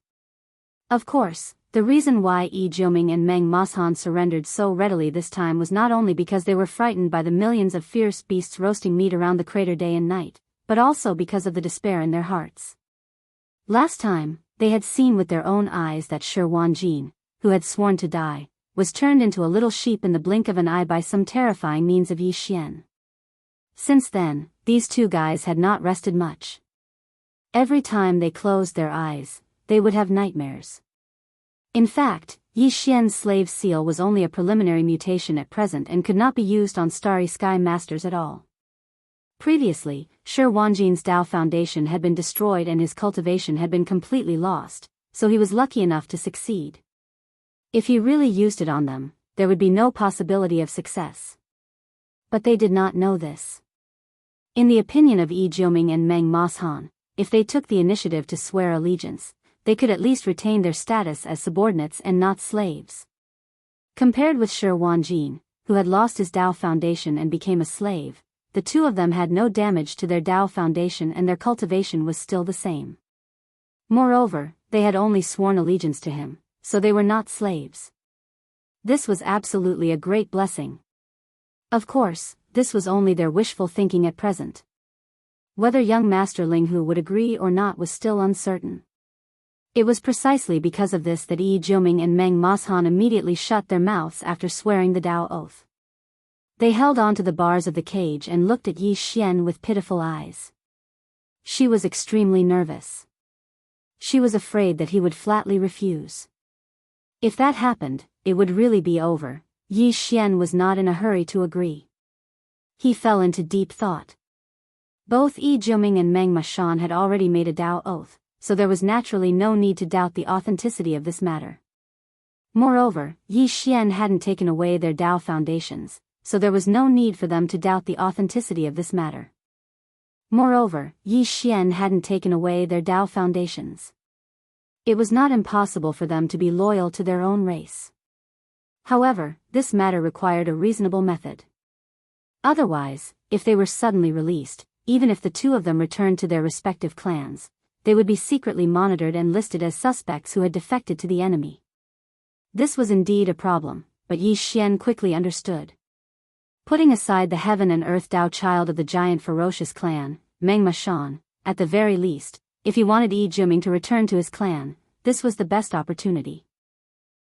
Of course, the reason why Yi Jiuming and Meng Moshan surrendered so readily this time was not only because they were frightened by the millions of fierce beasts roasting meat around the crater day and night, but also because of the despair in their hearts. Last time, they had seen with their own eyes that Shi Wanjin, who had sworn to die, was turned into a little sheep in the blink of an eye by some terrifying means of Yi Xian. Since then, these two guys had not rested much. Every time they closed their eyes, they would have nightmares. In fact, Yi Xian's slave seal was only a preliminary mutation at present and could not be used on starry sky masters at all. Previously, Shi Wanjin's Tao foundation had been destroyed and his cultivation had been completely lost, so he was lucky enough to succeed. If he really used it on them, there would be no possibility of success. But they did not know this. In the opinion of Yi Jiuming and Meng Moshan, if they took the initiative to swear allegiance, they could at least retain their status as subordinates and not slaves. Compared with Shi Wanjin, who had lost his Tao foundation and became a slave, the two of them had no damage to their Tao foundation and their cultivation was still the same. Moreover, they had only sworn allegiance to him, so they were not slaves. This was absolutely a great blessing. Of course, this was only their wishful thinking at present. Whether young Master Linghu would agree or not was still uncertain. It was precisely because of this that Yi Jiuming and Meng Moshan immediately shut their mouths after swearing the Tao oath. They held on to the bars of the cage and looked at Yi Xian with pitiful eyes. She was extremely nervous. She was afraid that he would flatly refuse. If that happened, it would really be over. Yi Xian was not in a hurry to agree. He fell into deep thought. Both Yi Jiuming and Meng Moshan had already made a Tao oath, so there was naturally no need to doubt the authenticity of this matter. Moreover, Yi Xian hadn't taken away their Tao foundations, so there was no need for them to doubt the authenticity of this matter. Moreover, Yi Xian hadn't taken away their Tao foundations. It was not impossible for them to be loyal to their own race. However, this matter required a reasonable method. Otherwise, if they were suddenly released, even if the two of them returned to their respective clans, they would be secretly monitored and listed as suspects who had defected to the enemy. This was indeed a problem, but Yi Xian quickly understood. Putting aside the heaven and earth Tao child of the giant ferocious clan, Meng Moshan, at the very least, if he wanted Yi Jiuming to return to his clan, this was the best opportunity.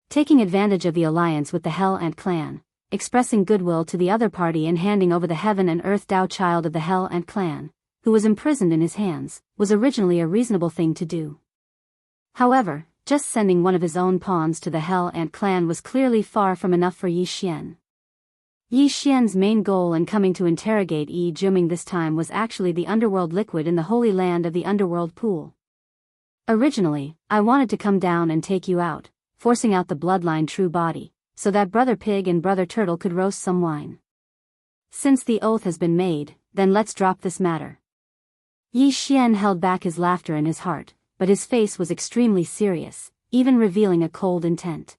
Taking advantage of the alliance with the Hell Ant clan, expressing goodwill to the other party and handing over the heaven and earth Tao child of the Hell Ant clan, who was imprisoned in his hands, was originally a reasonable thing to do. However, just sending one of his own pawns to the Hell Ant clan was clearly far from enough for Yi Xian. Yi Xian's main goal in coming to interrogate Yi Juming this time was actually the underworld liquid in the holy land of the underworld pool. Originally, I wanted to come down and take you out, forcing out the bloodline true body, so that Brother Pig and Brother Turtle could roast some wine. Since the oath has been made, then let's drop this matter. Yi Xian held back his laughter in his heart, but his face was extremely serious, even revealing a cold intent.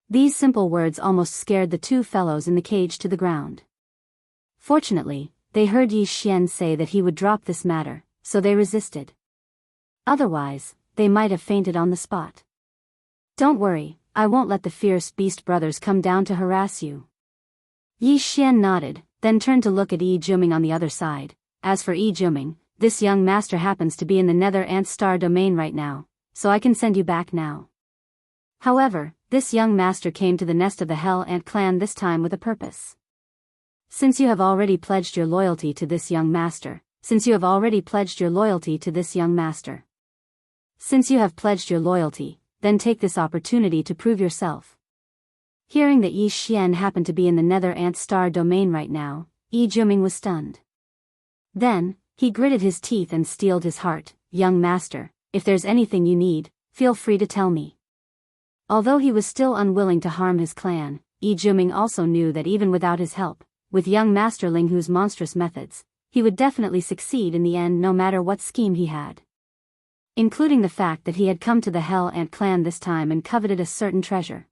These simple words almost scared the two fellows in the cage to the ground. Fortunately, they heard Yi Xian say that he would drop this matter, so they resisted. Otherwise, they might have fainted on the spot. Don't worry, I won't let the fierce beast brothers come down to harass you. Yi Xian nodded, then turned to look at Yi Juming on the other side. As for Yi Juming, this young master happens to be in the Nether Ant Star domain right now, so I can send you back now. However, this young master came to the nest of the Hell Ant clan this time with a purpose. Since you have already pledged your loyalty to this young master, Since you have pledged your loyalty, then take this opportunity to prove yourself. Hearing that Yi Xian happened to be in the Nether Ant Star domain right now, Yi Juming was stunned. Then, he gritted his teeth and steeled his heart. Young master, if there's anything you need, feel free to tell me. Although he was still unwilling to harm his clan, Yi Juming also knew that even without his help, with young Master Ling Hu's monstrous methods, he would definitely succeed in the end no matter what scheme he had. Including the fact that he had come to the Hell Ant clan this time and coveted a certain treasure.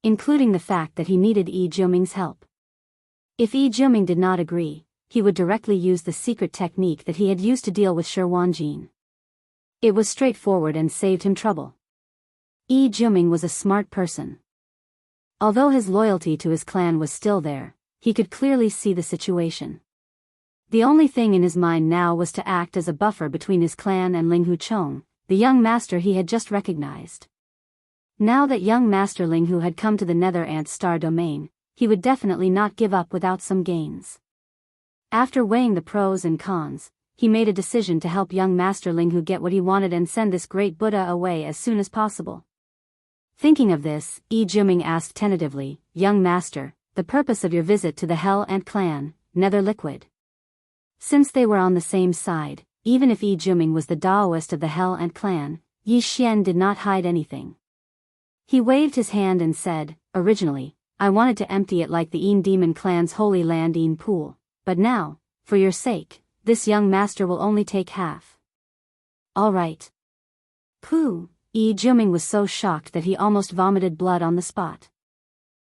Including the fact that he needed Yi Juming's help. If Yi Juming did not agree, he would directly use the secret technique that he had used to deal with Shi Wanjin. It was straightforward and saved him trouble. Yi Juming was a smart person. Although his loyalty to his clan was still there, he could clearly see the situation. The only thing in his mind now was to act as a buffer between his clan and Ling Hu Chong, the young master he had just recognized. Now that young Master Ling Hu had come to the Nether Ant Star domain, he would definitely not give up without some gains. After weighing the pros and cons, he made a decision to help young Master Ling Hu get what he wanted and send this great Buddha away as soon as possible. Thinking of this, Yi Juming asked tentatively, "Young master, the purpose of your visit to the Hell Ant clan, Nether Liquid?" Since they were on the same side, even if Yi Juming was the Daoist of the Hell Ant clan, Yi Xian did not hide anything. He waved his hand and said, "Originally, I wanted to empty it like the Een Demon clan's holy land Een pool, but now, for your sake, this young master will only take half." "All right." Pooh! Yi Juming was so shocked that he almost vomited blood on the spot.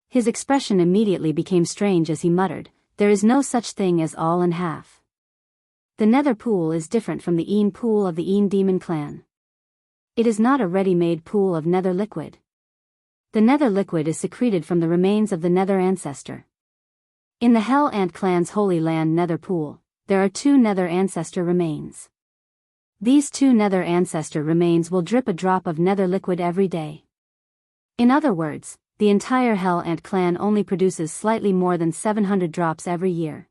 His expression immediately became strange as he muttered, "There is no such thing as all and half. The Nether pool is different from the Een pool of the Een Demon clan. It is not a ready-made pool of Nether liquid. The Nether liquid is secreted from the remains of the Nether ancestor. In the Hell Ant clan's holy land Nether pool, there are 2 Nether ancestor remains. These 2 Nether ancestor remains will drip a drop of Nether liquid every day. In other words, the entire Hell Ant clan only produces slightly more than 700 drops every year.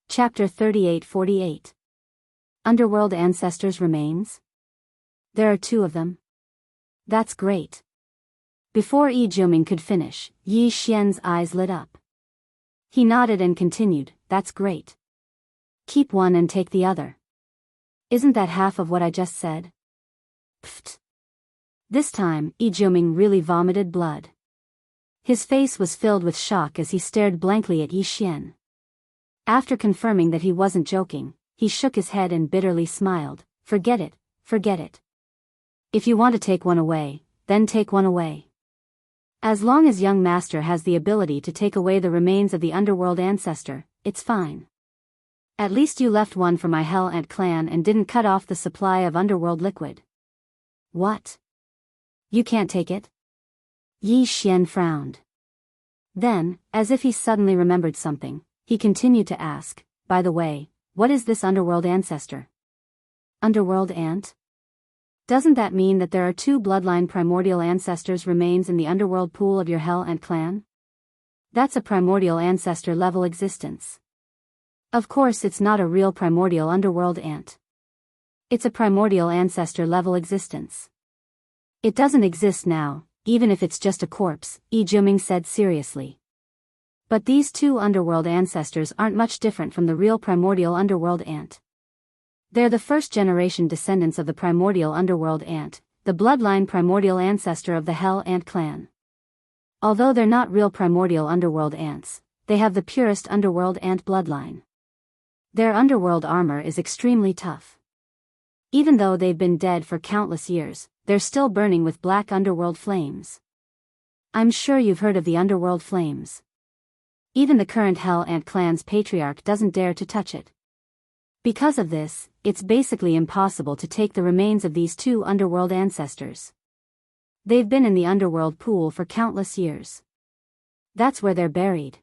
Chapter 38-48. Underworld Ancestors Remains? There are 2 of them? That's great. Before Yi Juming could finish, Yi Xian's eyes lit up. He nodded and continued, "That's great. Keep one and take the other. Isn't that half of what I just said?" Pfft. This time, Yi Juming really vomited blood. His face was filled with shock as he stared blankly at Yi Xian. After confirming that he wasn't joking, he shook his head and bitterly smiled. Forget it. If you want to take one away, then take one away. As long as young master has the ability to take away the remains of the underworld ancestor, it's fine. At least you left one for my Hell Ant clan and didn't cut off the supply of underworld liquid." "What? You can't take it?" Yi Xian frowned. Then, as if he suddenly remembered something, he continued to ask, "By the way, what is this underworld ancestor?" "Underworld ant? Doesn't that mean that there are 2 bloodline primordial ancestors remains in the underworld pool of your Hell Ant clan? That's a primordial ancestor level existence. Of course it's not a real primordial underworld ant. It's a primordial ancestor level existence. It doesn't exist now, even if it's just a corpse, Jiming said seriously. But these two underworld ancestors aren't much different from the real primordial underworld ant. They're the first-generation descendants of the primordial underworld ant, the bloodline primordial ancestor of the Hell Ant clan. Although they're not real primordial underworld ants, they have the purest underworld ant bloodline. Their underworld armor is extremely tough. Even though they've been dead for countless years, they're still burning with black underworld flames. I'm sure you've heard of the underworld flames. Even the current Hell Ant clan's patriarch doesn't dare to touch it. Because of this, it's basically impossible to take the remains of these two underworld ancestors. They've been in the underworld pool for countless years. That's where they're buried.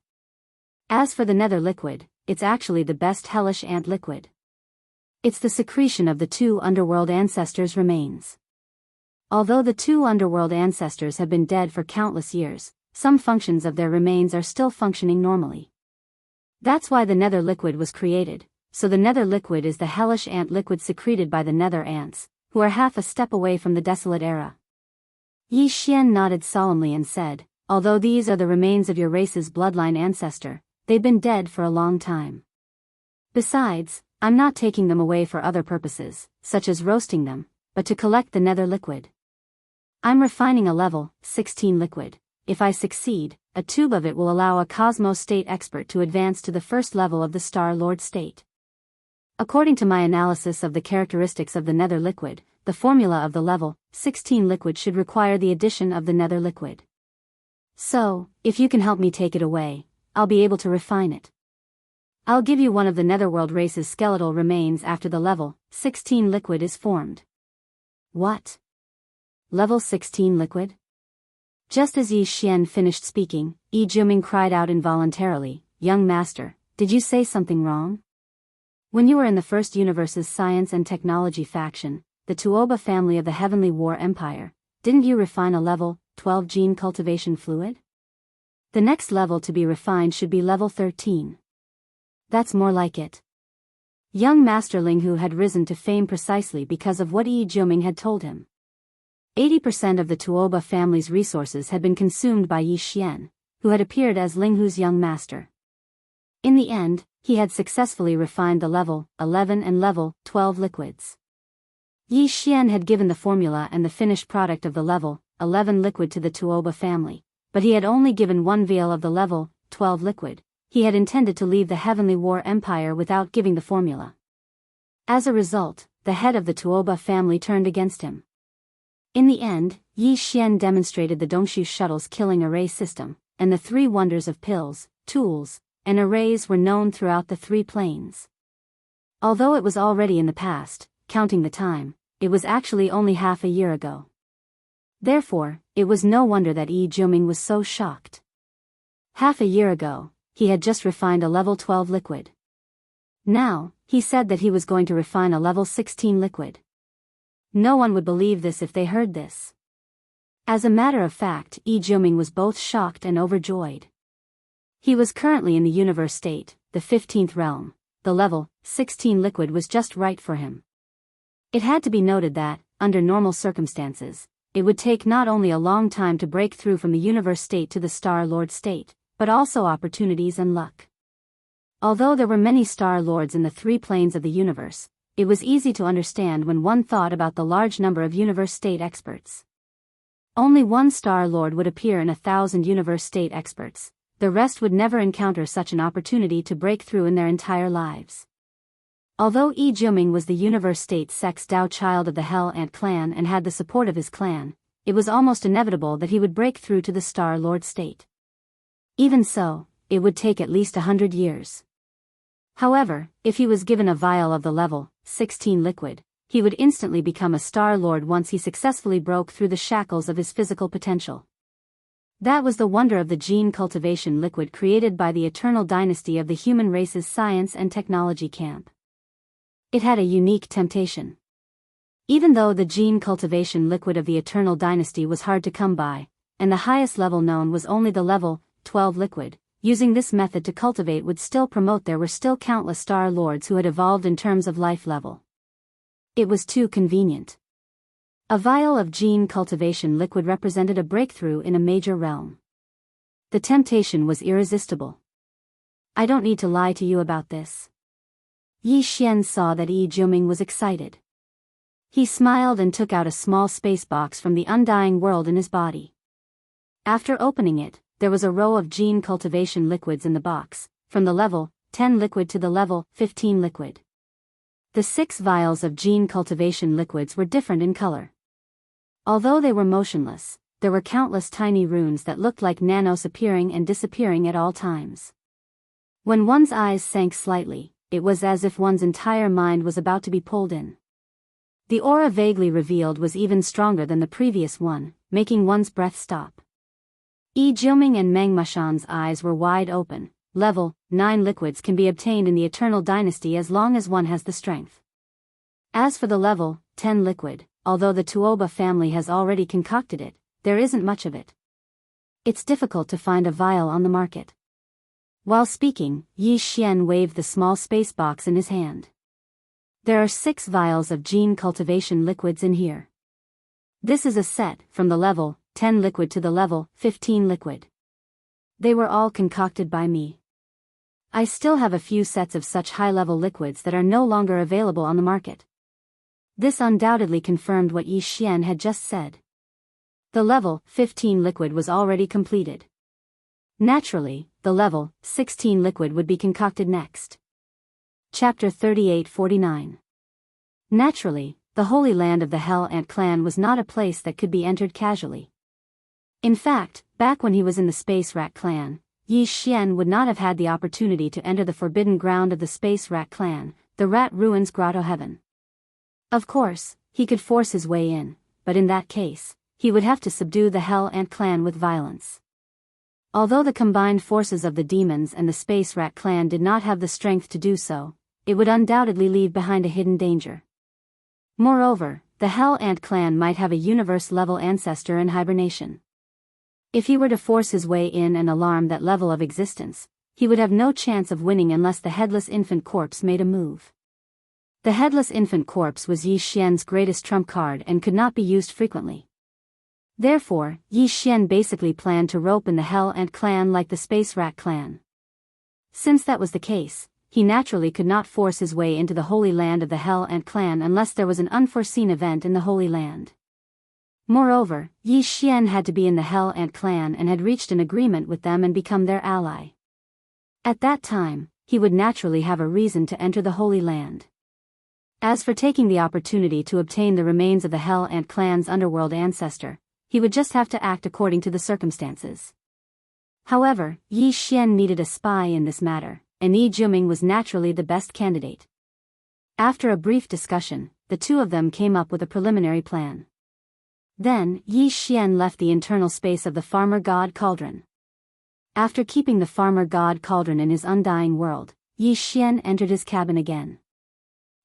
As for the nether liquid, it's actually the best hellish ant liquid. It's the secretion of the two underworld ancestors' remains. Although the two underworld ancestors have been dead for countless years, some functions of their remains are still functioning normally. That's why the nether liquid was created, so the nether liquid is the hellish ant liquid secreted by the nether ants, who are half a step away from the desolate era. Yi Xian nodded solemnly and said, although these are the remains of your race's bloodline ancestor, they've been dead for a long time. Besides, I'm not taking them away for other purposes, such as roasting them, but to collect the nether liquid. I'm refining a level 16 liquid. If I succeed, a tube of it will allow a Cosmos State expert to advance to the first level of the Star Lord state. According to my analysis of the characteristics of the nether liquid, the formula of the level 16 liquid should require the addition of the nether liquid. So, if you can help me take it away, I'll be able to refine it. I'll give you one of the netherworld race's skeletal remains after the level 16 liquid is formed. What? Level 16 liquid? Just as Yi Xian finished speaking, Yi Jiming cried out involuntarily, "Young master, did you say something wrong? When you were in the First Universe's Science and Technology faction, the Tuoba family of the Heavenly War Empire, didn't you refine a level 12 gene cultivation fluid? The next level to be refined should be level 13. That's more like it." Young Master Linghu had risen to fame precisely because of what Yi Jiming had told him. 80% of the Tuoba family's resources had been consumed by Yi Xian, who had appeared as Linghu's young master. In the end, he had successfully refined the level 11 and level 12 liquids. Yi Xian had given the formula and the finished product of the level 11 liquid to the Tuoba family, but he had only given one vial of the level 12 liquid. He had intended to leave the Heavenly War Empire without giving the formula. As a result, the head of the Tuoba family turned against him. In the end, Yi Xian demonstrated the Dongshu shuttle's killing array system, and the three wonders of pills, tools, and arrays were known throughout the three planes. Although it was already in the past, counting the time, it was actually only half a year ago. Therefore, it was no wonder that Yi Jiming was so shocked. Half a year ago, he had just refined a level 12 liquid. Now, he said that he was going to refine a level 16 liquid. No one would believe this if they heard this. As a matter of fact, Yi Jiming was both shocked and overjoyed. He was currently in the universe state, the 15th realm. The level 16 liquid was just right for him. It had to be noted that, under normal circumstances, it would take not only a long time to break through from the universe state to the Star Lord state, but also opportunities and luck. Although there were many Star Lords in the three planes of the universe, it was easy to understand when one thought about the large number of universe state experts. Only one Star Lord would appear in 1,000 universe state experts. The rest would never encounter such an opportunity to break through in their entire lives. Although Yi Jiming was the universe state sex Dao child of the Hell Ant clan and had the support of his clan, it was almost inevitable that he would break through to the Star Lord state. Even so, it would take at least 100 years. However, if he was given a vial of the level 16 liquid, he would instantly become a Star Lord once he successfully broke through the shackles of his physical potential. That was the wonder of the gene cultivation liquid created by the eternal dynasty of the human race's science and technology camp. It had a unique temptation. Even though the gene cultivation liquid of the eternal dynasty was hard to come by, and the highest level known was only the level 12 liquid, using this method to cultivate would still promote there were still countless Star Lords who had evolved in terms of life level. It was too convenient. A vial of gene cultivation liquid represented a breakthrough in a major realm. The temptation was irresistible. I don't need to lie to you about this. Yi Xian saw that Yi Jiuming was excited. He smiled and took out a small space box from the undying world in his body. After opening it, there was a row of gene cultivation liquids in the box, from the level 10 liquid to the level 15 liquid. The 6 vials of gene cultivation liquids were different in color. Although they were motionless, there were countless tiny runes that looked like nanos appearing and disappearing at all times. When one's eyes sank slightly, it was as if one's entire mind was about to be pulled in. The aura vaguely revealed was even stronger than the previous one, making one's breath stop. Yi Jiuming and Meng Mashan's eyes were wide open. Level 9 liquids can be obtained in the Eternal Dynasty as long as one has the strength. As for the level 10 liquid, although the Tuoba family has already concocted it, there isn't much of it. It's difficult to find a vial on the market. While speaking, Yi Xian waved the small space box in his hand. There are 6 vials of gene cultivation liquids in here. This is a set, from the level 10 liquid to the level 15 liquid. They were all concocted by me. I still have a few sets of such high-level liquids that are no longer available on the market. This undoubtedly confirmed what Yi Xian had just said. The level 15 liquid was already completed. Naturally, the level 16 liquid would be concocted next. Chapter 38-49. Naturally, the Holy Land of the Hell Ant clan was not a place that could be entered casually. In fact, back when he was in the Space Rat clan, Yi Xian would not have had the opportunity to enter the forbidden ground of the Space Rat clan, the Rat Ruins Grotto Heaven. Of course, he could force his way in, but in that case, he would have to subdue the Hell Ant clan with violence. Although the combined forces of the demons and the Space Rat clan did not have the strength to do so, it would undoubtedly leave behind a hidden danger. Moreover, the Hell Ant clan might have a universe-level ancestor in hibernation. If he were to force his way in and alarm that level of existence, he would have no chance of winning unless the Headless Infant Corpse made a move. The Headless Infant Corpse was Yi Xian's greatest trump card and could not be used frequently. Therefore, Yi Xian basically planned to rope in the Hell Ant clan like the Space Rat clan. Since that was the case, he naturally could not force his way into the Holy Land of the Hell Ant clan unless there was an unforeseen event in the Holy Land. Moreover, Yi Xian had to be in the Hell Ant clan and had reached an agreement with them and become their ally. At that time, he would naturally have a reason to enter the Holy Land. As for taking the opportunity to obtain the remains of the Hell Ant clan's underworld ancestor, he would just have to act according to the circumstances. However, Yi Xian needed a spy in this matter, and Yi Jiuming was naturally the best candidate. After a brief discussion, the two of them came up with a preliminary plan. Then, Yi Xian left the internal space of the Farmer God Cauldron. After keeping the Farmer God Cauldron in his undying world, Yi Xian entered his cabin again.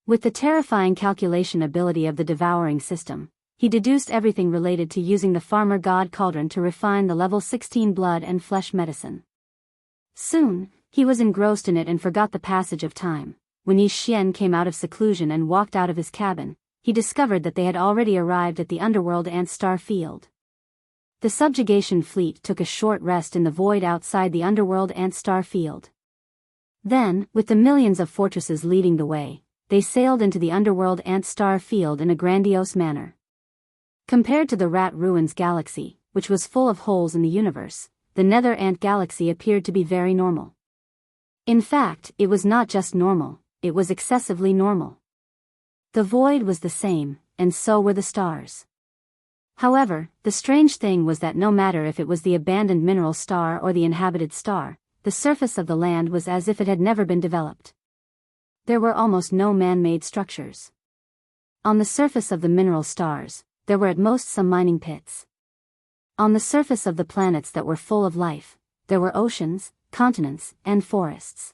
With the terrifying calculation ability of the devouring system, he deduced everything related to using the Farmer God Cauldron to refine the level 16 blood and flesh medicine. Soon, he was engrossed in it and forgot the passage of time. When Yi Xian came out of seclusion and walked out of his cabin, he discovered that they had already arrived at the underworld ant star field. The subjugation fleet took a short rest in the void outside the underworld ant star field. Then, with the millions of fortresses leading the way, they sailed into the underworld ant star field in a grandiose manner. Compared to the Rat Ruins galaxy, which was full of holes in the universe, the Nether Ant galaxy appeared to be very normal. In fact, it was not just normal, it was excessively normal. The void was the same, and so were the stars. However, the strange thing was that no matter if it was the abandoned mineral star or the inhabited star, the surface of the land was as if it had never been developed. There were almost no man-made structures. On the surface of the mineral stars, there were at most some mining pits. On the surface of the planets that were full of life, there were oceans, continents, and forests.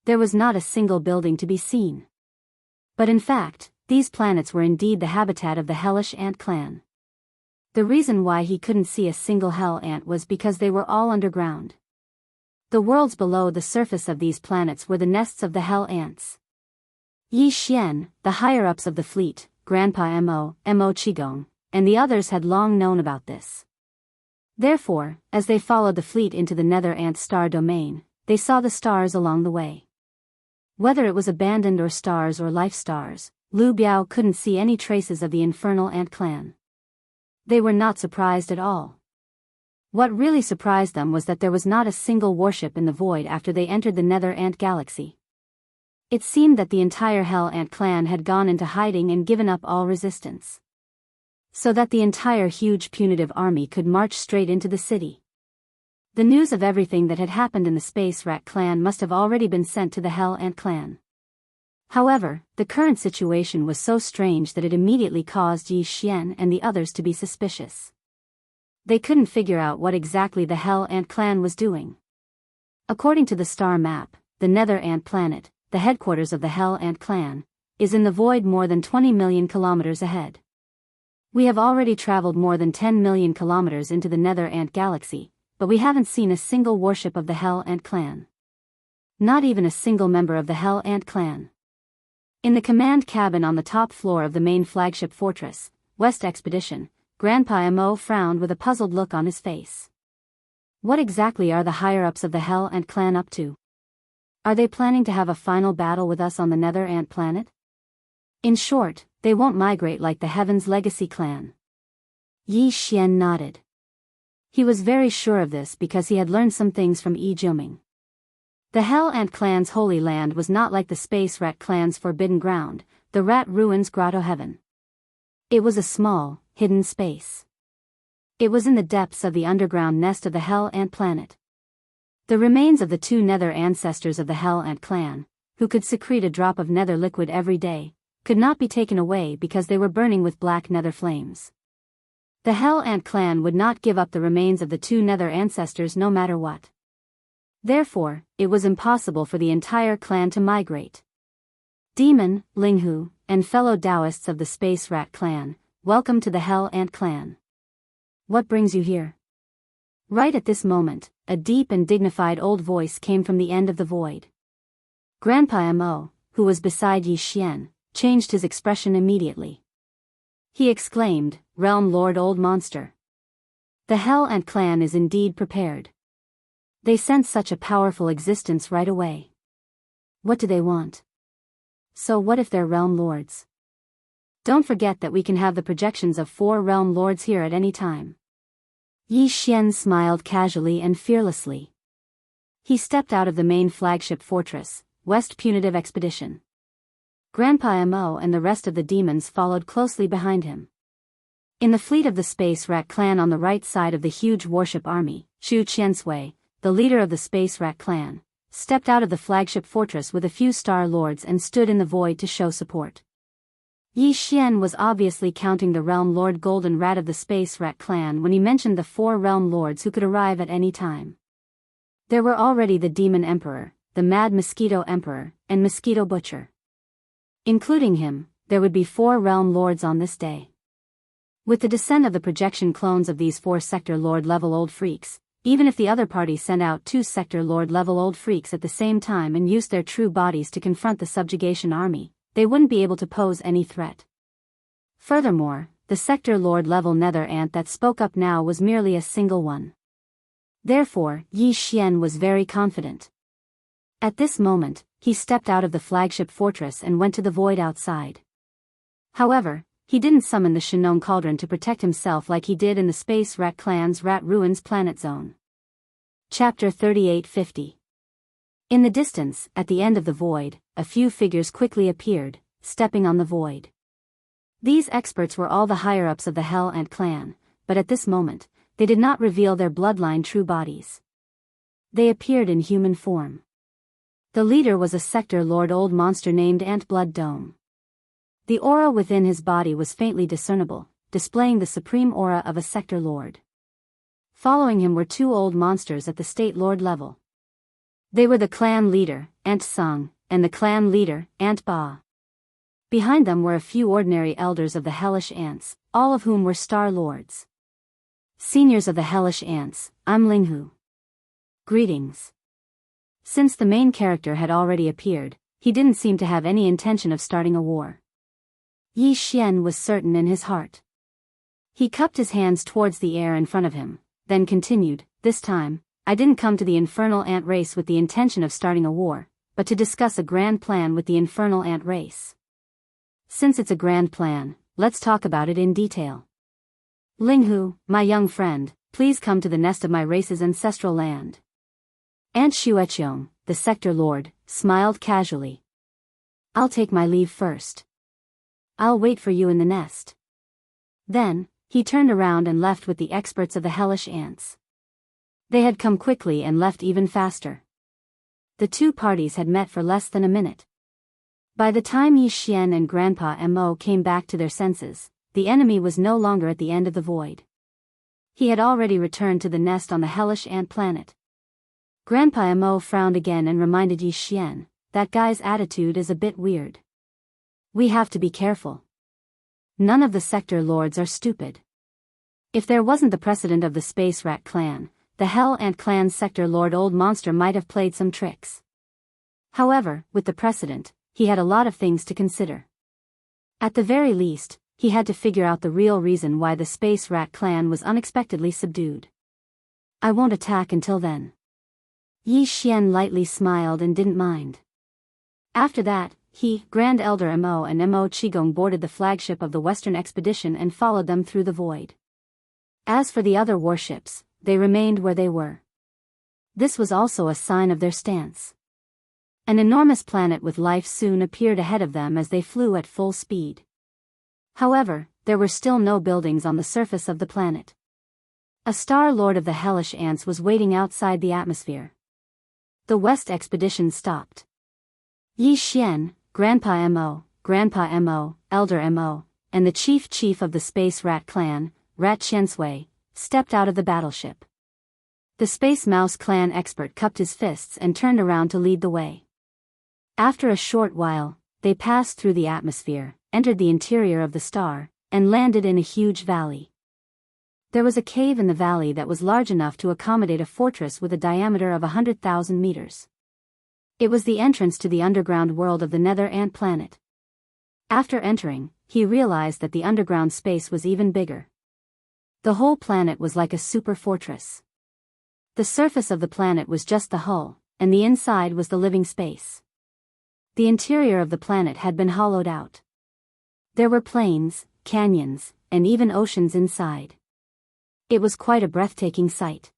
There was not a single building to be seen. But in fact, these planets were indeed the habitat of the hellish ant clan. The reason why he couldn't see a single hell ant was because they were all underground. The worlds below the surface of these planets were the nests of the hell ants. Yi Xian, the higher-ups of the fleet, Grandpa Mo Qigong, and the others had long known about this. Therefore, as they followed the fleet into the Nether Ant star domain, they saw the stars along the way. Whether it was abandoned or stars or life stars, Lu Biao couldn't see any traces of the infernal ant clan. They were not surprised at all. What really surprised them was that there was not a single warship in the void after they entered the Nether Ant galaxy. It seemed that the entire Hell Ant clan had gone into hiding and given up all resistance, so that the entire huge punitive army could march straight into the city. The news of everything that had happened in the Space Rat clan must have already been sent to the Hell Ant clan. However, the current situation was so strange that it immediately caused Yi Xian and the others to be suspicious. They couldn't figure out what exactly the Hell Ant clan was doing. According to the star map, the Nether Ant planet, the headquarters of the Hell Ant clan, is in the void more than 20 million kilometers ahead. We have already traveled more than 10 million kilometers into the Nether Ant galaxy, but we haven't seen a single warship of the Hell Ant clan. Not even a single member of the Hell Ant clan. In the command cabin on the top floor of the main flagship fortress, West Expedition, Grandpa Mo frowned with a puzzled look on his face. What exactly are the higher-ups of the Hell Ant clan up to? Are they planning to have a final battle with us on the Nether Ant planet? In short, they won't migrate like the Heaven's Legacy clan. Yi Xian nodded. He was very sure of this because he had learned some things from Yi Jiuming. The Hell Ant clan's holy land was not like the Space Rat clan's forbidden ground, the Rat Ruins Grotto Heaven. It was a small, hidden space. It was in the depths of the underground nest of the Hell Ant planet. The remains of the two nether ancestors of the Hell Ant clan, who could secrete a drop of nether liquid every day, could not be taken away because they were burning with black nether flames. The Hell Ant clan would not give up the remains of the two nether ancestors no matter what. Therefore, it was impossible for the entire clan to migrate. Demon, Linghu, and fellow Taoists of the Space Rat clan, welcome to the Hell Ant clan. What brings you here? Right at this moment, a deep and dignified old voice came from the end of the void. Grandpa Mo, who was beside Yi Xian, changed his expression immediately. He exclaimed, "Realm Lord Old Monster. The Hell Ant clan is indeed prepared. They sense such a powerful existence right away. What do they want? So what if they're realm lords? Don't forget that we can have the projections of 4 realm lords here at any time." Yi Xian smiled casually and fearlessly. He stepped out of the main flagship fortress, West Punitive Expedition. Grandpa Mo and the rest of the demons followed closely behind him. In the fleet of the Space Rat clan on the right side of the huge warship army, Xu Qiansui, the leader of the Space Rat clan, stepped out of the flagship fortress with a few star lords and stood in the void to show support. Yi Xian was obviously counting the Realm Lord Golden Rat of the Space Rat clan when he mentioned the 4 Realm Lords who could arrive at any time. There were already the Demon Emperor, the Mad Mosquito Emperor, and Mosquito Butcher. Including him, there would be 4 Realm Lords on this day. With the descent of the projection clones of these 4 Sector Lord level old freaks, even if the other party sent out 2 Sector Lord level old freaks at the same time and used their true bodies to confront the subjugation army, they wouldn't be able to pose any threat. Furthermore, the Sector Lord level Nether Ant that spoke up now was merely a single one. Therefore, Yi Xian was very confident. At this moment, he stepped out of the flagship fortress and went to the void outside. However, he didn't summon the Shinon Cauldron to protect himself like he did in the Space Rat clan's Rat Ruins planet zone. Chapter 3850. In the distance, at the end of the void, a few figures quickly appeared, stepping on the void. These experts were all the higher-ups of the Hell Ant clan, but at this moment, they did not reveal their bloodline true bodies. They appeared in human form. The leader was a Sector Lord old monster named Ant Blood Dome. The aura within his body was faintly discernible, displaying the supreme aura of a Sector Lord. Following him were 2 old monsters at the State Lord level. They were the clan leader, Ant Sung, and the clan leader, Ant Ba. Behind them were a few ordinary elders of the Hellish Ants, all of whom were Star Lords. Seniors of the Hellish Ants, I'm Linghu. Greetings. Since the main character had already appeared, he didn't seem to have any intention of starting a war. Yi Xian was certain in his heart. He cupped his hands towards the air in front of him, then continued, "This time, I didn't come to the infernal ant race with the intention of starting a war, but to discuss a grand plan with the infernal ant race. Since it's a grand plan, let's talk about it in detail. Linghu, my young friend, please come to the nest of my race's ancestral land." Ant Xueqiong, the sector lord, smiled casually. "I'll take my leave first. I'll wait for you in the nest." Then, he turned around and left with the experts of the hellish ants. They had come quickly and left even faster. The two parties had met for less than a minute. By the time Yi Xian and Grandpa Mo came back to their senses, the enemy was no longer at the end of the void. He had already returned to the nest on the hellish ant planet. Grandpa Mo frowned again and reminded Yi Xian, "That guy's attitude is a bit weird. We have to be careful. None of the sector lords are stupid. If there wasn't the precedent of the Space Rat clan, the Hell Ant clan's sector lord Old Monster might have played some tricks. However, with the precedent, he had a lot of things to consider. At the very least, he had to figure out the real reason why the Space Rat clan was unexpectedly subdued. I won't attack until then." Yi Xian lightly smiled and didn't mind. After that, he, Grand Elder Mo and Mo Qigong boarded the flagship of the Western expedition and followed them through the void. As for the other warships, they remained where they were. This was also a sign of their stance. An enormous planet with life soon appeared ahead of them as they flew at full speed. However, there were still no buildings on the surface of the planet. A Star Lord of the hellish ants was waiting outside the atmosphere. The West expedition stopped. Yi Xian, Grandpa Mo, Elder Mo, and the chief of the Space Rat clan, Rat Qiansui, stepped out of the battleship. The Space Mouse clan expert cupped his fists and turned around to lead the way. After a short while, they passed through the atmosphere, entered the interior of the star, and landed in a huge valley. There was a cave in the valley that was large enough to accommodate a fortress with a diameter of 100,000 meters. It was the entrance to the underground world of the Nether Ant planet. After entering, he realized that the underground space was even bigger. The whole planet was like a super fortress. The surface of the planet was just the hull, and the inside was the living space. The interior of the planet had been hollowed out. There were plains, canyons, and even oceans inside. It was quite a breathtaking sight.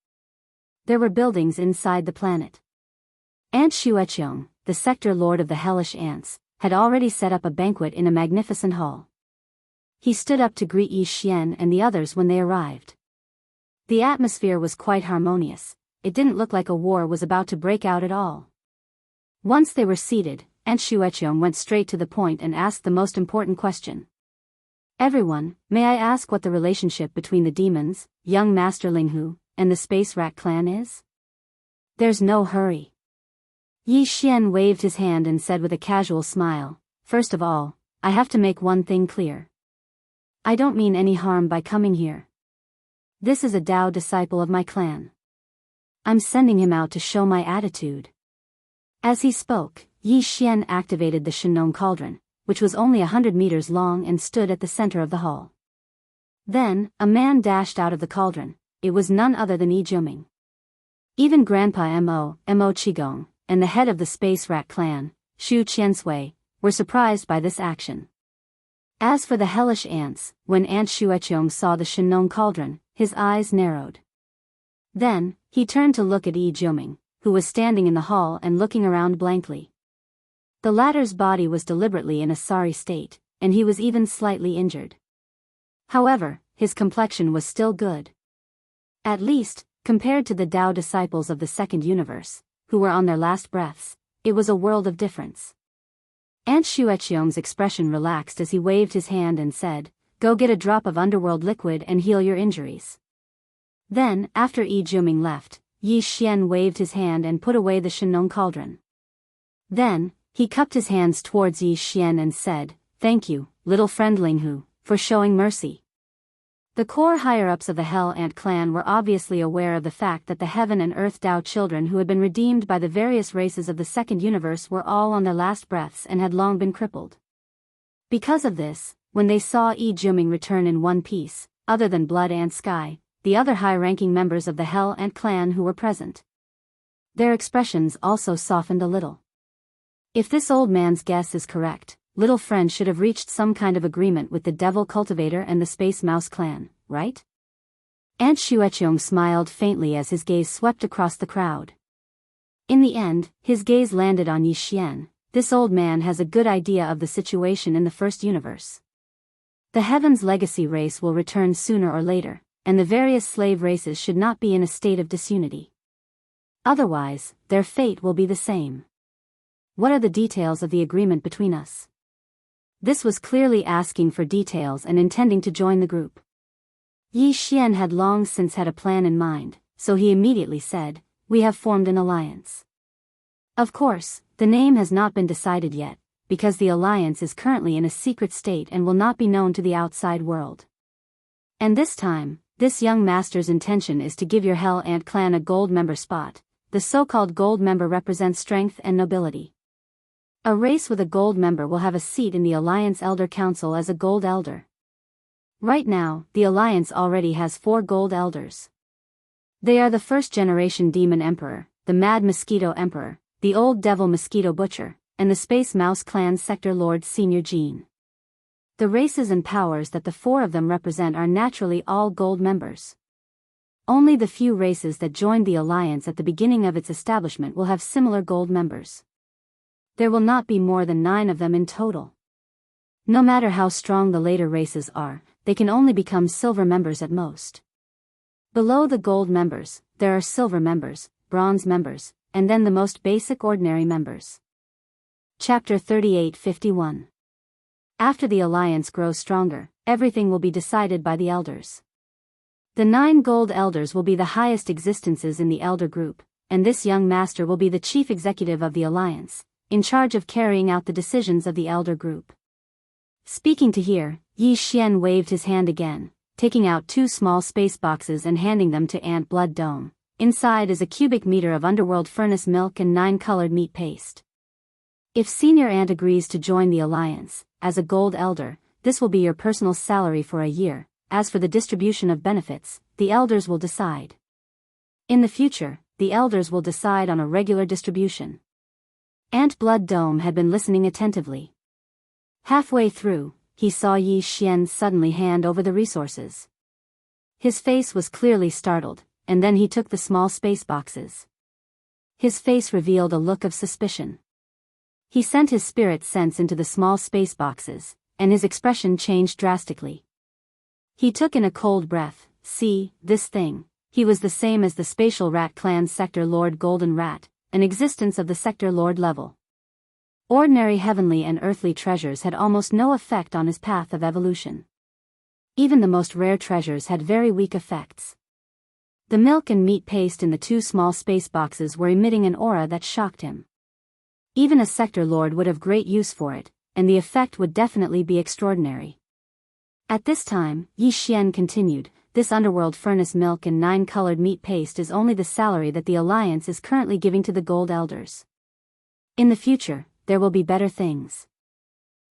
There were buildings inside the planet. Ant Xueqiong, the sector lord of the hellish ants, had already set up a banquet in a magnificent hall. He stood up to greet Yi Xian and the others when they arrived. The atmosphere was quite harmonious. It didn't look like a war was about to break out at all. Once they were seated, Ant Xueqiong went straight to the point and asked the most important question. "Everyone, may I ask what the relationship between the demons, young Master Linghu, and the Space Rat clan is?" "There's no hurry." Yi Xian waved his hand and said with a casual smile, "First of all, I have to make one thing clear. I don't mean any harm by coming here. This is a Dao disciple of my clan. I'm sending him out to show my attitude." As he spoke, Yi Xian activated the Shenong cauldron, which was only 100 meters long and stood at the center of the hall. Then, a man dashed out of the cauldron. It was none other than Yi Juming. Even Grandpa Mo Qigong, and the head of the Space Rat clan, Shu Qiansui, were surprised by this action. As for the hellish ants, when Ant Xueqiong saw the Shenong cauldron, his eyes narrowed. Then, he turned to look at Yi Juming, who was standing in the hall and looking around blankly. The latter's body was deliberately in a sorry state, and he was even slightly injured. However, his complexion was still good. At least, compared to the Dao disciples of the second universe, who were on their last breaths, it was a world of difference. Ant Xueqiong's expression relaxed as he waved his hand and said, "Go get a drop of underworld liquid and heal your injuries." Then, after Yi Juming left, Yi Xian waved his hand and put away the Shenong cauldron. Then, he cupped his hands towards Yi Xian and said, "Thank you, little friend Linghu, for showing mercy. The core higher-ups of the Hell Ant clan were obviously aware of the fact that the Heaven and Earth Tao children who had been redeemed by the various races of the second universe were all on their last breaths and had long been crippled. Because of this, when they saw Yi Juming return in one piece, other than Blood and Sky, the other high-ranking members of the Hell Ant clan who were present, their expressions also softened a little. If this old man's guess is correct, Little Friend should have reached some kind of agreement with the Devil Cultivator and the Space Mouse clan, right? Aunt Xueqiong smiled faintly as his gaze swept across the crowd. In the end, his gaze landed on Yi Xian. This old man has a good idea of the situation in the first universe. The Heaven's legacy race will return sooner or later, and the various slave races should not be in a state of disunity. Otherwise, their fate will be the same. What are the details of the agreement between us? This was clearly asking for details and intending to join the group. Yi Xian had long since had a plan in mind, so he immediately said, "We have formed an alliance." Of course, the name has not been decided yet, because the alliance is currently in a secret state and will not be known to the outside world. And this time, this young master's intention is to give your Hell Ant clan a gold member spot. The so-called gold member represents strength and nobility. A race with a gold member will have a seat in the Alliance Elder Council as a gold elder. Right now, the Alliance already has 4 gold elders. They are the first-generation Demon Emperor, the Mad Mosquito Emperor, the Old Devil Mosquito Butcher, and the Space Mouse Clan's Sector Lord Senior Jean. The races and powers that the 4 of them represent are naturally all gold members. Only the few races that joined the Alliance at the beginning of its establishment will have similar gold members. There will not be more than 9 of them in total. No matter how strong the later races are, they can only become silver members at most. Below the gold members, there are silver members, bronze members, and then the most basic ordinary members. Chapter 38:51. After the alliance grows stronger, everything will be decided by the elders. The 9 gold elders will be the highest existences in the elder group, and this young master will be the chief executive of the alliance, in charge of carrying out the decisions of the elder group. Speaking to here, Yi Xian waved his hand again, taking out 2 small space boxes and handing them to Ant Blood Dome. Inside is a cubic meter of underworld furnace milk and 9-colored meat paste. If Senior Ant agrees to join the alliance, as a gold elder, this will be your personal salary for a year. As for the distribution of benefits, the elders will decide. In the future, the elders will decide on a regular distribution. Ant Blood Dome had been listening attentively. Halfway through, he saw Yi Xian suddenly hand over the resources. His face was clearly startled, and then he took the small space boxes. His face revealed a look of suspicion. He sent his spirit sense into the small space boxes, and his expression changed drastically. He took in a cold breath. See, this thing. He was the same as the Spatial Rat Clan's Sector Lord Golden Rat, an existence of the Sector Lord level. Ordinary heavenly and earthly treasures had almost no effect on his path of evolution. Even the most rare treasures had very weak effects. The milk and meat paste in the 2 small space boxes were emitting an aura that shocked him. Even a Sector Lord would have great use for it, and the effect would definitely be extraordinary. At this time, Yi Xian continued, this underworld furnace milk and 9-colored meat paste is only the salary that the Alliance is currently giving to the gold elders. In the future, there will be better things.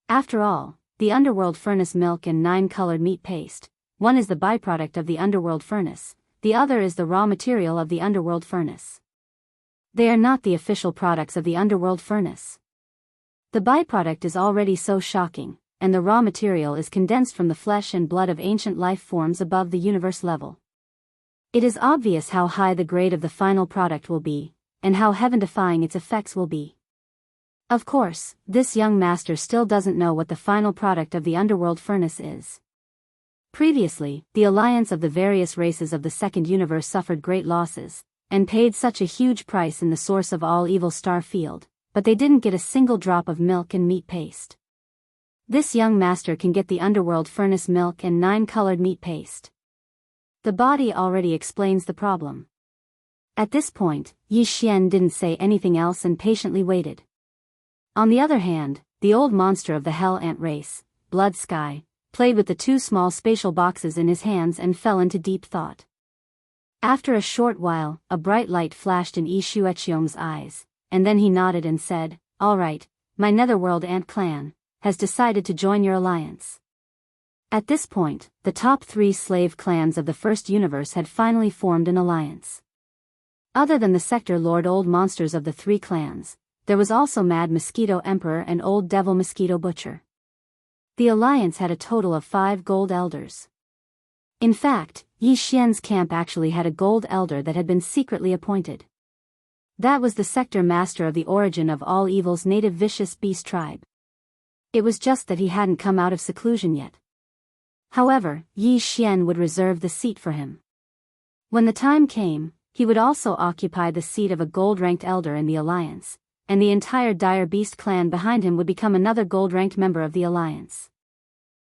After all, the underworld furnace milk and 9-colored meat paste, one is the byproduct of the underworld furnace, the other is the raw material of the underworld furnace. They are not the official products of the underworld furnace. The byproduct is already so shocking, and the raw material is condensed from the flesh and blood of ancient life forms above the universe level. It is obvious how high the grade of the final product will be, and how heaven-defying its effects will be. Of course, this young master still doesn't know what the final product of the underworld furnace is. Previously, the alliance of the various races of the second universe suffered great losses, and paid such a huge price in the source of all evil star field, but they didn't get a single drop of milk and meat paste. This young master can get the underworld furnace milk and 9-colored meat paste. The body already explains the problem. At this point, Yi Xian didn't say anything else and patiently waited. On the other hand, the old monster of the Hell Ant race, Blood Sky, played with the two small spatial boxes in his hands and fell into deep thought. After a short while, a bright light flashed in Yi Shueqiong's eyes, and then he nodded and said, "All right, my Netherworld Ant clan has decided to join your alliance." At this point, the top 3 slave clans of the first universe had finally formed an alliance. Other than the Sector Lord Old Monsters of the 3 clans, there was also Mad Mosquito Emperor and Old Devil Mosquito Butcher. The alliance had a total of 5 gold elders. In fact, Yi Xian's camp actually had a gold elder that had been secretly appointed. That was the sector master of the origin of all evil's native vicious beast tribe. It was just that he hadn't come out of seclusion yet. However, Yi Xian would reserve the seat for him. When the time came, he would also occupy the seat of a gold-ranked elder in the alliance, and the entire Dire Beast clan behind him would become another gold-ranked member of the alliance.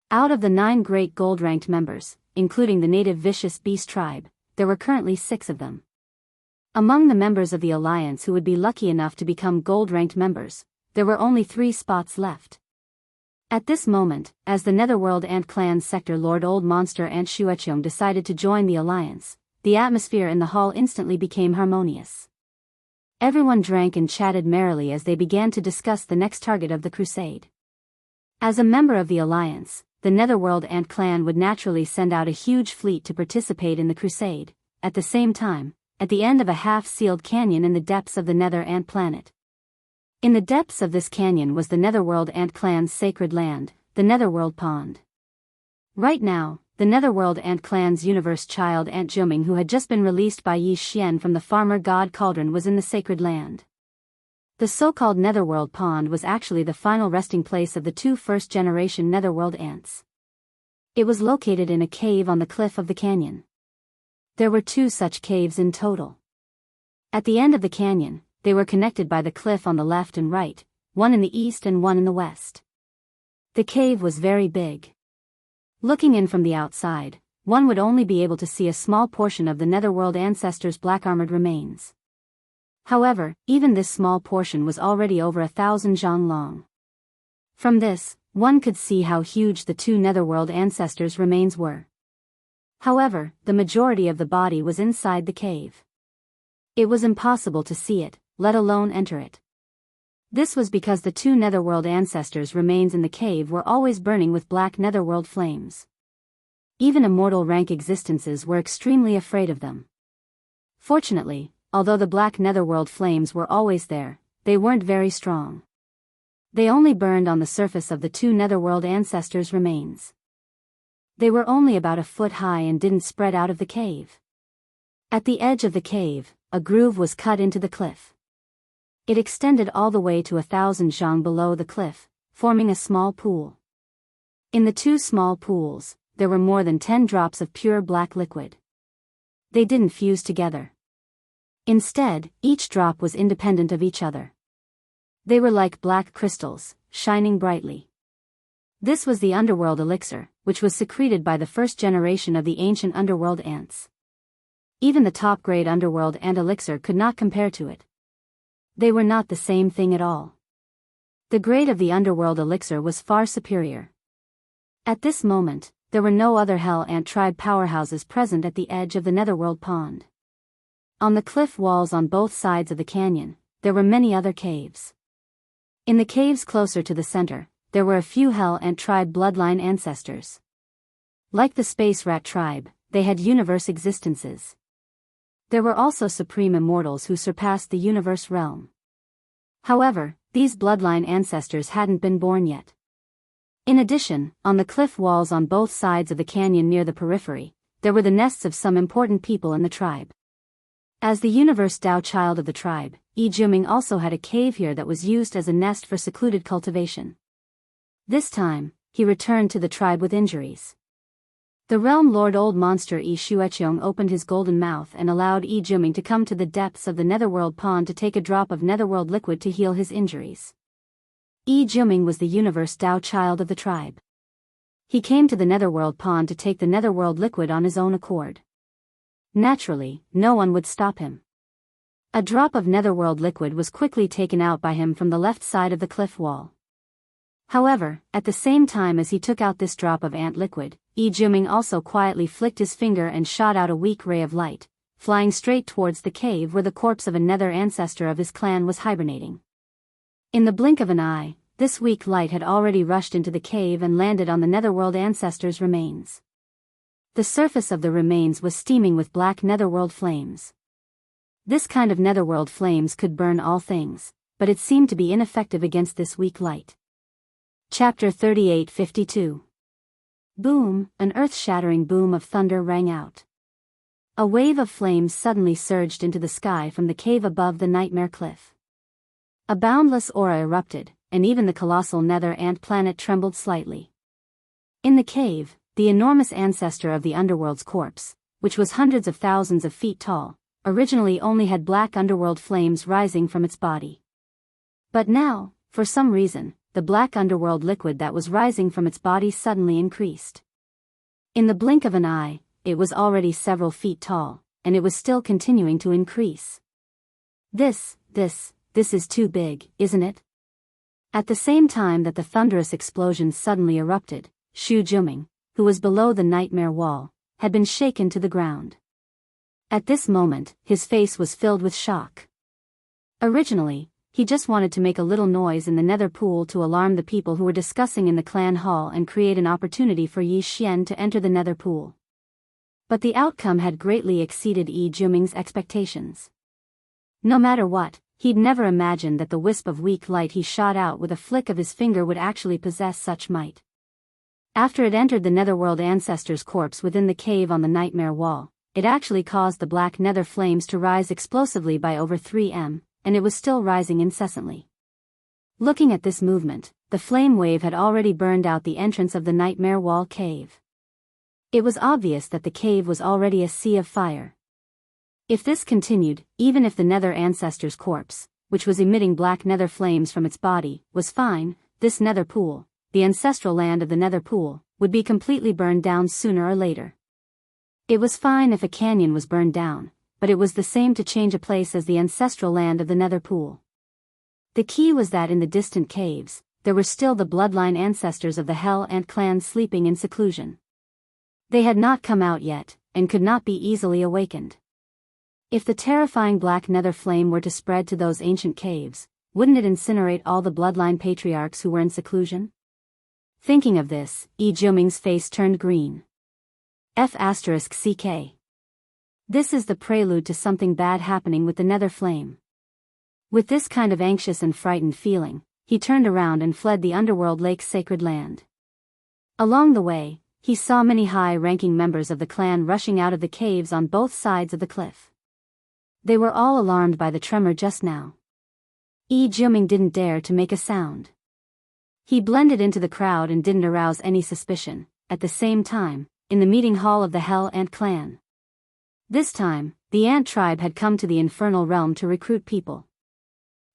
Out of the 9 great gold-ranked members, including the native vicious beast tribe, there were currently 6 of them. Among the members of the alliance who would be lucky enough to become gold-ranked members, there were only 3 spots left. At this moment, as the Netherworld Ant Clan's Sector Lord Old Monster Ant Shueqiong decided to join the alliance, the atmosphere in the hall instantly became harmonious. Everyone drank and chatted merrily as they began to discuss the next target of the crusade. As a member of the alliance, the Netherworld Ant Clan would naturally send out a huge fleet to participate in the crusade. At the same time, at the end of a half-sealed canyon in the depths of the Nether Ant Planet. In the depths of this canyon was the Netherworld Ant Clan's sacred land, the Netherworld Pond. Right now, the Netherworld Ant Clan's universe child Ant Juming, who had just been released by Yi Xian from the farmer god Cauldron, was in the sacred land. The so-called Netherworld Pond was actually the final resting place of the 2 first-generation Netherworld ants. It was located in a cave on the cliff of the canyon. There were 2 such caves in total. At the end of the canyon, they were connected by the cliff on the left and right, one in the east and one in the west. The cave was very big. Looking in from the outside, one would only be able to see a small portion of the Netherworld ancestors' black-armored remains. However, even this small portion was already over 1,000 zhang long. From this, one could see how huge the 2 Netherworld ancestors' remains were. However, the majority of the body was inside the cave. It was impossible to see it, let alone enter it. This was because the 2 Netherworld ancestors' remains in the cave were always burning with black Netherworld flames. Even immortal rank existences were extremely afraid of them. Fortunately, although the black Netherworld flames were always there, they weren't very strong. They only burned on the surface of the 2 Netherworld ancestors' remains. They were only about a foot high and didn't spread out of the cave. At the edge of the cave, a groove was cut into the cliff. It extended all the way to 1,000 zhang below the cliff, forming a small pool. In the 2 small pools, there were more than 10 drops of pure black liquid. They didn't fuse together. Instead, each drop was independent of each other. They were like black crystals, shining brightly. This was the underworld elixir, which was secreted by the first generation of the ancient underworld ants. Even the top-grade underworld ant elixir could not compare to it. They were not the same thing at all. The grade of the underworld elixir was far superior. At this moment, there were no other Hell Ant tribe powerhouses present at the edge of the Netherworld Pond. On the cliff walls on both sides of the canyon, there were many other caves. In the caves closer to the center, there were a few Hell Ant tribe bloodline ancestors. Like the Space Rat tribe, they had universe existences. There were also supreme immortals who surpassed the universe realm. However, these bloodline ancestors hadn't been born yet. In addition, on the cliff walls on both sides of the canyon near the periphery, there were the nests of some important people in the tribe. As the universe Tao child of the tribe, Yi Juming also had a cave here that was used as a nest for secluded cultivation. This time, he returned to the tribe with injuries. The Realm Lord Old Monster Yi Shueqiong opened his golden mouth and allowed Yi Juming to come to the depths of the Netherworld Pond to take a drop of Netherworld liquid to heal his injuries. Yi Juming was the universe Tao child of the tribe. He came to the Netherworld Pond to take the Netherworld liquid on his own accord. Naturally, no one would stop him. A drop of Netherworld liquid was quickly taken out by him from the left side of the cliff wall. However, at the same time as he took out this drop of ant liquid, Yi Juming also quietly flicked his finger and shot out a weak ray of light, flying straight towards the cave where the corpse of another ancestor of his clan was hibernating. In the blink of an eye, this weak light had already rushed into the cave and landed on the netherworld ancestor's remains. The surface of the remains was steaming with black netherworld flames. This kind of netherworld flames could burn all things, but it seemed to be ineffective against this weak light. Chapter 38:52. Boom, an earth-shattering boom of thunder rang out. A wave of flames suddenly surged into the sky from the cave above the nightmare cliff. A boundless aura erupted, and even the colossal nether ant planet trembled slightly. In the cave, the enormous ancestor of the underworld's corpse, which was hundreds of thousands of feet tall, originally only had black underworld flames rising from its body. But now, for some reason, the black underworld liquid that was rising from its body suddenly increased. In the blink of an eye, it was already several feet tall, and it was still continuing to increase. This is too big, isn't it? At the same time that the thunderous explosion suddenly erupted, Xu Juming, who was below the nightmare wall, had been shaken to the ground. At this moment, his face was filled with shock. Originally, he just wanted to make a little noise in the nether pool to alarm the people who were discussing in the clan hall and create an opportunity for Yi Xian to enter the nether pool. But the outcome had greatly exceeded Yi Juming's expectations. No matter what, he'd never imagined that the wisp of weak light he shot out with a flick of his finger would actually possess such might. After it entered the netherworld ancestor's corpse within the cave on the nightmare wall, it actually caused the black nether flames to rise explosively by over 3 m, and it was still rising incessantly. Looking at this movement, the flame wave had already burned out the entrance of the nightmare wall cave. It was obvious that the cave was already a sea of fire. If this continued, even if the nether ancestor's corpse, which was emitting black nether flames from its body, was fine, this nether pool, the ancestral land of the nether pool, would be completely burned down sooner or later. It was fine if a canyon was burned down, but it was the same to change a place as the ancestral land of the nether pool. The key was that in the distant caves, there were still the bloodline ancestors of the Hell Ant clan sleeping in seclusion. They had not come out yet, and could not be easily awakened. If the terrifying black nether flame were to spread to those ancient caves, wouldn't it incinerate all the bloodline patriarchs who were in seclusion? Thinking of this, Yi Juming's face turned green. F***CK. This is the prelude to something bad happening with the nether flame. With this kind of anxious and frightened feeling, he turned around and fled the underworld lake's sacred land. Along the way, he saw many high-ranking members of the clan rushing out of the caves on both sides of the cliff. They were all alarmed by the tremor just now. Yi Juming didn't dare to make a sound. He blended into the crowd and didn't arouse any suspicion. At the same time, in the meeting hall of the Hell Ant clan. This time, the ant tribe had come to the infernal realm to recruit people.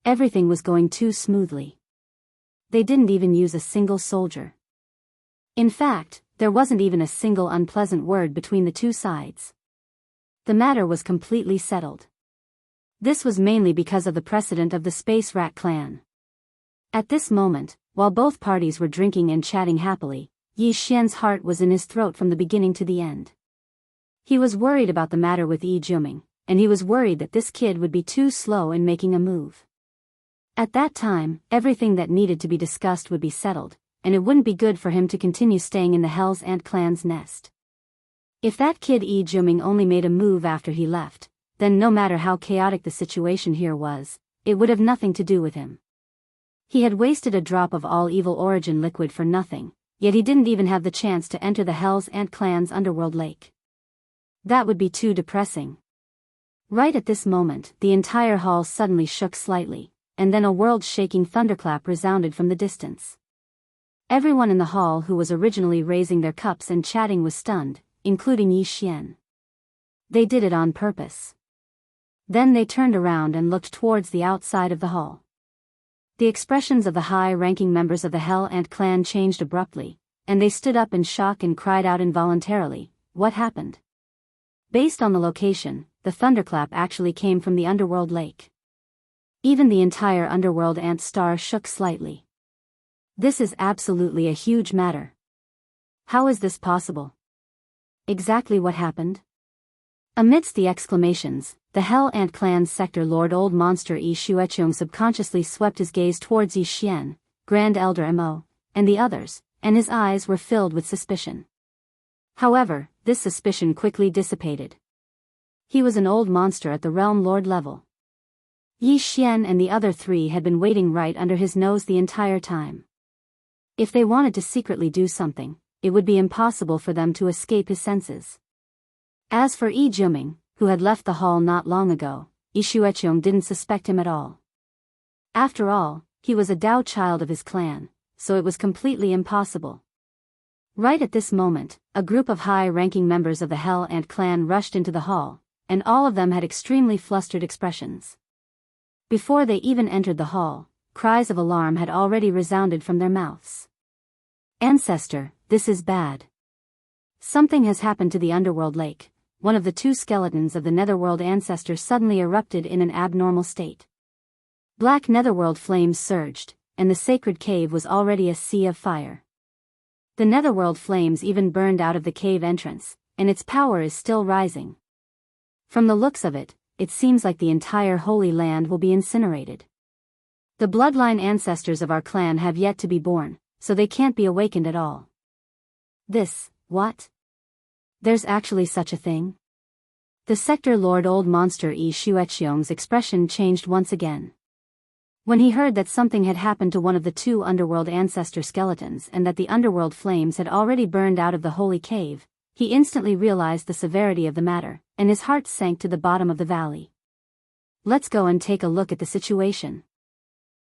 Everything was going too smoothly. They didn't even use a single soldier. In fact, there wasn't even a single unpleasant word between the two sides. The matter was completely settled. This was mainly because of the precedent of the Space Rat clan. At this moment, while both parties were drinking and chatting happily, Yi Xian's heart was in his throat from the beginning to the end. He was worried about the matter with Yi Juming, and he was worried that this kid would be too slow in making a move. At that time, everything that needed to be discussed would be settled, and it wouldn't be good for him to continue staying in the Hell's Ant clan's nest. If that kid Yi Juming only made a move after he left, then no matter how chaotic the situation here was, it would have nothing to do with him. He had wasted a drop of all evil origin liquid for nothing, yet he didn't even have the chance to enter the Hell's Ant clan's underworld lake. That would be too depressing. Right at this moment, the entire hall suddenly shook slightly, and then a world-shaking thunderclap resounded from the distance. Everyone in the hall who was originally raising their cups and chatting was stunned, including Yi Xian. They did it on purpose. Then they turned around and looked towards the outside of the hall. The expressions of the high-ranking members of the Hell Ant clan changed abruptly, and they stood up in shock and cried out involuntarily, "What happened?" Based on the location, the thunderclap actually came from the underworld lake. Even the entire underworld ant star shook slightly. This is absolutely a huge matter. How is this possible? Exactly what happened? Amidst the exclamations, the Hell Ant Clan's sector lord Old Monster Yi Shueqiong subconsciously swept his gaze towards Yi Xian, Grand Elder Mo, and the others, and his eyes were filled with suspicion. However, this suspicion quickly dissipated. He was an old monster at the Realm Lord level. Yi Xian and the other three had been waiting right under his nose the entire time. If they wanted to secretly do something, it would be impossible for them to escape his senses. As for Yi Juming, who had left the hall not long ago, Yi Shueqiong didn't suspect him at all. After all, he was a Dao child of his clan, so it was completely impossible. Right at this moment, a group of high-ranking members of the Hell Ant clan rushed into the hall, and all of them had extremely flustered expressions. Before they even entered the hall, cries of alarm had already resounded from their mouths. Ancestor, this is bad. Something has happened to the underworld lake. One of the two skeletons of the netherworld ancestor suddenly erupted in an abnormal state. Black netherworld flames surged, and the sacred cave was already a sea of fire. The netherworld flames even burned out of the cave entrance, and its power is still rising. From the looks of it, it seems like the entire Holy Land will be incinerated. The bloodline ancestors of our clan have yet to be born, so they can't be awakened at all. What? There's actually such a thing? The sector lord Old Monster Yi Shueqiong's expression changed once again. When he heard that something had happened to one of the two underworld ancestor skeletons and that the underworld flames had already burned out of the holy cave, he instantly realized the severity of the matter, and his heart sank to the bottom of the valley. Let's go and take a look at the situation.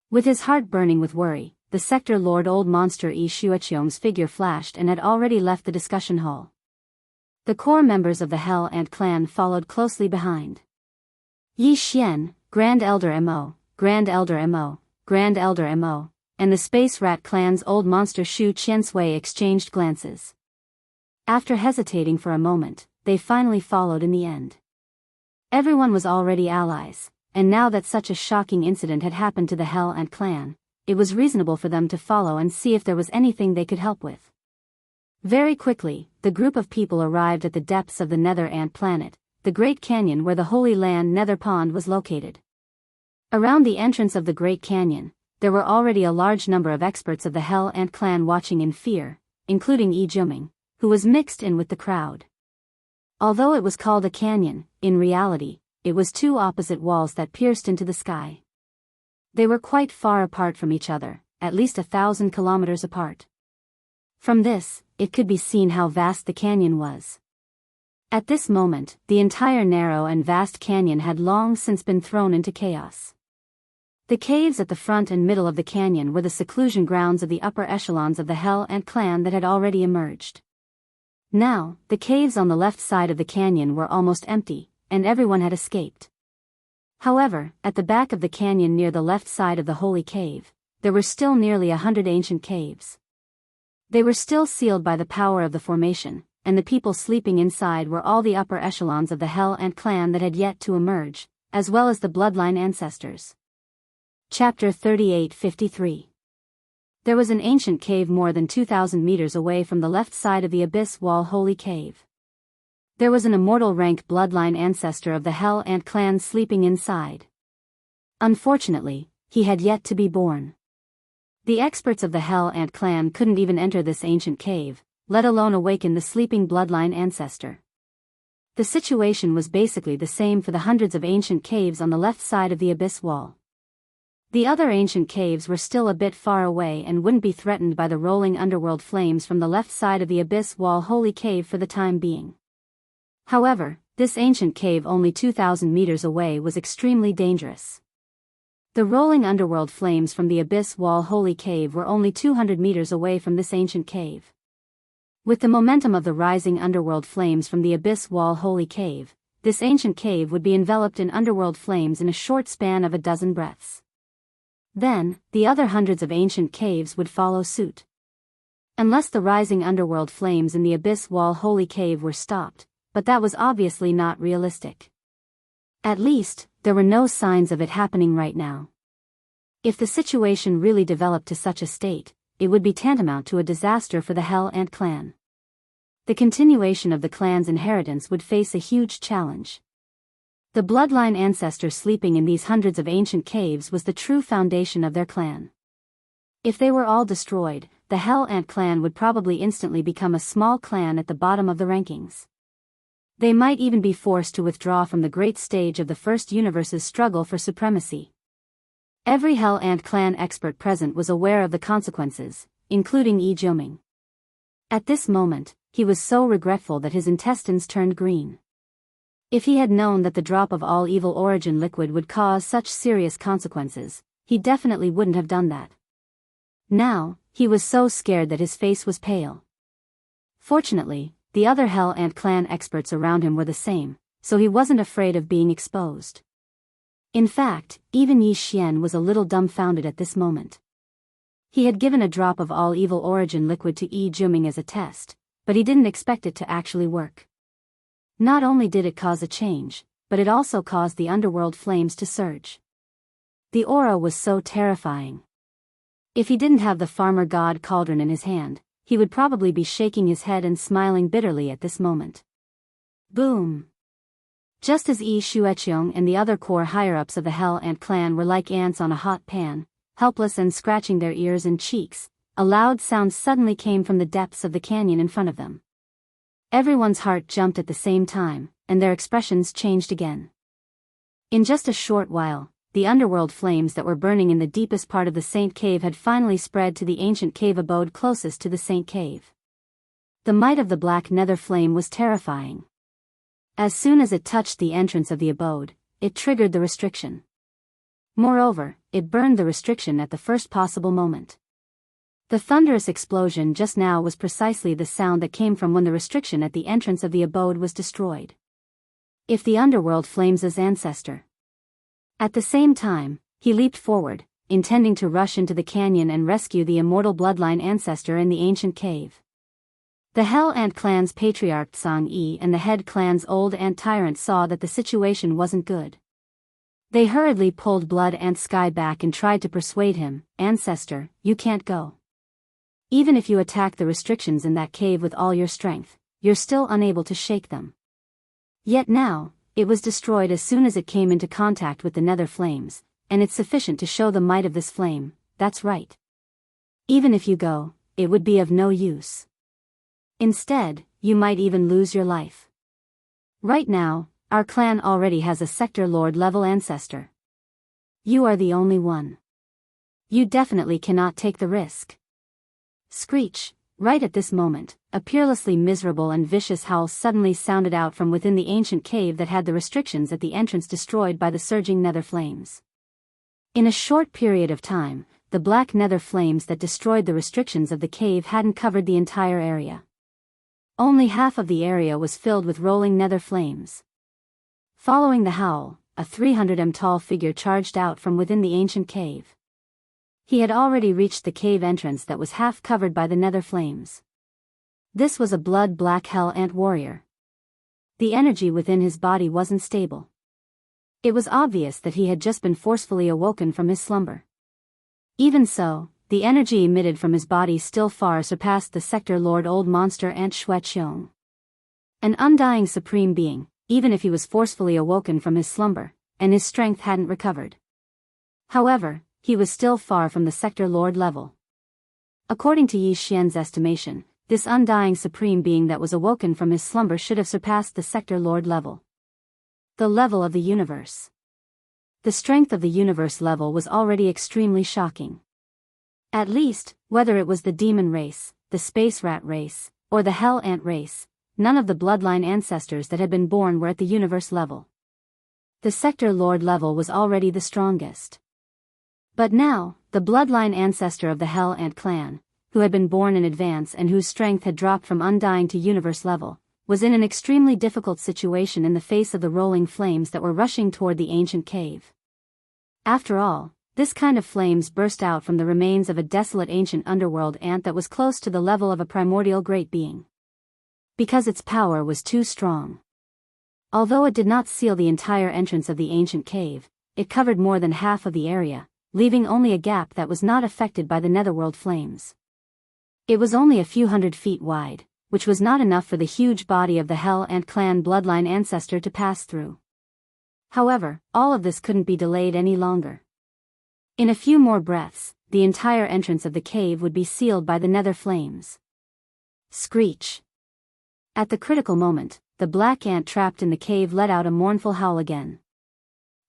With his heart burning with worry, the sector lord Old Monster Yi Shueqiong's figure flashed and had already left the discussion hall. The core members of the Hell Ant clan followed closely behind. Yi Xian, Grand Elder Mo, Grand Elder Mo, Grand Elder Mo, and the Space Rat clan's old monster Shu Qiansui exchanged glances. After hesitating for a moment, they finally followed in the end. Everyone was already allies, and now that such a shocking incident had happened to the Hell Ant clan, it was reasonable for them to follow and see if there was anything they could help with. Very quickly, the group of people arrived at the depths of the Nether Ant planet, the Great Canyon where the Holy Land Nether Pond was located. Around the entrance of the Great Canyon, there were already a large number of experts of the Hell Ant clan watching in fear, including Yi Juming, who was mixed in with the crowd. Although it was called a canyon, in reality, it was two opposite walls that pierced into the sky. They were quite far apart from each other, at least 1,000 kilometers apart. From this, it could be seen how vast the canyon was. At this moment, the entire narrow and vast canyon had long since been thrown into chaos. The caves at the front and middle of the canyon were the seclusion grounds of the upper echelons of the Hell Ant clan that had already emerged. Now, the caves on the left side of the canyon were almost empty, and everyone had escaped. However, at the back of the canyon near the left side of the holy cave, there were still nearly 100 ancient caves. They were still sealed by the power of the formation, and the people sleeping inside were all the upper echelons of the Hell Ant clan that had yet to emerge, as well as the bloodline ancestors. Chapter 38:53. There was an ancient cave more than 2,000 meters away from the left side of the Abyss Wall Holy Cave. There was an immortal rank bloodline ancestor of the Hell Ant clan sleeping inside. Unfortunately, he had yet to be born. The experts of the Hell Ant clan couldn't even enter this ancient cave, let alone awaken the sleeping bloodline ancestor. The situation was basically the same for the hundreds of ancient caves on the left side of the Abyss Wall. The other ancient caves were still a bit far away and wouldn't be threatened by the rolling underworld flames from the left side of the Abyss Wall Holy Cave for the time being. However, this ancient cave only 2,000 meters away was extremely dangerous. The rolling underworld flames from the Abyss Wall Holy Cave were only 200 meters away from this ancient cave. With the momentum of the rising underworld flames from the Abyss Wall Holy Cave, this ancient cave would be enveloped in underworld flames in a short span of a dozen breaths. Then, the other hundreds of ancient caves would follow suit. Unless the rising underworld flames in the Abyss Wall Holy Cave were stopped, but that was obviously not realistic. At least, there were no signs of it happening right now. If the situation really developed to such a state, it would be tantamount to a disaster for the Hell Ant clan. The continuation of the clan's inheritance would face a huge challenge. The bloodline ancestor sleeping in these hundreds of ancient caves was the true foundation of their clan. If they were all destroyed, the Hell Ant clan would probably instantly become a small clan at the bottom of the rankings. They might even be forced to withdraw from the great stage of the First Universe's struggle for supremacy. Every Hell Ant clan expert present was aware of the consequences, including Yi Jiuming. At this moment, he was so regretful that his intestines turned green. If he had known that the drop of all evil origin liquid would cause such serious consequences, he definitely wouldn't have done that. Now, he was so scared that his face was pale. Fortunately, the other Hell Ant clan experts around him were the same, so he wasn't afraid of being exposed. In fact, even Yi Xian was a little dumbfounded at this moment. He had given a drop of all evil origin liquid to Yi Jiuming as a test, but he didn't expect it to actually work. Not only did it cause a change, but it also caused the underworld flames to surge. The aura was so terrifying. If he didn't have the farmer god cauldron in his hand, he would probably be shaking his head and smiling bitterly at this moment. Boom! Just as Yi Shueqiong and the other core higher-ups of the Hell Ant clan were like ants on a hot pan, helpless and scratching their ears and cheeks, a loud sound suddenly came from the depths of the canyon in front of them. Everyone's heart jumped at the same time, and their expressions changed again. In just a short while, the underworld flames that were burning in the deepest part of the Saint Cave had finally spread to the ancient cave abode closest to the Saint Cave. The might of the black nether flame was terrifying. As soon as it touched the entrance of the abode, it triggered the restriction. Moreover, it burned the restriction at the first possible moment. The thunderous explosion just now was precisely the sound that came from when the restriction at the entrance of the abode was destroyed. If the underworld flames' ancestor. At the same time, he leaped forward, intending to rush into the canyon and rescue the immortal bloodline ancestor in the ancient cave. The Hell Ant clan's patriarch Tsang Yi and the head clan's old ant tyrant saw that the situation wasn't good. They hurriedly pulled Blood Ant Sky back and tried to persuade him, "Ancestor, you can't go. Even if you attack the restrictions in that cave with all your strength, you're still unable to shake them." Yet now, it was destroyed as soon as it came into contact with the nether flames, and it's sufficient to show the might of this flame. That's right. Even if you go, it would be of no use. Instead, you might even lose your life. Right now, our clan already has a Sector Lord level ancestor. You are the only one. You definitely cannot take the risk. Screech! Right at this moment, a peerlessly miserable and vicious howl suddenly sounded out from within the ancient cave that had the restrictions at the entrance destroyed by the surging nether flames. In a short period of time, the black nether flames that destroyed the restrictions of the cave hadn't covered the entire area. Only half of the area was filled with rolling nether flames. Following the howl, a 300 m tall figure charged out from within the ancient cave. He had already reached the cave entrance that was half covered by the nether flames. This was a blood-black Hell Ant warrior. The energy within his body wasn't stable. It was obvious that he had just been forcefully awoken from his slumber. Even so, the energy emitted from his body still far surpassed the Sector Lord Old Monster Ant Shueqiong. An undying supreme being, even if he was forcefully awoken from his slumber, and his strength hadn't recovered. However, he was still far from the Sector Lord level. According to Yi Xian's estimation, this undying supreme being that was awoken from his slumber should have surpassed the Sector Lord level. The level of the universe. The strength of the universe level was already extremely shocking. At least, whether it was the demon race, the space rat race, or the Hell Ant race, none of the bloodline ancestors that had been born were at the universe level. The Sector Lord level was already the strongest. But now, the bloodline ancestor of the Hell Ant clan, who had been born in advance and whose strength had dropped from undying to universe level, was in an extremely difficult situation in the face of the rolling flames that were rushing toward the ancient cave. After all, this kind of flames burst out from the remains of a desolate ancient underworld ant that was close to the level of a primordial great being. Because its power was too strong. Although it did not seal the entire entrance of the ancient cave, it covered more than half of the area, leaving only a gap that was not affected by the netherworld flames. It was only a few 100 feet wide, which was not enough for the huge body of the Hell Ant clan bloodline ancestor to pass through. However, all of this couldn't be delayed any longer. In a few more breaths, the entire entrance of the cave would be sealed by the nether flames. Screech. At the critical moment, the black ant trapped in the cave let out a mournful howl again.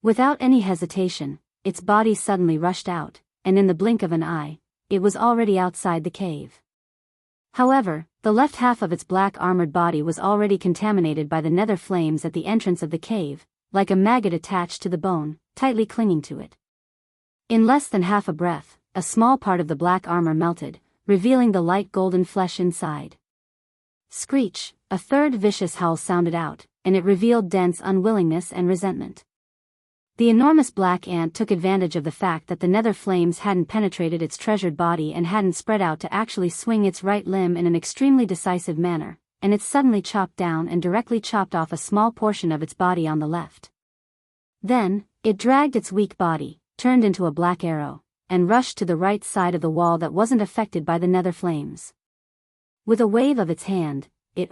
Without any hesitation, its body suddenly rushed out, and in the blink of an eye, it was already outside the cave. However, the left half of its black armored body was already contaminated by the nether flames at the entrance of the cave, like a maggot attached to the bone, tightly clinging to it. In less than half a breath, a small part of the black armor melted, revealing the light golden flesh inside. Screech, a third vicious howl sounded out, and it revealed dense unwillingness and resentment. The enormous black ant took advantage of the fact that the nether flames hadn't penetrated its treasured body and hadn't spread out to actually swing its right limb in an extremely decisive manner, and it suddenly chopped down and directly chopped off a small portion of its body on the left. Then, it dragged its weak body, turned into a black arrow, and rushed to the right side of the wall that wasn't affected by the nether flames. With a wave of its hand, it